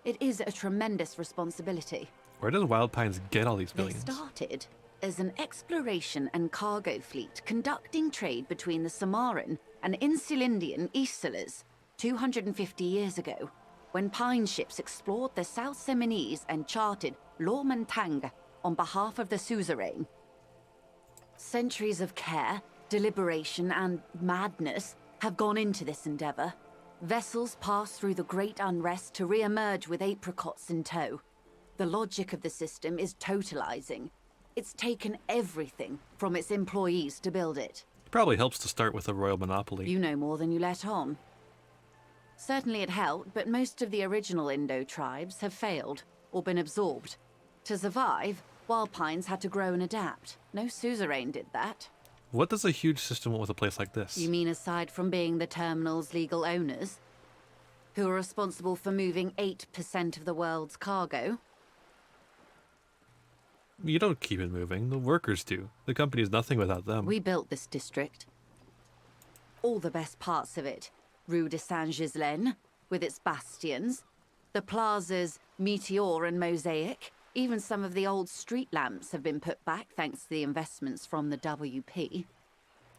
[SPEAKER 3] It is a tremendous responsibility.
[SPEAKER 1] Where does Wild Pines get all these
[SPEAKER 3] They
[SPEAKER 1] billions?
[SPEAKER 3] started as an exploration and cargo fleet conducting trade between the Samaran and Insulindian Isolas 250 years ago, when pine ships explored the South Seminese and charted Lomantang on behalf of the suzerain. Centuries of care, deliberation, and madness have gone into this endeavor. Vessels pass through the great unrest to re-emerge with apricots in tow. The logic of the system is totalizing. It's taken everything from its employees to build it.
[SPEAKER 1] It probably helps to start with a royal monopoly.
[SPEAKER 3] You know more than you let on. Certainly it helped, but most of the original Indo tribes have failed or been absorbed. To survive, Wild Pines had to grow and adapt. No suzerain did that.
[SPEAKER 1] What does a huge system want with a place like this?
[SPEAKER 3] You mean aside from being the terminal's legal owners, who are responsible for moving 8% of the world's cargo?
[SPEAKER 1] You don't keep it moving. The workers do. The company is nothing without them.
[SPEAKER 3] We built this district. All the best parts of it. Rue de Saint-Ghislain, with its bastions. The plazas Meteor and Mosaic. Even some of the old street lamps have been put back thanks to the investments from the WP.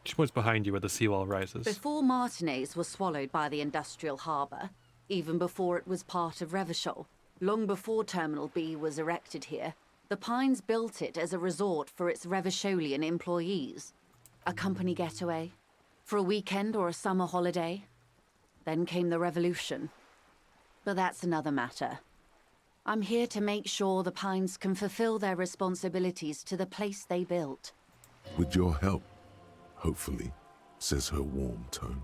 [SPEAKER 1] She points behind you where the seawall rises.
[SPEAKER 3] Before Martinez was swallowed by the industrial harbour, even before it was part of Revachol, long before Terminal B was erected here, The Pines built it as a resort for its Revacholian employees. A company getaway, for a weekend or a summer holiday. Then came the revolution. But that's another matter. I'm here to make sure the Pines can fulfill their responsibilities to the place they built.
[SPEAKER 4] With your help, hopefully, says her warm tone.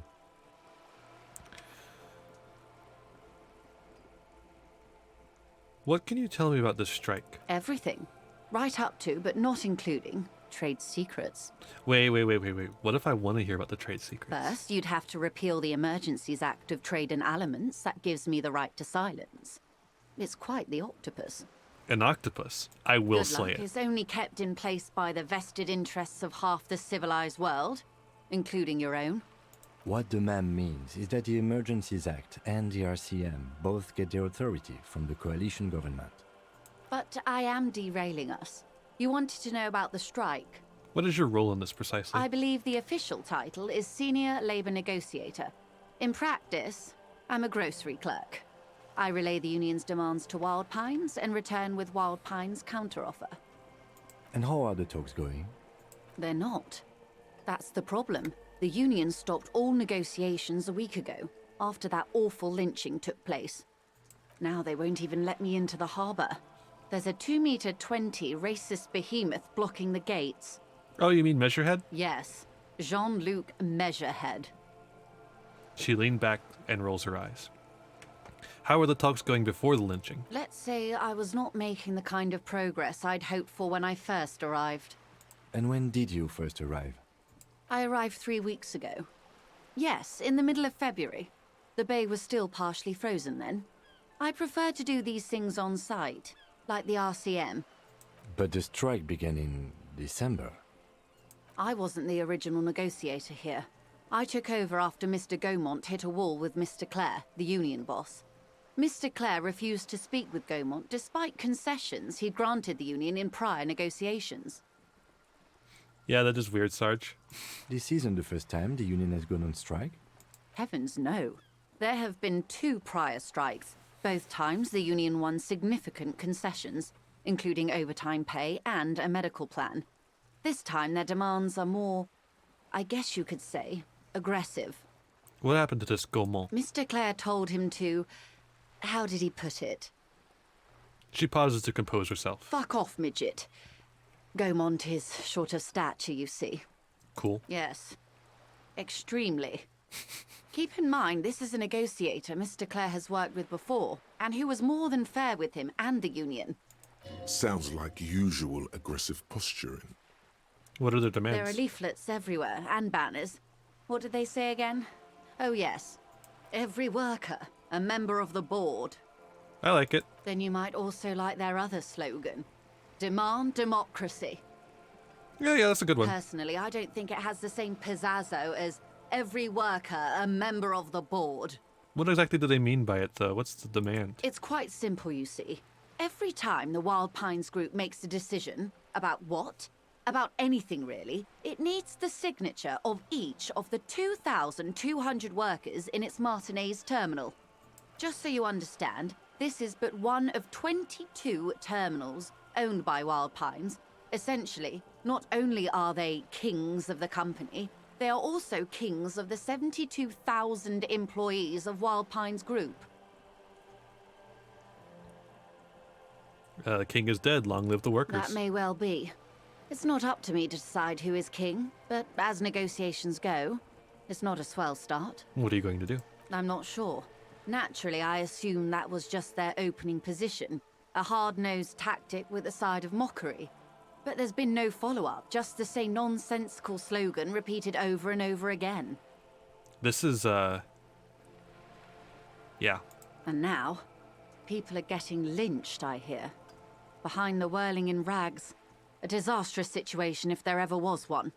[SPEAKER 1] What can you tell me about this strike?
[SPEAKER 3] Everything. Right up to, but not including, trade secrets.
[SPEAKER 1] Wait. What if I want to hear about the trade secrets?
[SPEAKER 3] First, you'd have to repeal the Emergencies Act of Trade and Aliments. That gives me the right to silence. It's quite the octopus.
[SPEAKER 1] An octopus? I will
[SPEAKER 3] Good
[SPEAKER 1] slay
[SPEAKER 3] luck
[SPEAKER 1] it.
[SPEAKER 3] is only kept in place by the vested interests of half the civilized world, including your own.
[SPEAKER 7] What the ma'am means is that the Emergencies Act and the RCM both get their authority from the coalition government.
[SPEAKER 3] But I am derailing us. You wanted to know about the strike.
[SPEAKER 1] What is your role in this precisely?
[SPEAKER 3] I believe the official title is Senior Labor Negotiator. In practice, I'm a grocery clerk. I relay the union's demands to Wild Pines and return with Wild Pines' counteroffer.
[SPEAKER 7] And how are the talks going?
[SPEAKER 3] They're not. That's the problem. The union stopped all negotiations a week ago, after that awful lynching took place. Now they won't even let me into the harbor. There's a 2-meter 20 racist behemoth blocking the gates.
[SPEAKER 1] Oh, you mean Measurehead?
[SPEAKER 3] Yes, Jean-Luc Measurehead.
[SPEAKER 1] She leaned back and rolls her eyes. How were the talks going before the lynching?
[SPEAKER 3] Let's say I was not making the kind of progress I'd hoped for when I first arrived.
[SPEAKER 7] And when did you first arrive?
[SPEAKER 3] I arrived 3 weeks ago. Yes, in the middle of February. The bay was still partially frozen then. I prefer to do these things on site, like the RCM.
[SPEAKER 7] But the strike began in December.
[SPEAKER 3] I wasn't the original negotiator here. I took over after Mr. Gaumont hit a wall with Mr. Clare, the union boss. Mr. Clare refused to speak with Gaumont despite concessions he'd granted the union in prior negotiations.
[SPEAKER 1] Yeah, that is weird, Sarge.
[SPEAKER 7] This isn't the first time the union has gone on strike.
[SPEAKER 3] Heavens no. There have been 2 prior strikes. Both times the union won significant concessions, including overtime pay and a medical plan. This time their demands are more, I guess you could say, aggressive.
[SPEAKER 1] What happened to this Gaumont?
[SPEAKER 3] Mr. Clare told him to... how did he put it?
[SPEAKER 1] She pauses to compose herself.
[SPEAKER 3] Fuck off, midget. Gaumont is short of stature, you see.
[SPEAKER 1] Cool.
[SPEAKER 3] Yes. Extremely. Keep in mind, this is a negotiator Mr. Clare has worked with before, and who was more than fair with him and the union.
[SPEAKER 4] Sounds like usual aggressive posturing.
[SPEAKER 1] What are their demands?
[SPEAKER 3] There are leaflets everywhere, and banners. What did they say again? Oh yes. Every worker, a member of the board.
[SPEAKER 1] I like it.
[SPEAKER 3] Then you might also like their other slogan. Demand democracy.
[SPEAKER 1] Yeah, that's a good one.
[SPEAKER 3] Personally, I don't think it has the same pizzazzo as every worker, a member of the board.
[SPEAKER 1] What exactly do they mean by it, though? What's the demand?
[SPEAKER 3] It's quite simple, you see. Every time the Wild Pines group makes a decision, about what? About anything really, it needs the signature of each of the 2,200 workers in its Martinez terminal. Just so you understand, this is but one of 22 terminals owned by Wild Pines. Essentially, not only are they kings of the company, they are also kings of the 72,000 employees of Wild Pines Group.
[SPEAKER 1] The king is dead. Long live the workers.
[SPEAKER 3] That may well be. It's not up to me to decide who is king, but as negotiations go, it's not a swell start.
[SPEAKER 1] What are you going to do?
[SPEAKER 3] I'm not sure. Naturally, I assume that was just their opening position, a hard-nosed tactic with a side of mockery. But there's been no follow-up, just the same nonsensical slogan repeated over and over again.
[SPEAKER 1] This is, yeah.
[SPEAKER 3] And now, people are getting lynched, I hear. Behind the whirling in rags. A disastrous situation if there ever was one.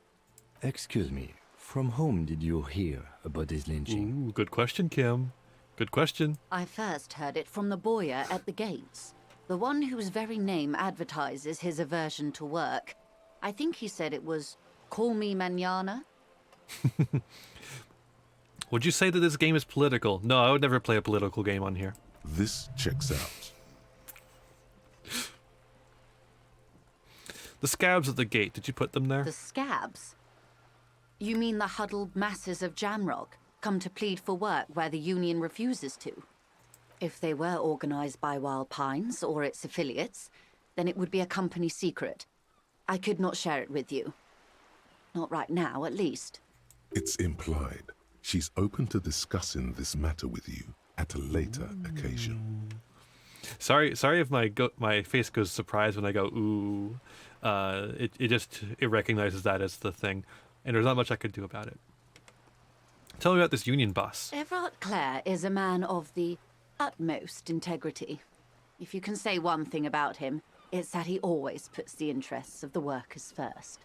[SPEAKER 7] Excuse me, from whom did you hear about this lynching?
[SPEAKER 1] Ooh, good question, Kim. Good question.
[SPEAKER 3] I first heard it from the bowyer at the gates. The one whose very name advertises his aversion to work. I think he said it was, "Call me mañana."
[SPEAKER 1] Would you say that this game is political? No, I would never play a political game on here.
[SPEAKER 4] This checks out.
[SPEAKER 1] The scabs at the gate, did you put them there?
[SPEAKER 3] The scabs? You mean the huddled masses of Jamrock, come to plead for work where the Union refuses to? If they were organized by Wild Pines or its affiliates, then it would be a company secret. I could not share it with you. Not right now, at least.
[SPEAKER 4] It's implied she's open to discussing this matter with you at a later occasion.
[SPEAKER 1] Sorry if my face goes surprised when I go ooh. It recognizes that as the thing, and there's not much I could do about it. Tell me about this Union boss.
[SPEAKER 3] Everard Clare is a man of the utmost integrity. If you can say one thing about him, it's that he always puts the interests of the workers first.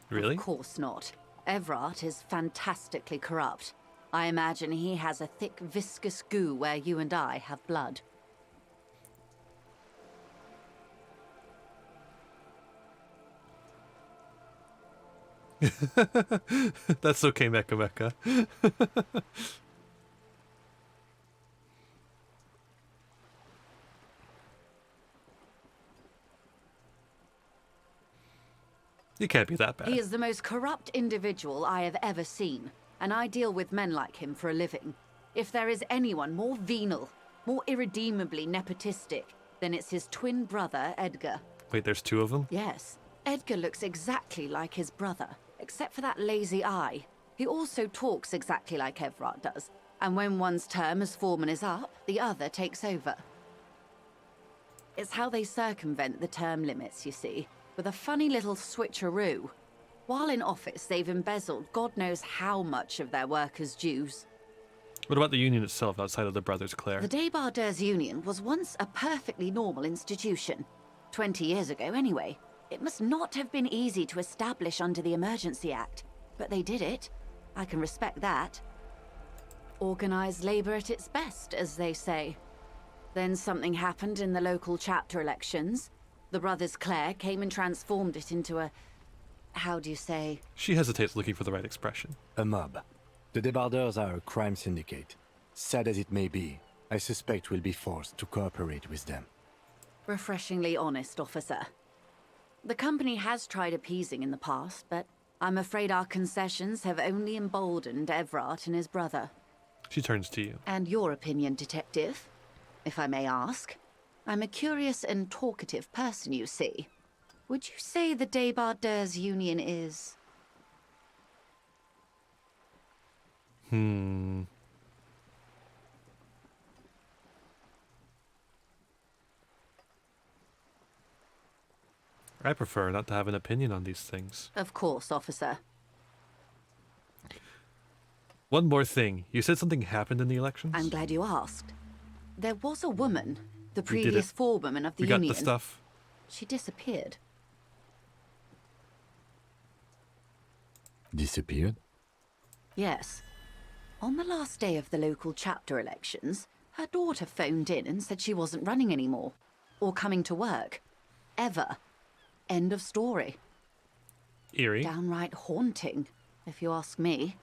[SPEAKER 1] Really?
[SPEAKER 3] Of course not. Everard is fantastically corrupt. I imagine he has a thick, viscous goo where you and I have blood.
[SPEAKER 1] That's okay, Mecha Mecha. You can't be that bad.
[SPEAKER 3] He is the most corrupt individual I have ever seen, and I deal with men like him for a living. If there is anyone more venal, more irredeemably nepotistic, then it's his twin brother, Edgar.
[SPEAKER 1] Wait, there's two of them?
[SPEAKER 3] Yes. Edgar looks exactly like his brother, except for that lazy eye. He also talks exactly like Everard does, and when one's term as foreman is up, the other takes over. It's how they circumvent the term limits, you see, with a funny little switcheroo. While in office, they've embezzled God knows how much of their workers' dues.
[SPEAKER 1] What about the Union itself outside of the Brothers Clare?
[SPEAKER 3] The Débardeurs Union was once a perfectly normal institution. 20 years ago, anyway. It must not have been easy to establish under the Emergency Act, but they did it. I can respect that. Organised labour at its best, as they say. Then something happened in the local chapter elections. The Brothers Clare came and transformed it into a... how do you say?
[SPEAKER 1] She hesitates, looking for the right expression.
[SPEAKER 7] A mob. The Débardeurs are a crime syndicate. Sad as it may be, I suspect we'll be forced to cooperate with them.
[SPEAKER 3] Refreshingly honest, officer. The company has tried appeasing in the past, but I'm afraid our concessions have only emboldened Everard and his brother.
[SPEAKER 1] She turns to you.
[SPEAKER 3] And your opinion, detective, if I may ask? I'm a curious and talkative person, you see. Would you say the Débardeurs Union is...
[SPEAKER 1] I prefer not to have an opinion on these things.
[SPEAKER 3] Of course, officer.
[SPEAKER 1] One more thing. You said something happened in the elections?
[SPEAKER 3] I'm glad you asked. There was a woman, the previous forewoman of the Union.
[SPEAKER 1] We got the stuff.
[SPEAKER 3] She disappeared.
[SPEAKER 7] Disappeared?
[SPEAKER 3] Yes. On the last day of the local chapter elections, her daughter phoned in and said she wasn't running anymore. Or coming to work. Ever. End of story.
[SPEAKER 1] Eerie.
[SPEAKER 3] Downright haunting, if you ask me.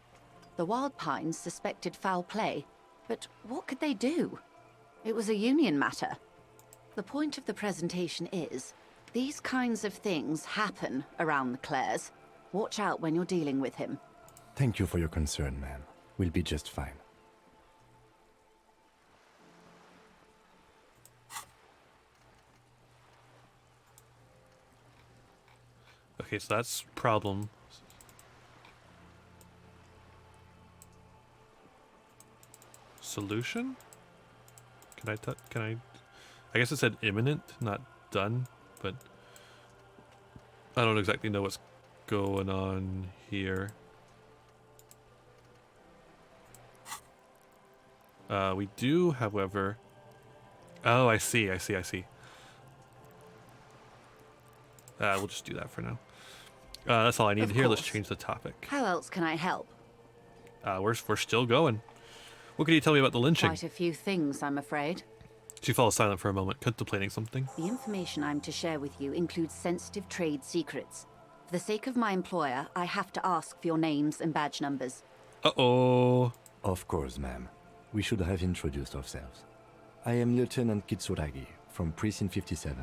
[SPEAKER 3] The Wild Pines suspected foul play, but what could they do? It was a union matter. The point of the presentation is, these kinds of things happen around the Clares. Watch out when you're dealing with him.
[SPEAKER 7] Thank you for your concern, ma'am. We'll be just fine.
[SPEAKER 1] Okay, so that's problem. Solution? Can I guess it said imminent, not done, but I don't exactly know what's going on here. We do, however... Oh, I see. We'll just do that for now. That's all I need here. Let's change the topic.
[SPEAKER 3] How else can I help?
[SPEAKER 1] We're still going. What can you tell me about the lynching?
[SPEAKER 3] Quite a few things, I'm afraid.
[SPEAKER 1] She falls silent for a moment, contemplating something.
[SPEAKER 3] The information I'm to share with you includes sensitive trade secrets. For the sake of my employer, I have to ask for your names and badge numbers.
[SPEAKER 1] Uh-oh.
[SPEAKER 7] Of course, ma'am. We should have introduced ourselves. I am Lieutenant Kitsuragi from Precinct 57.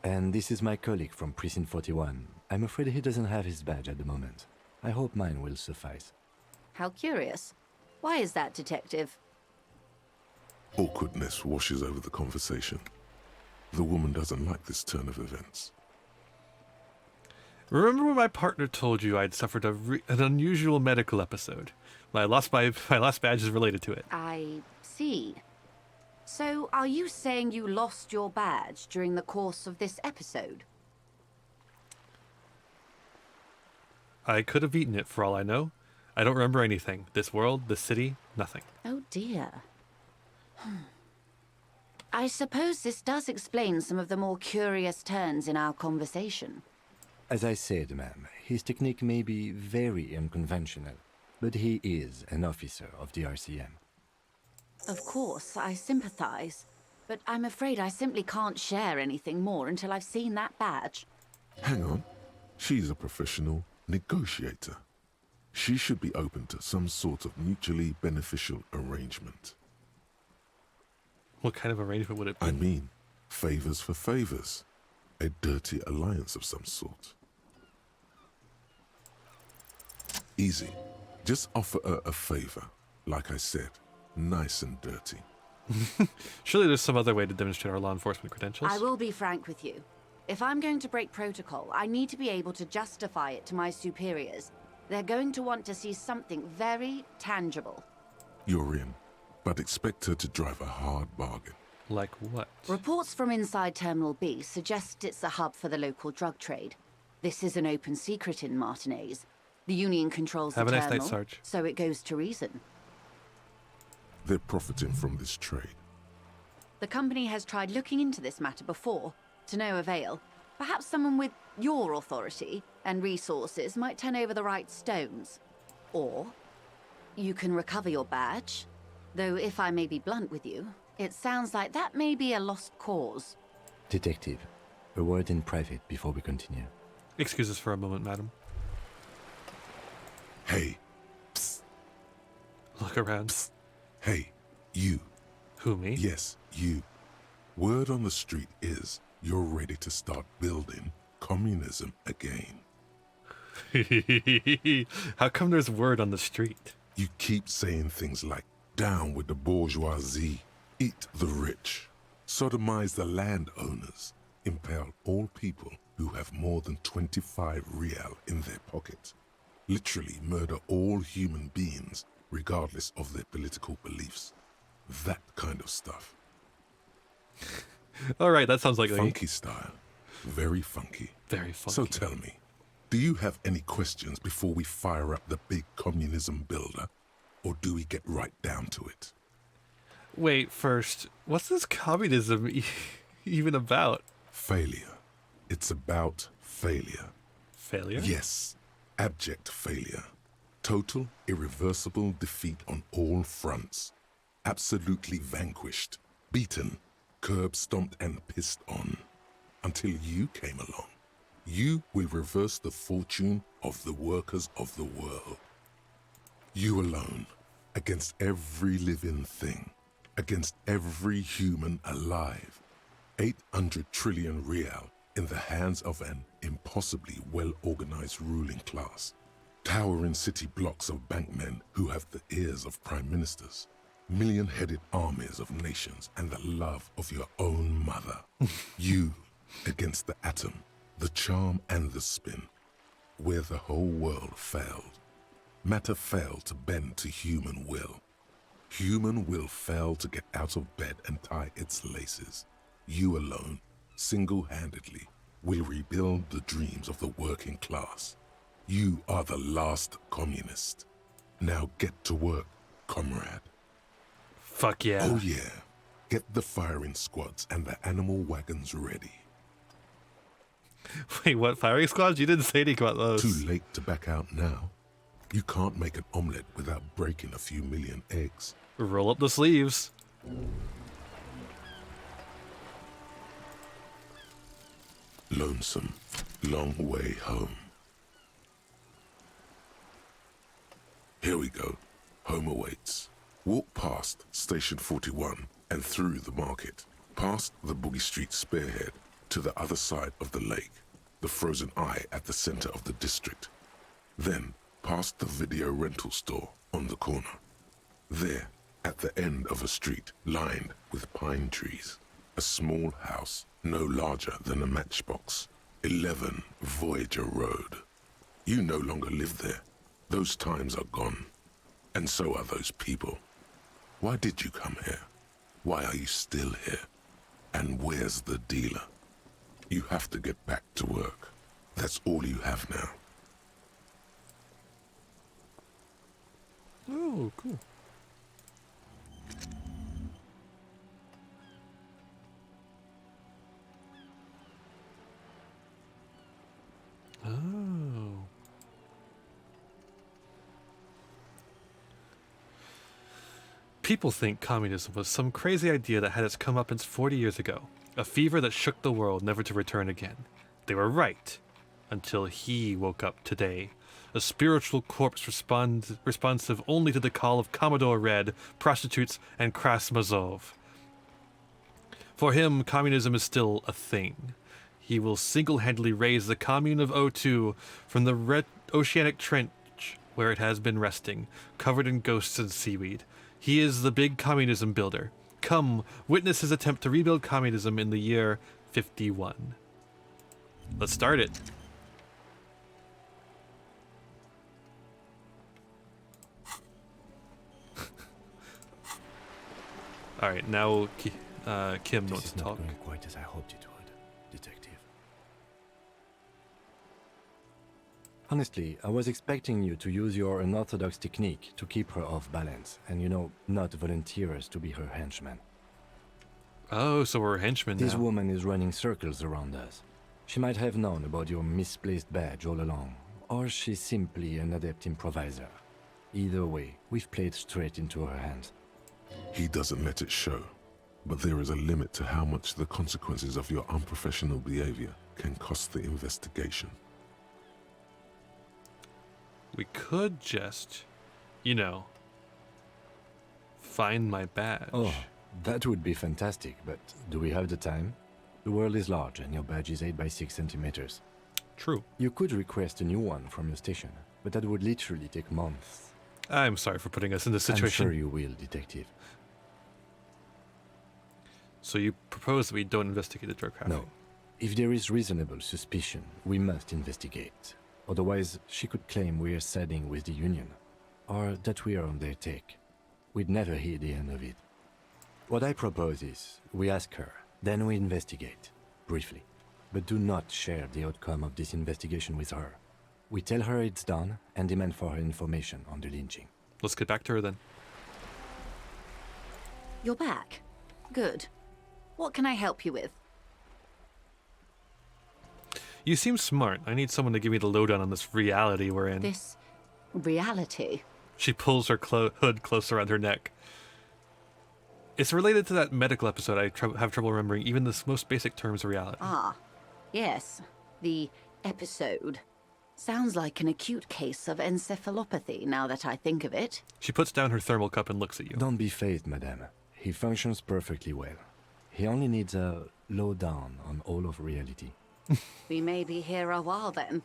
[SPEAKER 7] And this is my colleague from Precinct 41. I'm afraid he doesn't have his badge at the moment. I hope mine will suffice.
[SPEAKER 3] How curious. Why is that, Detective?
[SPEAKER 4] Awkwardness washes over the conversation. The woman doesn't like this turn of events.
[SPEAKER 1] Remember when my partner told you I'd suffered an unusual medical episode? My last badge is related to it.
[SPEAKER 3] I see. So, are you saying you lost your badge during the course of this episode?
[SPEAKER 1] I could have eaten it for all I know. I don't remember anything. This world, this city, nothing.
[SPEAKER 3] Oh dear. I suppose this does explain some of the more curious turns in our conversation.
[SPEAKER 7] As I said, ma'am, his technique may be very unconventional, but he is an officer of the RCM.
[SPEAKER 3] Of course, I sympathize, but I'm afraid I simply can't share anything more until I've seen that badge.
[SPEAKER 4] Hang on. She's a professional negotiator. She should be open to some sort of mutually beneficial arrangement.
[SPEAKER 1] What kind of arrangement would it be?
[SPEAKER 4] I mean, favors for favors. A dirty alliance of some sort. Easy. Just offer her a favor. Like I said, nice and dirty.
[SPEAKER 1] Surely there's some other way to demonstrate our law enforcement credentials.
[SPEAKER 3] I will be frank with you. If I'm going to break protocol, I need to be able to justify it to my superiors. They're going to want to see something very tangible.
[SPEAKER 4] You're in, but expect her to drive a hard bargain.
[SPEAKER 1] Like what?
[SPEAKER 3] Reports from inside Terminal B suggest it's a hub for the local drug trade. This is an open secret in Martinez. The Union controls
[SPEAKER 1] Have
[SPEAKER 3] the
[SPEAKER 1] a nice
[SPEAKER 3] terminal,
[SPEAKER 1] night, Sarge.
[SPEAKER 3] so it goes to reason.
[SPEAKER 4] They're profiting from this trade.
[SPEAKER 3] The company has tried looking into this matter before, to no avail. Perhaps someone with your authority and resources might turn over the right stones. Or you can recover your badge. Though if I may be blunt with you, it sounds like that may be a lost cause.
[SPEAKER 7] Detective, a word in private before we continue.
[SPEAKER 1] Excuse us for a moment, madam.
[SPEAKER 4] Hey. Psst.
[SPEAKER 1] Look around.
[SPEAKER 4] Psst. Hey, you.
[SPEAKER 1] Who, me?
[SPEAKER 4] Yes, you. Word on the street is you're ready to start building communism again.
[SPEAKER 1] How come there's word on the street?
[SPEAKER 4] You keep saying things like, down with the bourgeoisie, eat the rich, sodomize the landowners, impale all people who have more than 25 real in their pocket, literally murder all human beings regardless of their political beliefs. That kind of stuff.
[SPEAKER 1] All right, that sounds like
[SPEAKER 4] funky style. Very funky.
[SPEAKER 1] Very funky.
[SPEAKER 4] So tell me, do you have any questions before we fire up the big communism builder? Or do we get right down to it?
[SPEAKER 1] Wait, first, what's this communism even about?
[SPEAKER 4] Failure. It's about failure.
[SPEAKER 1] Failure?
[SPEAKER 4] Yes. Abject failure. Total, irreversible defeat on all fronts. Absolutely vanquished. Beaten. Curb-stomped and pissed on. Until you came along. You will reverse the fortune of the workers of the world. You alone, against every living thing, against every human alive. 800 trillion real in the hands of an impossibly well-organized ruling class. Towering city blocks of bankmen who have the ears of prime ministers. Million-headed armies of nations and the love of your own mother. You against the atom, the charm and the spin, where the whole world failed. Matter failed to bend to human will. Human will failed to get out of bed and tie its laces. You alone, single-handedly, will rebuild the dreams of the working class. You are the last communist. Now get to work, comrade.
[SPEAKER 1] Fuck yeah.
[SPEAKER 4] Oh yeah. Get the firing squads and the animal wagons ready.
[SPEAKER 1] Wait, what? Firing squads? You didn't say anything about those.
[SPEAKER 4] Too late to back out now. You can't make an omelette without breaking a few million eggs.
[SPEAKER 1] Roll up the sleeves.
[SPEAKER 4] Lonesome, long way home. Here we go. Home awaits. Walk past Station 41 and through the market, past the Boogie Street spearhead to the other side of the lake, the frozen eye at the center of the district. Then past the video rental store on the corner. There, at the end of a street lined with pine trees, a small house no larger than a matchbox, 11 Voyager Road. You no longer live there. Those times are gone. And so are those people. Why did you come here? Why are you still here? And where's the dealer? You have to get back to work. That's all you have now.
[SPEAKER 1] Oh, cool. Oh. People think communism was some crazy idea that had its comeuppance 40 years ago, a fever that shook the world never to return again. They were right, until he woke up today, a spiritual corpse responsive only to the call of Commodore Red, prostitutes, and Krasmazov. For him, communism is still a thing. He will single-handedly raise the commune of O2 from the red oceanic trench where it has been resting, covered in ghosts and seaweed. He is the big communism builder. Come, witness his attempt to rebuild communism in the year 51. Let's start it. All right, now Kim wants to talk.
[SPEAKER 7] This is not going quite as I hoped it would, Detective. Honestly, I was expecting you to use your unorthodox technique to keep her off balance, and not volunteer us to be her henchman.
[SPEAKER 1] Oh, so we're henchmen now.
[SPEAKER 7] This woman is running circles around us. She might have known about your misplaced badge all along, or she's simply an adept improviser. Either way, we've played straight into her hands.
[SPEAKER 4] He doesn't let it show, but there is a limit to how much the consequences of your unprofessional behavior can cost the investigation.
[SPEAKER 1] We could just, find my badge.
[SPEAKER 7] Oh, that would be fantastic, but do we have the time? The world is large and your badge is 8 by 6 centimeters.
[SPEAKER 1] True.
[SPEAKER 7] You could request a new one from your station, but that would literally take months.
[SPEAKER 1] I'm sorry for putting us in this situation.
[SPEAKER 7] I'm sure you will, Detective.
[SPEAKER 1] So you propose that we don't investigate the drug trafficking?
[SPEAKER 7] No. If there is reasonable suspicion, we must investigate. Otherwise, she could claim we are siding with the Union, or that we are on their take. We'd never hear the end of it. What I propose is, we ask her, then we investigate, briefly. But do not share the outcome of this investigation with her. We tell her it's done, and demand for her information on the lynching.
[SPEAKER 1] Let's get back to her then.
[SPEAKER 3] You're back. Good. What can I help you with?
[SPEAKER 1] You seem smart. I need someone to give me the lowdown on this reality we're in.
[SPEAKER 3] This reality?
[SPEAKER 1] She pulls her hood close around her neck. It's related to that medical episode. I have trouble remembering even the most basic terms of reality.
[SPEAKER 3] Ah, yes. The episode. Sounds like an acute case of encephalopathy, now that I think of it.
[SPEAKER 1] She puts down her thermal cup and looks at you.
[SPEAKER 7] Don't be phased, madame. He functions perfectly well. He only needs a lowdown on all of reality.
[SPEAKER 3] We may be here a while then.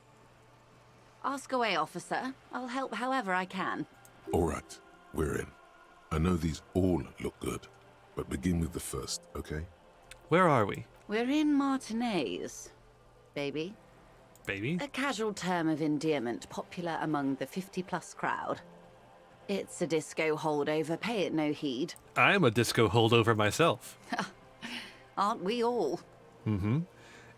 [SPEAKER 3] Ask away, officer. I'll help however I can.
[SPEAKER 4] All right, we're in. I know these all look good, but begin with the first, okay?
[SPEAKER 1] Where are we?
[SPEAKER 3] We're in Martinez, baby.
[SPEAKER 1] Baby?
[SPEAKER 3] A casual term of endearment popular among the 50-plus crowd. It's a disco holdover, pay it no heed.
[SPEAKER 1] I'm a disco holdover myself.
[SPEAKER 3] Aren't we all?
[SPEAKER 1] Mm-hmm.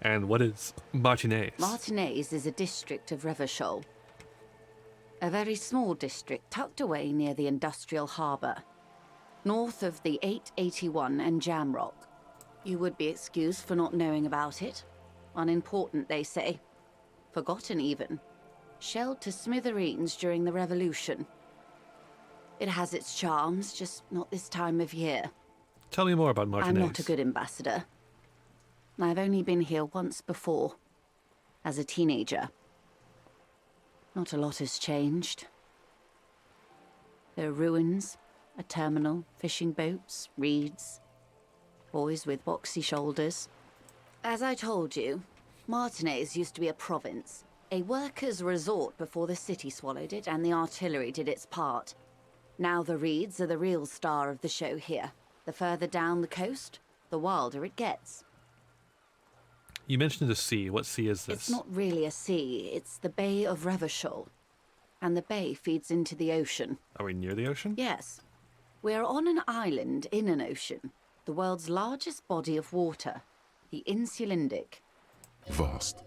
[SPEAKER 1] And what is Martinez?
[SPEAKER 3] Martinez is a district of Revachol. A very small district tucked away near the industrial harbour, north of the 881 and Jamrock. You would be excused for not knowing about it. Unimportant, they say. Forgotten, even. Shelled to smithereens during the Revolution. It has its charms, just not this time of year.
[SPEAKER 1] Tell me more about Martinez.
[SPEAKER 3] I'm not a good ambassador. I've only been here once before, as a teenager. Not a lot has changed. There are ruins, a terminal, fishing boats, reeds, Boys with boxy shoulders. As I told you, Martinez used to be a province, a workers' resort before the city swallowed it and the artillery did its part. Now the Reeds are the real star of the show here. The further down the coast, the wilder it gets.
[SPEAKER 1] You mentioned the sea. What sea is this?
[SPEAKER 3] It's not really a sea, it's the Bay of Revachol. And the bay feeds into the ocean.
[SPEAKER 1] Are we near the ocean?
[SPEAKER 3] Yes. We're on an island in an ocean, the world's largest body of water, the Insulindic.
[SPEAKER 4] Vast,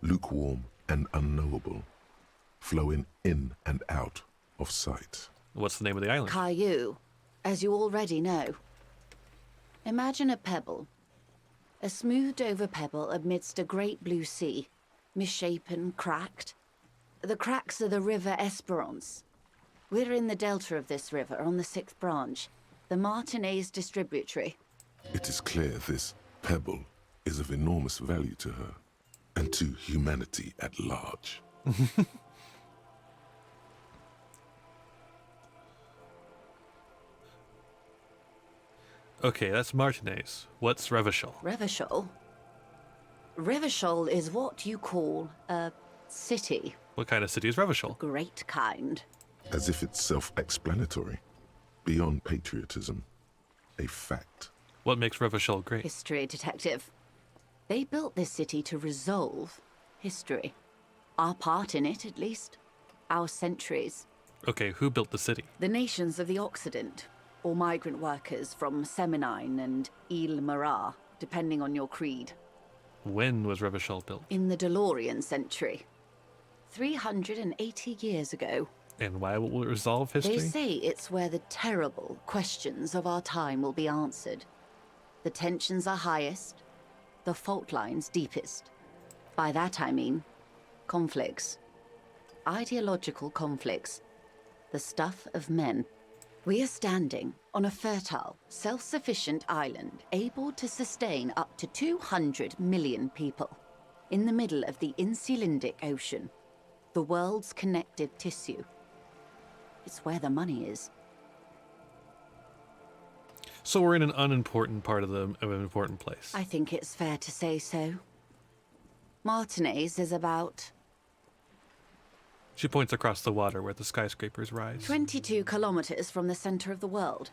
[SPEAKER 4] lukewarm and unknowable, flowing in and out of sight.
[SPEAKER 1] What's the name of the island?
[SPEAKER 3] Caillou, as you already know. Imagine a pebble. A smoothed-over pebble amidst a great blue sea, misshapen, cracked. The cracks are the River Esperance. We're in the delta of this river, on the 6th branch, the Martinez distributary.
[SPEAKER 4] It is clear this pebble is of enormous value to her, and to humanity at large.
[SPEAKER 1] Okay, that's Martinez. What's Revachol?
[SPEAKER 3] Revachol? Revachol is what you call a city.
[SPEAKER 1] What kind of city is Revachol?
[SPEAKER 3] Great kind.
[SPEAKER 4] As if it's self-explanatory, beyond patriotism, a fact.
[SPEAKER 1] What makes Revachol great?
[SPEAKER 3] History, detective. They built this city to resolve history. Our part in it, at least. Our centuries.
[SPEAKER 1] Okay, who built the city?
[SPEAKER 3] The nations of the Occident, or migrant workers from Seminine and Ile Marat, depending on your creed.
[SPEAKER 1] When was Revachol built?
[SPEAKER 3] In the DeLorean century. 380 years ago.
[SPEAKER 1] And why will it resolve history?
[SPEAKER 3] They say it's where the terrible questions of our time will be answered. The tensions are highest, the fault lines deepest. By that I mean conflicts. Ideological conflicts. The stuff of men. We are standing on a fertile, self-sufficient island able to sustain up to 200 million people. In the middle of the Insulindic Ocean. The world's connective tissue. It's where the money is.
[SPEAKER 1] So we're in an unimportant part of an important place.
[SPEAKER 3] I think it's fair to say so. Martinez is about
[SPEAKER 1] She points across the water where the skyscrapers rise.
[SPEAKER 3] 22 kilometers from the center of the world.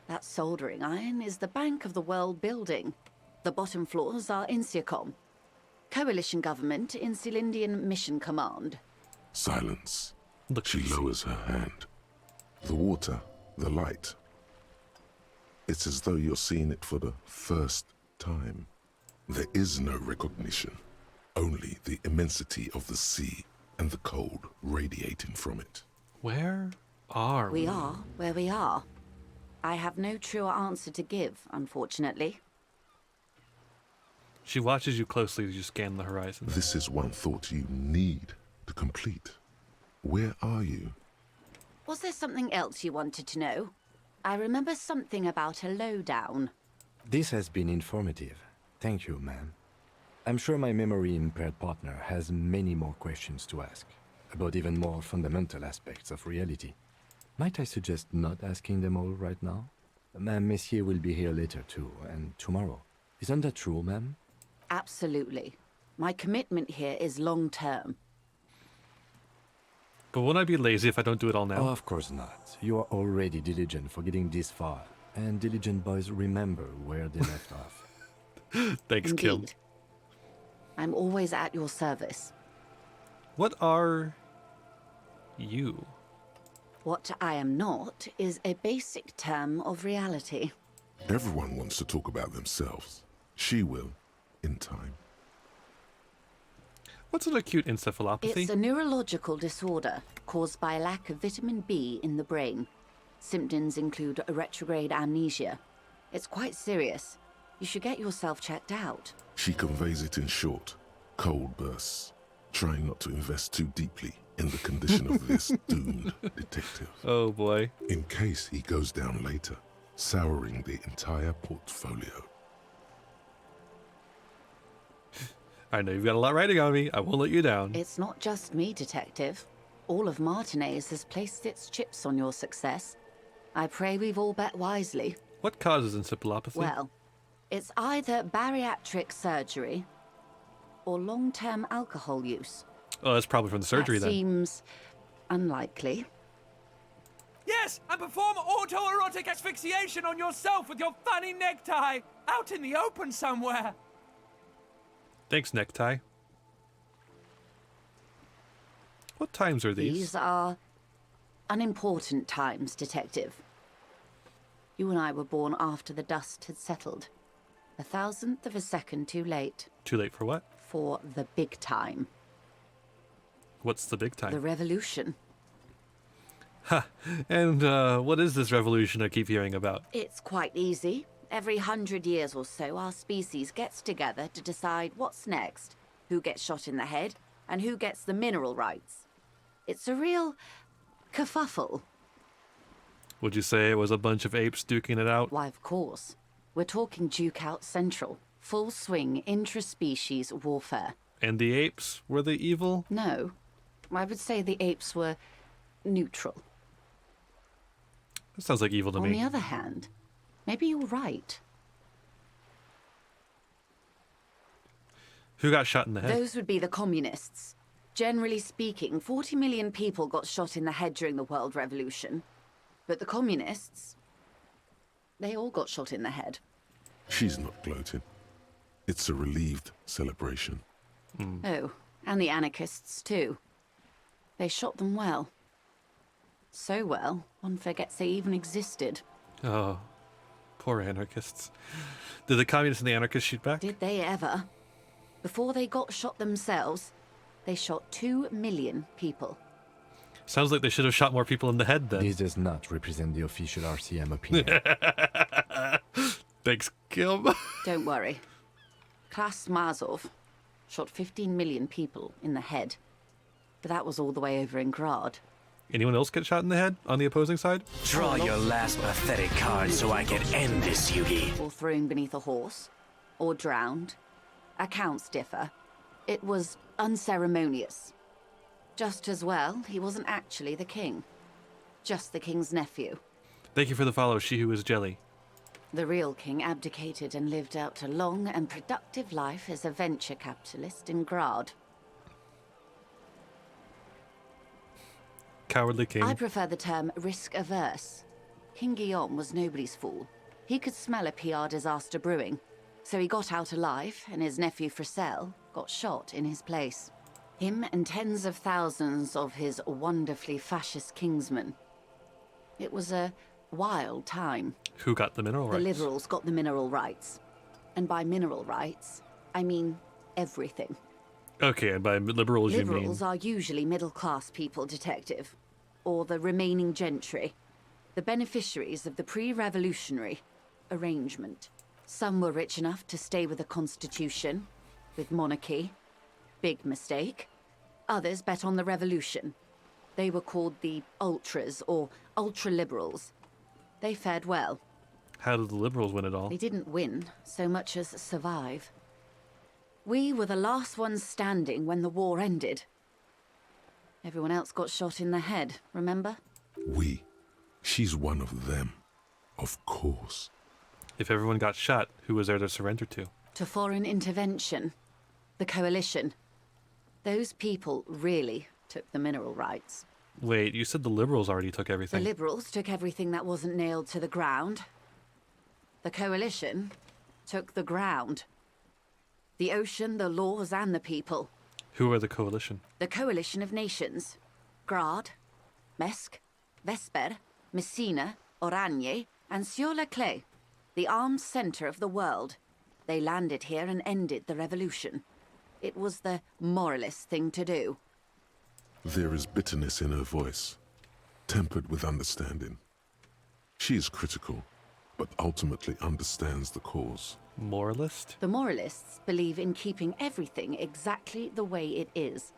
[SPEAKER 3] That soldering iron is the bank of the world building. The bottom floors are Insiacom. Coalition government, Insulindian Mission Command.
[SPEAKER 4] Silence.
[SPEAKER 1] Look,
[SPEAKER 4] she lowers her hand. The water, the light. It's as though you're seeing it for the first time. There is no recognition, only the immensity of the sea and the cold radiating from it.
[SPEAKER 1] Where are we?
[SPEAKER 3] We are where we are. I have no truer answer to give, unfortunately.
[SPEAKER 1] She watches you closely as you scan the horizon.
[SPEAKER 4] This is one thought you need to complete. Where are you?
[SPEAKER 3] Was there something else you wanted to know? I remember something about a lowdown.
[SPEAKER 7] This has been informative. Thank you, ma'am. I'm sure my memory-impaired partner has many more questions to ask, about even more fundamental aspects of reality. Might I suggest not asking them all right now? Ma'am, Messier will be here later too, and tomorrow. Isn't that true, ma'am?
[SPEAKER 3] Absolutely. My commitment here is long-term.
[SPEAKER 1] But won't I be lazy if I don't do it all now?
[SPEAKER 7] Oh, of course not. You are already diligent for getting this far, and diligent boys remember where they left off.
[SPEAKER 1] Thanks,
[SPEAKER 3] Indeed.
[SPEAKER 1] Kim.
[SPEAKER 3] I'm always at your service.
[SPEAKER 1] What are you?
[SPEAKER 3] What I am not is a basic term of reality.
[SPEAKER 4] Everyone wants to talk about themselves. She will, in time.
[SPEAKER 1] What's an acute encephalopathy?
[SPEAKER 3] It's a neurological disorder caused by a lack of vitamin B in the brain. Symptoms include a retrograde amnesia. It's quite serious. You should get yourself checked out.
[SPEAKER 4] She conveys it in short, cold bursts, trying not to invest too deeply in the condition of this doomed detective.
[SPEAKER 1] Oh boy.
[SPEAKER 4] In case he goes down later, souring the entire portfolio.
[SPEAKER 1] I know you've got a lot riding on me. I won't let you down.
[SPEAKER 3] It's not just me, Detective. All of Martinez has placed its chips on your success. I pray we've all bet wisely.
[SPEAKER 1] What causes encephalopathy?
[SPEAKER 3] Well, It's either bariatric surgery or long-term alcohol use.
[SPEAKER 1] Oh, that's probably from the surgery
[SPEAKER 3] That
[SPEAKER 1] then.
[SPEAKER 3] seems unlikely.
[SPEAKER 8] Yes, and perform autoerotic asphyxiation on yourself with your funny necktie out in the open somewhere.
[SPEAKER 1] Thanks, necktie. What times are these?
[SPEAKER 3] These are unimportant times, Detective. You and I were born after the dust had settled. 1,000th of a second too late.
[SPEAKER 1] Too late for what?
[SPEAKER 3] For the big time.
[SPEAKER 1] What's the big time?
[SPEAKER 3] The revolution.
[SPEAKER 1] Ha! And what is this revolution I keep hearing about?
[SPEAKER 3] It's quite easy. Every 100 years or so, our species gets together to decide what's next, who gets shot in the head, and who gets the mineral rights. It's a real kerfuffle.
[SPEAKER 1] Would you say it was a bunch of apes duking it out?
[SPEAKER 3] Why, of course. We're talking Duke Out Central. Full swing intraspecies warfare.
[SPEAKER 1] And the apes were the evil?
[SPEAKER 3] No. I would say the apes were neutral.
[SPEAKER 1] That sounds like evil to
[SPEAKER 3] On
[SPEAKER 1] me.
[SPEAKER 3] the other hand, maybe you're right.
[SPEAKER 1] Who got shot in the head?
[SPEAKER 3] Those would be the communists. Generally speaking, 40 million people got shot in the head during the World Revolution. But the communists, they all got shot in the head.
[SPEAKER 4] She's not gloating. It's a relieved celebration.
[SPEAKER 3] Oh, and the anarchists too. They shot them well. So well, one forgets they even existed.
[SPEAKER 1] Oh, poor anarchists. Did the communists and the anarchists shoot back?
[SPEAKER 3] Did they ever? Before they got shot themselves, they shot 2 million people.
[SPEAKER 1] Sounds like they should have shot more people in the head then.
[SPEAKER 7] This does not represent the official RCM opinion.
[SPEAKER 1] Thanks, Kim.
[SPEAKER 3] Don't worry. Klaus Mazov shot 15 million people in the head. But that was all the way over in Grad.
[SPEAKER 1] Anyone else get shot in the head on the opposing side?
[SPEAKER 19] Draw your last pathetic card so I can end this, Yugi.
[SPEAKER 3] Or thrown beneath a horse. Or drowned. Accounts differ. It was unceremonious. Just as well, he wasn't actually the king. Just the king's nephew.
[SPEAKER 1] Thank you for the follow, she who is jelly.
[SPEAKER 3] The real king abdicated and lived out a long and productive life as a venture capitalist in Grad.
[SPEAKER 1] Cowardly king.
[SPEAKER 3] I prefer the term risk-averse. King Guillaume was nobody's fool. He could smell a PR disaster brewing, so he got out alive, and his nephew Fricelle got shot in his place. Him and tens of thousands of his wonderfully fascist kingsmen. It was a wild time.
[SPEAKER 1] Who got the mineral rights?
[SPEAKER 3] The liberals got the mineral rights. And by mineral rights, I mean everything.
[SPEAKER 1] Okay, and by liberals you mean...
[SPEAKER 3] Liberals are usually middle-class people, Detective. Or the remaining gentry. The beneficiaries of the pre-revolutionary arrangement. Some were rich enough to stay with the Constitution, with monarchy. Big mistake. Others bet on the revolution. They were called the ultras, or ultra-liberals. They fared well.
[SPEAKER 1] How did the liberals win it all?
[SPEAKER 3] They didn't win so much as survive. We were the last ones standing when the war ended. Everyone else got shot in the head, remember?
[SPEAKER 4] We. She's one of them. Of course.
[SPEAKER 1] If everyone got shot, who was there to surrender to?
[SPEAKER 3] To foreign intervention. The coalition. Those people really took the mineral rights.
[SPEAKER 1] Wait, you said the liberals already took
[SPEAKER 3] The
[SPEAKER 1] everything.
[SPEAKER 3] liberals took everything that wasn't nailed to the ground. The coalition took the ground. The ocean, the laws, and the people.
[SPEAKER 1] Who are the coalition?
[SPEAKER 3] The coalition of nations. Grad, Mesk, Vesper, Messina, Oranje, and Sur-la-Clay. The armed center of the world. They landed here and ended the revolution. It was the moralist thing to do.
[SPEAKER 4] There is bitterness in her voice, tempered with understanding. She is critical, but ultimately understands the cause.
[SPEAKER 1] Moralist?
[SPEAKER 3] The moralists believe in keeping everything exactly the way it is.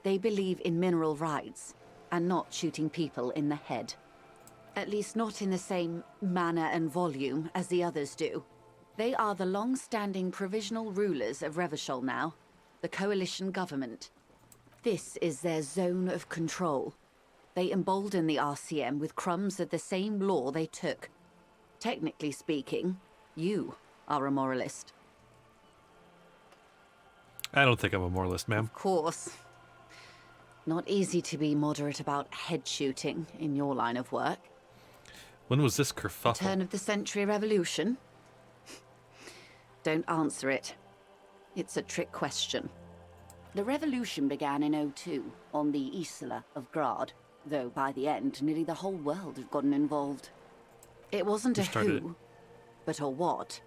[SPEAKER 3] They believe in mineral rights, and not shooting people in the head. At least not in the same manner and volume as the others do. They are the long-standing provisional rulers of Revachol now, the coalition government. This is their zone of control. They embolden the RCM with crumbs of the same law they took. Technically speaking, you are a moralist.
[SPEAKER 1] I don't think I'm a moralist, ma'am.
[SPEAKER 3] Of course. Not easy to be moderate about head shooting in your line of work.
[SPEAKER 1] When was this kerfuffle?
[SPEAKER 3] Turn of the century revolution? Don't answer it. It's a trick question. The revolution began in '02 on the Isla of Grad, though by the end, nearly the whole world had gotten involved. It wasn't a who, but a what.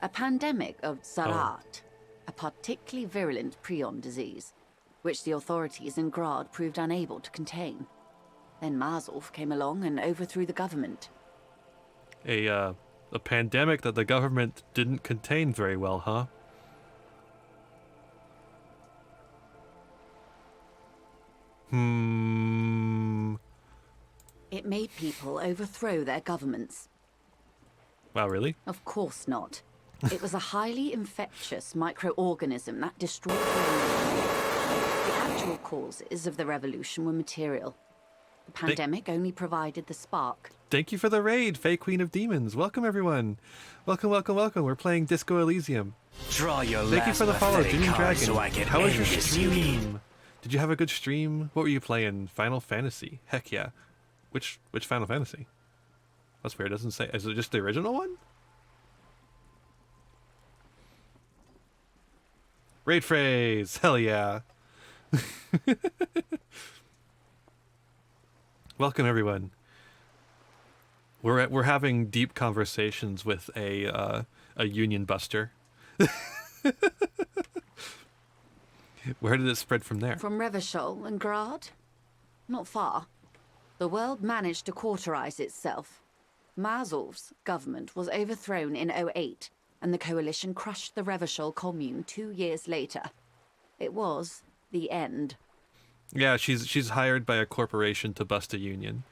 [SPEAKER 3] A pandemic of Zarat, a particularly virulent prion disease, which the authorities in Grad proved unable to contain. Then Mazov came along and overthrew the government.
[SPEAKER 1] A pandemic that the government didn't contain very well, huh?
[SPEAKER 3] It made people overthrow their governments.
[SPEAKER 1] Wow, really?
[SPEAKER 3] Of course not. It was a highly infectious microorganism that destroyed the actual causes of the revolution were material. The pandemic only provided the spark.
[SPEAKER 1] Thank you for the raid, Fae Queen of Demons. Welcome, everyone. Welcome, welcome, welcome. We're playing Disco Elysium.
[SPEAKER 19] Draw your
[SPEAKER 1] Thank you for the follow, Jimmy Dragon.
[SPEAKER 19] So I can
[SPEAKER 1] How was your
[SPEAKER 19] end this
[SPEAKER 1] stream?
[SPEAKER 19] union.
[SPEAKER 1] Did you have a good stream? What were you playing? Final Fantasy? Heck yeah. Which Final Fantasy? That's weird. It doesn't say. Is it just the original one? Raid phrase. Hell yeah. Welcome, everyone. We're having deep conversations with a union buster. Where did it spread from there?
[SPEAKER 3] From Revachol and Grad? Not far. The world managed to cauterize itself. Mazov's government was overthrown in '08, and the coalition crushed the Revachol commune 2 years later. It was the end.
[SPEAKER 1] Yeah, she's hired by a corporation to bust a union.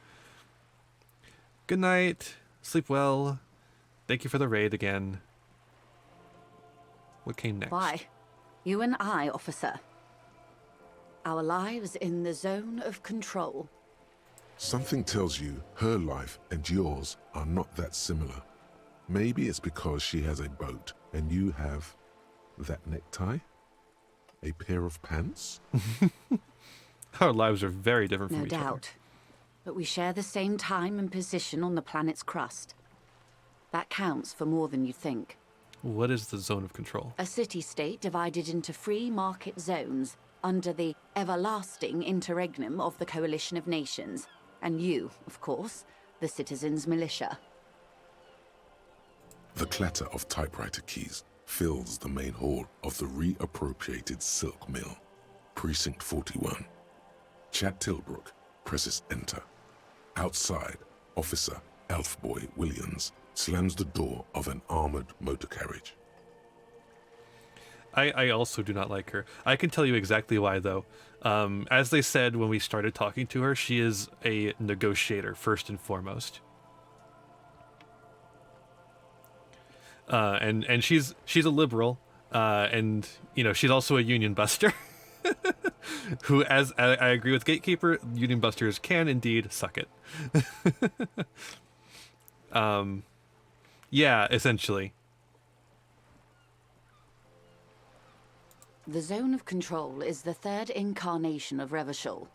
[SPEAKER 1] Good night. Sleep well. Thank you for the raid again. What came next?
[SPEAKER 3] Why? You and I, officer. Our lives in the zone of control.
[SPEAKER 4] Something tells you her life and yours are not that similar. Maybe it's because she has a boat and you have that necktie? A pair of pants?
[SPEAKER 1] Our lives are very different from
[SPEAKER 3] No
[SPEAKER 1] each other.
[SPEAKER 3] doubt. But we share the same time and position on the planet's crust. That counts for more than you think.
[SPEAKER 1] What is the zone of control?
[SPEAKER 3] A city-state divided into free market zones under the everlasting interregnum of the Coalition of Nations. And you, of course, the citizens' militia.
[SPEAKER 4] The clatter of typewriter keys fills the main hall of the reappropriated silk mill. Precinct 41. Chad Tilbrook presses enter. Outside, Officer Elfboy Williams slams the door of an armored motor carriage.
[SPEAKER 1] I also do not like her. I can tell you exactly why, though. As they said when we started talking to her, she is a negotiator, first and foremost. And she's a liberal, and you know she's also a union buster. Who, as I agree with Gatekeeper, union busters can indeed suck it. Yeah, essentially.
[SPEAKER 3] The zone of control is the third incarnation of Revachol,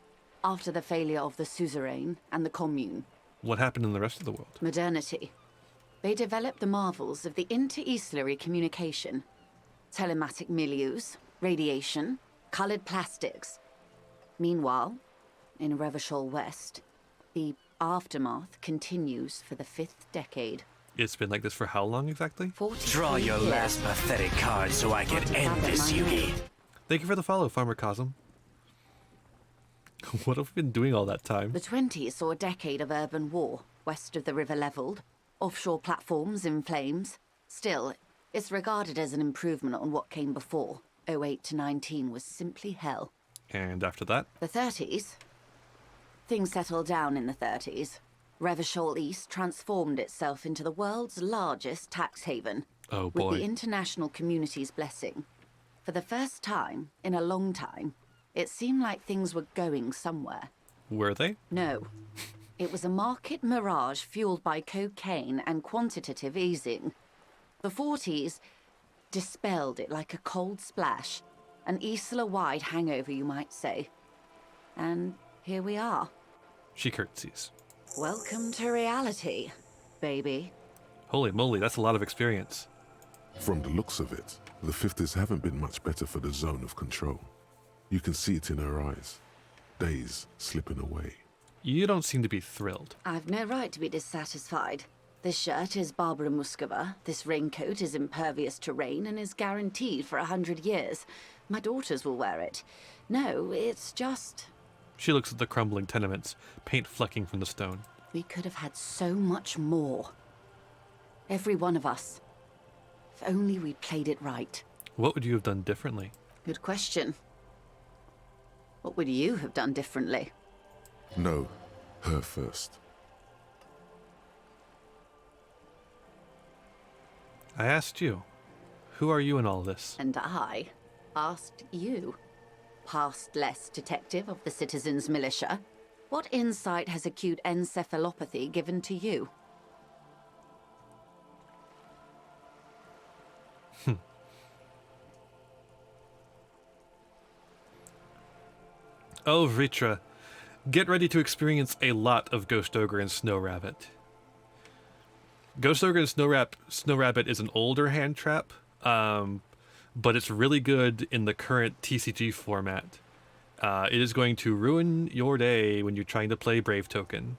[SPEAKER 3] after the failure of the suzerain and the commune.
[SPEAKER 1] What happened in the rest of the world?
[SPEAKER 3] Modernity. They developed the marvels of the inter-eastlery communication. Telematic milieus, radiation, colored plastics. Meanwhile, in Revachol West, the aftermath continues for the 5th decade.
[SPEAKER 1] It's been like this for how long exactly?
[SPEAKER 19] Draw your last pathetic card so I can end this union.
[SPEAKER 1] Thank you for the follow, Farmer Cosm. What have we been doing all that time?
[SPEAKER 3] The 20s saw a decade of urban war, west of the river leveled, offshore platforms in flames. Still, it's regarded as an improvement on what came before. '08 to '19 was simply hell.
[SPEAKER 1] And after that?
[SPEAKER 3] The 30s? Things settled down in the 30s. Revachol East transformed itself into the world's largest tax haven.
[SPEAKER 1] Oh boy.
[SPEAKER 3] With the international community's blessing. For the first time in a long time, it seemed like things were going somewhere.
[SPEAKER 1] Were they?
[SPEAKER 3] No. It was a market mirage fueled by cocaine and quantitative easing. The 40s dispelled it like a cold splash, an Isla-wide hangover, you might say. And here we are.
[SPEAKER 1] She curtsies.
[SPEAKER 3] Welcome to reality, baby.
[SPEAKER 1] Holy moly, that's a lot of experience.
[SPEAKER 4] From the looks of it, the 50s haven't been much better for the zone of control. You can see it in her eyes. Days slipping away.
[SPEAKER 1] You don't seem to be thrilled.
[SPEAKER 3] I've no right to be dissatisfied. This shirt is Barbara Muscova. This raincoat is impervious to rain and is guaranteed for 100 years. My daughters will wear it. No, it's just...
[SPEAKER 1] She looks at the crumbling tenements, paint flecking from the stone.
[SPEAKER 3] We could have had so much more. Every one of us. If only we'd played it right.
[SPEAKER 1] What would you have done differently?
[SPEAKER 3] Good question. What would you have done differently?
[SPEAKER 4] No, her first.
[SPEAKER 1] I asked you. Who are you in all this?
[SPEAKER 3] And I asked you, past-less detective of the Citizens Militia, what insight has acute encephalopathy given to you?
[SPEAKER 1] Oh, Vritra, get ready to experience a lot of Ghost Ogre and Snow Rabbit. Ghost Ogre and Snow Rabbit is an older hand trap, but it's really good in the current TCG format. It is going to ruin your day when you're trying to play Brave Token.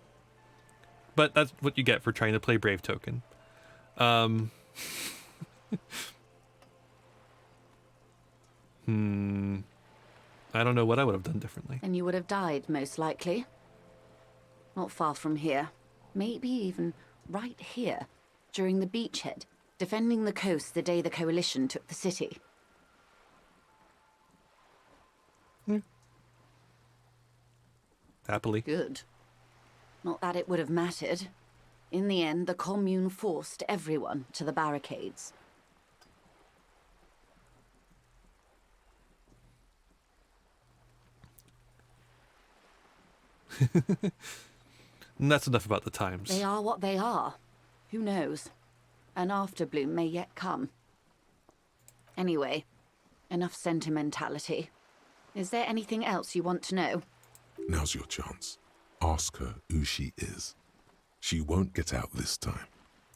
[SPEAKER 1] But that's what you get for trying to play Brave Token. I don't know what I would have done differently.
[SPEAKER 3] And you would have died, most likely. Not far from here. Maybe even right here, during the beachhead, defending the coast the day the Coalition took the city.
[SPEAKER 1] Happily.
[SPEAKER 3] Good. Not that it would have mattered. In the end, the Commune forced everyone to the barricades.
[SPEAKER 1] And that's enough about the times.
[SPEAKER 3] They are what they are. Who knows? An afterbloom may yet come. Anyway, enough sentimentality. Is there anything else you want to know?
[SPEAKER 4] Now's your chance. Ask her who she is. She won't get out this time.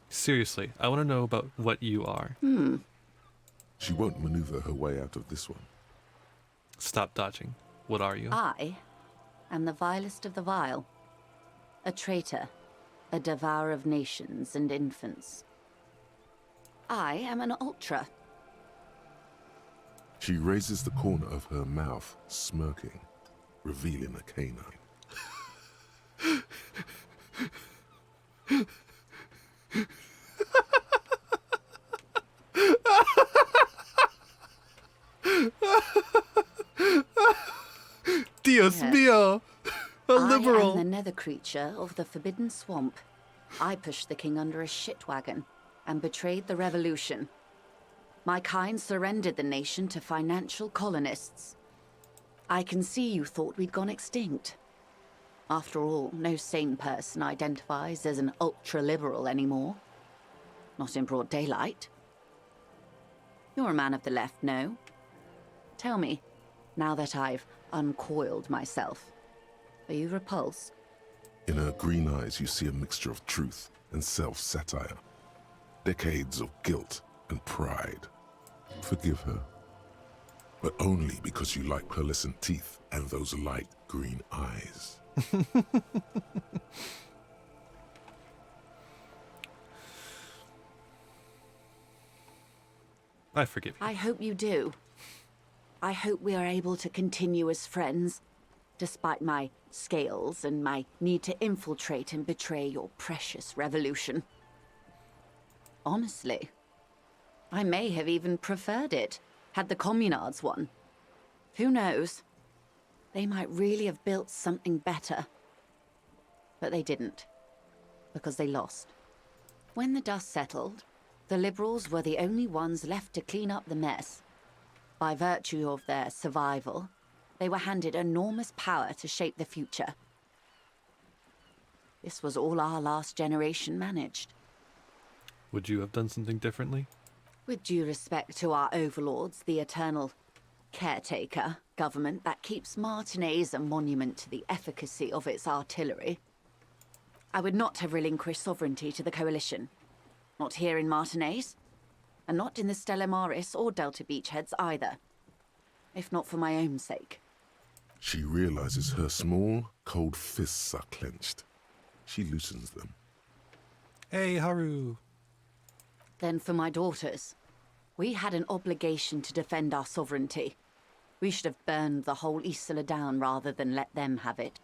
[SPEAKER 1] Seriously, I want to know about what you are.
[SPEAKER 4] She won't maneuver her way out of this one.
[SPEAKER 1] Stop dodging. What are you?
[SPEAKER 3] I am the vilest of the vile. A traitor, a devourer of nations and infants. I am an ultra.
[SPEAKER 4] She raises the corner of her mouth, smirking, revealing a canine.
[SPEAKER 1] Dios mío! A liberal!
[SPEAKER 3] I am the nether creature of the Forbidden Swamp. I pushed the king under a shit wagon and betrayed the revolution. My kind surrendered the nation to financial colonists. I can see you thought we'd gone extinct. After all, no sane person identifies as an ultra-liberal anymore. Not in broad daylight. You're a man of the left, no? Tell me, now that I've uncoiled myself, are you repulsed?
[SPEAKER 4] In her green eyes, you see a mixture of truth and self-satire. Decades of guilt and pride. Forgive her. But only because you like pearlescent teeth and those light green eyes.
[SPEAKER 1] I forgive you.
[SPEAKER 3] I hope you do. I hope we are able to continue as friends, despite my scales and my need to infiltrate and betray your precious revolution. Honestly, I may have even preferred it, had the communards won. Who knows? They might really have built something better. But they didn't, because they lost. When the dust settled, the liberals were the only ones left to clean up the mess. By virtue of their survival, they were handed enormous power to shape the future. This was all our last generation managed.
[SPEAKER 1] Would you have done something differently?
[SPEAKER 3] With due respect to our overlords, the eternal caretaker government that keeps Martinez a monument to the efficacy of its artillery, I would not have relinquished sovereignty to the Coalition. Not here in Martinez, and not in the Stella Maris or Delta Beachheads either. If not for my own sake.
[SPEAKER 4] She realizes her small, cold fists are clenched. She loosens them.
[SPEAKER 1] Hey, Haru.
[SPEAKER 3] Then for my daughters. We had an obligation to defend our sovereignty. We should have burned the whole Isola down rather than let them have it.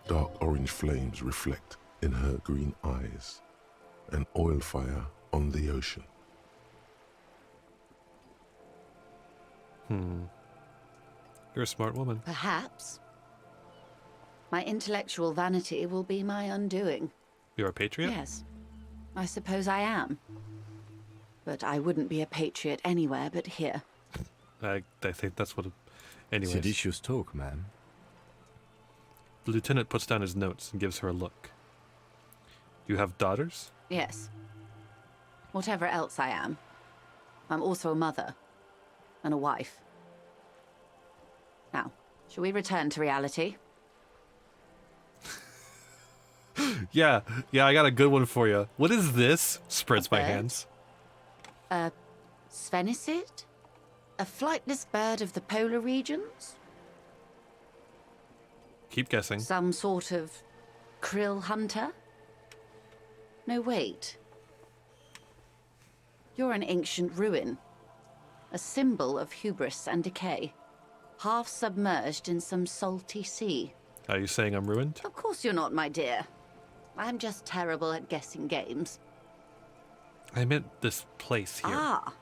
[SPEAKER 4] Dark orange flames reflect in her green eyes. An oil fire on the ocean.
[SPEAKER 1] You're a smart woman.
[SPEAKER 3] Perhaps. My intellectual vanity will be my undoing.
[SPEAKER 1] You're a patriot?
[SPEAKER 3] Yes. I suppose I am. But I wouldn't be a patriot anywhere but here.
[SPEAKER 1] I think that's what... Anyways.
[SPEAKER 7] Seditious talk, man.
[SPEAKER 1] The lieutenant puts down his notes and gives her a look. You have daughters?
[SPEAKER 3] Yes. Whatever else I am, I'm also a mother. And a wife. Now, shall we return to reality?
[SPEAKER 1] Yeah, I got a good one for you. What is this? Spreads my hands.
[SPEAKER 3] A sphenicid? A flightless bird of the polar regions?
[SPEAKER 1] Keep guessing.
[SPEAKER 3] Some sort of krill hunter? No, wait. You're an ancient ruin. A symbol of hubris and decay. Half submerged in some salty sea.
[SPEAKER 1] Are you saying I'm ruined?
[SPEAKER 3] Of course you're not, my dear. I'm just terrible at guessing games.
[SPEAKER 1] I meant this place here.
[SPEAKER 3] Ah.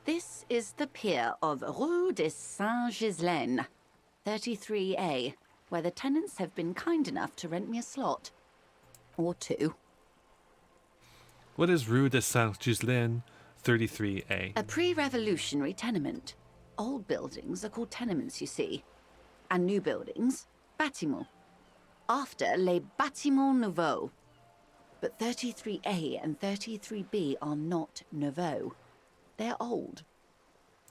[SPEAKER 3] This is the pier of Rue de Saint-Ghislaine, 33A, where the tenants have been kind enough to rent me a slot. Or two.
[SPEAKER 1] What is Rue de Saint-Ghislaine, 33A?
[SPEAKER 3] A pre-revolutionary tenement. Old buildings are called tenements, you see. And new buildings, bâtiments. After les bâtiments nouveaux. But 33A and 33B are not nouveaux. They're old.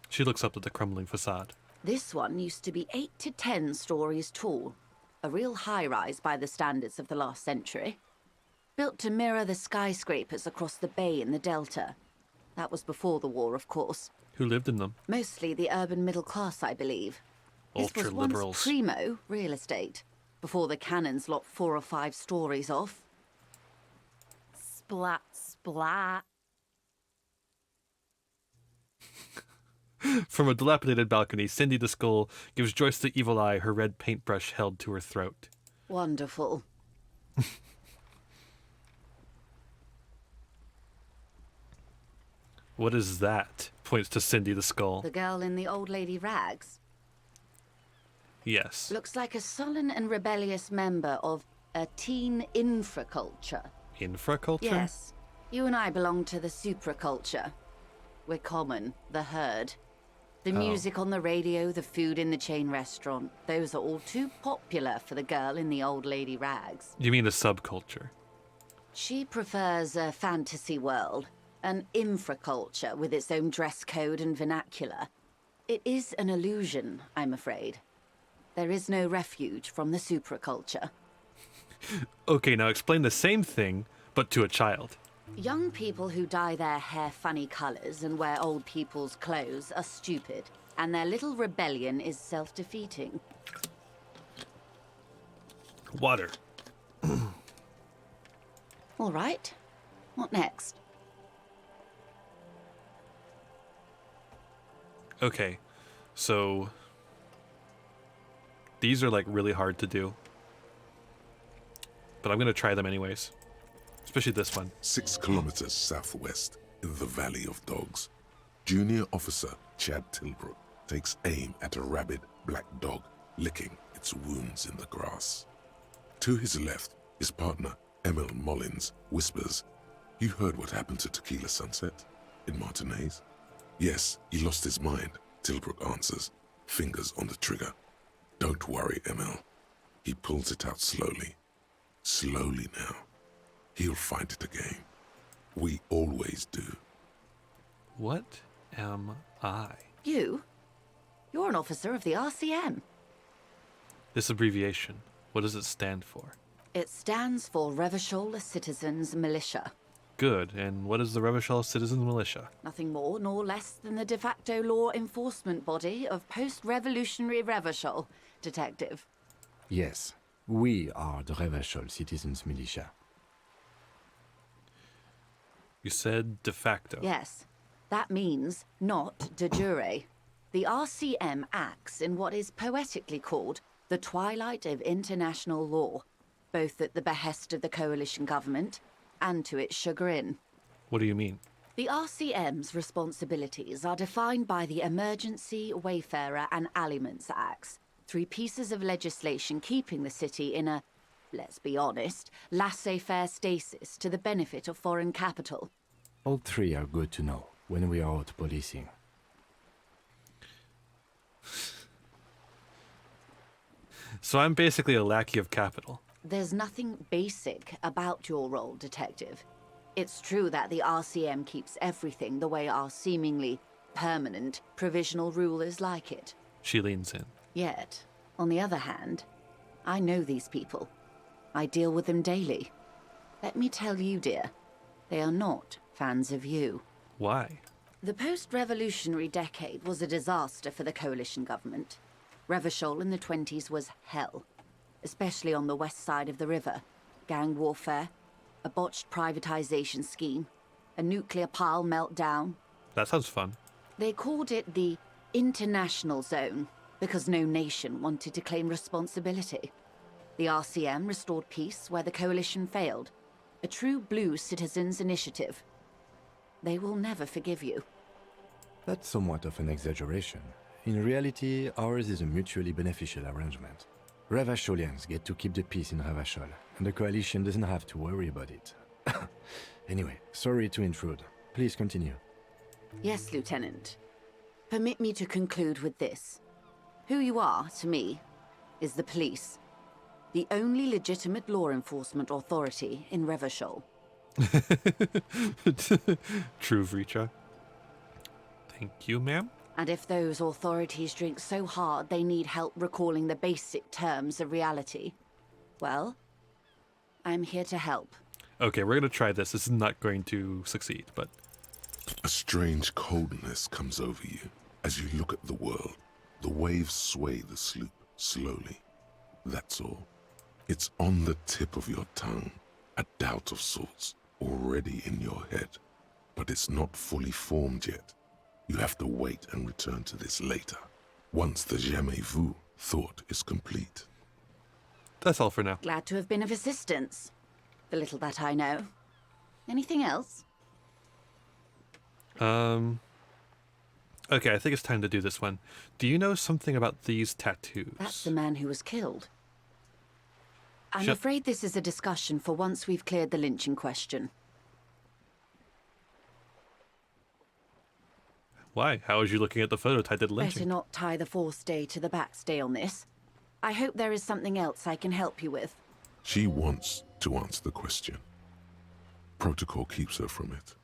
[SPEAKER 1] She looks up at the crumbling facade.
[SPEAKER 3] This one used to be 8 to 10 stories tall. A real high-rise by the standards of the last century. Built to mirror the skyscrapers across the bay in the Delta. That was before the war, of course.
[SPEAKER 1] Who lived in them?
[SPEAKER 3] Mostly the urban middle class, I believe. This was
[SPEAKER 1] Ultra-liberals.
[SPEAKER 3] once primo real estate, before the cannons lopped 4 or 5 stories off.
[SPEAKER 21] Splat, splat.
[SPEAKER 1] From a dilapidated balcony, Cindy the Skull gives Joyce the Evil Eye her red paintbrush held to her throat.
[SPEAKER 3] Wonderful.
[SPEAKER 1] What is that? Points to Cindy the Skull.
[SPEAKER 3] The girl in the old lady rags.
[SPEAKER 1] Yes.
[SPEAKER 3] Looks like a sullen and rebellious member of a teen infraculture.
[SPEAKER 1] Infraculture?
[SPEAKER 3] Yes. You and I belong to the supraculture. We're common, the herd. The music on the radio, the food in the chain restaurant, those are all too popular for the girl in the old lady rags.
[SPEAKER 1] You mean the subculture?
[SPEAKER 3] She prefers a fantasy world, an infraculture with its own dress code and vernacular. It is an illusion, I'm afraid. There is no refuge from the supraculture.
[SPEAKER 1] Okay, now explain the same thing, but to a child.
[SPEAKER 3] Young people who dye their hair funny colors and wear old people's clothes are stupid, and their little rebellion is self-defeating.
[SPEAKER 1] Water.
[SPEAKER 3] All right. What next?
[SPEAKER 1] Okay, so these are like really hard to do, but I'm gonna try them anyways. Especially this one.
[SPEAKER 4] 6 kilometers southwest, in the Valley of Dogs, Junior Officer Chad Tilbrook takes aim at a rabid black dog licking its wounds in the grass. To his left, his partner, Emil Mullins, whispers, "You heard what happened to Tequila Sunset in Martinez?" "Yes, he lost his mind," Tilbrook answers, fingers on the trigger. "Don't worry, Emil." He pulls it out slowly. Slowly now. He'll find it again. We always do.
[SPEAKER 1] What am I?
[SPEAKER 3] You? You're an officer of the RCM.
[SPEAKER 1] This abbreviation, what does it stand for?
[SPEAKER 3] It stands for Revachol Citizens Militia.
[SPEAKER 1] Good, and what is the Revachol Citizens Militia?
[SPEAKER 3] Nothing more nor less than the de facto law enforcement body of post-revolutionary Revachol, Detective.
[SPEAKER 7] Yes, we are the Revachol Citizens Militia.
[SPEAKER 1] You said de facto.
[SPEAKER 3] Yes, that means not de jure. The RCM acts in what is poetically called the twilight of international law, both at the behest of the coalition government and to its chagrin.
[SPEAKER 1] What do you mean?
[SPEAKER 3] The RCM's responsibilities are defined by the Emergency, Wayfarer and Aliments Acts, 3 pieces of legislation keeping the city in a, let's be honest, laissez-faire stasis to the benefit of foreign capital.
[SPEAKER 7] All 3 are good to know when we are out policing.
[SPEAKER 1] So I'm basically a lackey of capital.
[SPEAKER 3] There's nothing basic about your role, Detective. It's true that the RCM keeps everything the way our seemingly permanent, provisional rulers like it.
[SPEAKER 1] She leans in.
[SPEAKER 3] Yet, on the other hand, I know these people. I deal with them daily. Let me tell you, dear, they are not fans of you.
[SPEAKER 1] Why?
[SPEAKER 3] The post-revolutionary decade was a disaster for the coalition government. Revachol in the 20s was hell, especially on the west side of the river. Gang warfare, a botched privatization scheme, a nuclear pile meltdown.
[SPEAKER 1] That sounds fun.
[SPEAKER 3] They called it the International Zone because no nation wanted to claim responsibility. The RCM restored peace where the coalition failed, a true blue citizens' initiative. They will never forgive you.
[SPEAKER 7] That's somewhat of an exaggeration. In reality, ours is a mutually beneficial arrangement. Revacholians get to keep the peace in Revachol, and the coalition doesn't have to worry about it. Anyway, sorry to intrude. Please continue.
[SPEAKER 3] Yes, Lieutenant. Permit me to conclude with this. Who you are, to me, is the police. The only legitimate law enforcement authority in Revachol.
[SPEAKER 1] True, Vricha. Thank you, ma'am.
[SPEAKER 3] And if those authorities drink so hard they need help recalling the basic terms of reality, well, I'm here to help.
[SPEAKER 1] Okay, we're gonna try this. This is not going to succeed, but...
[SPEAKER 4] A strange coldness comes over you as you look at the world. The waves sway the sloop slowly. That's all. It's on the tip of your tongue, a doubt of sorts, already in your head. But it's not fully formed yet. You have to wait and return to this later, once the jamais vu thought is complete.
[SPEAKER 1] That's all for now.
[SPEAKER 3] Glad to have been of assistance. The little that I know. Anything else?
[SPEAKER 1] Okay, I think it's time to do this one. Do you know something about these tattoos?
[SPEAKER 3] That's the man who was killed. I'm afraid this is a discussion for once we've cleared the lynching question.
[SPEAKER 1] Why? How was you looking at the photo tied to the lynching?
[SPEAKER 3] Better not tie the forestay to the backstay on this. I hope there is something else I can help you with.
[SPEAKER 4] She wants to answer the question. Protocol keeps her from it.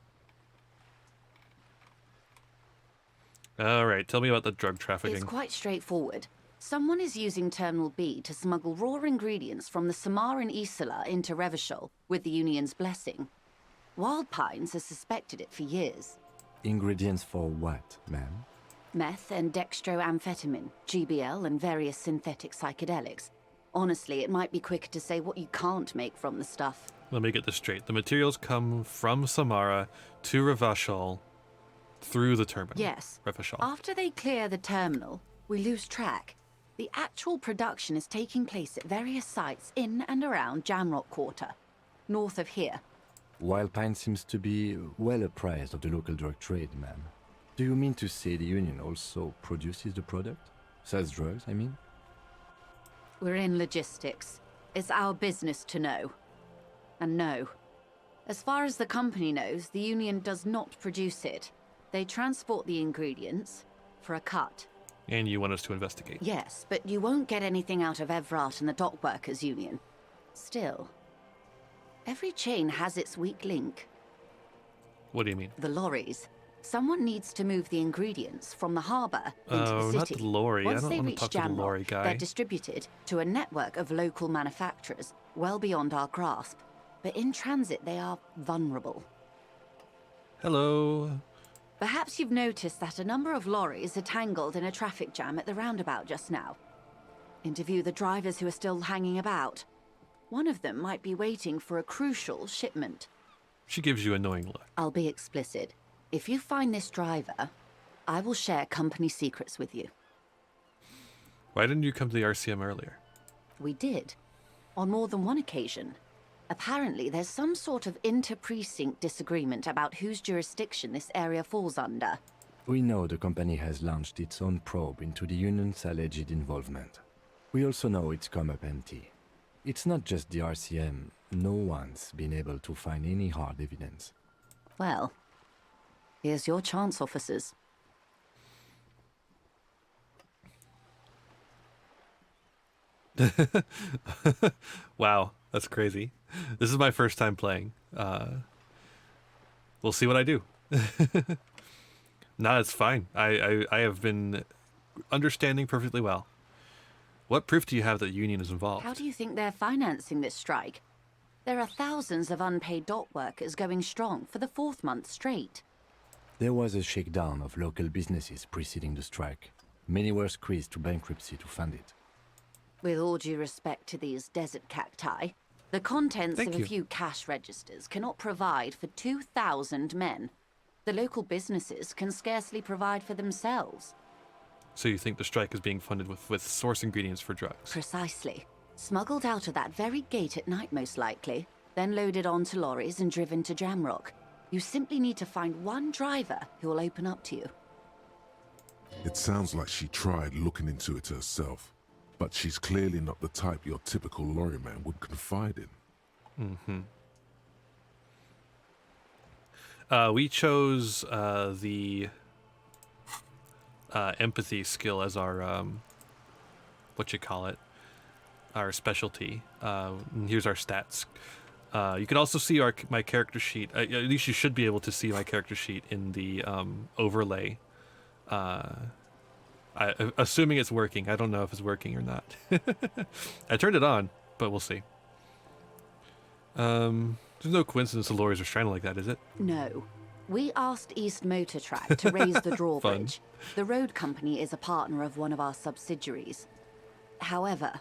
[SPEAKER 1] Alright, tell me about the drug trafficking.
[SPEAKER 3] It's quite straightforward. Someone is using Terminal B to smuggle raw ingredients from the Samaran Isla into Revachol with the Union's blessing. Wild Pines has suspected it for years.
[SPEAKER 7] Ingredients for what, ma'am?
[SPEAKER 3] Meth and dextroamphetamine, GBL and various synthetic psychedelics. Honestly, it might be quicker to say what you can't make from the stuff.
[SPEAKER 1] Let me get this straight. The materials come from Samara to Revachol through the terminal.
[SPEAKER 3] Yes.
[SPEAKER 1] Revachol.
[SPEAKER 3] After they clear the terminal, we lose track. The actual production is taking place at various sites in and around Jamrock Quarter, north of here.
[SPEAKER 7] Wild Pine seems to be well apprised of the local drug trade, ma'am. Do you mean to say the Union also produces the product? Sells drugs, I mean?
[SPEAKER 3] We're in logistics. It's our business to know. And no. As far as the company knows, the Union does not produce it. They transport the ingredients for a cut.
[SPEAKER 1] And you want us to investigate?
[SPEAKER 3] Yes, but you won't get anything out of Evrat and the Dock Workers Union. Still, every chain has its weak link.
[SPEAKER 1] What do you mean?
[SPEAKER 3] The lorries. Someone needs to move the ingredients from the harbour into the
[SPEAKER 1] Oh,
[SPEAKER 3] city.
[SPEAKER 1] not the lorry. I
[SPEAKER 3] Once
[SPEAKER 1] don't
[SPEAKER 3] they
[SPEAKER 1] want to
[SPEAKER 3] reach
[SPEAKER 1] talk to the
[SPEAKER 3] Jamrock,
[SPEAKER 1] lorry guy.
[SPEAKER 3] they're distributed to a network of local manufacturers well beyond our grasp. But in transit, they are vulnerable.
[SPEAKER 1] Hello.
[SPEAKER 3] Perhaps you've noticed that a number of lorries are tangled in a traffic jam at the roundabout just now. Interview the drivers who are still hanging about. One of them might be waiting for a crucial shipment.
[SPEAKER 1] She gives you a knowing look.
[SPEAKER 3] I'll be explicit. If you find this driver, I will share company secrets with you.
[SPEAKER 1] Why didn't you come to the RCM earlier?
[SPEAKER 3] We did, on more than one occasion. Apparently, there's some sort of inter-precinct disagreement about whose jurisdiction this area falls under.
[SPEAKER 7] We know the company has launched its own probe into the union's alleged involvement. We also know it's come up empty. It's not just the RCM. No one's been able to find any hard evidence.
[SPEAKER 3] Well, here's your chance, officers.
[SPEAKER 1] Wow, that's crazy. This is my first time playing. We'll see what I do. Nah, it's fine. I have been understanding perfectly well. What proof do you have that the union is involved?
[SPEAKER 3] How do you think they're financing this strike? There are thousands of unpaid dock workers going strong for the 4th month straight.
[SPEAKER 7] There was a shakedown of local businesses preceding the strike. Many were squeezed to bankruptcy to fund it.
[SPEAKER 3] With all due respect to these desert cacti, the contents
[SPEAKER 1] Thank
[SPEAKER 3] of
[SPEAKER 1] you.
[SPEAKER 3] a few cash registers cannot provide for 2,000 men. The local businesses can scarcely provide for themselves.
[SPEAKER 1] So you think the strike is being funded with source ingredients for drugs?
[SPEAKER 3] Precisely. Smuggled out of that very gate at night, most likely, then loaded onto lorries and driven to Jamrock. You simply need to find one driver who will open up to you.
[SPEAKER 4] It sounds like she tried looking into it herself, but she's clearly not the type your typical lorryman would confide in.
[SPEAKER 1] We chose the empathy skill as our our specialty. And here's our stats. You can also see my character sheet. At least you should be able to see my character sheet in the overlay. Assuming it's working. I don't know if it's working or not. I turned it on, but we'll see. There's no coincidence the lorries are stranded like that, is it?
[SPEAKER 3] No. We asked East Motor Track to raise the drawbridge. The road company is a partner of one of our subsidiaries. However,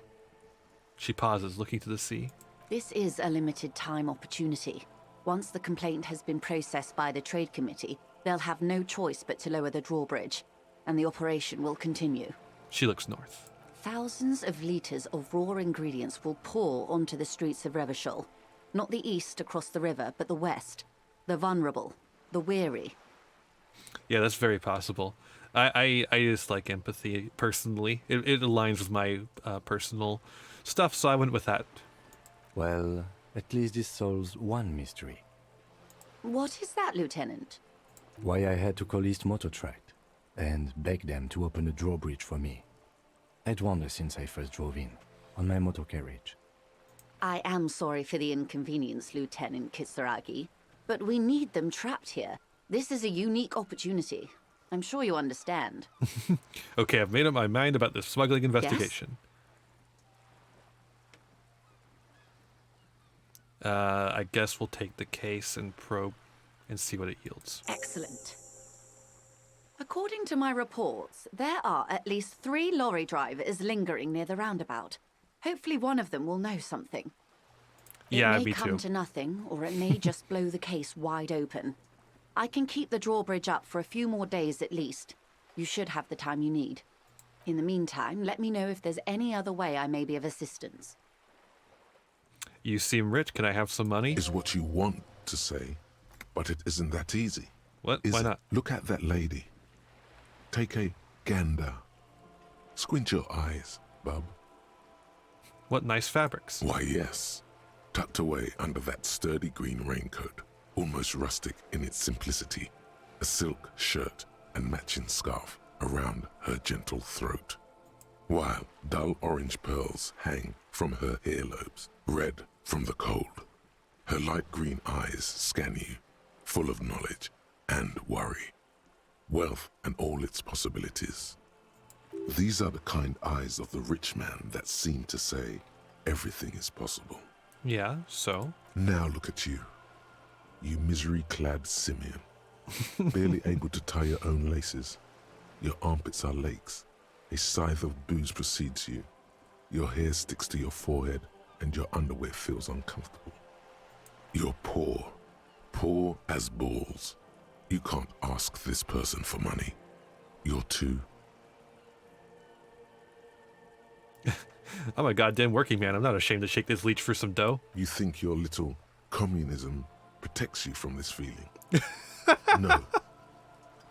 [SPEAKER 1] She pauses, looking to the sea.
[SPEAKER 3] this is a limited time opportunity. Once the complaint has been processed by the trade committee, they'll have no choice but to lower the drawbridge, and the operation will continue.
[SPEAKER 1] She looks north.
[SPEAKER 3] Thousands of litres of raw ingredients will pour onto the streets of Revachol. Not the east across the river, but the west. The vulnerable, the weary.
[SPEAKER 1] Yeah, that's very possible. I just like empathy personally. It aligns with my personal stuff, so I went with that.
[SPEAKER 7] Well, at least this solves one mystery.
[SPEAKER 3] What is that, Lieutenant?
[SPEAKER 7] Why I had to call East Motor Tract and beg them to open a drawbridge for me. I'd wondered since I first drove in, on my motor carriage.
[SPEAKER 3] I am sorry for the inconvenience, Lieutenant Kisaragi, but we need them trapped here. This is a unique opportunity. I'm sure you understand.
[SPEAKER 1] Okay, I've made up my mind about the smuggling investigation. I guess we'll take the case and probe and see what it yields.
[SPEAKER 3] Excellent. According to my reports, there are at least 3 lorry drivers lingering near the roundabout. Hopefully one of them will know something.
[SPEAKER 1] Yeah,
[SPEAKER 3] It may
[SPEAKER 1] me
[SPEAKER 3] come
[SPEAKER 1] too.
[SPEAKER 3] to nothing, or it may just blow the case wide open. I can keep the drawbridge up for a few more days at least. You should have the time you need. In the meantime, let me know if there's any other way I may be of assistance.
[SPEAKER 1] You seem rich. Can I have some money?
[SPEAKER 4] Is what you want to say, but it isn't that easy.
[SPEAKER 1] What?
[SPEAKER 4] Is
[SPEAKER 1] Why
[SPEAKER 4] it?
[SPEAKER 1] not?
[SPEAKER 4] Look at that lady. Take a gander. Squint your eyes, bub.
[SPEAKER 1] What nice fabrics.
[SPEAKER 4] Why, yes. Tucked away under that sturdy green raincoat, almost rustic in its simplicity, a silk shirt and matching scarf around her gentle throat, while dull orange pearls hang from her earlobes, red from the cold. Her light green eyes scan you, full of knowledge and worry. wealth and all its possibilities. These are the kind eyes of the rich man that seem to say everything is possible.
[SPEAKER 1] Yeah, so?
[SPEAKER 4] Now look at you. You misery-clad simian. Barely able to tie your own laces. Your armpits are lakes. A scythe of booze precedes you. Your hair sticks to your forehead and your underwear feels uncomfortable. You're poor. Poor as balls. You can't ask this person for money. You're too...
[SPEAKER 1] I'm a goddamn working man. I'm not ashamed to shake this leech for some dough.
[SPEAKER 4] You think your little communism protects you from this feeling? No.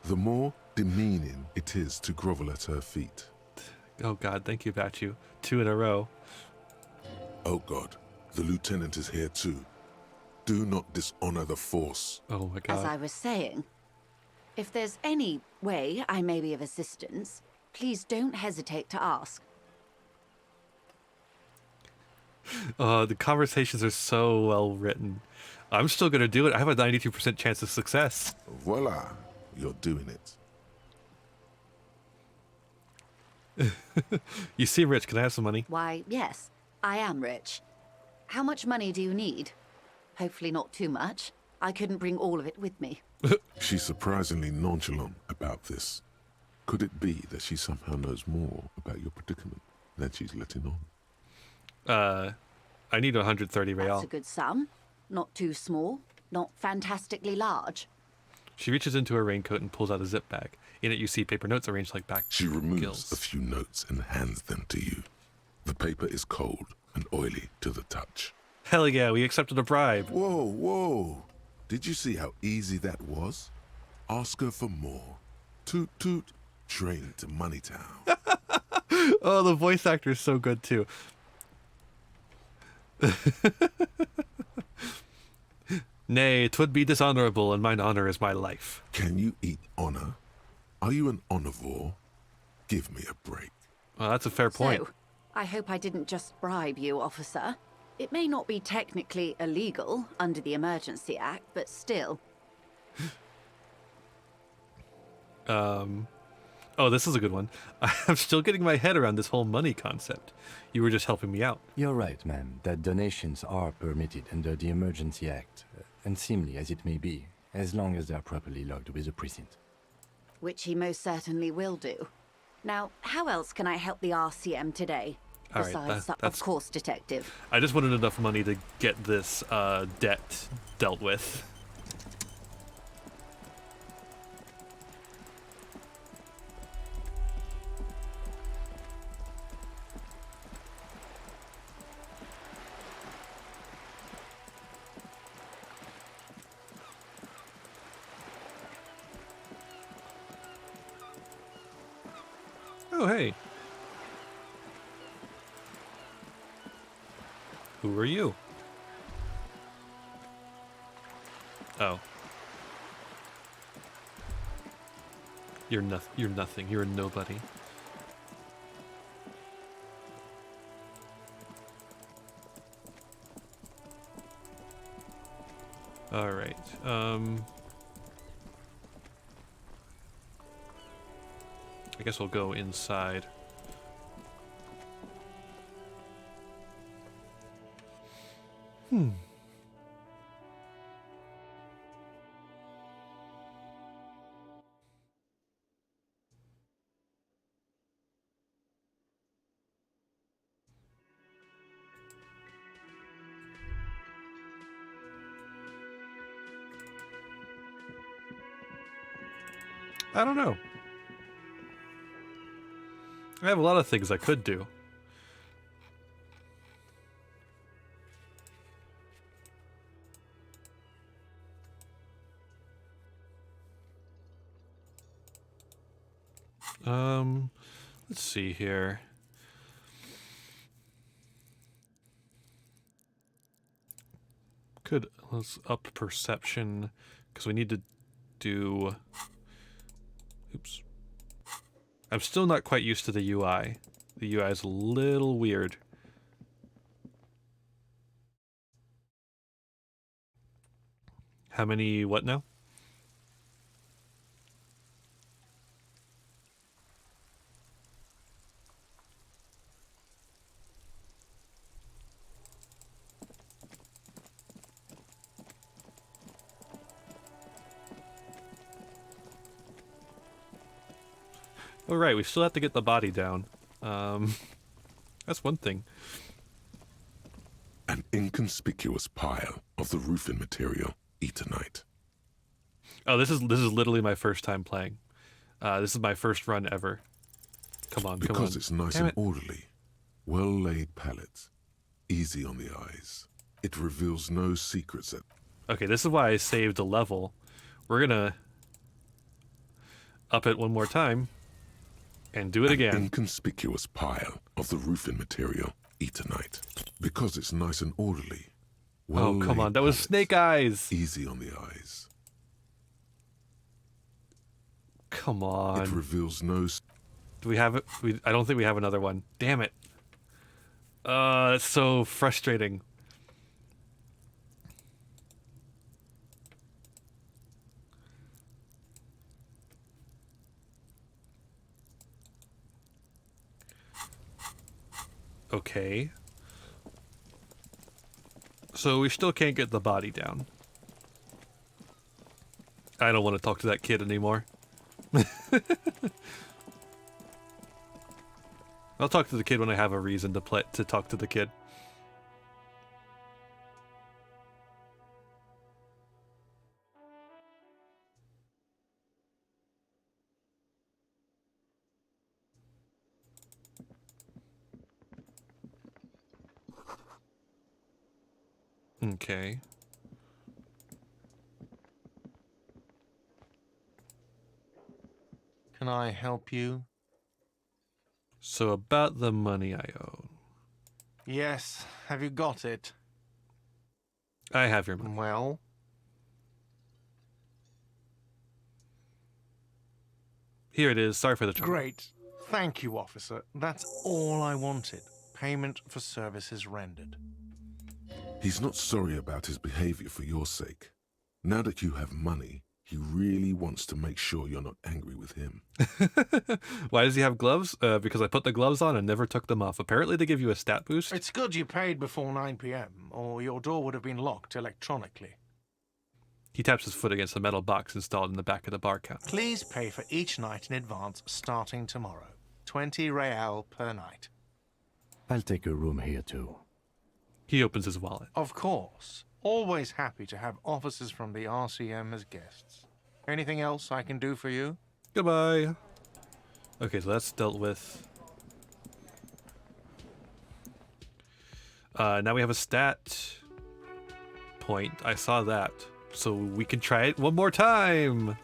[SPEAKER 4] The more demeaning it is to grovel at her feet.
[SPEAKER 1] Oh God, thank you, Bachu. 2 in a row.
[SPEAKER 4] Oh God, the lieutenant is here too. Do not dishonor the force.
[SPEAKER 1] Oh my God.
[SPEAKER 3] As I was saying, if there's any way I may be of assistance, please don't hesitate to ask.
[SPEAKER 1] The conversations are so well written. I'm still gonna do it. I have a 92% chance of success.
[SPEAKER 4] Voila, you're doing it.
[SPEAKER 1] You seem rich. Can I have some money?
[SPEAKER 3] Why, yes, I am rich. How much money do you need? Hopefully not too much. I couldn't bring all of it with me.
[SPEAKER 4] She's surprisingly nonchalant about this. Could it be that she somehow knows more about your predicament than she's letting on?
[SPEAKER 1] I need 130 real.
[SPEAKER 3] That's a good sum. Not too small, not fantastically large.
[SPEAKER 1] She reaches into her raincoat and pulls out a zip bag. In it, you see paper notes arranged like back.
[SPEAKER 4] She removes
[SPEAKER 1] gills.
[SPEAKER 4] a few notes and hands them to you. The paper is cold and oily to the touch.
[SPEAKER 1] Hell yeah, we accepted a bribe.
[SPEAKER 4] Whoa, whoa. Did you see how easy that was? Ask her for more. Toot toot, train to Moneytown.
[SPEAKER 1] Oh, the voice actor is so good too. Nay, 'twould be dishonorable, and mine honor is my life.
[SPEAKER 4] Can you eat honor? Are you an omnivore? Give me a break.
[SPEAKER 1] Well, that's a fair point.
[SPEAKER 3] So, I hope I didn't just bribe you, officer. It may not be technically illegal under the Emergency Act, but still.
[SPEAKER 1] Oh, this is a good one. I'm still getting my head around this whole money concept. You were just helping me out.
[SPEAKER 7] You're right, ma'am, that donations are permitted under the Emergency Act, unseemly as it may be, as long as they are properly logged with the precinct.
[SPEAKER 3] Which he most certainly will do. Now, how else can I help the RCM today?
[SPEAKER 1] All right,
[SPEAKER 3] Besides,
[SPEAKER 1] that's...
[SPEAKER 3] of course, Detective.
[SPEAKER 1] I just wanted enough money to get this debt dealt with. Oh, hey. Who are you? Oh. You're nothing. You're a nobody. All right. I guess we'll go inside. I don't know. I have a lot of things I could do. Let's see here. Let's up perception, because we need to do... Oops. I'm still not quite used to the UI. The UI is a little weird. How many what now? Oh, right, we still have to get the body down. That's one thing.
[SPEAKER 4] An inconspicuous pile of the roofing material, Eternite.
[SPEAKER 1] Oh, this is literally my first time playing. This is my first run ever. Come on, come on.
[SPEAKER 4] Because it's nice
[SPEAKER 1] Damn
[SPEAKER 4] and
[SPEAKER 1] it.
[SPEAKER 4] orderly. Well-laid pallets. Easy on the eyes. It reveals no secrets that...
[SPEAKER 1] Okay, this is why I saved a level. We're gonna up it one more time and do it again.
[SPEAKER 4] An inconspicuous pile of the roofing material, Eternite. Because it's nice and orderly.
[SPEAKER 1] Oh, come on, that was Snake Eyes.
[SPEAKER 4] Easy on the eyes.
[SPEAKER 1] Come on.
[SPEAKER 4] It reveals no...
[SPEAKER 1] Do we have it? I don't think we have another one. Damn it. It's so frustrating. Okay. So we still can't get the body down. I don't want to talk to that kid anymore. I'll talk to the kid when I have a reason to talk to the kid. Okay.
[SPEAKER 6] Can I help you?
[SPEAKER 1] So about the money I owe.
[SPEAKER 6] Yes. Have you got it?
[SPEAKER 1] I have your money.
[SPEAKER 6] Well?
[SPEAKER 1] Here it is. Sorry for the trouble.
[SPEAKER 6] Great. Thank you, officer. That's all I wanted. Payment for services rendered.
[SPEAKER 4] He's not sorry about his behavior for your sake. Now that you have money, he really wants to make sure you're not angry with him.
[SPEAKER 1] Why does he have gloves? Because I put the gloves on and never took them off. Apparently they give you a stat boost.
[SPEAKER 6] It's good you paid before 9 p.m., or your door would have been locked electronically.
[SPEAKER 1] He taps his foot against the metal box installed in the back of the bar counter.
[SPEAKER 6] Please pay for each night in advance starting tomorrow. 20 real per night.
[SPEAKER 7] I'll take a room here too.
[SPEAKER 1] He opens his wallet.
[SPEAKER 6] Of course. Always happy to have officers from the RCM as guests. Anything else I can do for you?
[SPEAKER 1] Goodbye. Okay, so that's dealt with. Now we have a stat point. I saw that. So we can try it one more time.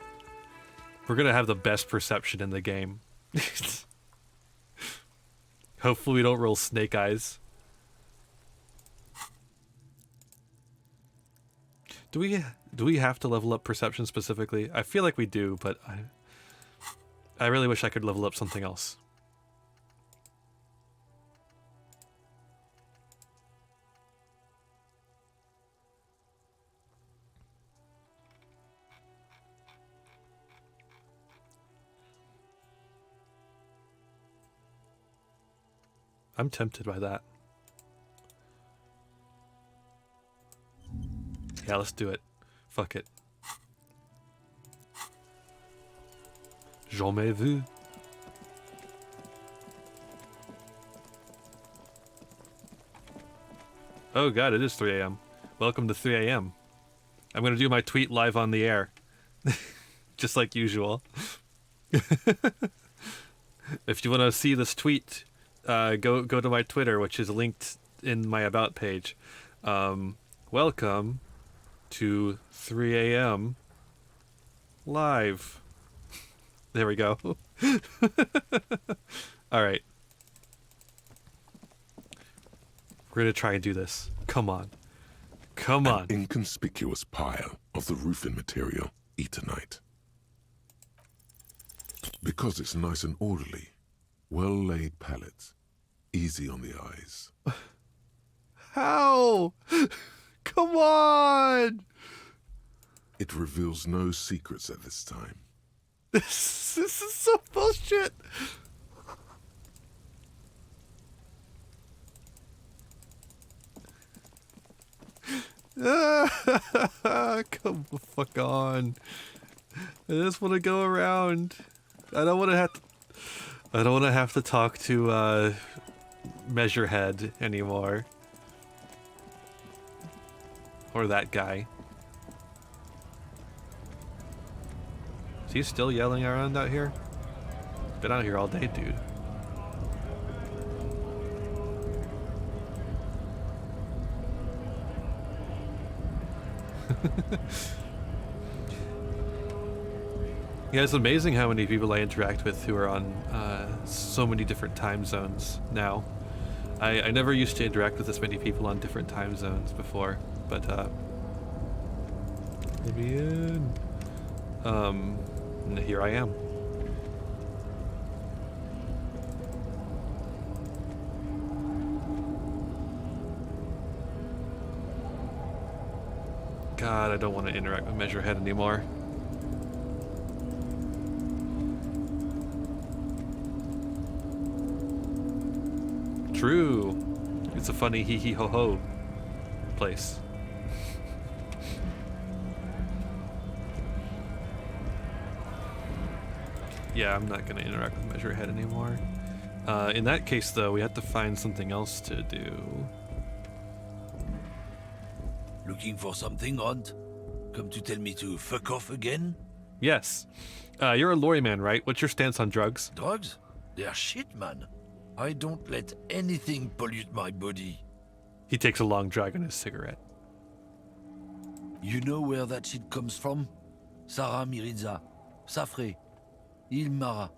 [SPEAKER 1] We're gonna have the best perception in the game. Hopefully we don't roll Snake Eyes. Do we have to level up perception specifically? I feel like we do, but I really wish I could level up something else. I'm tempted by that. Yeah, let's do it. Fuck it. Jamais vu. Oh god, it is 3 a.m. Welcome to 3 a.m. I'm gonna do my tweet live on the air. Just like usual. If you want to see this tweet, go to my Twitter, which is linked in my About page. Welcome to 3 a.m. live. There we go. All right. We're going to try and do this. Come on. Come on.
[SPEAKER 4] An inconspicuous pile of the roofing material, Eternite. Because it's nice and orderly. Well-laid pallets. Easy on the eyes.
[SPEAKER 1] How? Come on!
[SPEAKER 4] It reveals no secrets at this time.
[SPEAKER 1] This is so bullshit. Come the fuck on. I just want to go around. I don't want to have to... I don't want to have to talk to Measurehead anymore. Or that guy. Is he still yelling around out here? Been out here all day, dude. Yeah, it's amazing how many people I interact with who are on so many different time zones now. I never used to interact with this many people on different time zones before, but and here I am. God, I don't want to interact with Measurehead anymore. True. It's a funny hee hee ho ho place. Yeah, I'm not gonna interact with Measurehead anymore. In that case, though, we have to find something else to do.
[SPEAKER 10] Looking for something, Hunt? Come to tell me to fuck off again?
[SPEAKER 1] Yes. You're a lorry man, right? What's your stance on drugs?
[SPEAKER 10] Drugs? They're shit, man. I don't let anything pollute my body.
[SPEAKER 1] He takes a long drag on his cigarette.
[SPEAKER 10] You know where that shit comes from? Sarah Miriza, Safre, Ilmara.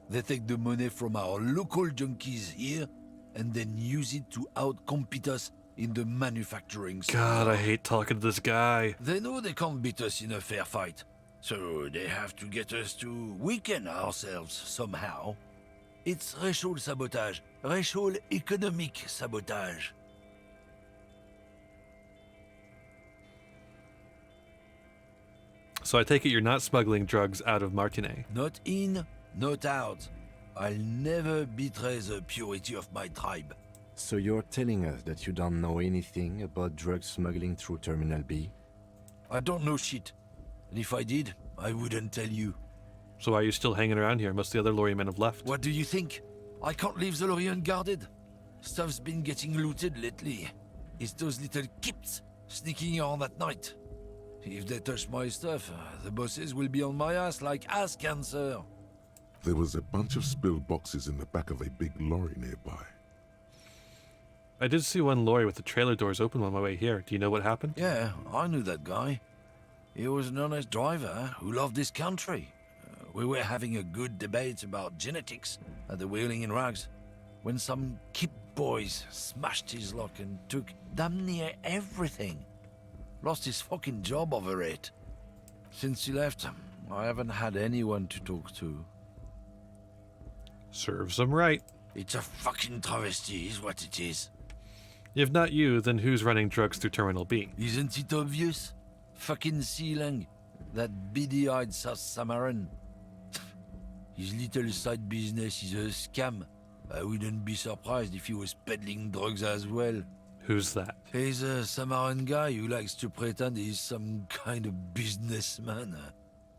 [SPEAKER 10] They take the money from our local junkies here and then use it to outcompete us in the manufacturing sector.
[SPEAKER 1] God, I hate talking to this guy.
[SPEAKER 10] They know they can't beat us in a fair fight, so they have to get us to weaken ourselves somehow. It's racial sabotage, racial economic sabotage.
[SPEAKER 1] So I take it you're not smuggling drugs out of Martinet.
[SPEAKER 10] Not in, not out. I'll never betray the purity of my tribe.
[SPEAKER 7] So you're telling us that you don't know anything about drug smuggling through Terminal B?
[SPEAKER 10] I don't know shit. And if I did, I wouldn't tell you.
[SPEAKER 1] So why are you still hanging around here? Most of the other lorry men have left.
[SPEAKER 10] What do you think? I can't leave the lorry unguarded. Stuff's been getting looted lately. It's those little kips sneaking around at night. If they touch my stuff, the bosses will be on my ass like ass cancer.
[SPEAKER 4] There was a bunch of spilled boxes in the back of a big lorry nearby.
[SPEAKER 1] I did see one lorry with the trailer doors open on my way here. Do you know what happened?
[SPEAKER 10] Yeah, I knew that guy. He was an honest driver who loved this country. We were having a good debate about genetics at the Wheeling in Rags when some kip boys smashed his luck and took damn near everything. Lost his fucking job over it. Since he left, I haven't had anyone to talk to.
[SPEAKER 1] Serves them right.
[SPEAKER 10] It's a fucking travesty, is what it is.
[SPEAKER 1] If not you, then who's running drugs through Terminal B?
[SPEAKER 10] Isn't it obvious? Fucking Sealang, that beady-eyed South Samaran. His little side business is a scam. I wouldn't be surprised if he was peddling drugs as well.
[SPEAKER 1] Who's that?
[SPEAKER 10] He's a Samaran guy who likes to pretend he's some kind of businessman.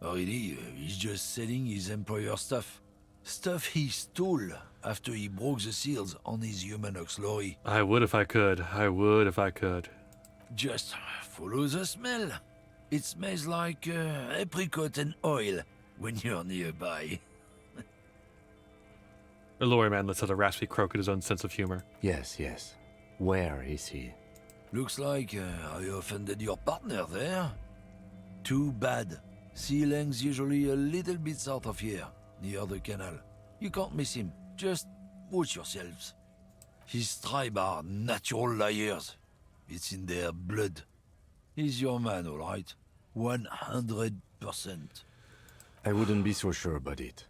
[SPEAKER 10] Really, he's just selling his employer stuff. Stuff he stole after he broke the seals on his Humanox lorry.
[SPEAKER 1] I would if I could. I would if I could.
[SPEAKER 10] Just follow the smell. It smells like apricot and oil when you're nearby.
[SPEAKER 1] The lorry man lets out a raspy croak at his own sense of humor.
[SPEAKER 7] Yes, yes. Where is he?
[SPEAKER 10] Looks like I offended your partner there. Too bad. Sealang's usually a little bit south of here, near the canal. You can't miss him. Just watch yourselves. His tribe are natural liars. It's in their blood. He's your man, all right? 100%.
[SPEAKER 7] I wouldn't be so sure about it.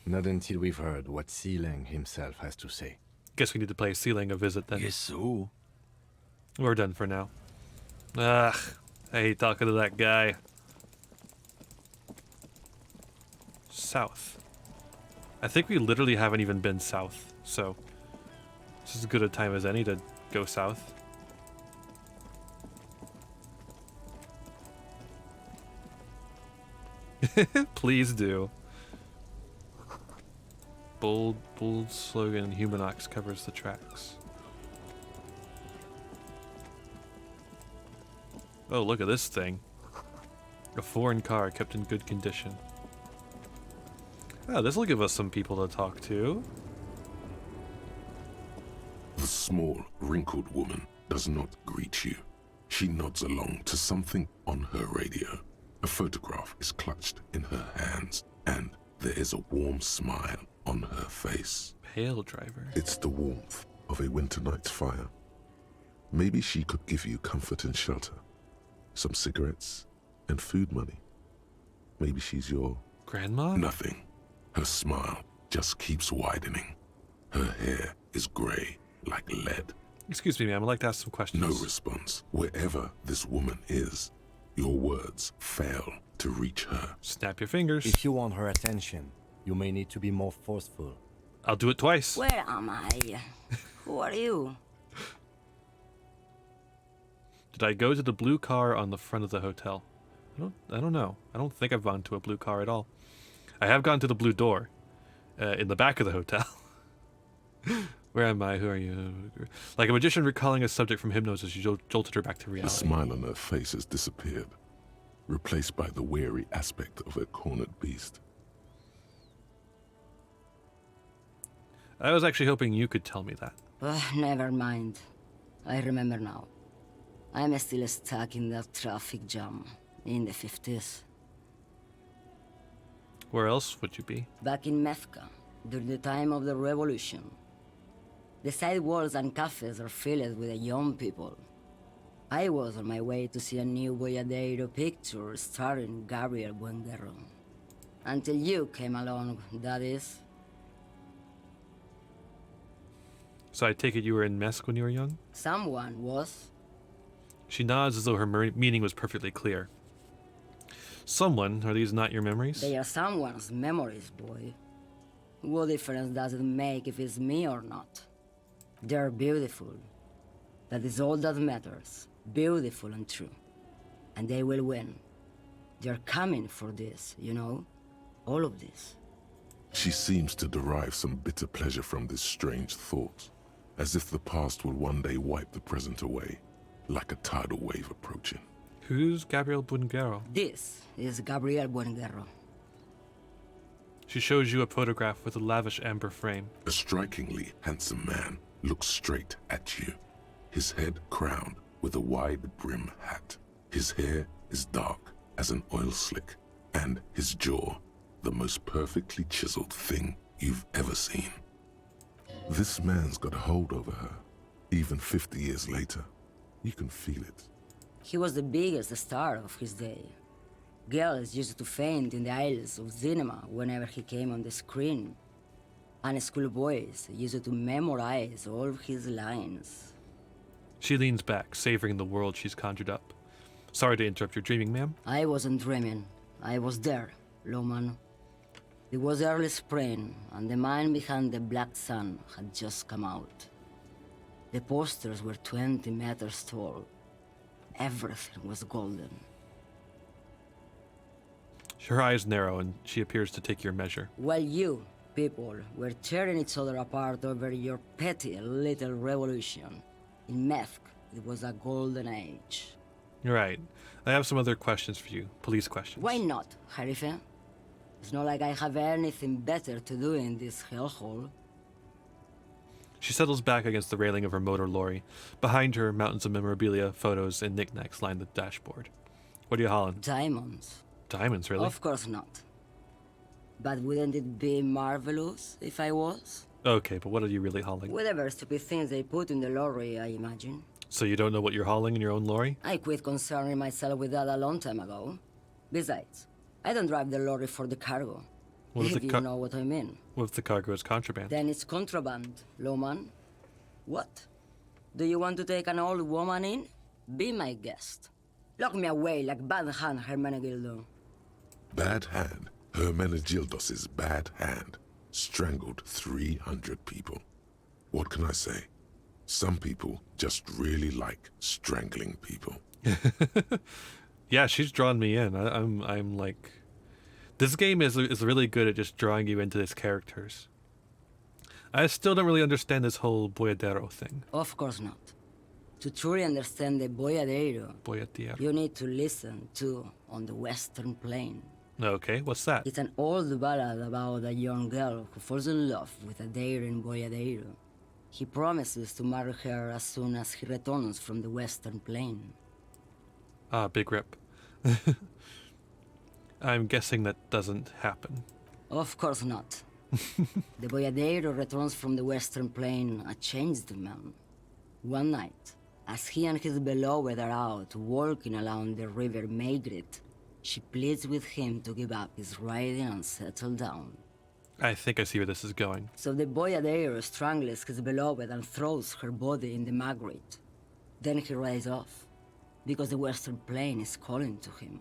[SPEAKER 7] Not until we've heard what Sealang himself has to say.
[SPEAKER 1] Guess we need to pay Sealang a visit then.
[SPEAKER 10] Guess so.
[SPEAKER 1] We're done for now. Ugh, I hate talking to that guy. South. I think we literally haven't even been south, so this is as good a time as any to go south. Please do. Bold slogan, Humanox covers the tracks. Oh, look at this thing. A foreign car kept in good condition. Oh, this will give us some people to talk to.
[SPEAKER 4] The small, wrinkled woman does not greet you. She nods along to something on her radio. A photograph is clutched in her hands, and there is a warm smile on her face.
[SPEAKER 1] Pale driver.
[SPEAKER 4] It's the warmth of a winter night's fire. Maybe she could give you comfort and shelter, some cigarettes, and food money. Maybe she's your...
[SPEAKER 1] grandma?
[SPEAKER 4] Nothing. Her smile just keeps widening. Her hair is grey like lead.
[SPEAKER 1] Excuse me, ma'am. I'd like to ask some questions.
[SPEAKER 4] No response. Wherever this woman is, your words fail to reach her.
[SPEAKER 1] Snap your fingers.
[SPEAKER 7] If you want her attention, you may need to be more forceful.
[SPEAKER 1] I'll do it twice.
[SPEAKER 11] Where am I? Who are you?
[SPEAKER 1] Did I go to the blue car on the front of the hotel? I don't know. I don't think I've gone to a blue car at all. I have gone to the blue door in the back of the hotel. Where am I? Who are you? Like a magician recalling a subject from hypnosis, you jolted her back to reality.
[SPEAKER 4] The smile on her face has disappeared, replaced by the weary aspect of a cornered beast.
[SPEAKER 1] I was actually hoping you could tell me that.
[SPEAKER 11] Never mind. I remember now. I'm still stuck in that traffic jam in the 50s.
[SPEAKER 1] Where else would you be?
[SPEAKER 11] Back in Mecca, during the time of the revolution. The sidewalks and cafes are filled with young people. I was on my way to see a new Boyadero picture starring Gabriel Buenguerro. Until you came along, that is.
[SPEAKER 1] So I take it you were in Mesk when you were young?
[SPEAKER 11] Someone was.
[SPEAKER 1] She nods as though her meaning was perfectly clear. Someone, are these not your memories?
[SPEAKER 11] They are someone's memories, boy. What difference does it make if it's me or not? They're beautiful. That is all that matters. Beautiful and true. And they will win. They're coming for this, you know? All of this.
[SPEAKER 4] She seems to derive some bitter pleasure from this strange thought, as if the past will one day wipe the present away, like a tidal wave approaching.
[SPEAKER 1] Who's Gabriel Buenguerro?
[SPEAKER 11] This is Gabriel Buenguerro.
[SPEAKER 1] She shows you a photograph with a lavish amber frame.
[SPEAKER 4] A strikingly handsome man looks straight at you, his head crowned with a wide brim hat. His hair is dark as an oil slick, and his jaw the most perfectly chiseled thing you've ever seen. This man's got a hold over her, even 50 years later. You can feel it.
[SPEAKER 11] He was the biggest star of his day. Girls used to faint in the aisles of cinema whenever he came on the screen. And schoolboys used to memorize all of his lines.
[SPEAKER 1] She leans back, savoring the world she's conjured up. Sorry to interrupt your dreaming, ma'am.
[SPEAKER 11] I wasn't dreaming. I was there, Lawman. It was early spring, and the man behind the black sun had just come out. The posters were 20 meters tall. Everything was golden.
[SPEAKER 1] Her eyes narrow, and she appears to take your measure.
[SPEAKER 11] While you, people, were tearing each other apart over your petty little revolution, in Meth, it was a golden age.
[SPEAKER 1] Right. I have some other questions for you. Police questions.
[SPEAKER 11] Why not, Harife? It's not like I have anything better to do in this hellhole.
[SPEAKER 1] She settles back against the railing of her motor lorry. Behind her, mountains of memorabilia, photos, and knickknacks line the dashboard. What are you hauling?
[SPEAKER 11] Diamonds.
[SPEAKER 1] Diamonds, really?
[SPEAKER 11] Of course not. But wouldn't it be marvelous if I was?
[SPEAKER 1] Okay, but what are you really hauling?
[SPEAKER 11] Whatever stupid things they put in the lorry, I imagine.
[SPEAKER 1] So you don't know what you're hauling in your own lorry?
[SPEAKER 11] I quit concerning myself with that a long time ago. Besides, I don't drive the lorry for the cargo.
[SPEAKER 1] What if
[SPEAKER 11] If you know what I mean.
[SPEAKER 1] What if the cargo is contraband?
[SPEAKER 11] Then it's contraband, Lawman. What? Do you want to take an old woman in? Be my guest. Lock me away like Bad Hand Hermenegildo.
[SPEAKER 4] Bad Hand? Hermenegildos's bad hand strangled 300 people. What can I say? Some people just really like strangling people.
[SPEAKER 1] Yeah, she's drawn me in. I'm like, this game is really good at just drawing you into its characters. I still don't really understand this whole boyadero thing.
[SPEAKER 11] Of course not. To truly understand the boyadero,
[SPEAKER 1] Boyadero.
[SPEAKER 11] you need to listen to On the Western Plain.
[SPEAKER 1] Okay, what's that?
[SPEAKER 11] It's an old ballad about a young girl who falls in love with a daring boyadero. He promises to marry her as soon as he returns from the Western Plain.
[SPEAKER 1] Ah, big rip. I'm guessing that doesn't happen.
[SPEAKER 11] Of course not. The boyadero returns from the Western Plain a changed man. One night, as he and his beloved are out walking along the river Maigret, she pleads with him to give up his riding and settle down.
[SPEAKER 1] I think I see where this is going.
[SPEAKER 11] So the boyadero strangles his beloved and throws her body in the Maigret. Then he rides off, because the Western Plain is calling to him.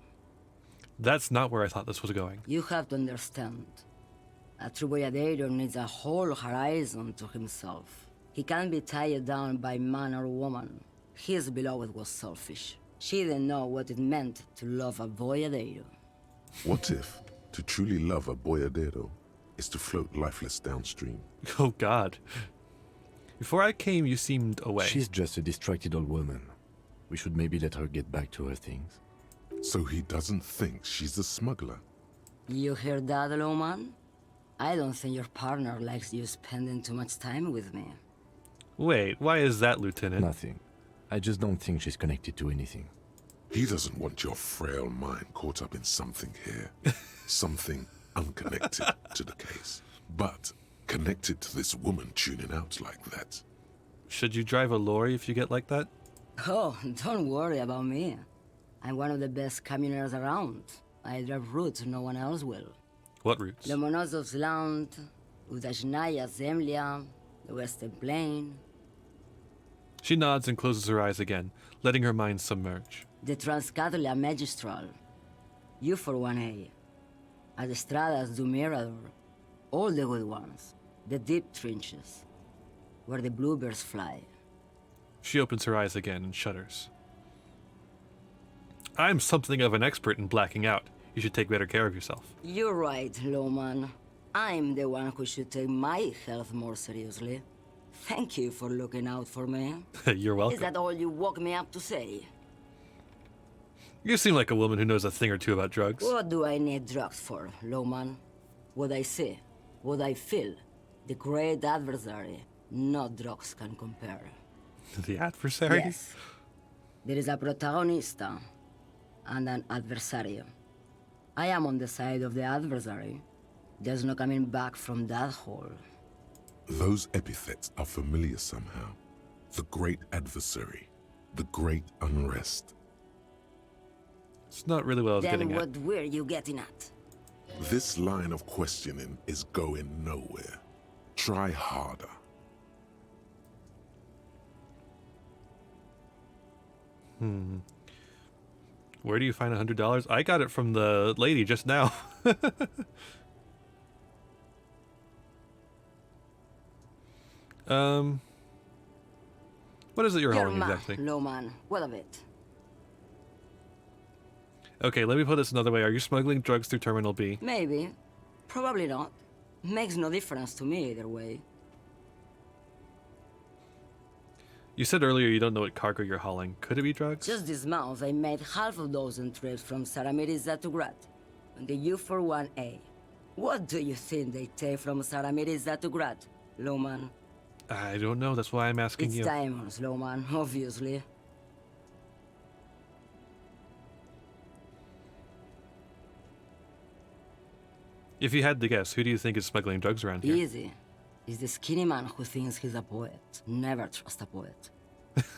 [SPEAKER 1] That's not where I thought this was going.
[SPEAKER 11] You have to understand. A true boyadero needs a whole horizon to himself. He can't be tied down by man or woman. His beloved was selfish. She didn't know what it meant to love a boyadero.
[SPEAKER 4] What if to truly love a boyadero is to float lifeless downstream?
[SPEAKER 1] Oh God. Before I came, you seemed away.
[SPEAKER 7] She's just a distracted old woman. We should maybe let her get back to her things.
[SPEAKER 4] So he doesn't think she's a smuggler?
[SPEAKER 11] You hear that, Lowman? I don't think your partner likes you spending too much time with me.
[SPEAKER 1] Wait, why is that, Lieutenant?
[SPEAKER 7] Nothing. I just don't think she's connected to anything.
[SPEAKER 4] He doesn't want your frail mind caught up in something here. Something unconnected to the case. But connected to this woman tuning out like that.
[SPEAKER 1] Should you drive a lorry if you get like that?
[SPEAKER 11] Oh, don't worry about me. I'm one of the best camioners around. I drive routes no one else will.
[SPEAKER 1] What routes?
[SPEAKER 11] Lomonosov's Land, Udajnaya Zemlya, the Western Plain.
[SPEAKER 1] She nods and closes her eyes again, letting her mind submerge.
[SPEAKER 11] The Transcatalia Magistral. You for 1A. Adestradas do Mirador. All the good ones. The deep trenches. Where the bluebirds fly.
[SPEAKER 1] She opens her eyes again and shudders. I'm something of an expert in blacking out. You should take better care of yourself.
[SPEAKER 11] You're right, Lowman. I'm the one who should take my health more seriously. Thank you for looking out for me.
[SPEAKER 1] You're welcome.
[SPEAKER 11] Is that all you woke me up to say?
[SPEAKER 1] You seem like a woman who knows a thing or two about drugs.
[SPEAKER 11] What do I need drugs for, Lowman? What I see, what I feel, the great adversary, no drugs can compare.
[SPEAKER 1] The adversary?
[SPEAKER 11] Yes. There is a protagonista and an adversario. I am on the side of the adversary. There's no coming back from that hole.
[SPEAKER 4] Those epithets are familiar somehow. The great adversary, the great unrest.
[SPEAKER 1] It's not really what I was getting at.
[SPEAKER 11] Then what were you getting at?
[SPEAKER 4] This line of questioning is going nowhere. Try harder.
[SPEAKER 1] Where do you find $100? I got it from the lady just now. What is it you're hauling exactly?
[SPEAKER 11] Lowman, what of it?
[SPEAKER 1] Okay, let me put this another way. Are you smuggling drugs through Terminal B?
[SPEAKER 11] Maybe. Probably not. Makes no difference to me either way.
[SPEAKER 1] You said earlier you don't know what cargo you're hauling. Could it be drugs?
[SPEAKER 11] Just this month, I made half a dozen trips from Saramiriza to Grad on the U41A. What do you think they take from Saramiriza to Grad, Lowman?
[SPEAKER 1] I don't know. That's why I'm asking you.
[SPEAKER 11] It's diamonds, Lowman, obviously.
[SPEAKER 1] If you had to guess, who do you think is smuggling drugs around here?
[SPEAKER 11] Easy. He's the skinny man who thinks he's a poet. Never trust a poet.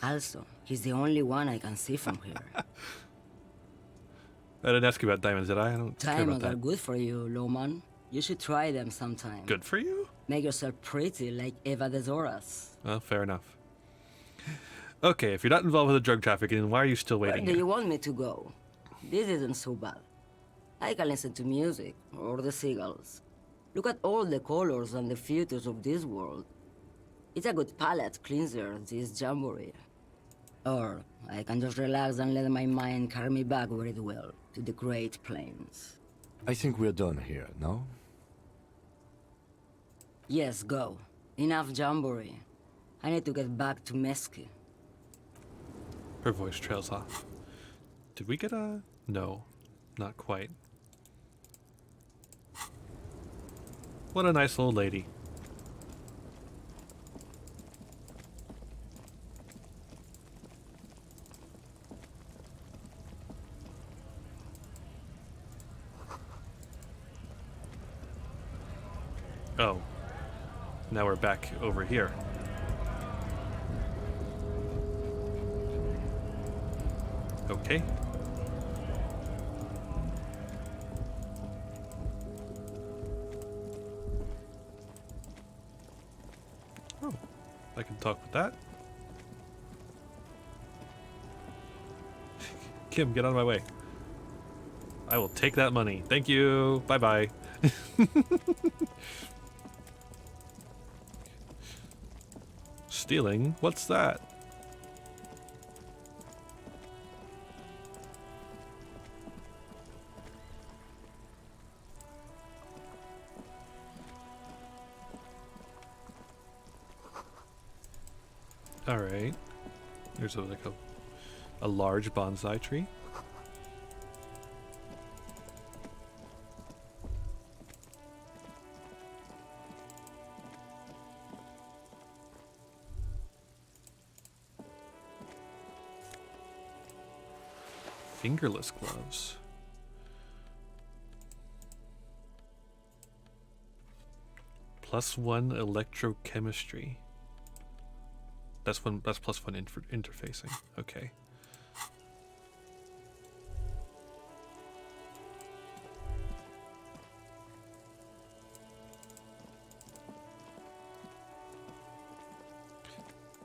[SPEAKER 11] Also, he's the only one I can see from here.
[SPEAKER 1] I didn't ask you about diamonds, did I? I don't care about
[SPEAKER 11] Diamonds
[SPEAKER 1] that.
[SPEAKER 11] are good for you, Lowman. You should try them sometime.
[SPEAKER 1] Good for you?
[SPEAKER 11] Make yourself pretty like Eva de Zoras.
[SPEAKER 1] Well, fair enough. Okay, if you're not involved with the drug trafficking, then why are you still
[SPEAKER 11] Where
[SPEAKER 1] waiting
[SPEAKER 11] do
[SPEAKER 1] here?
[SPEAKER 11] you want me to go? This isn't so bad. I can listen to music, or the seagulls. Look at all the colors and the futures of this world. It's a good palate cleanser, this jamboree. Or I can just relax and let my mind carry me back where it will, to the Great Plains.
[SPEAKER 7] I think we're done here, no?
[SPEAKER 11] Yes, go. Enough jamboree. I need to get back to Mesque.
[SPEAKER 1] Her voice trails off. Did we get a... No, not quite. What a nice old lady. Oh. Now we're back over here. Okay. Oh, I can talk with that. Kim, get out of my way. I will take that money. Thank you. Bye-bye. Stealing? What's that? All right. There's a large bonsai tree. Fingerless gloves. +1 electrochemistry. That's +1 interfacing. Okay.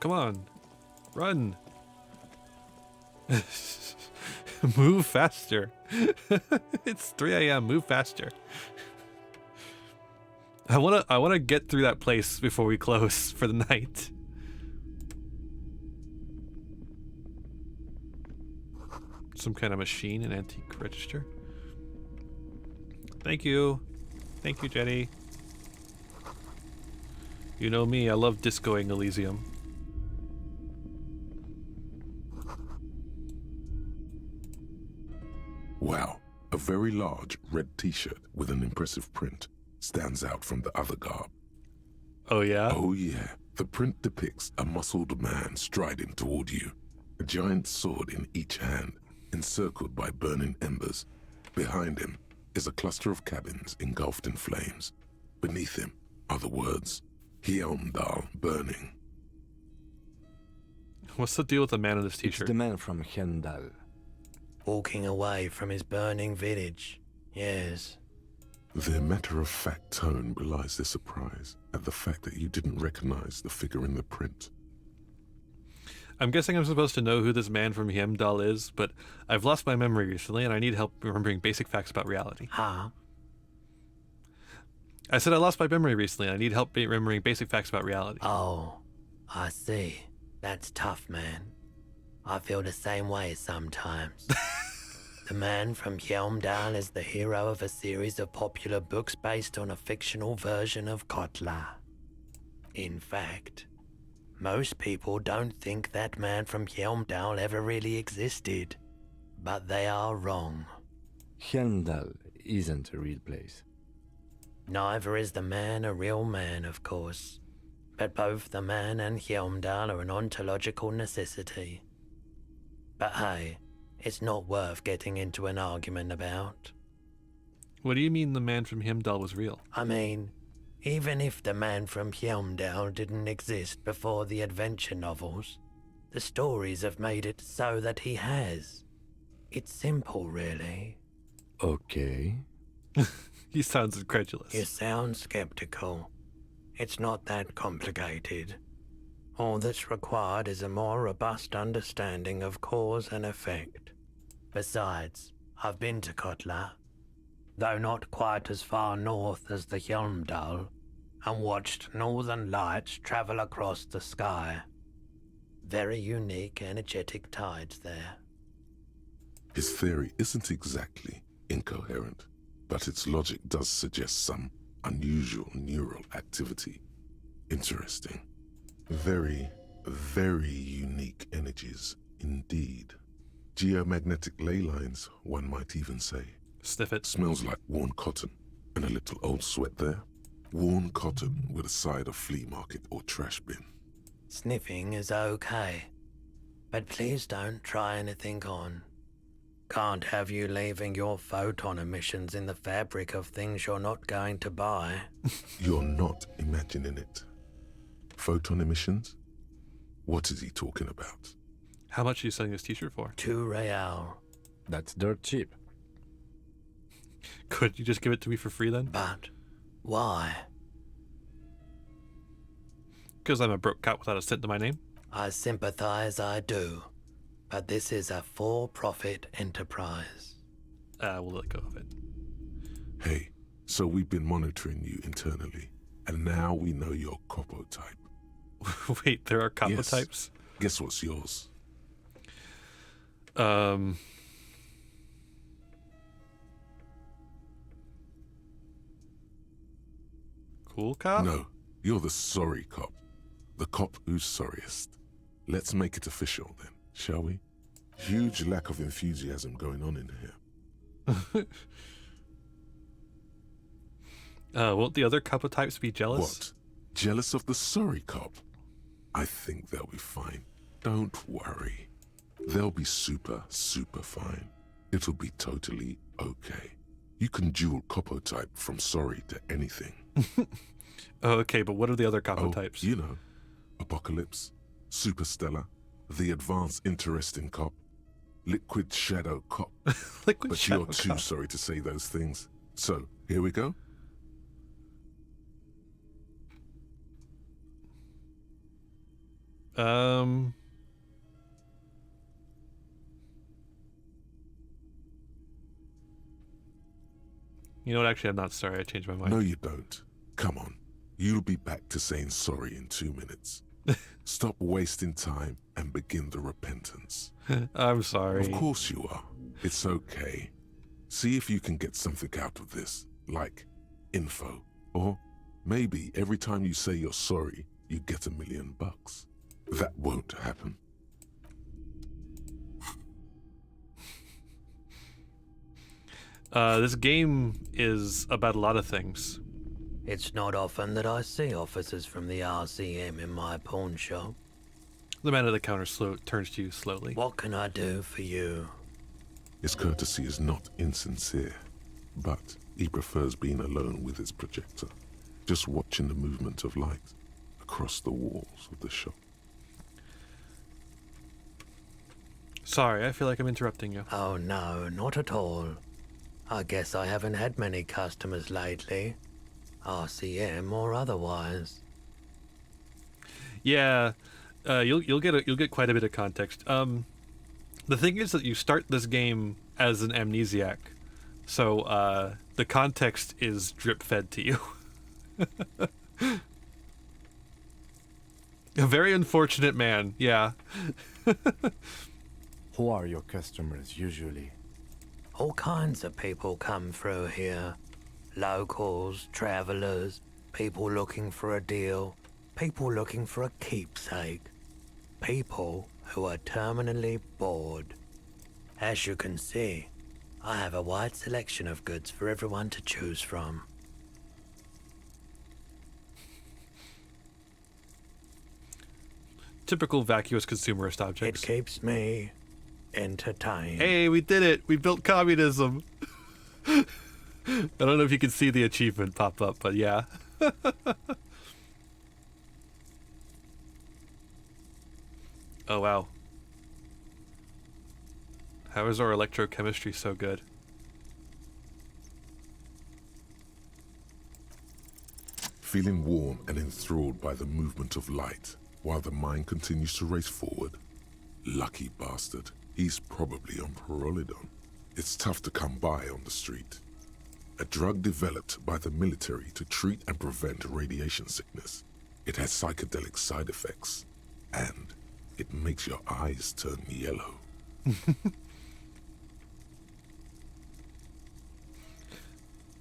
[SPEAKER 1] Come on. Run. Move faster. It's 3 a.m. Move faster. I wanna get through that place before we close for the night. Some kind of machine, an antique register. Thank you. Thank you, Jenny. You know me, I love Discoing Elysium.
[SPEAKER 4] Wow, a very large red t-shirt with an impressive print stands out from the other garb.
[SPEAKER 1] Oh yeah?
[SPEAKER 4] Oh yeah. The print depicts a muscled man striding toward you, a giant sword in each hand, encircled by burning embers. Behind him is a cluster of cabins engulfed in flames. Beneath him are the words, Hjelmdal burning.
[SPEAKER 1] What's the deal with the man in this t-shirt?
[SPEAKER 7] It's the man from Hjelmdal.
[SPEAKER 19] Walking away from his burning village. Yes.
[SPEAKER 4] Their matter-of-fact tone belies their surprise at the fact that you didn't recognize the figure in the print.
[SPEAKER 1] I'm guessing I'm supposed to know who this man from Hjelmdal is, but I've lost my memory recently and I need help remembering basic facts about reality.
[SPEAKER 19] Huh?
[SPEAKER 1] I said I lost my memory recently and I need help remembering basic facts about reality.
[SPEAKER 19] Oh, I see. That's tough, man. I feel the same way sometimes. The man from Hjelmdal is the hero of a series of popular books based on a fictional version of Kotla. In fact, most people don't think that man from Hjelmdal ever really existed, but they are wrong.
[SPEAKER 7] Hjelmdal isn't a real place.
[SPEAKER 19] Neither is the man a real man, of course, but both the man and Hjelmdal are an ontological necessity. But hey, it's not worth getting into an argument about.
[SPEAKER 1] What do you mean the man from Hjelmdal was real?
[SPEAKER 19] I mean, even if the man from Hjelmdal didn't exist before the adventure novels, the stories have made it so that he has. It's simple, really.
[SPEAKER 7] Okay.
[SPEAKER 1] He sounds incredulous.
[SPEAKER 19] You sound skeptical. It's not that complicated. All that's required is a more robust understanding of cause and effect. Besides, I've been to Kotla, though not quite as far north as the Hjelmdal, and watched northern lights travel across the sky. Very unique, energetic tides there.
[SPEAKER 4] His theory isn't exactly incoherent, but its logic does suggest some unusual neural activity. Interesting. Very, very unique energies indeed. Geomagnetic ley lines, one might even say.
[SPEAKER 1] Sniff it.
[SPEAKER 4] Smells like worn cotton and a little old sweat there. Worn cotton with a side of flea market or trash bin.
[SPEAKER 19] Sniffing is okay, but please don't try anything on. Can't have you leaving your photon emissions in the fabric of things you're not going to buy.
[SPEAKER 4] You're not imagining it. Photon emissions? What is he talking about?
[SPEAKER 1] How much are you selling this t-shirt for?
[SPEAKER 19] 2 real.
[SPEAKER 7] That's dirt cheap.
[SPEAKER 1] Could you just give it to me for free then?
[SPEAKER 19] But why?
[SPEAKER 1] Because I'm a broke cat without a cent to my name.
[SPEAKER 19] I sympathize, I do. But this is a for-profit enterprise.
[SPEAKER 1] We'll let go of it.
[SPEAKER 4] Hey, so we've been monitoring you internally, and now we know your copo type.
[SPEAKER 1] Wait, there are copo
[SPEAKER 4] Yes.
[SPEAKER 1] types?
[SPEAKER 4] Guess what's yours?
[SPEAKER 1] Cool cop?
[SPEAKER 4] No, you're the sorry cop. The cop who's sorriest. Let's make it official then, shall we? Huge lack of enthusiasm going on in here.
[SPEAKER 1] Won't the other copo types be jealous?
[SPEAKER 4] What? Jealous of the sorry cop? I think they'll be fine. Don't worry. They'll be super, super fine. It'll be totally okay. You can dual copo type from sorry to anything.
[SPEAKER 1] Okay, but what are the other copo types?
[SPEAKER 4] You know, Apocalypse, Superstellar, the Advanced Interesting Cop, Liquid Shadow Cop.
[SPEAKER 1] Liquid
[SPEAKER 4] but
[SPEAKER 1] Shadow
[SPEAKER 4] you're too
[SPEAKER 1] Cop.
[SPEAKER 4] sorry to say those things. So, here we go.
[SPEAKER 1] You know what? Actually, I'm not sorry. I changed my mind.
[SPEAKER 4] No, you don't. Come on. You'll be back to saying sorry in 2 minutes. Stop wasting time and begin the repentance.
[SPEAKER 1] I'm sorry.
[SPEAKER 4] Of course you are. It's okay. See if you can get something out of this, like info. Or maybe every time you say you're sorry, you get $1 million. That won't happen.
[SPEAKER 1] This game is about a lot of things.
[SPEAKER 19] It's not often that I see officers from the RCM in my pawn shop.
[SPEAKER 1] The man at the counter turns to you slowly.
[SPEAKER 19] What can I do for you?
[SPEAKER 4] His courtesy is not insincere, but he prefers being alone with his projector, just watching the movement of light across the walls of the shop.
[SPEAKER 1] Sorry, I feel like I'm interrupting you.
[SPEAKER 19] Oh no, not at all. I guess I haven't had many customers lately, RCM or otherwise.
[SPEAKER 1] Yeah, you'll get quite a bit of context. The thing is that you start this game as an amnesiac, so the context is drip fed to you. A very unfortunate man, yeah.
[SPEAKER 7] Who are your customers usually?
[SPEAKER 19] All kinds of people come through here. Locals, travelers, people looking for a deal, people looking for a keepsake, people who are terminally bored. As you can see, I have a wide selection of goods for everyone to choose from.
[SPEAKER 1] Typical vacuous consumerist objects.
[SPEAKER 19] It keeps me entertained.
[SPEAKER 1] Hey, we did it! We built communism! I don't know if you can see the achievement pop up, but yeah. Oh, wow. How is our electrochemistry so good?
[SPEAKER 4] Feeling warm and enthralled by the movement of light, while the mind continues to race forward. Lucky bastard. He's probably on Perolidon. It's tough to come by on the street. A drug developed by the military to treat and prevent radiation sickness. It has psychedelic side effects, and it makes your eyes turn yellow.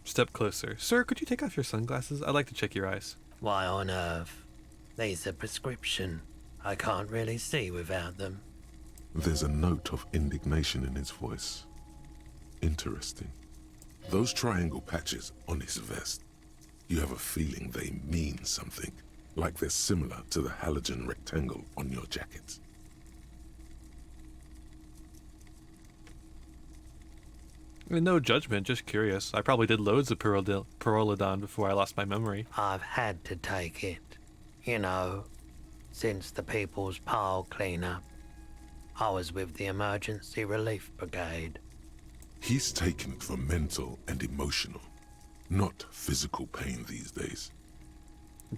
[SPEAKER 1] Step closer. Sir, could you take off your sunglasses? I'd like to check your eyes.
[SPEAKER 19] Why on earth? These are prescription. I can't really see without them.
[SPEAKER 4] There's a note of indignation in his voice. Interesting. Those triangle patches on his vest, you have a feeling they mean something, like they're similar to the halogen rectangle on your jacket.
[SPEAKER 1] No judgment, just curious. I probably did loads of Pyrrolidon before I lost my memory.
[SPEAKER 19] I've had to take it. You know, since the People's Pile cleanup. I was with the Emergency Relief Brigade.
[SPEAKER 4] He's taken it for mental and emotional, not physical pain these days.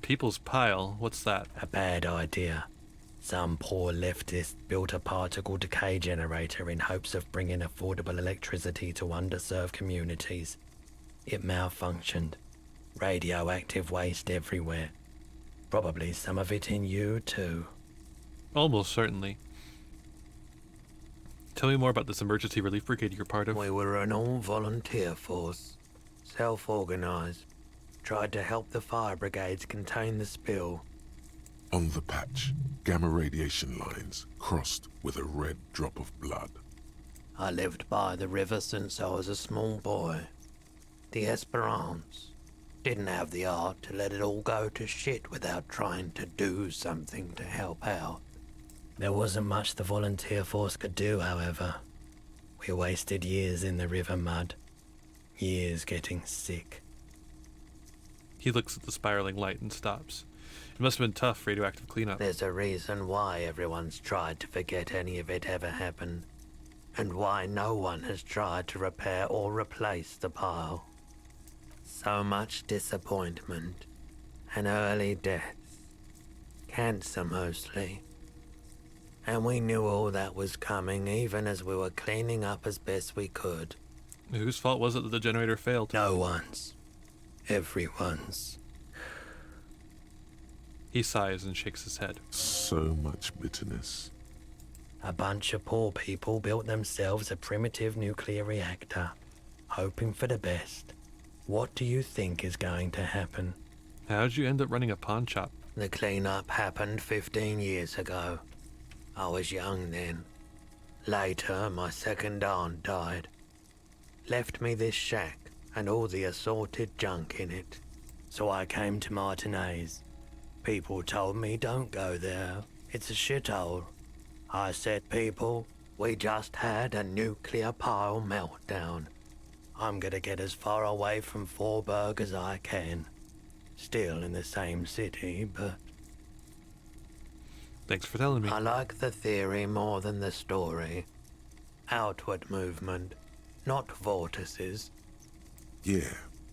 [SPEAKER 1] People's Pile? What's that?
[SPEAKER 19] A bad idea. Some poor leftist built a particle decay generator in hopes of bringing affordable electricity to underserved communities. It malfunctioned. Radioactive waste everywhere. Probably some of it in you, too.
[SPEAKER 1] Almost certainly. Tell me more about this emergency relief brigade you're part of.
[SPEAKER 19] We were an all-volunteer force. Self-organized. Tried to help the fire brigades contain the spill.
[SPEAKER 4] On the patch, gamma radiation lines crossed with a red drop of blood.
[SPEAKER 19] I lived by the river since I was a small boy. The Esperance. Didn't have the art to let it all go to shit without trying to do something to help out. There wasn't much the volunteer force could do, however. We wasted years in the river mud. Years getting sick.
[SPEAKER 1] He looks at the spiraling light and stops. It must have been tough radioactive cleanup.
[SPEAKER 19] There's a reason why everyone's tried to forget any of it ever happened, and why no one has tried to repair or replace the pile. So much disappointment, and early deaths. Cancer mostly. And we knew all that was coming even as we were cleaning up as best we could.
[SPEAKER 1] Whose fault was it that the generator failed?
[SPEAKER 19] No one's. Everyone's.
[SPEAKER 1] He sighs and shakes his head.
[SPEAKER 4] So much bitterness.
[SPEAKER 19] A bunch of poor people built themselves a primitive nuclear reactor, hoping for the best. What do you think is going to happen?
[SPEAKER 1] How'd you end up running a pawn shop?
[SPEAKER 19] The cleanup happened 15 years ago. I was young then. Later, my second aunt died. Left me this shack and all the assorted junk in it. So I came to Martinez. People told me don't go there. It's a shithole. I said, people, we just had a nuclear pile meltdown. I'm gonna get as far away from Forburg as I can. Still in the same city, but...
[SPEAKER 1] Thanks for telling me.
[SPEAKER 19] I like the theory more than the story. Outward movement, not vortices.
[SPEAKER 4] Yeah,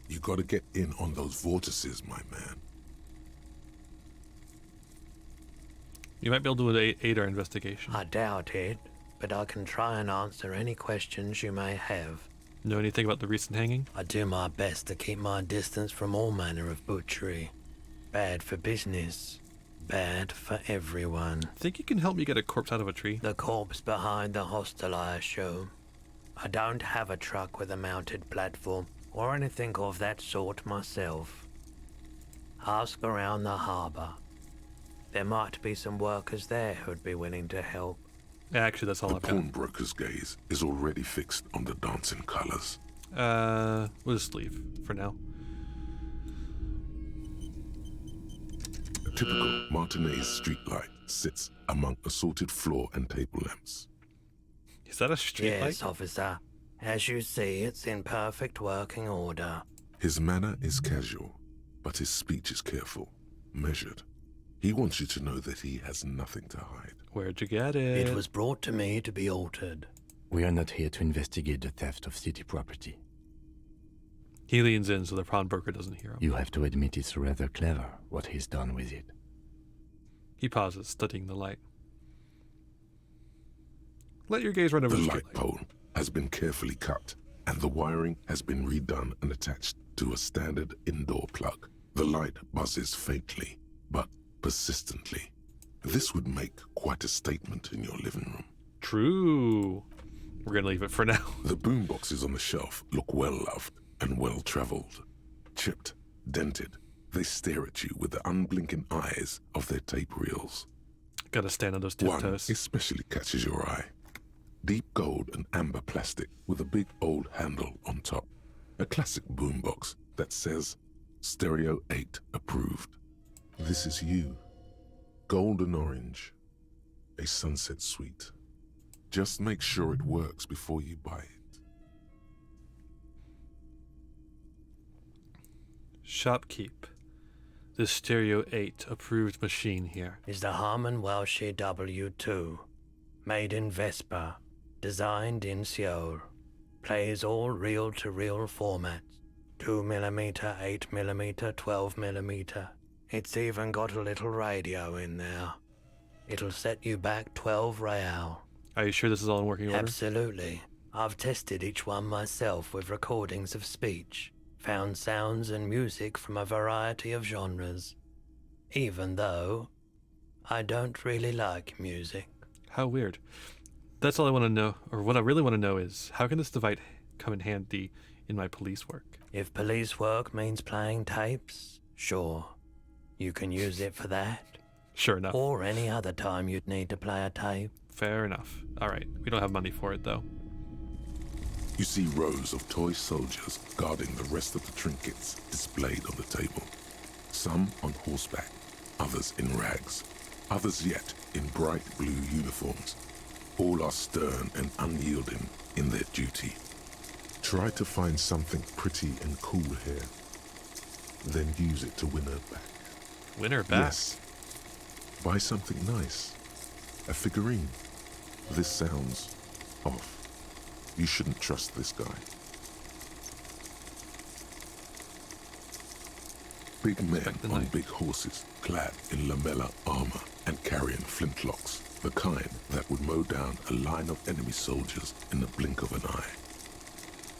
[SPEAKER 4] you gotta get in on those vortices, my man.
[SPEAKER 1] You might be able to aid our investigation.
[SPEAKER 19] I doubt it, but I can try and answer any questions you may have.
[SPEAKER 1] Know anything about the recent hanging?
[SPEAKER 19] I do my best to keep my distance from all manner of butchery. Bad for business. Bad for everyone.
[SPEAKER 1] Think you can help me get a corpse out of a tree?
[SPEAKER 19] The corpse behind the hostel, I assume. I don't have a truck with a mounted platform or anything of that sort myself. Ask around the harbour. There might be some workers there who'd be willing to help.
[SPEAKER 1] Actually, that's all I've got.
[SPEAKER 4] The pawnbroker's gaze is already fixed on the dancing colors.
[SPEAKER 1] We'll just leave for now.
[SPEAKER 4] A typical Martinez streetlight sits among assorted floor and table lamps.
[SPEAKER 1] Is that a streetlight?
[SPEAKER 19] Yes, officer. As you see, it's in perfect working order.
[SPEAKER 4] His manner is casual, but his speech is careful, measured. He wants you to know that he has nothing to hide.
[SPEAKER 1] Where'd you get it?
[SPEAKER 19] It was brought to me to be altered.
[SPEAKER 7] We are not here to investigate the theft of city property.
[SPEAKER 1] He leans in so the pawnbroker doesn't hear him.
[SPEAKER 7] You have to admit it's rather clever what he's done with it.
[SPEAKER 1] He pauses, studying the light. Let your gaze run over
[SPEAKER 4] the
[SPEAKER 1] the
[SPEAKER 4] light pole has been carefully cut, and the wiring has been redone and attached to a standard indoor plug. The light buzzes faintly, but persistently. This would make quite a statement in your living room.
[SPEAKER 1] True. We're going to leave it for now.
[SPEAKER 4] The boomboxes on the shelf look well-loved and well-traveled. Chipped, dented, They stare at you with the unblinking eyes of their tape reels.
[SPEAKER 1] Gotta stand on those
[SPEAKER 4] One
[SPEAKER 1] tiptoes.
[SPEAKER 4] especially catches your eye. Deep gold and amber plastic with a big old handle on top. A classic boombox that says Stereo 8 approved. This is you. Golden orange. A sunset suite. Just make sure it works before you buy it.
[SPEAKER 1] Shopkeep. This Stereo 8 approved machine here.
[SPEAKER 19] Is the Harman Welsh W2. Made in Vespa. Designed in Seoul. Plays all reel-to-reel formats. 2mm, 8mm, 12mm. It's even got a little radio in there. It'll set you back 12 real.
[SPEAKER 1] Are you sure this is all in working order?
[SPEAKER 19] Absolutely. I've tested each one myself with recordings of speech. Found sounds and music from a variety of genres. Even though I don't really like music.
[SPEAKER 1] How weird. That's all I want to know, or what I really want to know is, how can this device come in handy in my police work?
[SPEAKER 19] If police work means playing tapes, sure. You can use it for that.
[SPEAKER 1] Sure enough.
[SPEAKER 19] Or any other time you'd need to play a tape.
[SPEAKER 1] Fair enough. Alright, we don't have money for it though.
[SPEAKER 4] You see rows of toy soldiers guarding the rest of the trinkets displayed on the table. Some on horseback, others in rags, others yet in bright blue uniforms. All are stern and unyielding in their duty. Try to find something pretty and cool here. Then use it to win her back.
[SPEAKER 1] Win her back?
[SPEAKER 4] Yes. Buy something nice. A figurine. This sounds off. You shouldn't trust this guy. Big men on big horses, clad in lamella armor and carrying flintlocks. The kind that would mow down a line of enemy soldiers in the blink of an eye.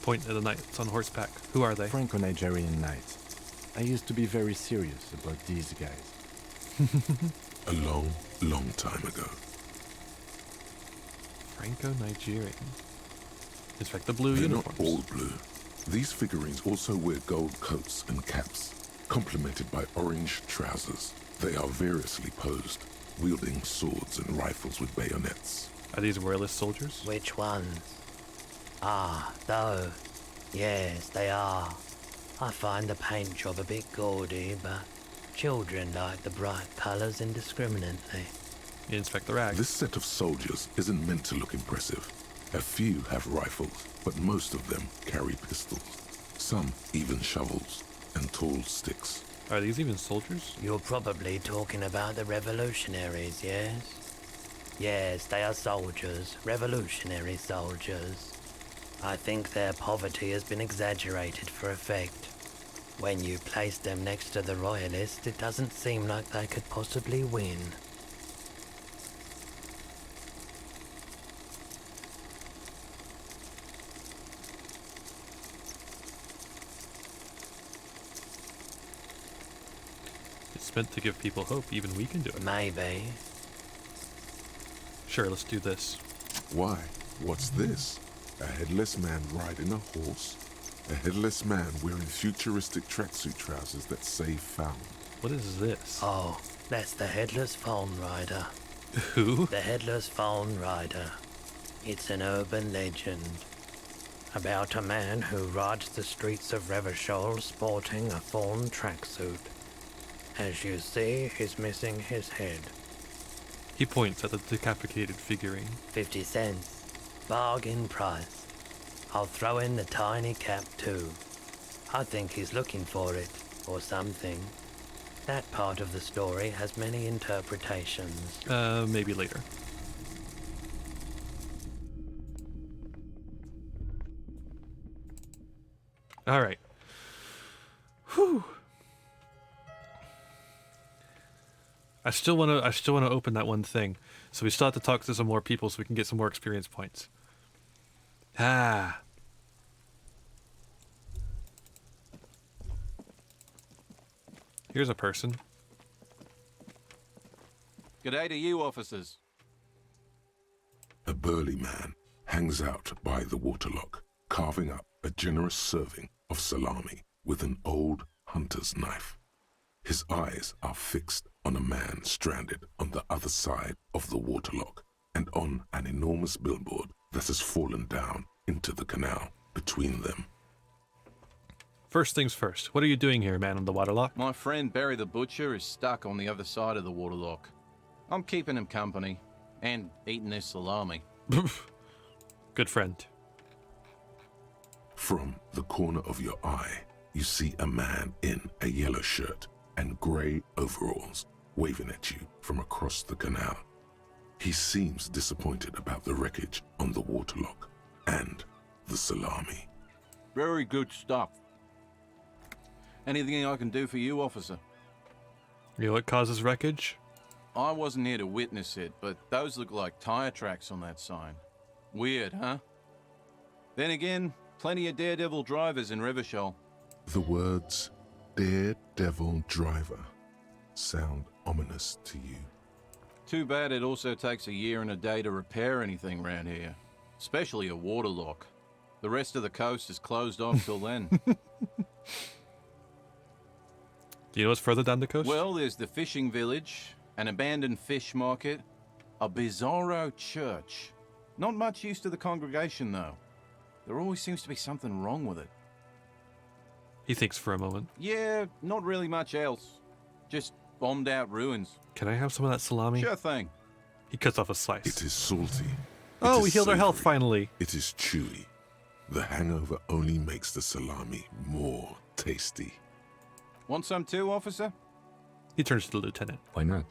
[SPEAKER 1] Point at the knights on horseback. Who are they?
[SPEAKER 7] Franco-Nigerian knights. I used to be very serious about these guys.
[SPEAKER 4] A long, long time ago.
[SPEAKER 1] Franco-Nigerian. It's like the blue
[SPEAKER 4] They're
[SPEAKER 1] uniforms.
[SPEAKER 4] not all blue. These figurines also wear gold coats and caps, complemented by orange trousers. They are variously posed, wielding swords and rifles with bayonets.
[SPEAKER 1] Are these royalist soldiers?
[SPEAKER 19] Which ones? Ah, those. Yes, they are. I find the paint job a bit gaudy, but children like the bright colours indiscriminately.
[SPEAKER 1] You inspect the rags.
[SPEAKER 4] This set of soldiers isn't meant to look impressive. A few have rifles, but most of them carry pistols. Some even shovels and tall sticks.
[SPEAKER 1] Are these even soldiers?
[SPEAKER 19] You're probably talking about the revolutionaries, yes? Yes, they are soldiers, revolutionary soldiers. I think their poverty has been exaggerated for effect. When you place them next to the royalists, it doesn't seem like they could possibly win.
[SPEAKER 1] It's meant to give people hope. Even we can do it.
[SPEAKER 19] Maybe.
[SPEAKER 1] Sure, let's do this.
[SPEAKER 4] Why? What's this? A headless man riding a horse? A headless man wearing futuristic tracksuit trousers that say found.
[SPEAKER 1] What is this?
[SPEAKER 19] Oh, that's the Headless Phone Rider.
[SPEAKER 1] Who?
[SPEAKER 19] The Headless Phone Rider. It's an urban legend about a man who rides the streets of Revachol sporting a fawn tracksuit. As you see, he's missing his head.
[SPEAKER 1] He points at the decapitated figurine.
[SPEAKER 19] 50 cents. Bargain price. I'll throw in the tiny cap too. I think he's looking for it, or something. That part of the story has many interpretations.
[SPEAKER 1] Maybe later. All right. Whew. I still want to open that one thing. So we still have to talk to some more people so we can get some more experience points. Ah. Here's a person.
[SPEAKER 13] G'day to you, officers.
[SPEAKER 4] A burly man hangs out by the waterlock, carving up a generous serving of salami with an old hunter's knife. His eyes are fixed on a man stranded on the other side of the waterlock and on an enormous billboard that has fallen down into the canal between them.
[SPEAKER 1] First things first, what are you doing here, man on the waterlock?
[SPEAKER 13] My friend Barry the Butcher is stuck on the other side of the waterlock. I'm keeping him company and eating his salami.
[SPEAKER 1] Good friend.
[SPEAKER 4] From the corner of your eye, you see a man in a yellow shirt and grey overalls waving at you from across the canal. He seems disappointed about the wreckage on the waterlock and the salami.
[SPEAKER 13] Very good stuff. Anything I can do for you, officer?
[SPEAKER 1] You know what causes wreckage?
[SPEAKER 13] I wasn't here to witness it, but those look like tire tracks on that sign. Weird, huh? Then again, plenty of daredevil drivers in Rivershoal.
[SPEAKER 4] The words daredevil driver sound ominous to you.
[SPEAKER 13] Too bad it also takes a year and a day to repair anything around here, especially a waterlock. The rest of the coast is closed off till then.
[SPEAKER 1] Do you know what's further down the coast?
[SPEAKER 13] Well, there's the fishing village, an abandoned fish market, a bizarro church. Not much use to the congregation, though. There always seems to be something wrong with it.
[SPEAKER 1] He thinks for a moment.
[SPEAKER 13] Yeah, not really much else. Just bombed out ruins.
[SPEAKER 1] Can I have some of that salami?
[SPEAKER 13] Sure thing.
[SPEAKER 1] He cuts off a slice.
[SPEAKER 4] It is salty.
[SPEAKER 1] Oh,
[SPEAKER 4] It
[SPEAKER 1] we
[SPEAKER 4] is
[SPEAKER 1] healed our health
[SPEAKER 4] savoury.
[SPEAKER 1] finally.
[SPEAKER 4] It is chewy. The hangover only makes the salami more tasty.
[SPEAKER 13] Want some too, officer?
[SPEAKER 1] He turns to the lieutenant.
[SPEAKER 7] Why not?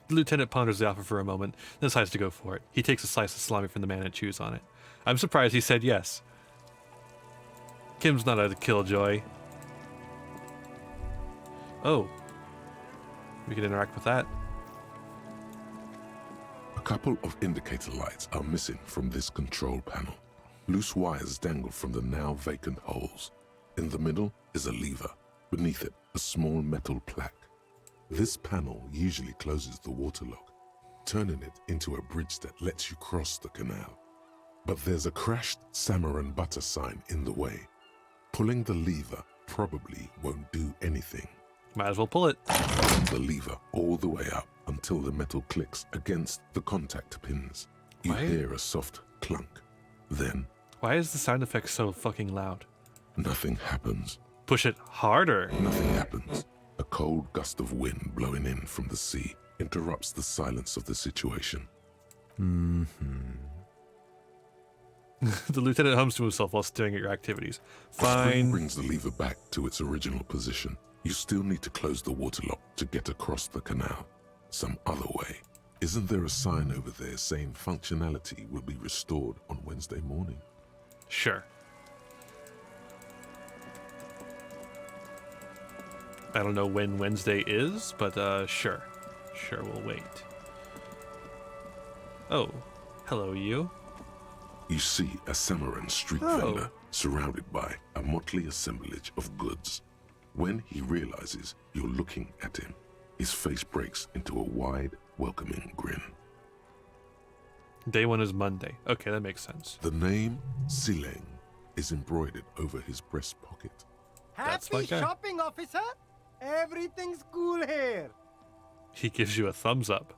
[SPEAKER 1] The lieutenant ponders the offer for a moment, then decides to go for it. He takes a slice of salami from the man and chews on it. I'm surprised he said yes. Kim's not a killjoy. Oh. We can interact with that.
[SPEAKER 4] A couple of indicator lights are missing from this control panel. Loose wires dangle from the now vacant holes. In the middle is a lever. Beneath it, a small metal plaque. This panel usually closes the waterlock, turning it into a bridge that lets you cross the canal. But there's a crashed salmon and butter sign in the way. Pulling the lever probably won't do anything.
[SPEAKER 1] Might as well pull it.
[SPEAKER 4] The lever all the way up until the metal clicks against the contact pins. You
[SPEAKER 1] Why?
[SPEAKER 4] hear a soft clunk. Then
[SPEAKER 1] Why is the sound effect so fucking loud?
[SPEAKER 4] nothing happens.
[SPEAKER 1] Push it harder.
[SPEAKER 4] Nothing happens. A cold gust of wind blowing in from the sea interrupts the silence of the situation.
[SPEAKER 1] The lieutenant hums to himself while staring at your activities.
[SPEAKER 4] The spring
[SPEAKER 1] Fine.
[SPEAKER 4] brings the lever back to its original position. You still need to close the waterlock to get across the canal. Some other way. Isn't there a sign over there saying functionality will be restored on Wednesday morning?
[SPEAKER 1] Sure. I don't know when Wednesday is, but sure. Sure, we'll wait. Oh, hello you.
[SPEAKER 4] You see a Samaran street vendor surrounded by a motley assemblage of goods. When he realizes you're looking at him, his face breaks into a wide, welcoming grin.
[SPEAKER 1] Day one is Monday. Okay, that makes sense.
[SPEAKER 4] The name Sileng is embroidered over his breast pocket.
[SPEAKER 1] That's my
[SPEAKER 12] Happy
[SPEAKER 1] guy.
[SPEAKER 12] shopping, officer! Everything's cool here.
[SPEAKER 1] He gives you a thumbs up.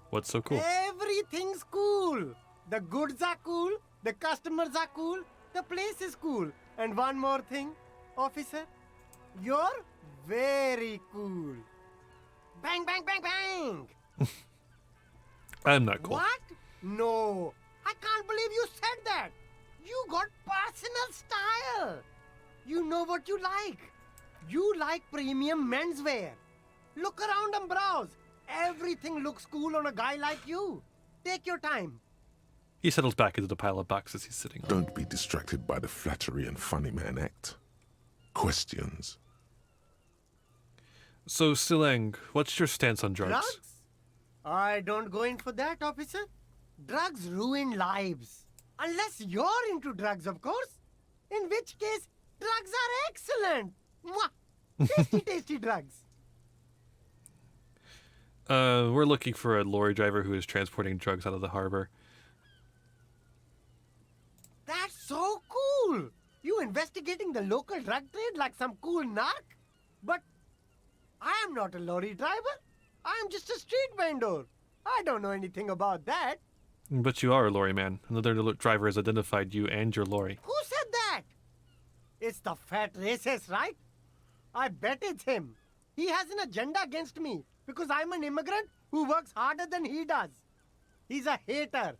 [SPEAKER 1] What's so cool?
[SPEAKER 12] Everything's cool. The goods are cool, the customers are cool, the place is cool. And one more thing, officer, you're very cool. Bang, bang, bang, bang!
[SPEAKER 1] I'm not cool.
[SPEAKER 12] What? No, I can't believe you said that. You got personal style. You know what you like. You like premium menswear. Look around and browse. Everything looks cool on a guy like you. Take your time.
[SPEAKER 1] He settles back into the pile of boxes he's sitting on.
[SPEAKER 4] Don't be distracted by the flattery and funny man act. Questions.
[SPEAKER 1] So, Sileng, what's your stance on drugs?
[SPEAKER 12] Drugs? I don't go in for that, officer. Drugs ruin lives. Unless you're into drugs, of course. In which case, drugs are excellent. Mwah! Tasty, tasty drugs.
[SPEAKER 1] We're looking for a lorry driver who is transporting drugs out of the harbor.
[SPEAKER 12] That's so cool. You investigating the local drug trade like some cool narc? But I am not a lorry driver. I am just a street vendor. I don't know anything about that.
[SPEAKER 1] But you are a lorry man. Another driver has identified you and your lorry.
[SPEAKER 12] Who said that? It's the fat racist, right? I bet it's him. He has an agenda against me because I'm an immigrant who works harder than he does. He's a hater.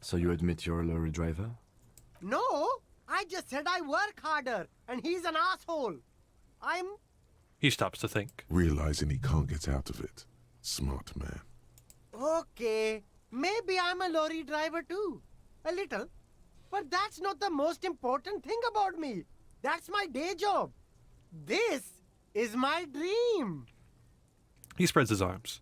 [SPEAKER 7] So you admit you're a lorry driver?
[SPEAKER 12] No, I just said I work harder and he's an asshole.
[SPEAKER 1] He stops to think.
[SPEAKER 4] Realizing he can't get out of it. Smart man.
[SPEAKER 12] Okay, maybe I'm a lorry driver too. A little. But that's not the most important thing about me. That's my day job. This is my dream.
[SPEAKER 1] He spreads his arms.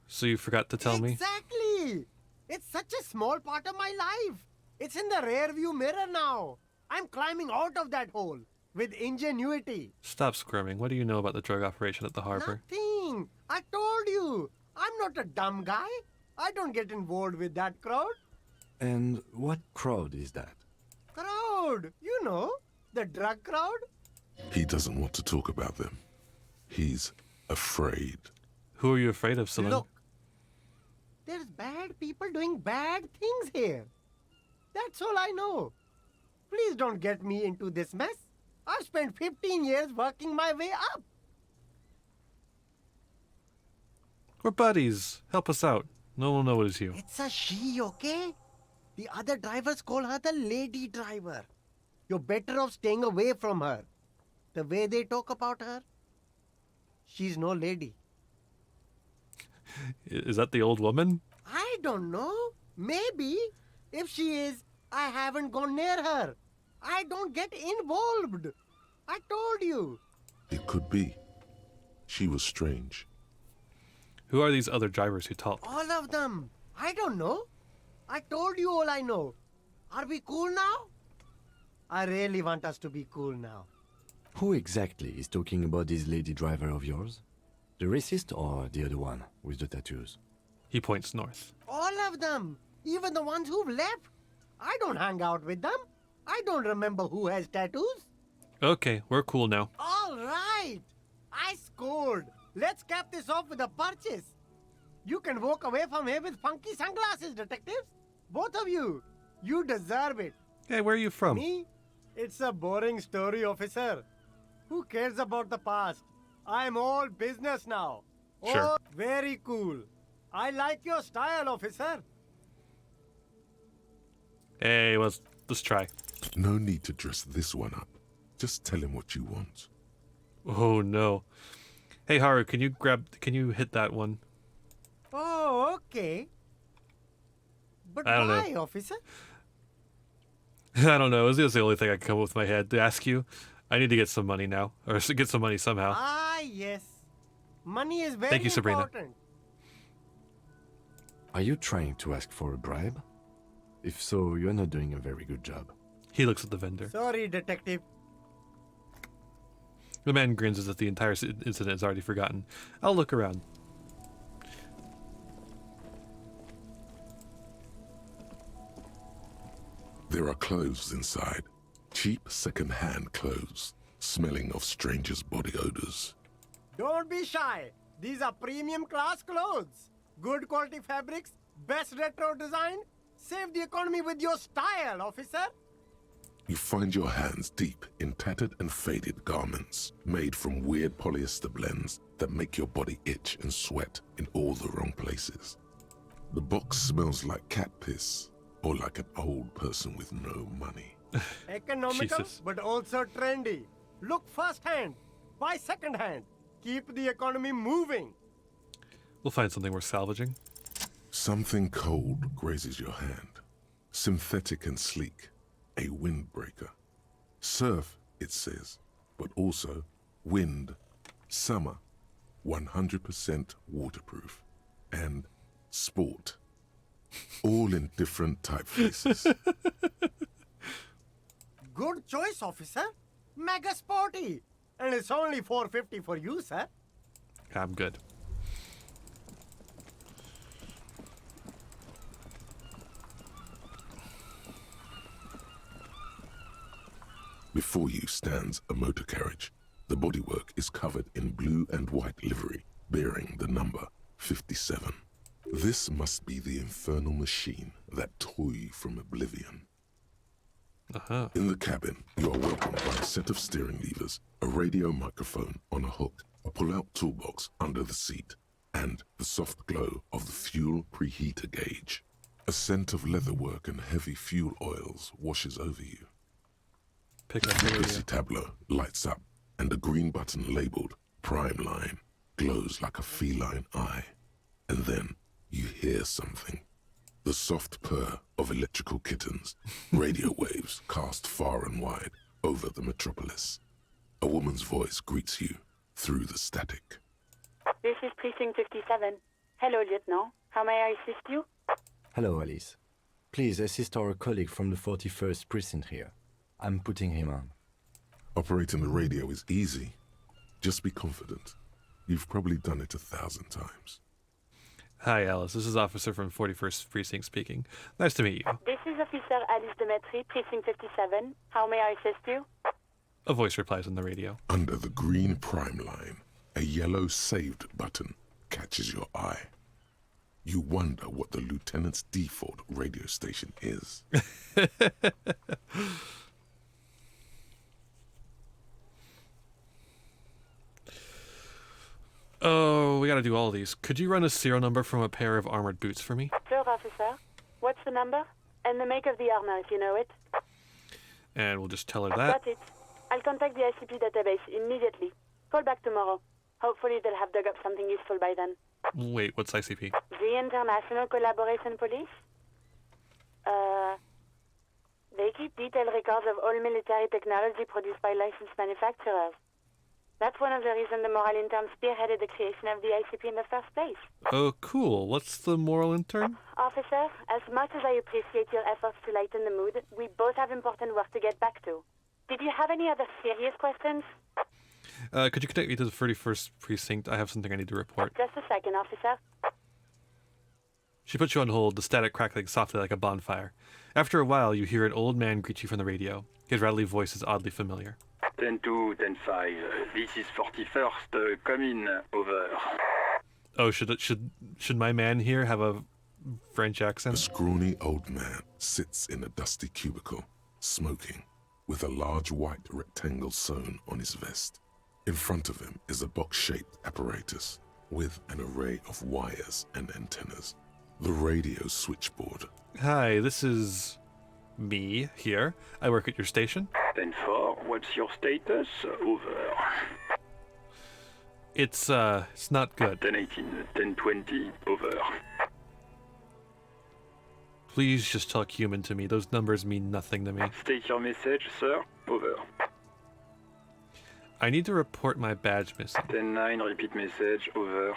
[SPEAKER 1] So you forgot to tell me?
[SPEAKER 12] Exactly. It's such a small part of my life. It's in the rear view mirror now. I'm climbing out of that hole with ingenuity.
[SPEAKER 1] Stop squirming. What do you know about the drug operation at the harbor?
[SPEAKER 12] Nothing. I told you. I'm not a dumb guy. I don't get involved with that crowd.
[SPEAKER 7] And what crowd is that?
[SPEAKER 12] Crowd. You know, the drug crowd.
[SPEAKER 4] He doesn't want to talk about them. He's afraid.
[SPEAKER 1] Who are you afraid of, Celine?
[SPEAKER 12] Look, there's bad people doing bad things here. That's all I know. Please don't get me into this mess. I've spent 15 years working my way up.
[SPEAKER 1] We're buddies. Help us out. No one will know it is you.
[SPEAKER 12] It's a she, okay? The other drivers call her the lady driver. You're better off staying away from her. The way they talk about her, she's no lady.
[SPEAKER 1] Is that the old woman?
[SPEAKER 12] I don't know. Maybe. If she is, I haven't gone near her. I don't get involved. I told you.
[SPEAKER 4] It could be. She was strange.
[SPEAKER 1] Who are these other drivers who talk?
[SPEAKER 12] All of them. I don't know. I told you all I know. Are we cool now? I really want us to be cool now.
[SPEAKER 7] Who exactly is talking about this lady driver of yours? The racist or the other one with the tattoos?
[SPEAKER 1] He points north.
[SPEAKER 12] All of them. Even the ones who've left. I don't hang out with them. I don't remember who has tattoos.
[SPEAKER 1] Okay, we're cool now.
[SPEAKER 12] All right. I scored. Let's cap this off with a purchase. You can walk away from here with funky sunglasses, detectives. Both of you. You deserve it.
[SPEAKER 1] Hey, where are you from?
[SPEAKER 12] Me? It's a boring story, officer. Who cares about the past? I'm all business now.
[SPEAKER 1] Sure.
[SPEAKER 12] Oh, very cool. I like your style, officer.
[SPEAKER 1] Hey, let's try.
[SPEAKER 4] No need to dress this one up. Just tell him what you want.
[SPEAKER 1] Oh no. Hey Haru, can you hit that one?
[SPEAKER 12] Oh, okay. But
[SPEAKER 1] I don't
[SPEAKER 12] why,
[SPEAKER 1] know.
[SPEAKER 12] officer?
[SPEAKER 1] I don't know. It was the only thing I could come up with my head to ask you. I need to get some money now, or get some money somehow.
[SPEAKER 12] Ah, yes. Money is very
[SPEAKER 1] Thank you, Sabrina.
[SPEAKER 12] important.
[SPEAKER 7] Are you trying to ask for a bribe? If so, you're not doing a very good job.
[SPEAKER 1] He looks at the vendor.
[SPEAKER 12] Sorry, detective.
[SPEAKER 1] The man grins as if the entire incident is already forgotten. I'll look around.
[SPEAKER 4] There are clothes inside. Cheap second-hand clothes, smelling of strangers' body odors.
[SPEAKER 12] Don't be shy. These are premium class clothes. Good quality fabrics, best retro design. Save the economy with your style, officer.
[SPEAKER 4] You find your hands deep in tattered and faded garments made from weird polyester blends that make your body itch and sweat in all the wrong places. The box smells like cat piss or like an old person with no money.
[SPEAKER 12] Economical,
[SPEAKER 1] Jesus.
[SPEAKER 12] but also trendy. Look firsthand, buy secondhand. Keep the economy moving.
[SPEAKER 1] We'll find something worth salvaging.
[SPEAKER 4] Something cold grazes your hand. Synthetic and sleek. A windbreaker. Surf, it says, but also wind, summer, 100% waterproof, and sport. All in different typefaces.
[SPEAKER 12] Good choice, officer. Mega sporty. And it's only $4.50 for you, sir.
[SPEAKER 1] I'm good.
[SPEAKER 4] Before you stands a motor carriage, The bodywork is covered in blue and white livery, bearing the number 57. This must be the infernal machine that tore you from oblivion. In the cabin, you are welcomed by a set of steering levers, a radio microphone on a hook, a pull-out toolbox under the seat, and the soft glow of the fuel preheater gauge. A scent of leatherwork and heavy fuel oils washes over you.
[SPEAKER 1] Pick up
[SPEAKER 4] the
[SPEAKER 1] the radio.
[SPEAKER 4] frequency tableau lights up, and a green button labeled Prime Line glows like a feline eye. And then you hear something. The soft purr of electrical kittens, radio waves cast far and wide over the metropolis. A woman's voice greets you through the static.
[SPEAKER 9] This is Precinct 57. Hello, Lieutenant. How may I assist you?
[SPEAKER 7] Hello, Alice. Please assist our colleague from the 41st Precinct here. I'm putting him on.
[SPEAKER 4] Operating the radio is easy. Just be confident. You've probably done it 1,000 times.
[SPEAKER 1] Hi, Alice. This is Officer from 41st Precinct speaking. Nice to meet you.
[SPEAKER 9] This is Officer Alice Demetri, Precinct 57. How may I assist you?
[SPEAKER 1] A voice replies on the radio.
[SPEAKER 4] Under the green Prime Line, a yellow saved button catches your eye. You wonder what the lieutenant's default radio station is.
[SPEAKER 1] Oh, we gotta do all these. Could you run a serial number from a pair of armored boots for me?
[SPEAKER 9] Sure, officer. What's the number? And the make of the armor, if you know it.
[SPEAKER 1] And we'll just tell her that.
[SPEAKER 9] Got it. I'll contact the ICP database immediately. Call back tomorrow. Hopefully they'll have dug up something useful by then.
[SPEAKER 1] Wait, what's ICP?
[SPEAKER 9] The International Collaboration Police? They keep detailed records of all military technology produced by licensed manufacturers. That's one of the reasons the moral intern spearheaded the creation of the ICP in the first place.
[SPEAKER 1] Oh, cool. What's the moral intern?
[SPEAKER 9] Officer, as much as I appreciate your efforts to lighten the mood, we both have important work to get back to. Did you have any other serious questions?
[SPEAKER 1] Could you connect me to the 31st Precinct? I have something I need to report.
[SPEAKER 9] Just a second, officer.
[SPEAKER 1] She puts you on hold, the static crackling softly like a bonfire. After a while, you hear an old man greet you from the radio. His rattly voice is oddly familiar.
[SPEAKER 22] 10-2, 10-5. This is 41st. Come in. Over.
[SPEAKER 1] Oh, should my man here have a French accent?
[SPEAKER 4] A scrawny old man sits in a dusty cubicle, smoking, with a large white rectangle sewn on his vest. In front of him is a box-shaped apparatus with an array of wires and antennas. The radio switchboard.
[SPEAKER 1] Hi, this is me here. I work at your station.
[SPEAKER 22] 10-4, what's your status? Over.
[SPEAKER 1] It's not good.
[SPEAKER 22] 10-18, 10-20, over.
[SPEAKER 1] Please just talk human to me. Those numbers mean nothing to me.
[SPEAKER 22] State your message, sir. Over.
[SPEAKER 1] I need to report my badge missing.
[SPEAKER 22] 10-9, repeat message. Over.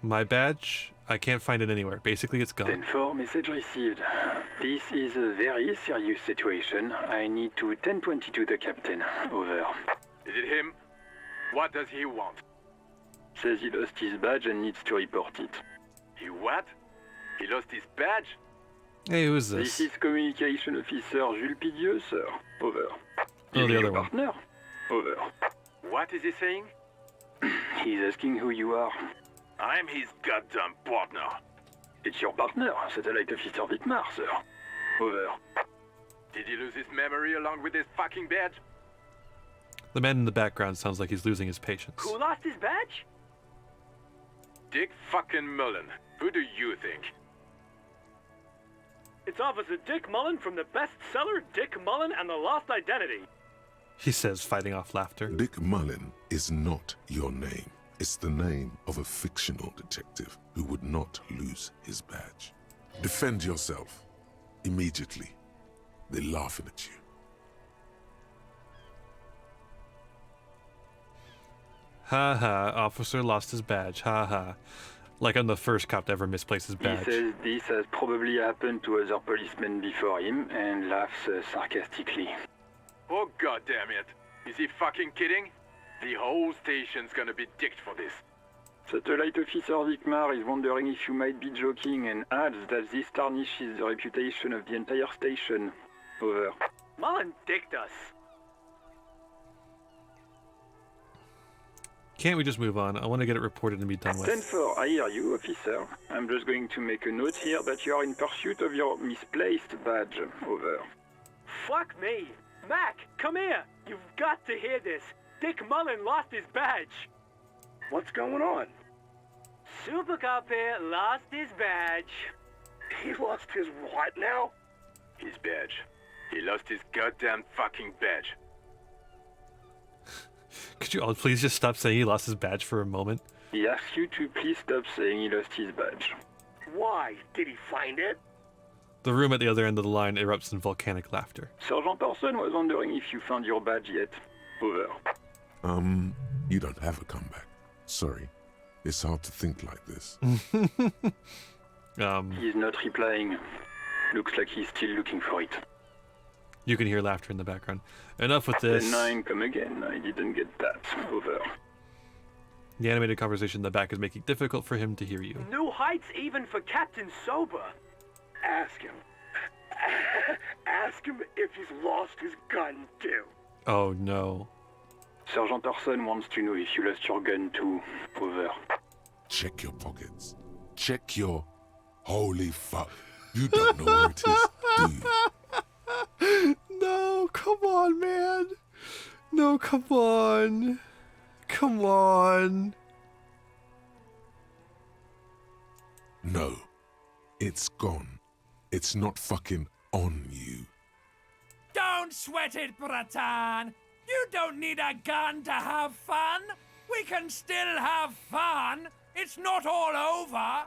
[SPEAKER 1] My badge? I can't find it anywhere. Basically, it's gone.
[SPEAKER 22] 10-4, message received. This is a very serious situation. I need to 10-22 the captain. Over.
[SPEAKER 23] Is it him? What does he want?
[SPEAKER 22] Says he lost his badge and needs to report it.
[SPEAKER 23] He what? He lost his badge?
[SPEAKER 1] Hey, who's this?
[SPEAKER 22] This is Communication Officer Jules Pidieux, sir. Over.
[SPEAKER 1] Oh, the other one.
[SPEAKER 22] Partner? Over.
[SPEAKER 23] What is he saying?
[SPEAKER 22] He's asking who you are.
[SPEAKER 23] I'm his goddamn partner.
[SPEAKER 22] It's your partner, Satellite Officer Vitmar, sir. Over.
[SPEAKER 23] Did he lose his memory along with his fucking badge?
[SPEAKER 1] The man in the background sounds like he's losing his patience.
[SPEAKER 23] Who lost his badge? Dick fucking Mullen. Who do you think?
[SPEAKER 24] It's Officer Dick Mullen from the bestseller Dick Mullen and the Lost Identity.
[SPEAKER 1] He says, fighting off laughter.
[SPEAKER 4] Dick Mullen is not your name. It's the name of a fictional detective who would not lose his badge. Defend yourself. Immediately. They're laughing at you.
[SPEAKER 1] Ha ha, officer lost his badge. Ha ha. Like I'm the first cop to ever misplace his badge.
[SPEAKER 22] He says this has probably happened to other policemen before him and laughs sarcastically.
[SPEAKER 23] Oh god damn it. Is he fucking kidding? The whole station's gonna be dicked for this.
[SPEAKER 22] Satellite Officer Vicmar is wondering if you might be joking and adds that this tarnishes the reputation of the entire station. Over.
[SPEAKER 24] Mullen dicked us.
[SPEAKER 1] Can't we just move on? I want to get it reported and be done with.
[SPEAKER 22] 10-4, I hear you, officer. I'm just going to make a note here that you are in pursuit of your misplaced badge. Over.
[SPEAKER 24] Fuck me. Mac, come here. You've got to hear this. Dick Mullen lost his badge.
[SPEAKER 2] What's going on?
[SPEAKER 24] Super Cop here lost his badge.
[SPEAKER 2] He lost his what now?
[SPEAKER 23] His badge. He lost his goddamn fucking badge.
[SPEAKER 1] Could you all please just stop saying he lost his badge for a moment?
[SPEAKER 22] He asks you to please stop saying he lost his badge.
[SPEAKER 2] Why? Did he find it?
[SPEAKER 1] The room at the other end of the line erupts in volcanic laughter.
[SPEAKER 22] Sergeant Orson was wondering if you found your badge yet. Over.
[SPEAKER 4] You don't have a comeback. Sorry. It's hard to think like this.
[SPEAKER 22] He's not replying. Looks like he's still looking for it.
[SPEAKER 1] You can hear laughter in the background. Enough with this.
[SPEAKER 22] 10-9, come again. I didn't get that. Over.
[SPEAKER 1] The animated conversation in the back is making it difficult for him to hear you.
[SPEAKER 24] New heights even for Captain Sober.
[SPEAKER 2] Ask him. Ask him if he's lost his gun, too.
[SPEAKER 1] Oh, no.
[SPEAKER 22] Sergeant Orson wants to know if you lost your gun too. Over.
[SPEAKER 4] Check your pockets. Check your... Holy fuck. You don't know where it is, do you?
[SPEAKER 1] No, come on, man. No, come on. Come on.
[SPEAKER 4] No. It's gone. It's not fucking on you.
[SPEAKER 8] Don't sweat it, Bratan. You don't need a gun to have fun. We can still have fun. It's not all over.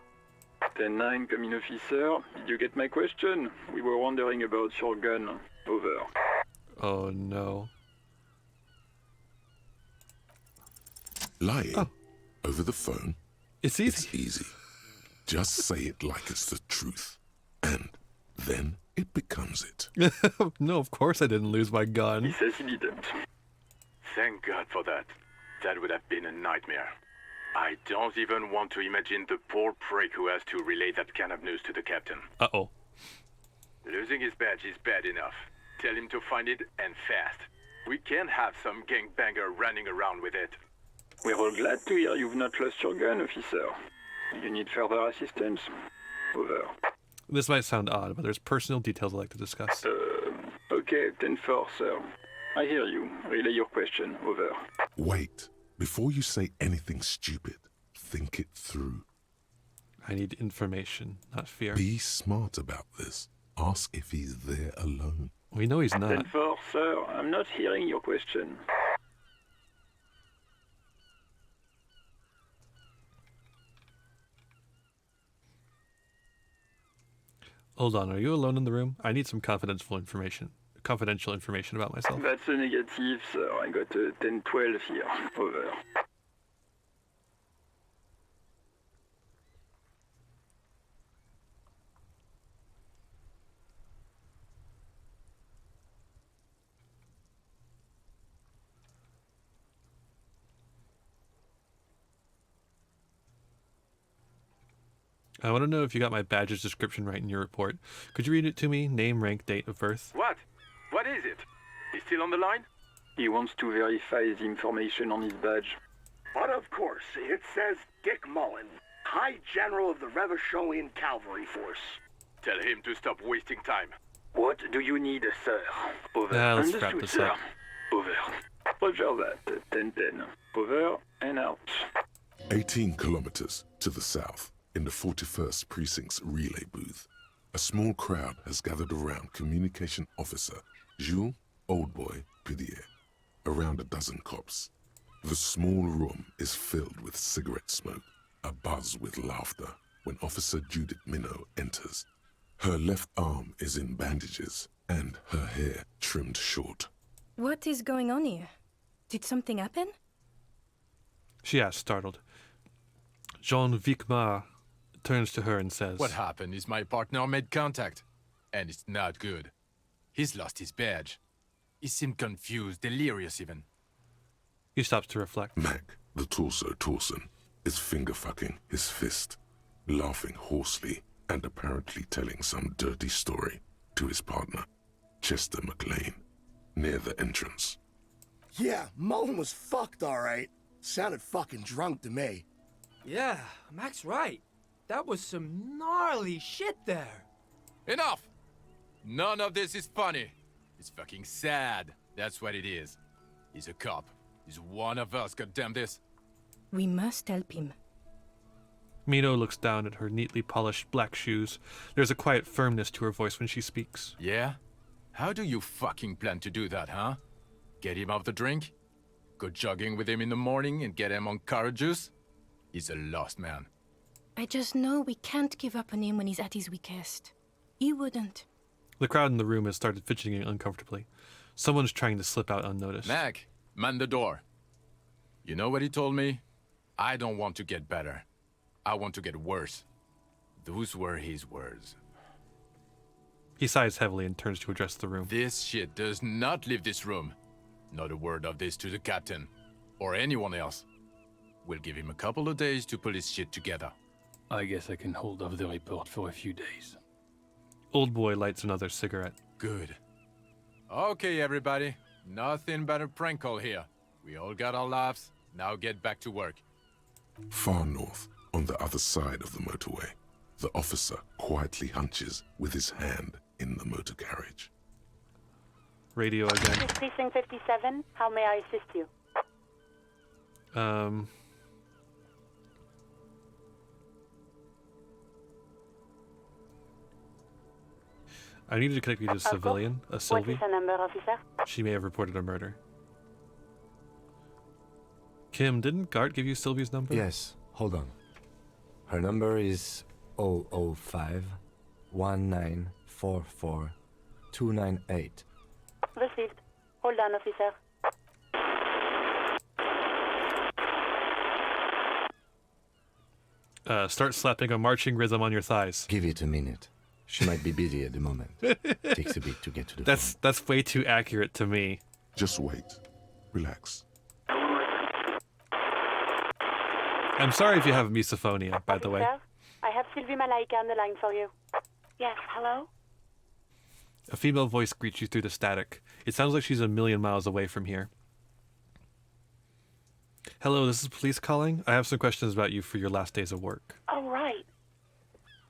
[SPEAKER 22] 10-9, come in, officer. Did you get my question? We were wondering about your gun. Over.
[SPEAKER 1] Oh, no.
[SPEAKER 4] Lying over the phone.
[SPEAKER 1] It's easy.
[SPEAKER 4] It's easy. Just say it like it's the truth. And then it becomes it.
[SPEAKER 1] No, of course I didn't lose my gun.
[SPEAKER 22] He says he didn't.
[SPEAKER 23] Thank God for that. That would have been a nightmare. I don't even want to imagine the poor prick who has to relay that kind of news to the captain.
[SPEAKER 1] Uh-oh.
[SPEAKER 23] Losing his badge is bad enough. Tell him to find it, and fast. We can't have some gangbanger running around with it.
[SPEAKER 22] We're all glad to hear you've not lost your gun, officer. You need further assistance. Over.
[SPEAKER 1] This might sound odd, but there's personal details I'd like to discuss.
[SPEAKER 22] Okay, 10-4, sir. I hear you. Relay your question. Over.
[SPEAKER 4] Wait. Before you say anything stupid, think it through.
[SPEAKER 1] I need information, not fear.
[SPEAKER 4] Be smart about this. Ask if he's there alone.
[SPEAKER 1] We know he's not.
[SPEAKER 22] 10-4, sir. I'm not hearing your question.
[SPEAKER 1] Hold on, are you alone in the room? I need some confidential information about myself.
[SPEAKER 22] That's a negative, sir. I got a 10-12 here. Over.
[SPEAKER 1] I want to know if you got my badge's description right in your report. Could you read it to me? Name, rank, date of birth?
[SPEAKER 23] What? What is it? He's still on the line?
[SPEAKER 22] He wants to verify the information on his badge.
[SPEAKER 2] But of course, it says Dick Mullen, High General of the Revacholian Cavalry Force.
[SPEAKER 23] Tell him to stop wasting time.
[SPEAKER 22] What do you need, sir? Over.
[SPEAKER 1] Let's
[SPEAKER 22] Understood,
[SPEAKER 1] wrap this
[SPEAKER 22] sir.
[SPEAKER 1] up.
[SPEAKER 22] Over. Roger that. 10-10. Over and out.
[SPEAKER 4] 18 kilometers to the south, in the 41st Precinct's relay booth, a small crowd has gathered around Communication Officer Jules Oldboy Pidier, around a dozen cops. The small room is filled with cigarette smoke, abuzz with laughter, when Officer Judith Minot enters. Her left arm is in bandages, and her hair trimmed short.
[SPEAKER 14] What is going on here? Did something happen?
[SPEAKER 1] She asks, startled. Jean Vicmar turns to her and says,
[SPEAKER 15] What happened is my partner made contact, and it's not good. He's lost his badge. He seemed confused, delirious even.
[SPEAKER 1] He stops to reflect.
[SPEAKER 4] Mac, the torso Torson, is finger-fucking his fist, laughing hoarsely and apparently telling some dirty story to his partner, Chester McLean, near the entrance.
[SPEAKER 2] Yeah, Mullen was fucked, all right. Sounded fucking drunk to me.
[SPEAKER 5] Yeah, Mac's right. That was some gnarly shit there.
[SPEAKER 15] Enough! None of this is funny. It's fucking sad. That's what it is. He's a cop. He's one of us, goddamn this.
[SPEAKER 14] We must help him.
[SPEAKER 1] Mino looks down at her neatly polished black shoes. There's a quiet firmness to her voice when she speaks.
[SPEAKER 15] Yeah? How do you fucking plan to do that, huh? Get him off the drink? Go jogging with him in the morning and get him on carrot juice? He's a lost man.
[SPEAKER 14] I just know we can't give up on him when he's at his weakest. He wouldn't.
[SPEAKER 1] The crowd in the room has started fidgeting uncomfortably. Someone's trying to slip out unnoticed.
[SPEAKER 15] Mac, man the door. You know what he told me? I don't want to get better. I want to get worse. Those were his words.
[SPEAKER 1] He sighs heavily and turns to address the room.
[SPEAKER 15] This shit does not leave this room. Not a word of this to the captain. Or anyone else. We'll give him a couple of days to pull his shit together.
[SPEAKER 16] I guess I can hold off the report for a few days.
[SPEAKER 1] Old boy lights another cigarette.
[SPEAKER 15] Good. Okay, everybody. Nothing but a prank call here. We all got our laughs. Now get back to work.
[SPEAKER 4] Far north, on the other side of the motorway, the officer quietly hunches with his hand in the motor carriage.
[SPEAKER 1] Radio again.
[SPEAKER 9] This is Precinct 57. How may I assist you?
[SPEAKER 1] I need to connect you to a civilian, a Sylvie.
[SPEAKER 9] What is the number, officer?
[SPEAKER 1] She may have reported a murder. Kim, didn't Gart give you Sylvie's number?
[SPEAKER 7] Yes, hold on. Her number is 005 1944 298.
[SPEAKER 9] Received. Hold on, officer.
[SPEAKER 1] Start slapping a marching rhythm on your thighs.
[SPEAKER 7] Give it a minute. She might be busy at the moment. Takes a bit to get to the phone.
[SPEAKER 1] That's way too accurate to me.
[SPEAKER 4] Just wait. Relax.
[SPEAKER 1] I'm sorry if you have misophonia, by the way.
[SPEAKER 9] Officer, I have Sylvie Malaika on the line for you. Yes, hello?
[SPEAKER 1] A female voice greets you through the static. It sounds like she's a million miles away from here. Hello, this is police calling. I have some questions about you for your last days of work.
[SPEAKER 9] Oh, right.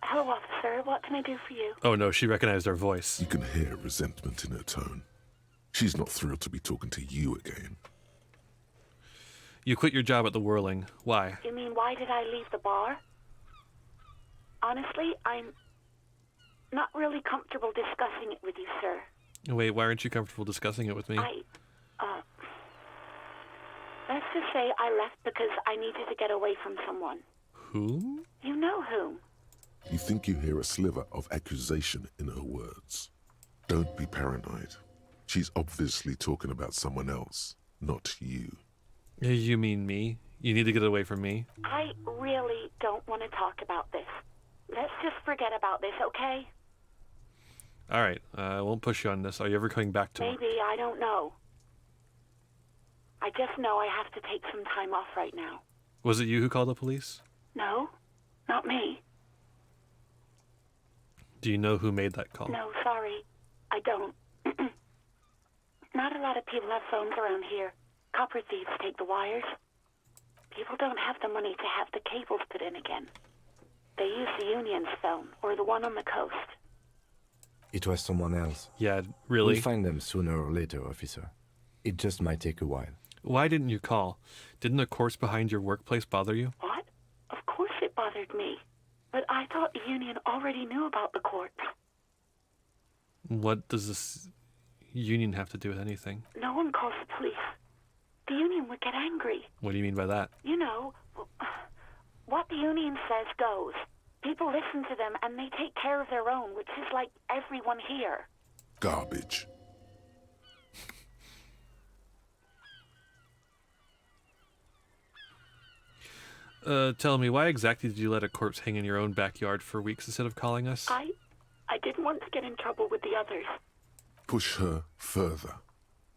[SPEAKER 9] Hello, officer. What can I do for you?
[SPEAKER 1] Oh no, she recognized our voice.
[SPEAKER 4] You can hear resentment in her tone. She's not thrilled to be talking to you again.
[SPEAKER 1] You quit your job at the Whirling. Why?
[SPEAKER 9] You mean, why did I leave the bar? Honestly, I'm not really comfortable discussing it with you, sir.
[SPEAKER 1] Wait, why aren't you comfortable discussing it with me?
[SPEAKER 9] Let's just say I left because I needed to get away from someone.
[SPEAKER 1] Whom?
[SPEAKER 9] You know whom.
[SPEAKER 4] You think you hear a sliver of accusation in her words. Don't be paranoid. She's obviously talking about someone else, not you.
[SPEAKER 1] You mean me? You need to get away from me?
[SPEAKER 9] I really don't want to talk about this. Let's just forget about this, okay?
[SPEAKER 1] Alright, I won't push you on this. Are you ever coming back to work?
[SPEAKER 9] Maybe, I don't know. I just know I have to take some time off right now.
[SPEAKER 1] Was it you who called the police?
[SPEAKER 9] No, not me.
[SPEAKER 1] Do you know who made that call?
[SPEAKER 9] No, sorry. I don't. Not a lot of people have phones around here. Copper thieves take the wires. People don't have the money to have the cables put in again. They use the Union's phone, or the one on the coast.
[SPEAKER 7] It was someone else.
[SPEAKER 1] Yeah, really?
[SPEAKER 7] We'll find them sooner or later, officer. It just might take a while.
[SPEAKER 1] Why didn't you call? Didn't the corpse behind your workplace bother you?
[SPEAKER 9] What? Of course it bothered me. But I thought the Union already knew about the corpse.
[SPEAKER 1] What does this Union have to do with anything?
[SPEAKER 9] No one calls the police. The Union would get angry.
[SPEAKER 1] What do you mean by that?
[SPEAKER 9] You know, what the Union says goes. People listen to them and they take care of their own, which is like everyone here.
[SPEAKER 4] Garbage.
[SPEAKER 1] Tell me, why exactly did you let a corpse hang in your own backyard for weeks instead of calling us?
[SPEAKER 9] I didn't want to get in trouble with the others.
[SPEAKER 4] Push her further.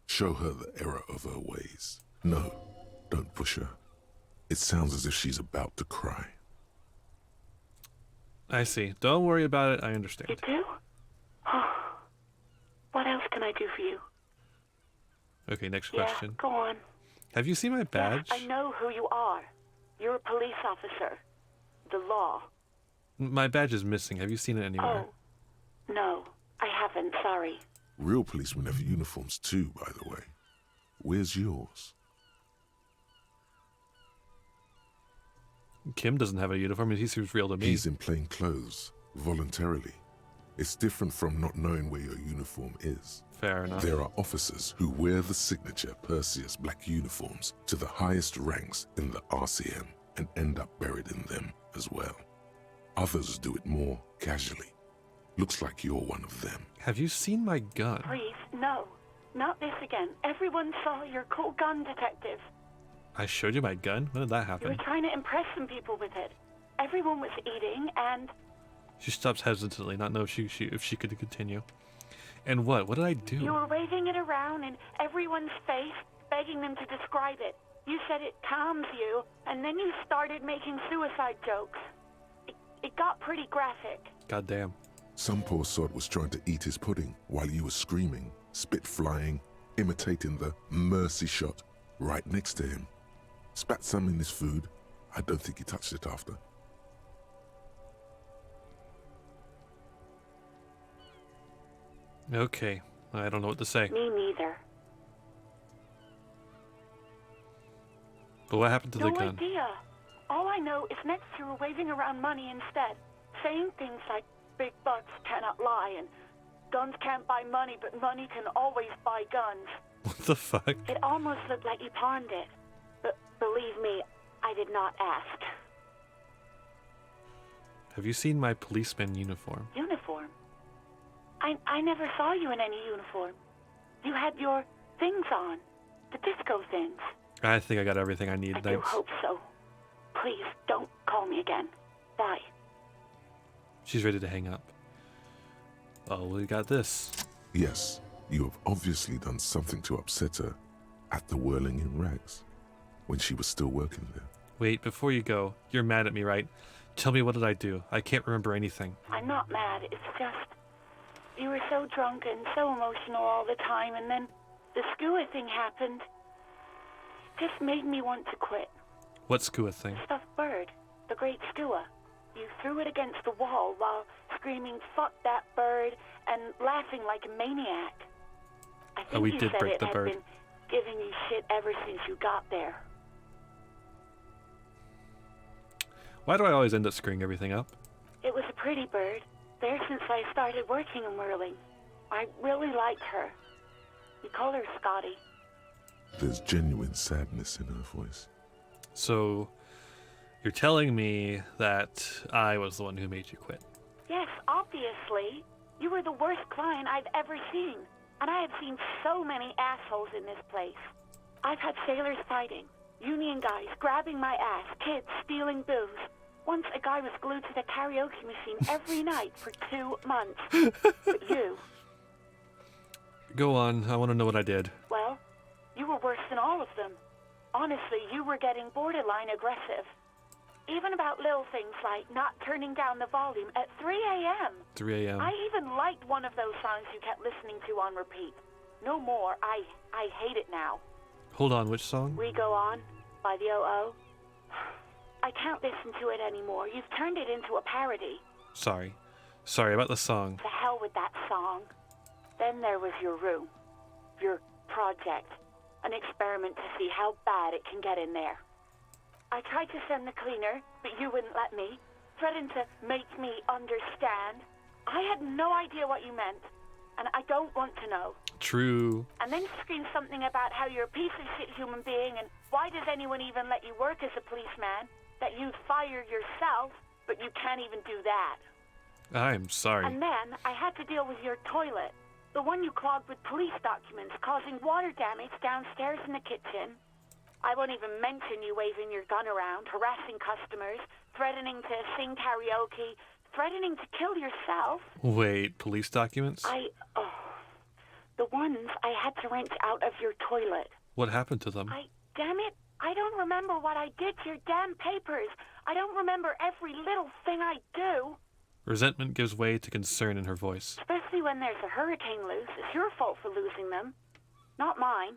[SPEAKER 4] Show her the error of her ways. No, don't push her. It sounds as if she's about to cry.
[SPEAKER 1] I see. Don't worry about it. I understand.
[SPEAKER 9] You do? What else can I do for you?
[SPEAKER 1] Okay, next question.
[SPEAKER 9] Yeah, go on.
[SPEAKER 1] Have you seen my badge?
[SPEAKER 9] Yes, I know who you are. You're a police officer. The law.
[SPEAKER 1] My badge is missing. Have you seen it anywhere?
[SPEAKER 9] Oh, no. I haven't, sorry.
[SPEAKER 4] Real policemen have uniforms too, by the way. Where's yours?
[SPEAKER 1] Kim doesn't have a uniform, and he seems real to me.
[SPEAKER 4] He's in plain clothes, voluntarily. It's different from not knowing where your uniform is.
[SPEAKER 1] Fair enough.
[SPEAKER 4] There are officers who wear the signature Perseus black uniforms to the highest ranks in the RCM and end up buried in them as well. Others do it more casually. Looks like you're one of them.
[SPEAKER 1] Have you seen my gun?
[SPEAKER 9] Please, no. Not this again. Everyone saw your cool gun, detective.
[SPEAKER 1] I showed you my gun? When did that
[SPEAKER 9] You
[SPEAKER 1] happen?
[SPEAKER 9] were trying to impress some people with it. Everyone was eating, and...
[SPEAKER 1] She stops hesitantly, not know if she could continue. And what? What did I do?
[SPEAKER 9] You were waving it around in everyone's face, begging them to describe it. You said it calms you, and then you started making suicide jokes. It got pretty graphic.
[SPEAKER 1] Goddamn.
[SPEAKER 4] Some poor sod was trying to eat his pudding while you were screaming, spit flying, imitating the mercy shot right next to him. Spat some in his food. I don't think he touched it after.
[SPEAKER 1] Okay. I don't know what to say.
[SPEAKER 9] Me neither.
[SPEAKER 1] But what happened to the
[SPEAKER 9] No
[SPEAKER 1] gun?
[SPEAKER 9] idea. All I know is next you were waving around money instead, saying things like big bucks cannot lie and guns can't buy money, but money can always buy guns.
[SPEAKER 1] What the fuck?
[SPEAKER 9] It almost looked like you pawned it. But believe me, I did not ask.
[SPEAKER 1] Have you seen my policeman uniform?
[SPEAKER 9] Uniform? I never saw you in any uniform. You had your things on. The disco things.
[SPEAKER 1] I think I got everything I need.
[SPEAKER 9] I do
[SPEAKER 1] Thanks.
[SPEAKER 9] hope so. Please, don't call me again. Bye.
[SPEAKER 1] She's ready to hang up. Oh, we got this.
[SPEAKER 4] Yes, you have obviously done something to upset her at the Whirling in Rags when she was still working there.
[SPEAKER 1] Wait, before you go, you're mad at me, right? Tell me, what did I do? I can't remember anything.
[SPEAKER 9] I'm not mad. It's just... You were so drunk and so emotional all the time, and then the skua thing happened. Just made me want to quit.
[SPEAKER 1] What skua thing?
[SPEAKER 9] Stuffed bird. The great skua. You threw it against the wall while screaming, "Fuck that bird," and laughing like a maniac. I think
[SPEAKER 1] we
[SPEAKER 9] you
[SPEAKER 1] did
[SPEAKER 9] said
[SPEAKER 1] break
[SPEAKER 9] it
[SPEAKER 1] the
[SPEAKER 9] had
[SPEAKER 1] bird.
[SPEAKER 9] been giving you shit ever since you got there.
[SPEAKER 1] Why do I always end up screwing everything up?
[SPEAKER 9] It was a pretty bird. There since I started working in whirling. I really liked her. We call her Scotty.
[SPEAKER 4] There's genuine sadness in her voice.
[SPEAKER 1] So, you're telling me that I was the one who made you quit?
[SPEAKER 9] Yes, obviously. You were the worst client I've ever seen. And I have seen so many assholes in this place. I've had sailors fighting, union guys grabbing my ass, kids stealing booze. Once a guy was glued to the karaoke machine every night for 2 months. But you,
[SPEAKER 1] Go on, I want to know what I did.
[SPEAKER 9] well, you were worse than all of them. Honestly, you were getting borderline aggressive. Even about little things like not turning down the volume at 3 a.m.
[SPEAKER 1] 3 a.m.
[SPEAKER 9] I even liked one of those songs you kept listening to on repeat. No more. I hate it now.
[SPEAKER 1] Hold on, which song?
[SPEAKER 9] We Go On by the O.O. I can't listen to it anymore. You've turned it into a parody.
[SPEAKER 1] Sorry. Sorry about the song.
[SPEAKER 9] To hell with that song. Then there was your room. Your project. An experiment to see how bad it can get in there. I tried to send the cleaner, but you wouldn't let me. Threatened to make me understand. I had no idea what you meant, and I don't want to know.
[SPEAKER 1] True.
[SPEAKER 9] And then you screamed something about how you're a piece of shit human being, and why does anyone even let you work as a policeman? That you'd fire yourself, but you can't even do that.
[SPEAKER 1] I'm sorry.
[SPEAKER 9] And then I had to deal with your toilet. The one you clogged with police documents, causing water damage downstairs in the kitchen. I won't even mention you waving your gun around, harassing customers, threatening to sing karaoke, threatening to kill yourself.
[SPEAKER 1] Wait, police documents?
[SPEAKER 9] The ones I had to wrench out of your toilet.
[SPEAKER 1] What happened to them?
[SPEAKER 9] Damn it, I don't remember what I did to your damn papers. I don't remember every little thing I do.
[SPEAKER 1] Resentment gives way to concern in her voice.
[SPEAKER 9] Especially when there's a hurricane loose. It's your fault for losing them, not mine.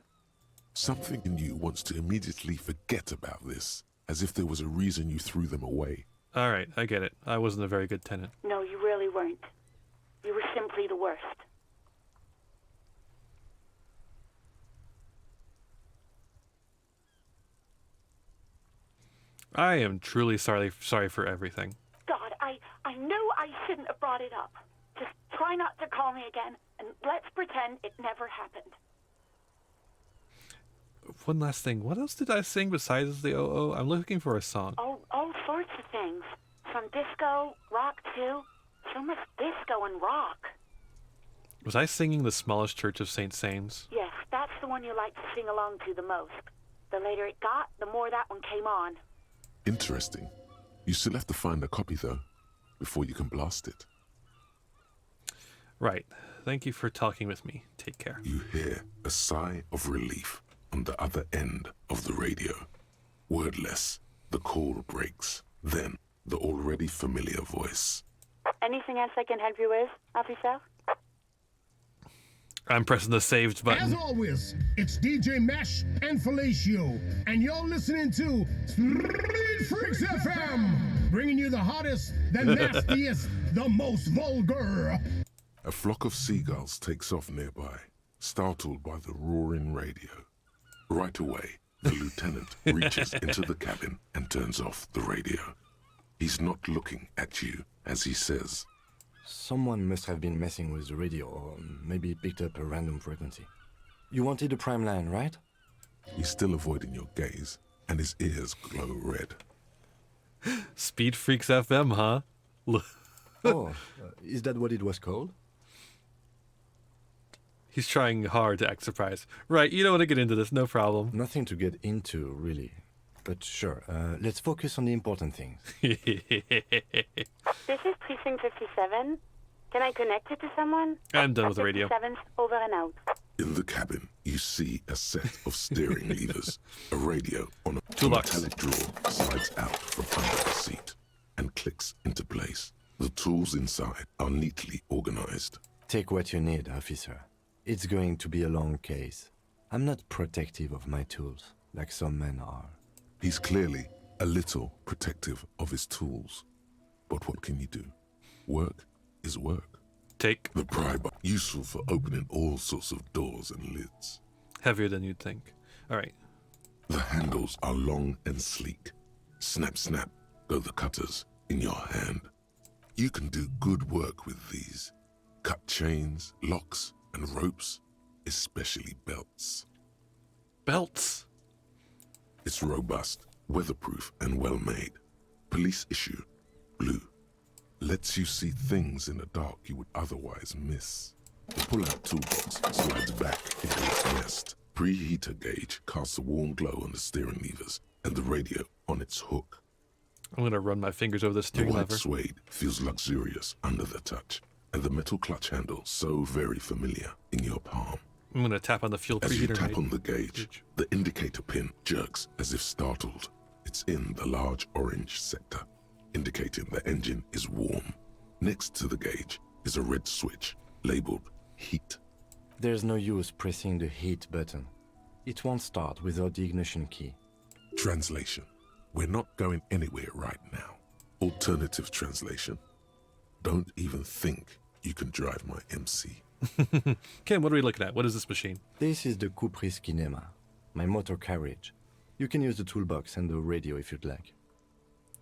[SPEAKER 4] Something in you wants to immediately forget about this, as if there was a reason you threw them away.
[SPEAKER 1] All right, I get it. I wasn't a very good tenant.
[SPEAKER 9] No, you really weren't. You were simply the worst.
[SPEAKER 1] I am truly sorry for everything.
[SPEAKER 9] God, I know I shouldn't have brought it up. Just try not to call me again, and let's pretend it never happened.
[SPEAKER 1] One last thing. What else did I sing besides the Oh? I'm looking for a song.
[SPEAKER 9] All sorts of things. From disco, rock too. So much disco and rock.
[SPEAKER 1] Was I singing The Smallest Church of St. Sains?
[SPEAKER 9] Yes, that's the one you like to sing along to the most. The later it got, the more that one came on.
[SPEAKER 4] Interesting. You still have to find a copy, though, before you can blast it.
[SPEAKER 1] Right. Thank you for talking with me. Take care.
[SPEAKER 4] You hear a sigh of relief on the other end of the radio. Wordless, the call breaks. Then, the already familiar voice.
[SPEAKER 9] Anything else I can help you with, officer?
[SPEAKER 1] I'm pressing the saved button.
[SPEAKER 17] As always, it's DJ Mesh and Felicio, and you're listening to Street Freaks FM, bringing you the hottest, the nastiest, the most vulgar.
[SPEAKER 4] A flock of seagulls takes off nearby, startled by the roaring radio. Right away, the lieutenant reaches into the cabin and turns off the radio. He's not looking at you as he says,
[SPEAKER 7] Someone must have been messing with the radio, or maybe picked up a random frequency. You wanted a prime line, right?
[SPEAKER 4] He's still avoiding your gaze, and his ears glow red.
[SPEAKER 1] Speed Freaks FM, huh?
[SPEAKER 7] Is that what it was called?
[SPEAKER 1] He's trying hard to act surprised. Right, you don't want to get into this, no problem.
[SPEAKER 7] Nothing to get into, really. But sure, let's focus on the important things.
[SPEAKER 9] This is Precinct 57. Can I connect it to someone?
[SPEAKER 1] I'm done with the radio.
[SPEAKER 9] 57's over and out.
[SPEAKER 4] In the cabin, you see a set of steering levers. A radio on a
[SPEAKER 1] Toolbox.
[SPEAKER 4] metallic drawer slides out from under the seat and clicks into place. The tools inside are neatly organized.
[SPEAKER 7] Take what you need, officer. It's going to be a long case. I'm not protective of my tools, like some men are.
[SPEAKER 4] He's clearly a little protective of his tools. But what can you do? Work is work.
[SPEAKER 1] Take
[SPEAKER 4] the pry bar, useful for opening all sorts of doors and lids.
[SPEAKER 1] Heavier than you'd think. All right.
[SPEAKER 4] The handles are long and sleek. Snap, snap, go the cutters in your hand. You can do good work with these. Cut chains, locks, and ropes, especially belts.
[SPEAKER 1] Belts?
[SPEAKER 4] It's robust, weatherproof, and well-made. Police issue, blue. Lets you see things in the dark you would otherwise miss. The pull-out toolbox slides back into its nest. Preheater gauge casts a warm glow on the steering levers and the radio on its hook.
[SPEAKER 1] I'm going to run my fingers over the
[SPEAKER 4] The
[SPEAKER 1] steering
[SPEAKER 4] white
[SPEAKER 1] lever.
[SPEAKER 4] suede feels luxurious under the touch, and the metal clutch handle so very familiar in your palm.
[SPEAKER 1] I'm going to tap on the fuel
[SPEAKER 4] As you
[SPEAKER 1] preheater.
[SPEAKER 4] tap on the gauge, the indicator pin jerks as if startled. It's in the large orange sector, indicating the engine is warm. Next to the gauge is a red switch labeled heat.
[SPEAKER 7] There's no use pressing the heat button. It won't start without the ignition key.
[SPEAKER 4] Translation: we're not going anywhere right now. Alternative translation: don't even think you can drive my MC.
[SPEAKER 1] Ken, what are we looking at? What is this machine?
[SPEAKER 7] This is the Caprice Kinema, my motor carriage. You can use the toolbox and the radio if you'd like.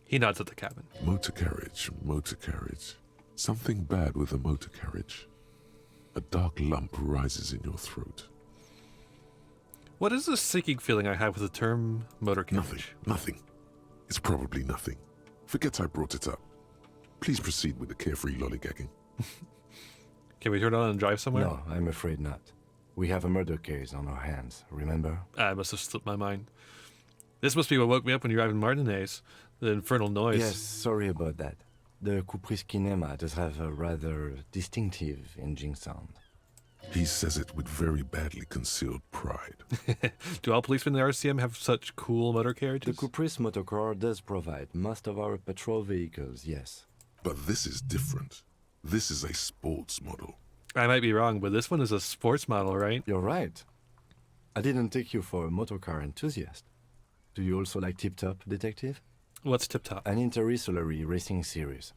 [SPEAKER 1] He nods at the cabin.
[SPEAKER 4] Motor carriage, motor carriage. Something bad with a motor carriage. A dark lump rises in your throat.
[SPEAKER 1] What is this sinking feeling I have with the term motor carriage?
[SPEAKER 4] Nothing. It's probably nothing. Forget I brought it up. Please proceed with the carefree lollygagging.
[SPEAKER 1] Can we turn it on and drive somewhere?
[SPEAKER 7] No, I'm afraid not. We have a murder case on our hands, remember?
[SPEAKER 1] I must have slipped my mind. This must be what woke me up when you arrived in Martinez. The infernal noise.
[SPEAKER 7] Yes, sorry about that. The Caprice Kinema does have a rather distinctive engine sound.
[SPEAKER 4] He says it with very badly concealed pride.
[SPEAKER 1] Do all policemen in the RCM have such cool motor carriages?
[SPEAKER 7] The Caprice motorcar does provide most of our patrol vehicles, yes.
[SPEAKER 4] But this is different. This is a sports model.
[SPEAKER 1] I might be wrong, but this one is a sports model, right?
[SPEAKER 7] You're right. I didn't take you for a motorcar enthusiast. Do you also like Tip Top, Detective?
[SPEAKER 1] What's Tip Top?
[SPEAKER 7] An interstellary racing series.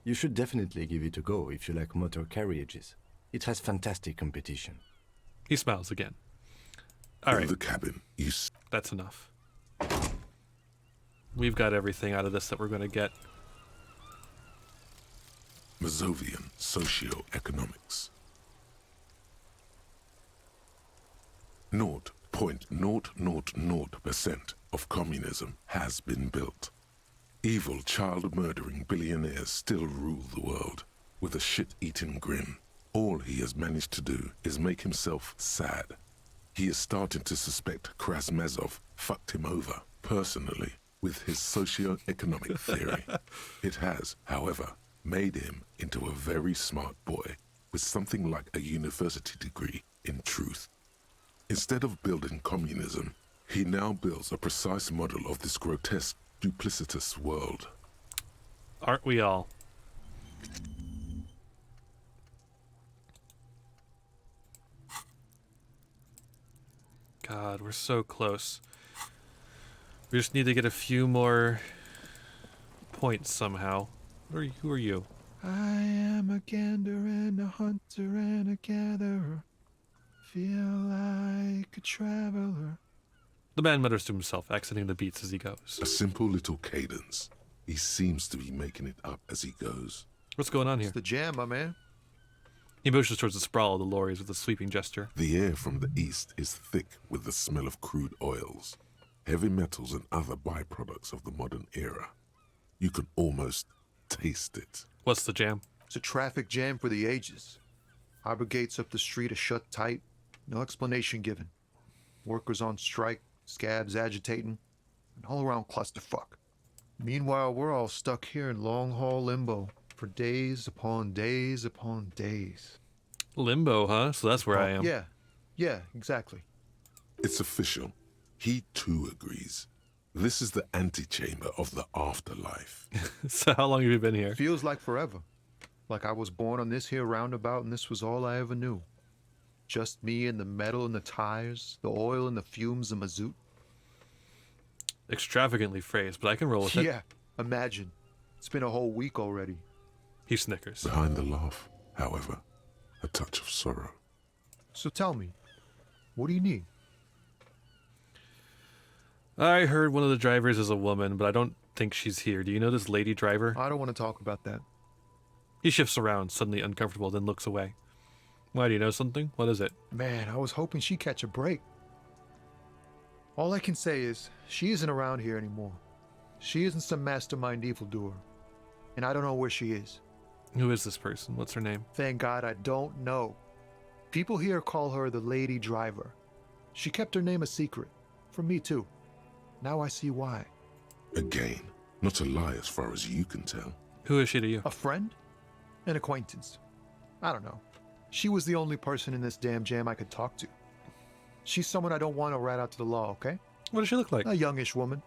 [SPEAKER 7] You should definitely give it a go if you like motor carriages. It has fantastic competition.
[SPEAKER 1] He smiles again. All right.
[SPEAKER 4] In the cabin,
[SPEAKER 1] That's enough. We've got everything out of this that we're going to get.
[SPEAKER 4] Mazovian Socioeconomics. 0.000% of communism has been built. Evil child-murdering billionaires still rule the world with a shit-eating grin. All he has managed to do is make himself sad. He is starting to suspect Krasmezov fucked him over, personally, with his socio-economic theory. It has, however, made him into a very smart boy with something like a university degree in truth. Instead of building communism, he now builds a precise model of this grotesque, duplicitous world.
[SPEAKER 1] Aren't we all? God, we're so close. We just need to get a few more points somehow. Who are you? I am a gander and a hunter and a gatherer. Feel like a traveler. The man mutters to himself, accenting the beats as he goes.
[SPEAKER 4] A simple little cadence. He seems to be making it up as he goes.
[SPEAKER 1] What's going on here?
[SPEAKER 3] It's the jam, my man.
[SPEAKER 1] He motions towards the sprawl of the lorries with a sweeping gesture.
[SPEAKER 4] The air from the east is thick with the smell of crude oils, heavy metals and other byproducts of the modern era. You can almost taste it.
[SPEAKER 1] What's the jam?
[SPEAKER 3] It's a traffic jam for the ages. Harbor gates up the street are shut tight. No explanation given. Workers on strike, scabs agitating, an all-around clusterfuck. Meanwhile, we're all stuck here in long-haul limbo for days upon days upon days.
[SPEAKER 1] Limbo, huh? So that's where I am.
[SPEAKER 3] Yeah, exactly.
[SPEAKER 4] It's official. He too agrees. This is the antechamber of the afterlife.
[SPEAKER 1] So how long have you been here?
[SPEAKER 3] Feels like forever. Like I was born on this here roundabout and this was all I ever knew. Just me and the metal and the tires, the oil and the fumes and mazout.
[SPEAKER 1] Extravagantly phrased, but I can roll with it.
[SPEAKER 3] Yeah, imagine. It's been a whole week already.
[SPEAKER 1] He snickers.
[SPEAKER 4] Behind the laugh, however, a touch of sorrow.
[SPEAKER 3] So tell me, what do you need?
[SPEAKER 1] I heard one of the drivers is a woman, but I don't think she's here. Do you know this lady driver?
[SPEAKER 3] I don't want to talk about that.
[SPEAKER 1] He shifts around, suddenly uncomfortable, then looks away. Why, do you know something? What is it?
[SPEAKER 3] Man, I was hoping she'd catch a break. All I can say is, she isn't around here anymore. She isn't some mastermind evildoer. And I don't know where she is.
[SPEAKER 1] Who is this person? What's her name?
[SPEAKER 3] Thank God I don't know. People here call her the Lady Driver. She kept her name a secret. From me too. Now I see why.
[SPEAKER 4] Again, not a lie as far as you can tell.
[SPEAKER 1] Who is she to you?
[SPEAKER 3] A friend? An acquaintance. I don't know. She was the only person in this damn jam I could talk to. She's someone I don't want to rat out to the law, okay?
[SPEAKER 1] What does she look like?
[SPEAKER 3] A youngish woman.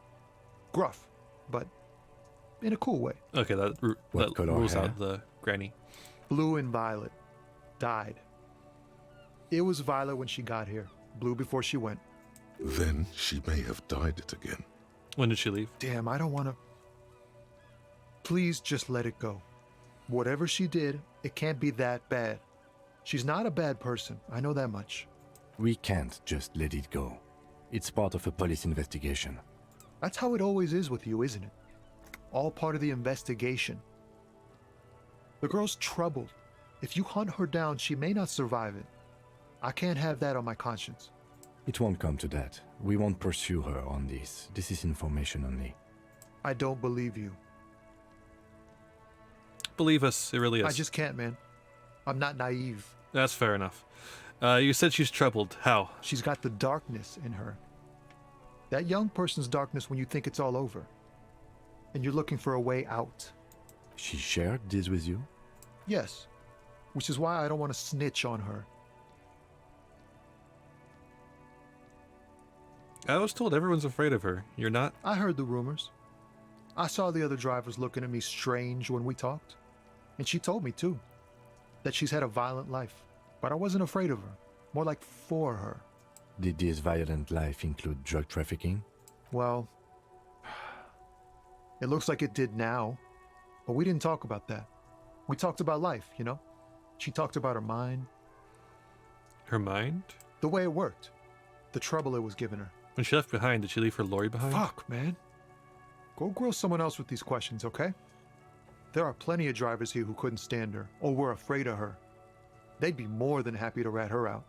[SPEAKER 3] Gruff, but in a cool way.
[SPEAKER 1] Okay, that rules out the granny.
[SPEAKER 3] Blue and violet. Died. It was violet when she got here. Blue before she went.
[SPEAKER 4] Then she may have dyed it again.
[SPEAKER 1] When did she leave?
[SPEAKER 3] Damn, I don't want to... Please just let it go. Whatever she did, it can't be that bad. She's not a bad person. I know that much.
[SPEAKER 7] We can't just let it go. It's part of a police investigation.
[SPEAKER 3] That's how it always is with you, isn't it? All part of the investigation. The girl's troubled. If you hunt her down, she may not survive it. I can't have that on my conscience.
[SPEAKER 7] It won't come to that. We won't pursue her on this. This is information only.
[SPEAKER 3] I don't believe you.
[SPEAKER 1] Believe us, it really is.
[SPEAKER 3] I just can't, man. I'm not naive.
[SPEAKER 1] That's fair enough. You said she's troubled. How?
[SPEAKER 3] She's got the darkness in her. That young person's darkness when you think it's all over. And you're looking for a way out.
[SPEAKER 7] She shared this with you?
[SPEAKER 3] Yes. Which is why I don't want to snitch on her.
[SPEAKER 1] I was told everyone's afraid of her. You're not?
[SPEAKER 3] I heard the rumors. I saw the other drivers looking at me strange when we talked. And she told me, too, that she's had a violent life. But I wasn't afraid of her. More like for her.
[SPEAKER 7] Did this violent life include drug trafficking?
[SPEAKER 3] Well, it looks like it did now, but we didn't talk about that. We talked about life, you know? She talked about her mind.
[SPEAKER 1] Her mind?
[SPEAKER 3] The way it worked. The trouble it was giving her.
[SPEAKER 1] When she left behind, did she leave her lorry behind?
[SPEAKER 3] Fuck, man. Go grill someone else with these questions, okay? There are plenty of drivers here who couldn't stand her, or were afraid of her. They'd be more than happy to rat her out.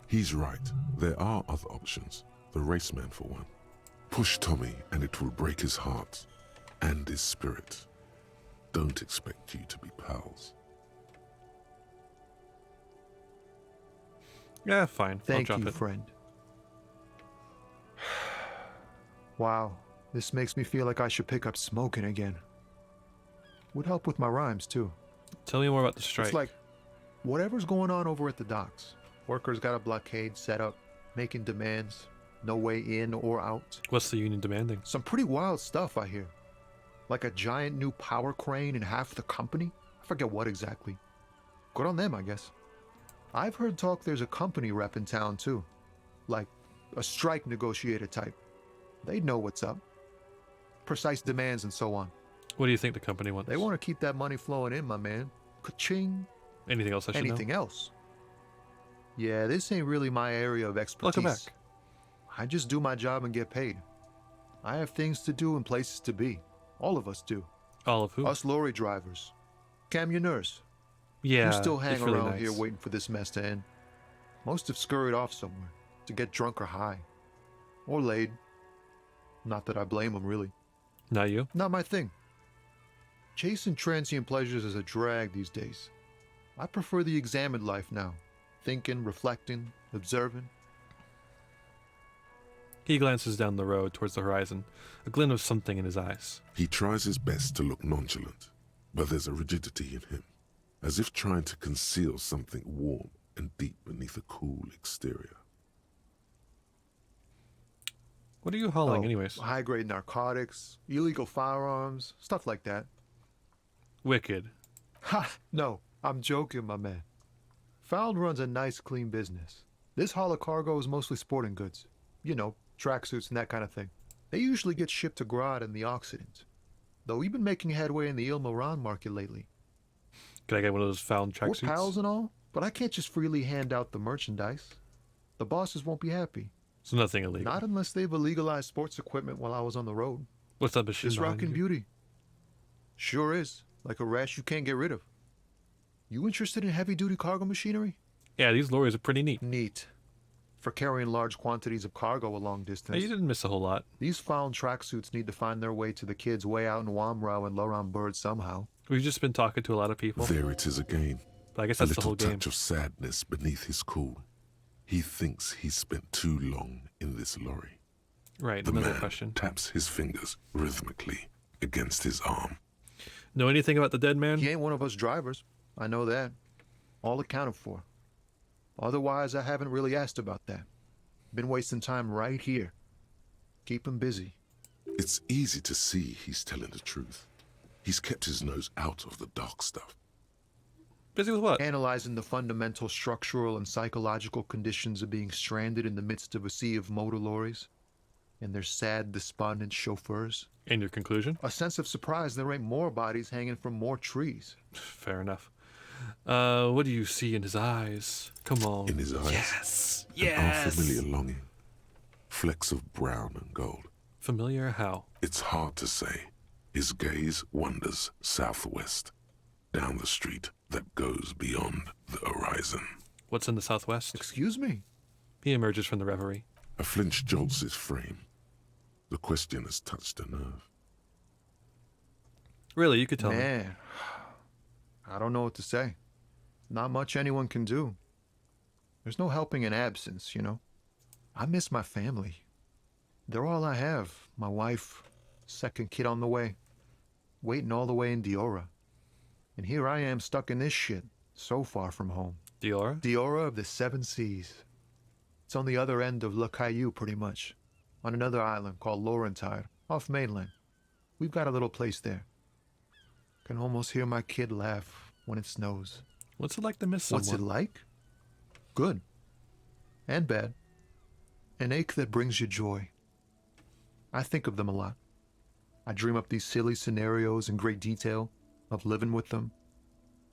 [SPEAKER 4] He's right. There are other options. The raceman, for one. Push Tommy, and it will break his heart and his spirit. Don't expect you to be pals.
[SPEAKER 1] Yeah, fine.
[SPEAKER 3] Thank
[SPEAKER 1] I'll drop
[SPEAKER 3] you,
[SPEAKER 1] it.
[SPEAKER 3] friend. Wow, this makes me feel like I should pick up smoking again. Would help with my rhymes, too.
[SPEAKER 1] Tell me more about the strike.
[SPEAKER 3] It's like, whatever's going on over at the docks. Workers got a blockade set up, making demands. No way in or out.
[SPEAKER 1] What's the union demanding?
[SPEAKER 3] Some pretty wild stuff, I hear. Like a giant new power crane in half the company? I forget what exactly. Good on them, I guess. I've heard talk there's a company rep in town, too. Like a strike negotiator type. They'd know what's up. Precise demands and so on.
[SPEAKER 1] What do you think the company wants?
[SPEAKER 3] They want to keep that money flowing in, my man. Ka-ching.
[SPEAKER 1] Anything else I should know?
[SPEAKER 3] Anything else? Yeah, this ain't really my area of expertise.
[SPEAKER 1] Welcome back.
[SPEAKER 3] I just do my job and get paid. I have things to do and places to be. All of us do.
[SPEAKER 1] All of who?
[SPEAKER 3] Us lorry drivers. Camionneurs.
[SPEAKER 1] Yeah,
[SPEAKER 3] You still hang
[SPEAKER 1] it's really
[SPEAKER 3] around
[SPEAKER 1] nice.
[SPEAKER 3] here waiting for this mess to end. Most have scurried off somewhere to get drunk or high. Or laid. Not that I blame them, really.
[SPEAKER 1] Not you?
[SPEAKER 3] Not my thing. Chasing transient pleasures is a drag these days. I prefer the examined life now. Thinking, reflecting, observing.
[SPEAKER 1] He glances down the road towards the horizon, a glint of something in his eyes.
[SPEAKER 4] He tries his best to look nonchalant, but there's a rigidity in him, as if trying to conceal something warm and deep beneath a cool exterior.
[SPEAKER 1] What are you hauling, anyways?
[SPEAKER 3] High-grade narcotics, illegal firearms, stuff like that.
[SPEAKER 1] Wicked.
[SPEAKER 3] Ha! No, I'm joking, my man. Found runs a nice, clean business. This haul of cargo is mostly sporting goods. You know, tracksuits and that kind of thing. They usually get shipped to Grad and the Occident. Though we've been making headway in the Il Moran market lately.
[SPEAKER 1] Can I get one of those found
[SPEAKER 3] We're
[SPEAKER 1] tracksuits?
[SPEAKER 3] pals and all, but I can't just freely hand out the merchandise. The bosses won't be happy.
[SPEAKER 1] So nothing illegal.
[SPEAKER 3] Not unless they've illegalized sports equipment while I was on the road.
[SPEAKER 1] What's that machine
[SPEAKER 3] This
[SPEAKER 1] behind
[SPEAKER 3] rockin'
[SPEAKER 1] you?
[SPEAKER 3] beauty. Sure is. Like a rash you can't get rid of. You interested in heavy-duty cargo machinery?
[SPEAKER 1] Yeah, these lorries are pretty neat.
[SPEAKER 3] Neat. For carrying large quantities of cargo a long distance.
[SPEAKER 1] Hey, you didn't miss a whole lot.
[SPEAKER 3] These found tracksuits need to find their way to the kids way out in Wamrau and Laurent Bird somehow.
[SPEAKER 1] We've just been talking to a lot of people.
[SPEAKER 4] There it is again.
[SPEAKER 1] But I guess
[SPEAKER 4] a
[SPEAKER 1] that's the
[SPEAKER 4] little
[SPEAKER 1] whole game.
[SPEAKER 4] touch of sadness beneath his cool. He thinks he's spent too long in this lorry.
[SPEAKER 1] Right,
[SPEAKER 4] The
[SPEAKER 1] another
[SPEAKER 4] man
[SPEAKER 1] question.
[SPEAKER 4] taps his fingers rhythmically against his arm.
[SPEAKER 1] Know anything about the dead man?
[SPEAKER 3] He ain't one of us drivers. I know that. All accounted for. Otherwise, I haven't really asked about that. Been wasting time right here. Keep him busy.
[SPEAKER 4] It's easy to see he's telling the truth. He's kept his nose out of the dark stuff.
[SPEAKER 1] Busy with what?
[SPEAKER 3] Analyzing the fundamental structural and psychological conditions of being stranded in the midst of a sea of motor lorries and their sad, despondent chauffeurs.
[SPEAKER 1] And your conclusion?
[SPEAKER 3] A sense of surprise there ain't more bodies hanging from more trees.
[SPEAKER 1] Fair enough. What do you see in his eyes? Come on.
[SPEAKER 4] In his eyes,
[SPEAKER 1] Yes!
[SPEAKER 4] an
[SPEAKER 1] Yes!
[SPEAKER 4] unfamiliar longing. Flecks of brown and gold.
[SPEAKER 1] Familiar how?
[SPEAKER 4] It's hard to say. His gaze wanders southwest, down the street that goes beyond the horizon.
[SPEAKER 1] What's in the southwest?
[SPEAKER 3] Excuse me?
[SPEAKER 1] He emerges from the reverie.
[SPEAKER 4] A flinch jolts his frame. The question has touched a nerve.
[SPEAKER 1] Really, you could tell me.
[SPEAKER 3] Man, I don't know what to say. Not much anyone can do. There's no helping in absence, you know. I miss my family. They're all I have. My wife, second kid on the way, waiting all the way in Diora. And here I am stuck in this shit, so far from home.
[SPEAKER 1] Diora?
[SPEAKER 3] Diora of the Seven Seas. It's on the other end of Le Caillou, pretty much. On another island called Laurentide, off mainland. We've got a little place there. Can almost hear my kid laugh when it snows.
[SPEAKER 1] What's it like to miss someone?
[SPEAKER 3] What's it like? Good. And bad. An ache that brings you joy. I think of them a lot. I dream up these silly scenarios in great detail of living with them.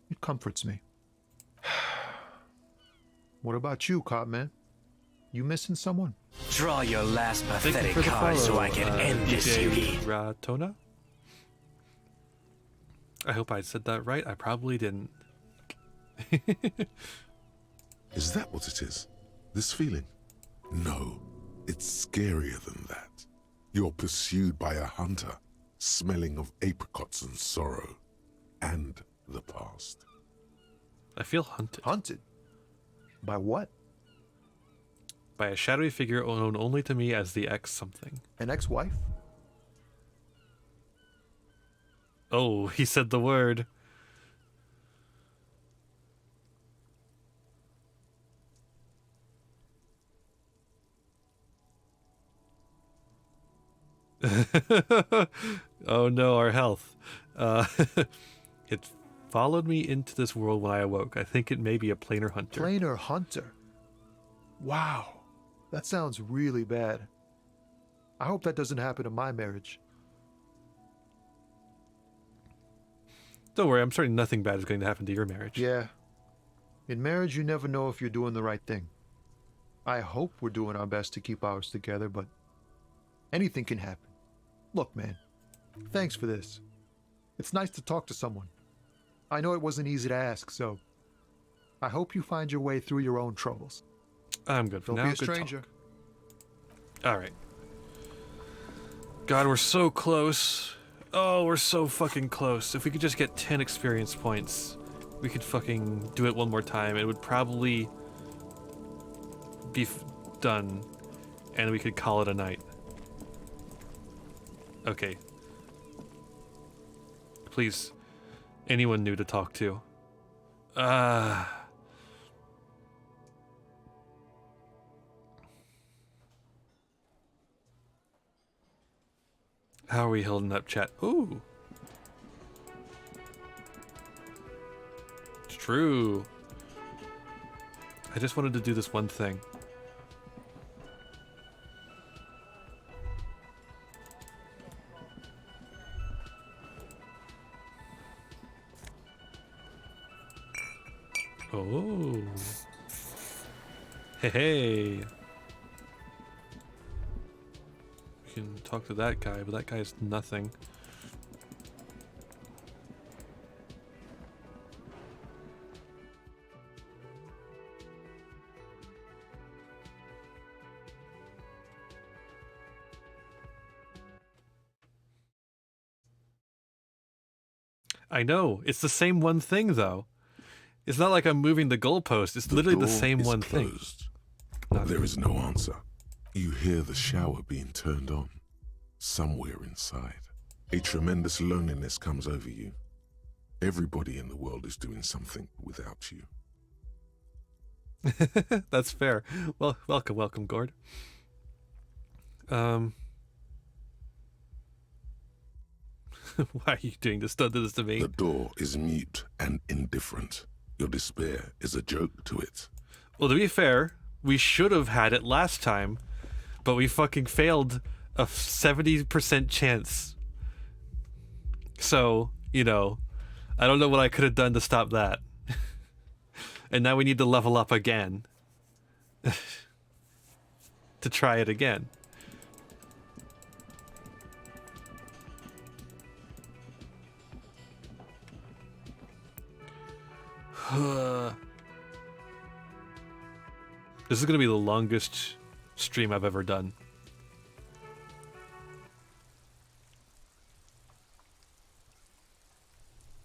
[SPEAKER 3] It comforts me. What about you, Cop Man? You missing someone?
[SPEAKER 6] Draw your last
[SPEAKER 1] Thank you
[SPEAKER 6] pathetic
[SPEAKER 1] for the
[SPEAKER 6] card so
[SPEAKER 1] follow,
[SPEAKER 6] I can end this
[SPEAKER 1] DJ
[SPEAKER 6] feud.
[SPEAKER 1] Ratona? I hope I said that right. I probably didn't.
[SPEAKER 4] Is that what it is? This feeling? No, it's scarier than that. You're pursued by a hunter, smelling of apricots and sorrow, and the past.
[SPEAKER 1] I feel hunted.
[SPEAKER 3] Hunted? By what?
[SPEAKER 1] By a shadowy figure known only to me as the ex-something.
[SPEAKER 3] An ex-wife?
[SPEAKER 1] Oh, he said the word. Oh no, our health. It followed me into this world when I awoke. I think it may be a planar hunter.
[SPEAKER 3] Planar hunter? Wow. That sounds really bad. I hope that doesn't happen in my marriage.
[SPEAKER 1] Don't worry, I'm certain nothing bad is going to happen to your marriage.
[SPEAKER 3] Yeah. In marriage, you never know if you're doing the right thing. I hope we're doing our best to keep ours together, but anything can happen. Look, man, thanks for this. It's nice to talk to someone. I know it wasn't easy to ask, so I hope you find your way through your own troubles.
[SPEAKER 1] I'm good for now.
[SPEAKER 3] Don't be a
[SPEAKER 1] Good
[SPEAKER 3] stranger.
[SPEAKER 1] talk. All right. God, we're so close. Oh, we're so fucking close. If we could just get 10 experience points, we could fucking do it one more time. It would probably be done, and we could call it a night. Okay. Please, anyone new to talk to. How are we holding up, chat? Ooh. It's true. I just wanted to do this one thing. Oh. Hey, hey. We can talk to that guy, but that guy's nothing. I know. It's the same one thing, though. It's not like I'm moving the goalpost. It's literally the same one thing.
[SPEAKER 4] There is no answer. You hear the shower being turned on. Somewhere inside, a tremendous loneliness comes over you. Everybody in the world is doing something without you.
[SPEAKER 1] That's fair. Well, welcome, Gord. Why are you doing this? Don't do this to me.
[SPEAKER 4] The door is mute and indifferent. Your despair is a joke to it.
[SPEAKER 1] Well, to be fair, we should have had it last time, but we fucking failed a 70% chance. So, you know, I don't know what I could have done to stop that. And now we need to level up again. To try it again. This is going to be the longest stream I've ever done.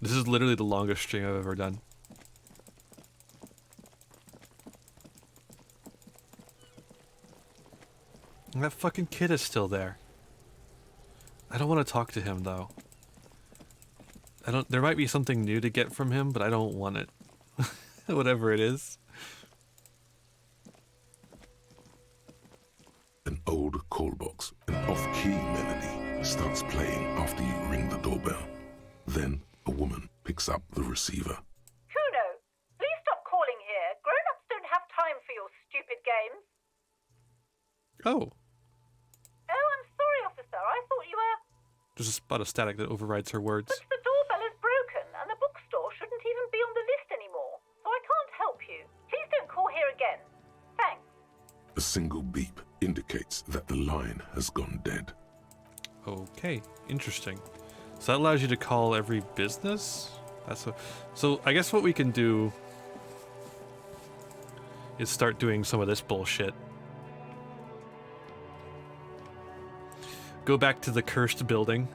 [SPEAKER 1] This is literally the longest stream I've ever done. And that fucking kid is still there. I don't want to talk to him, though. There might be something new to get from him, but I don't want it. Whatever it is.
[SPEAKER 4] An old call box, an off-key melody, starts playing after you ring the doorbell. Then a woman picks up the receiver.
[SPEAKER 18] Kuno, please stop calling here. Grown-ups don't have time for your stupid games.
[SPEAKER 1] Oh.
[SPEAKER 10] Oh, I'm sorry, officer. I thought you were...
[SPEAKER 1] There's a spot of static that overrides her words.
[SPEAKER 10] But the doorbell is broken, and the bookstore shouldn't even be on the list anymore. So I can't help you. Please don't call here again. Thanks.
[SPEAKER 4] A single beep indicates that the line has gone dead.
[SPEAKER 1] Okay, interesting. So that allows you to call every business? So I guess what we can do is start doing some of this bullshit. Go back to the cursed building.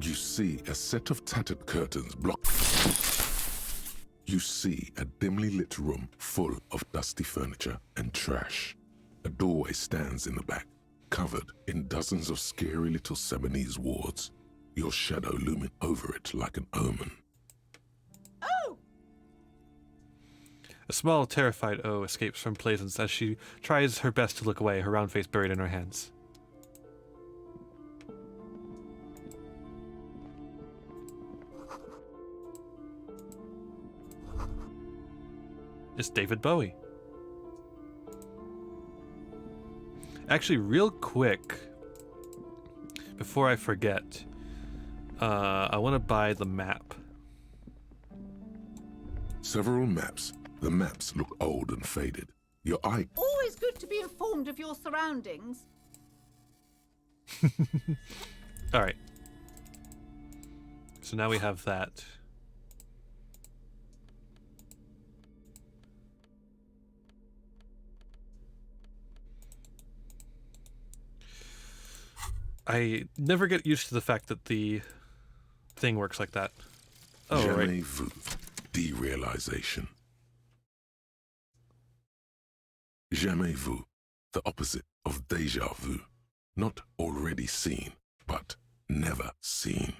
[SPEAKER 4] You see a set of tattered curtains block. You see a dimly lit room full of dusty furniture and trash. A doorway stands in the back, covered in dozens of scary little Seminese wards, your shadow looming over it like an omen.
[SPEAKER 10] Oh!
[SPEAKER 1] A small, terrified O escapes from Plaisance as she tries her best to look away, her round face buried in her hands. It's David Bowie. Actually, real quick, before I forget, I want to buy the map.
[SPEAKER 4] Several maps. The maps look old and faded. Your eye...
[SPEAKER 18] Always good to be informed of your surroundings.
[SPEAKER 1] Alright. So now we have that. I never get used to the fact that the thing works like that. Oh,
[SPEAKER 4] Jamais
[SPEAKER 1] right.
[SPEAKER 4] vu. Derealization. Jamais vu. The opposite of déjà vu. Not already seen, but never seen.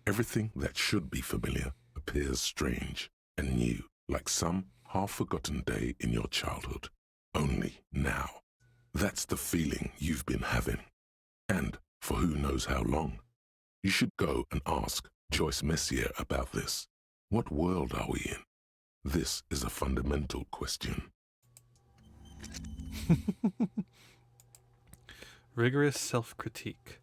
[SPEAKER 4] Everything that should be familiar appears strange and new, like some half-forgotten day in your childhood. Only now. That's the feeling you've been having. And for who knows how long. You should go and ask Joyce Messier about this. What world are we in? This is a fundamental question.
[SPEAKER 1] Rigorous self-critique.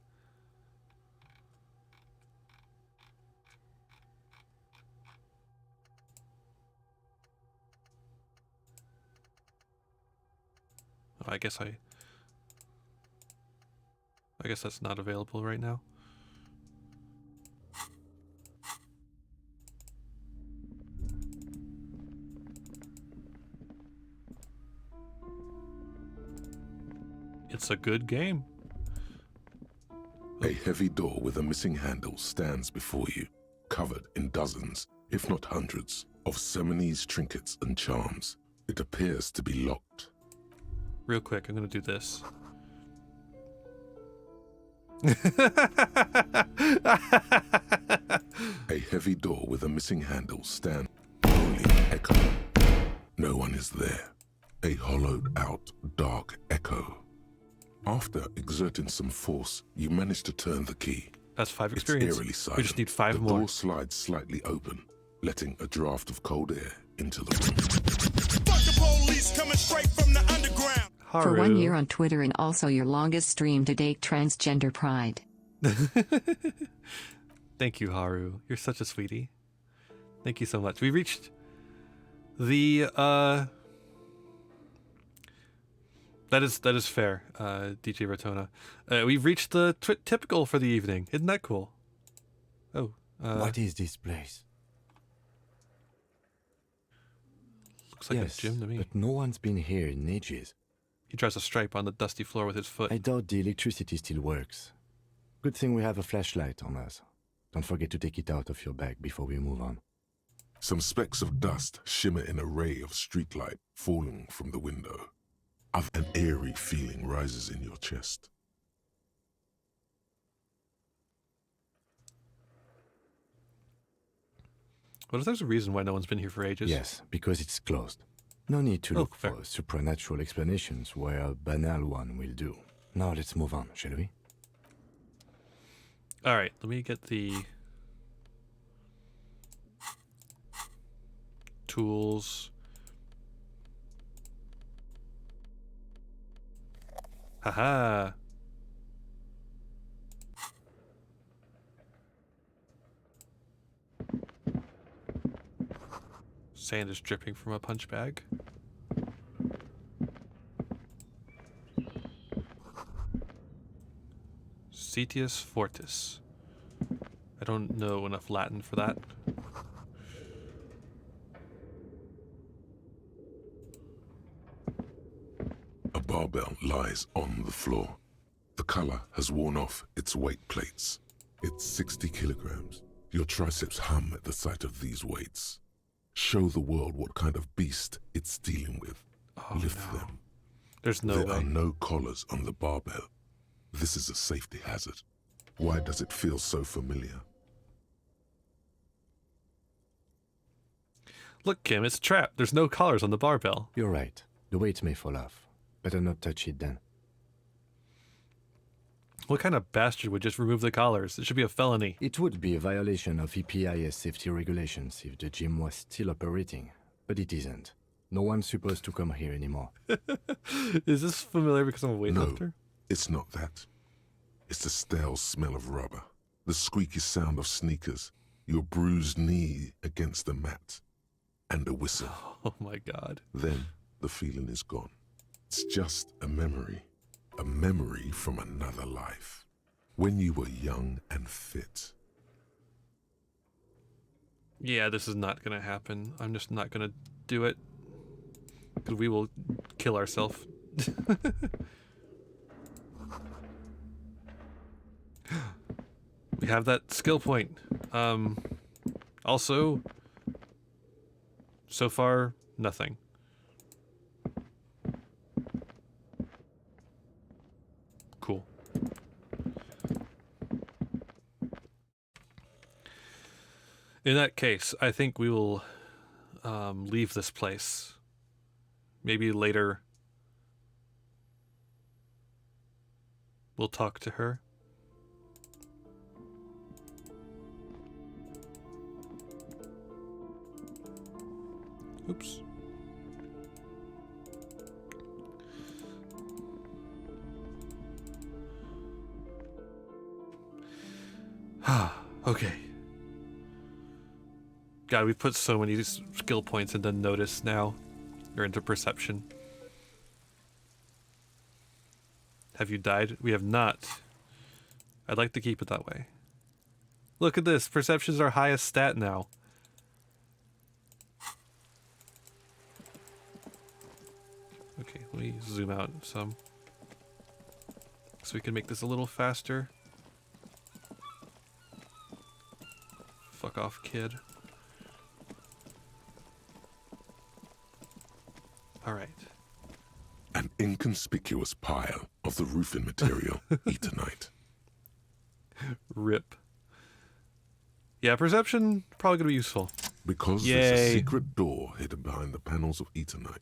[SPEAKER 1] Oh, I guess that's not available right now. It's a good game.
[SPEAKER 4] A heavy door with a missing handle stands before you, covered in dozens, if not hundreds, of Seminese trinkets and charms. It appears to be locked.
[SPEAKER 1] Real quick, I'm gonna do this.
[SPEAKER 4] A heavy door with a missing handle stands. Holy echo. No one is there. A hollowed out, dark echo. After exerting some force, you manage to turn the key.
[SPEAKER 1] That's 5 experience.
[SPEAKER 4] It's eerily silent.
[SPEAKER 1] We just need 5
[SPEAKER 4] the
[SPEAKER 1] more.
[SPEAKER 4] The door slides slightly open, letting a draft of cold air into the room.
[SPEAKER 20] Fuck the police coming straight from the underground.
[SPEAKER 21] For 1 year on Twitter and also your longest stream to date, Transgender Pride.
[SPEAKER 1] Thank you, Haru. You're such a sweetie. Thank you so much. We reached the That is fair, DJ Rotona. We've reached the typical for the evening. Isn't that cool? Oh.
[SPEAKER 7] What is this place?
[SPEAKER 1] Looks like a gym to me.
[SPEAKER 7] But no one's been here in ages.
[SPEAKER 1] He draws a stripe on the dusty floor with his foot.
[SPEAKER 7] I doubt the electricity still works. Good thing we have a flashlight on us. Don't forget to take it out of your bag before we move on.
[SPEAKER 4] Some specks of dust shimmer in a ray of streetlight falling from the window. An eerie feeling rises in your chest.
[SPEAKER 1] What if there's a reason why no one's been here for ages?
[SPEAKER 7] Yes, because it's closed. No need to look for supernatural explanations where a banal one will do. Now let's move on, shall we?
[SPEAKER 1] All right, let me get the tools. Haha. Sand is dripping from a punch bag. Cetius Fortis. I don't know enough Latin for that.
[SPEAKER 4] A barbell lies on the floor. The color has worn off its weight plates. It's 60 kilograms. Your triceps hum at the sight of these weights. Show the world what kind of beast it's dealing with. Lift them.
[SPEAKER 1] There's no
[SPEAKER 4] There
[SPEAKER 1] way.
[SPEAKER 4] are no collars on the barbell. This is a safety hazard. Why does it feel so familiar?
[SPEAKER 1] Look, Kim, it's a trap. There's no collars on the barbell.
[SPEAKER 7] You're right. The weight may fall off. Better not touch it then.
[SPEAKER 1] What kind of bastard would just remove the collars? It should be a felony.
[SPEAKER 7] It would be a violation of EPIS safety regulations if the gym was still operating, but it isn't. No one's supposed to come here anymore.
[SPEAKER 1] Is this familiar because I'm a weightlifter?
[SPEAKER 4] No, it's not that. It's the stale smell of rubber, the squeaky sound of sneakers, your bruised knee against the mat, and a whistle.
[SPEAKER 1] Oh my god.
[SPEAKER 4] Then the feeling is gone. It's just a memory from another life, when you were young and fit.
[SPEAKER 1] Yeah, this is not gonna happen. I'm just not gonna do it. Because we will kill ourselves. We have that skill point. Also, so far, nothing. Cool. In that case, I think we will leave this place. Maybe later we'll talk to her. Oops. Okay. God, we put so many skill points into notice now. Or into perception. Have you died? We have not. I'd like to keep it that way. Look at this. Perception's our highest stat now. Okay, let me zoom out some. So we can make this a little faster. Fuck off, kid. Alright.
[SPEAKER 4] An inconspicuous pile of the roofing material, Eternite.
[SPEAKER 1] Rip. Yeah, perception, probably gonna be useful.
[SPEAKER 4] Because there's a secret door hidden behind the panels of Eternite.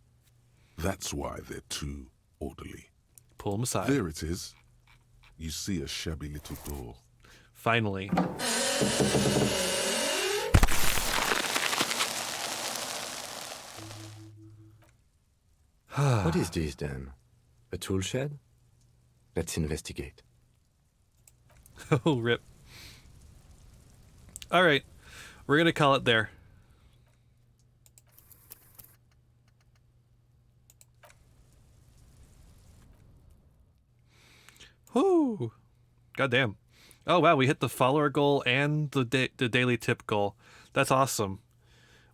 [SPEAKER 4] That's why they're too orderly.
[SPEAKER 1] Pull them aside.
[SPEAKER 4] There it is. You see a shabby little door.
[SPEAKER 1] Finally.
[SPEAKER 7] What is this then? A tool shed? Let's investigate.
[SPEAKER 1] Oh, rip. Alright. We're gonna call it there. Whoo! Goddamn. Oh wow, we hit the follower goal and the daily tip goal. That's awesome.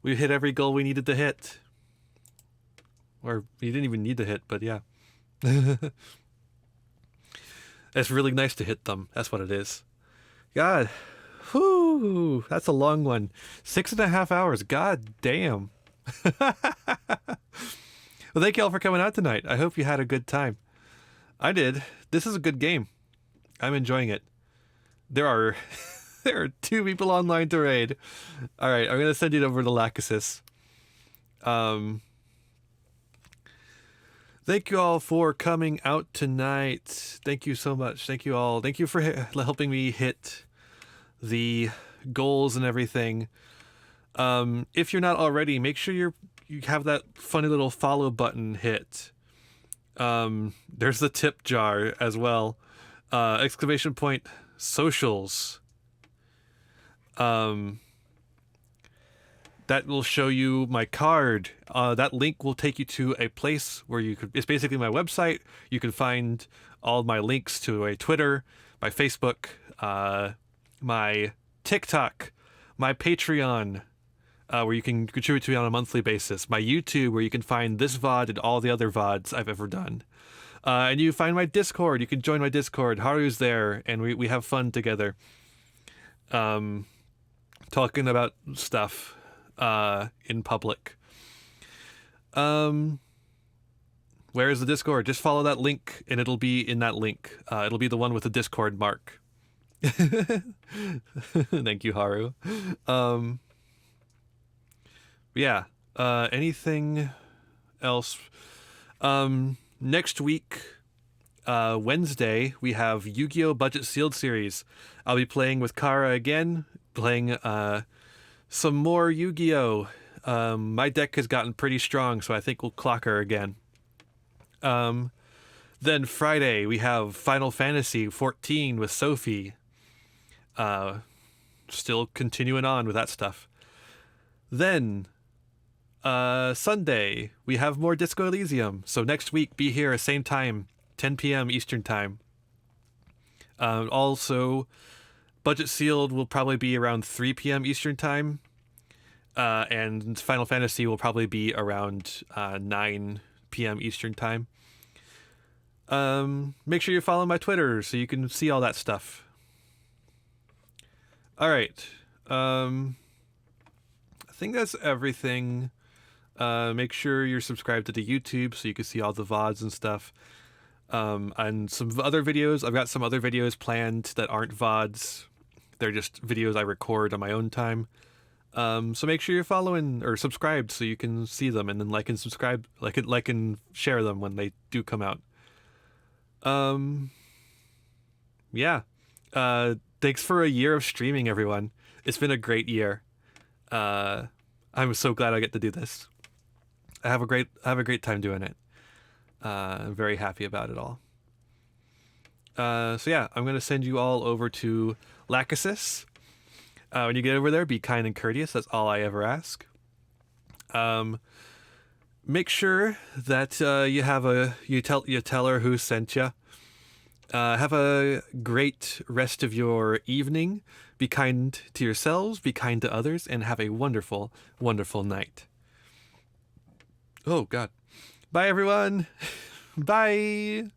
[SPEAKER 1] We hit every goal we needed to hit. Or we didn't even need to hit, but yeah. It's really nice to hit them. That's what it is. God. Whoo! That's a long one. 6.5 hours. God damn. Well, thank you all for coming out tonight. I hope you had a good time. I did. This is a good game. I'm enjoying it. There are 2 people online to raid. All right, I'm gonna send it over to Lachesis. Thank you all for coming out tonight. Thank you so much. Thank you all. Thank you for helping me hit the goals and everything. If you're not already, make sure you have that funny little follow button hit. There's the tip jar as well. Exclamation point socials. That will show you my card. That link will take you to a place where it's basically my website. You can find all my links to a Twitter, my Facebook, my TikTok, my Patreon, where you can contribute to me on a monthly basis, my YouTube, where you can find this VOD and all the other VODs I've ever done. And you find my Discord. You can join my Discord. Haru's there, and we have fun together. Talking about stuff in public. Where is the Discord? Just follow that link, and it'll be in that link. It'll be the one with the Discord mark. Thank you, Haru. Yeah. Anything else? Next week, Wednesday, we have Yu-Gi-Oh! Budget Sealed Series. I'll be playing with Kara again, playing some more Yu-Gi-Oh! My deck has gotten pretty strong, so I think we'll clock her again. Then Friday, we have Final Fantasy 14 with Sophie. Still continuing on with that stuff. Then Sunday, we have more Disco Elysium. So next week, be here same time, 10 p.m. Eastern Time. Also, Budget Sealed will probably be around 3 p.m. Eastern Time. And Final Fantasy will probably be around 9 p.m. Eastern Time. Make sure you follow my Twitter so you can see all that stuff. All right. I think that's everything. Make sure you're subscribed to the YouTube so you can see all the VODs and stuff. And some other videos. I've got some other videos planned that aren't VODs. They're just videos I record on my own time. So make sure you're following or subscribed so you can see them, and then like and subscribe, like and share them when they do come out. Yeah. Thanks for a year of streaming, everyone. It's been a great year. I'm so glad I get to do this. I have a great time doing it. I'm very happy about it all. So yeah, I'm gonna send you all over to Lachesis. When you get over there, be kind and courteous. That's all I ever ask. Make sure that you tell her who sent you. Have a great rest of your evening. Be kind to yourselves, be kind to others, and have a wonderful, wonderful night. Oh, God. Bye, everyone. Bye.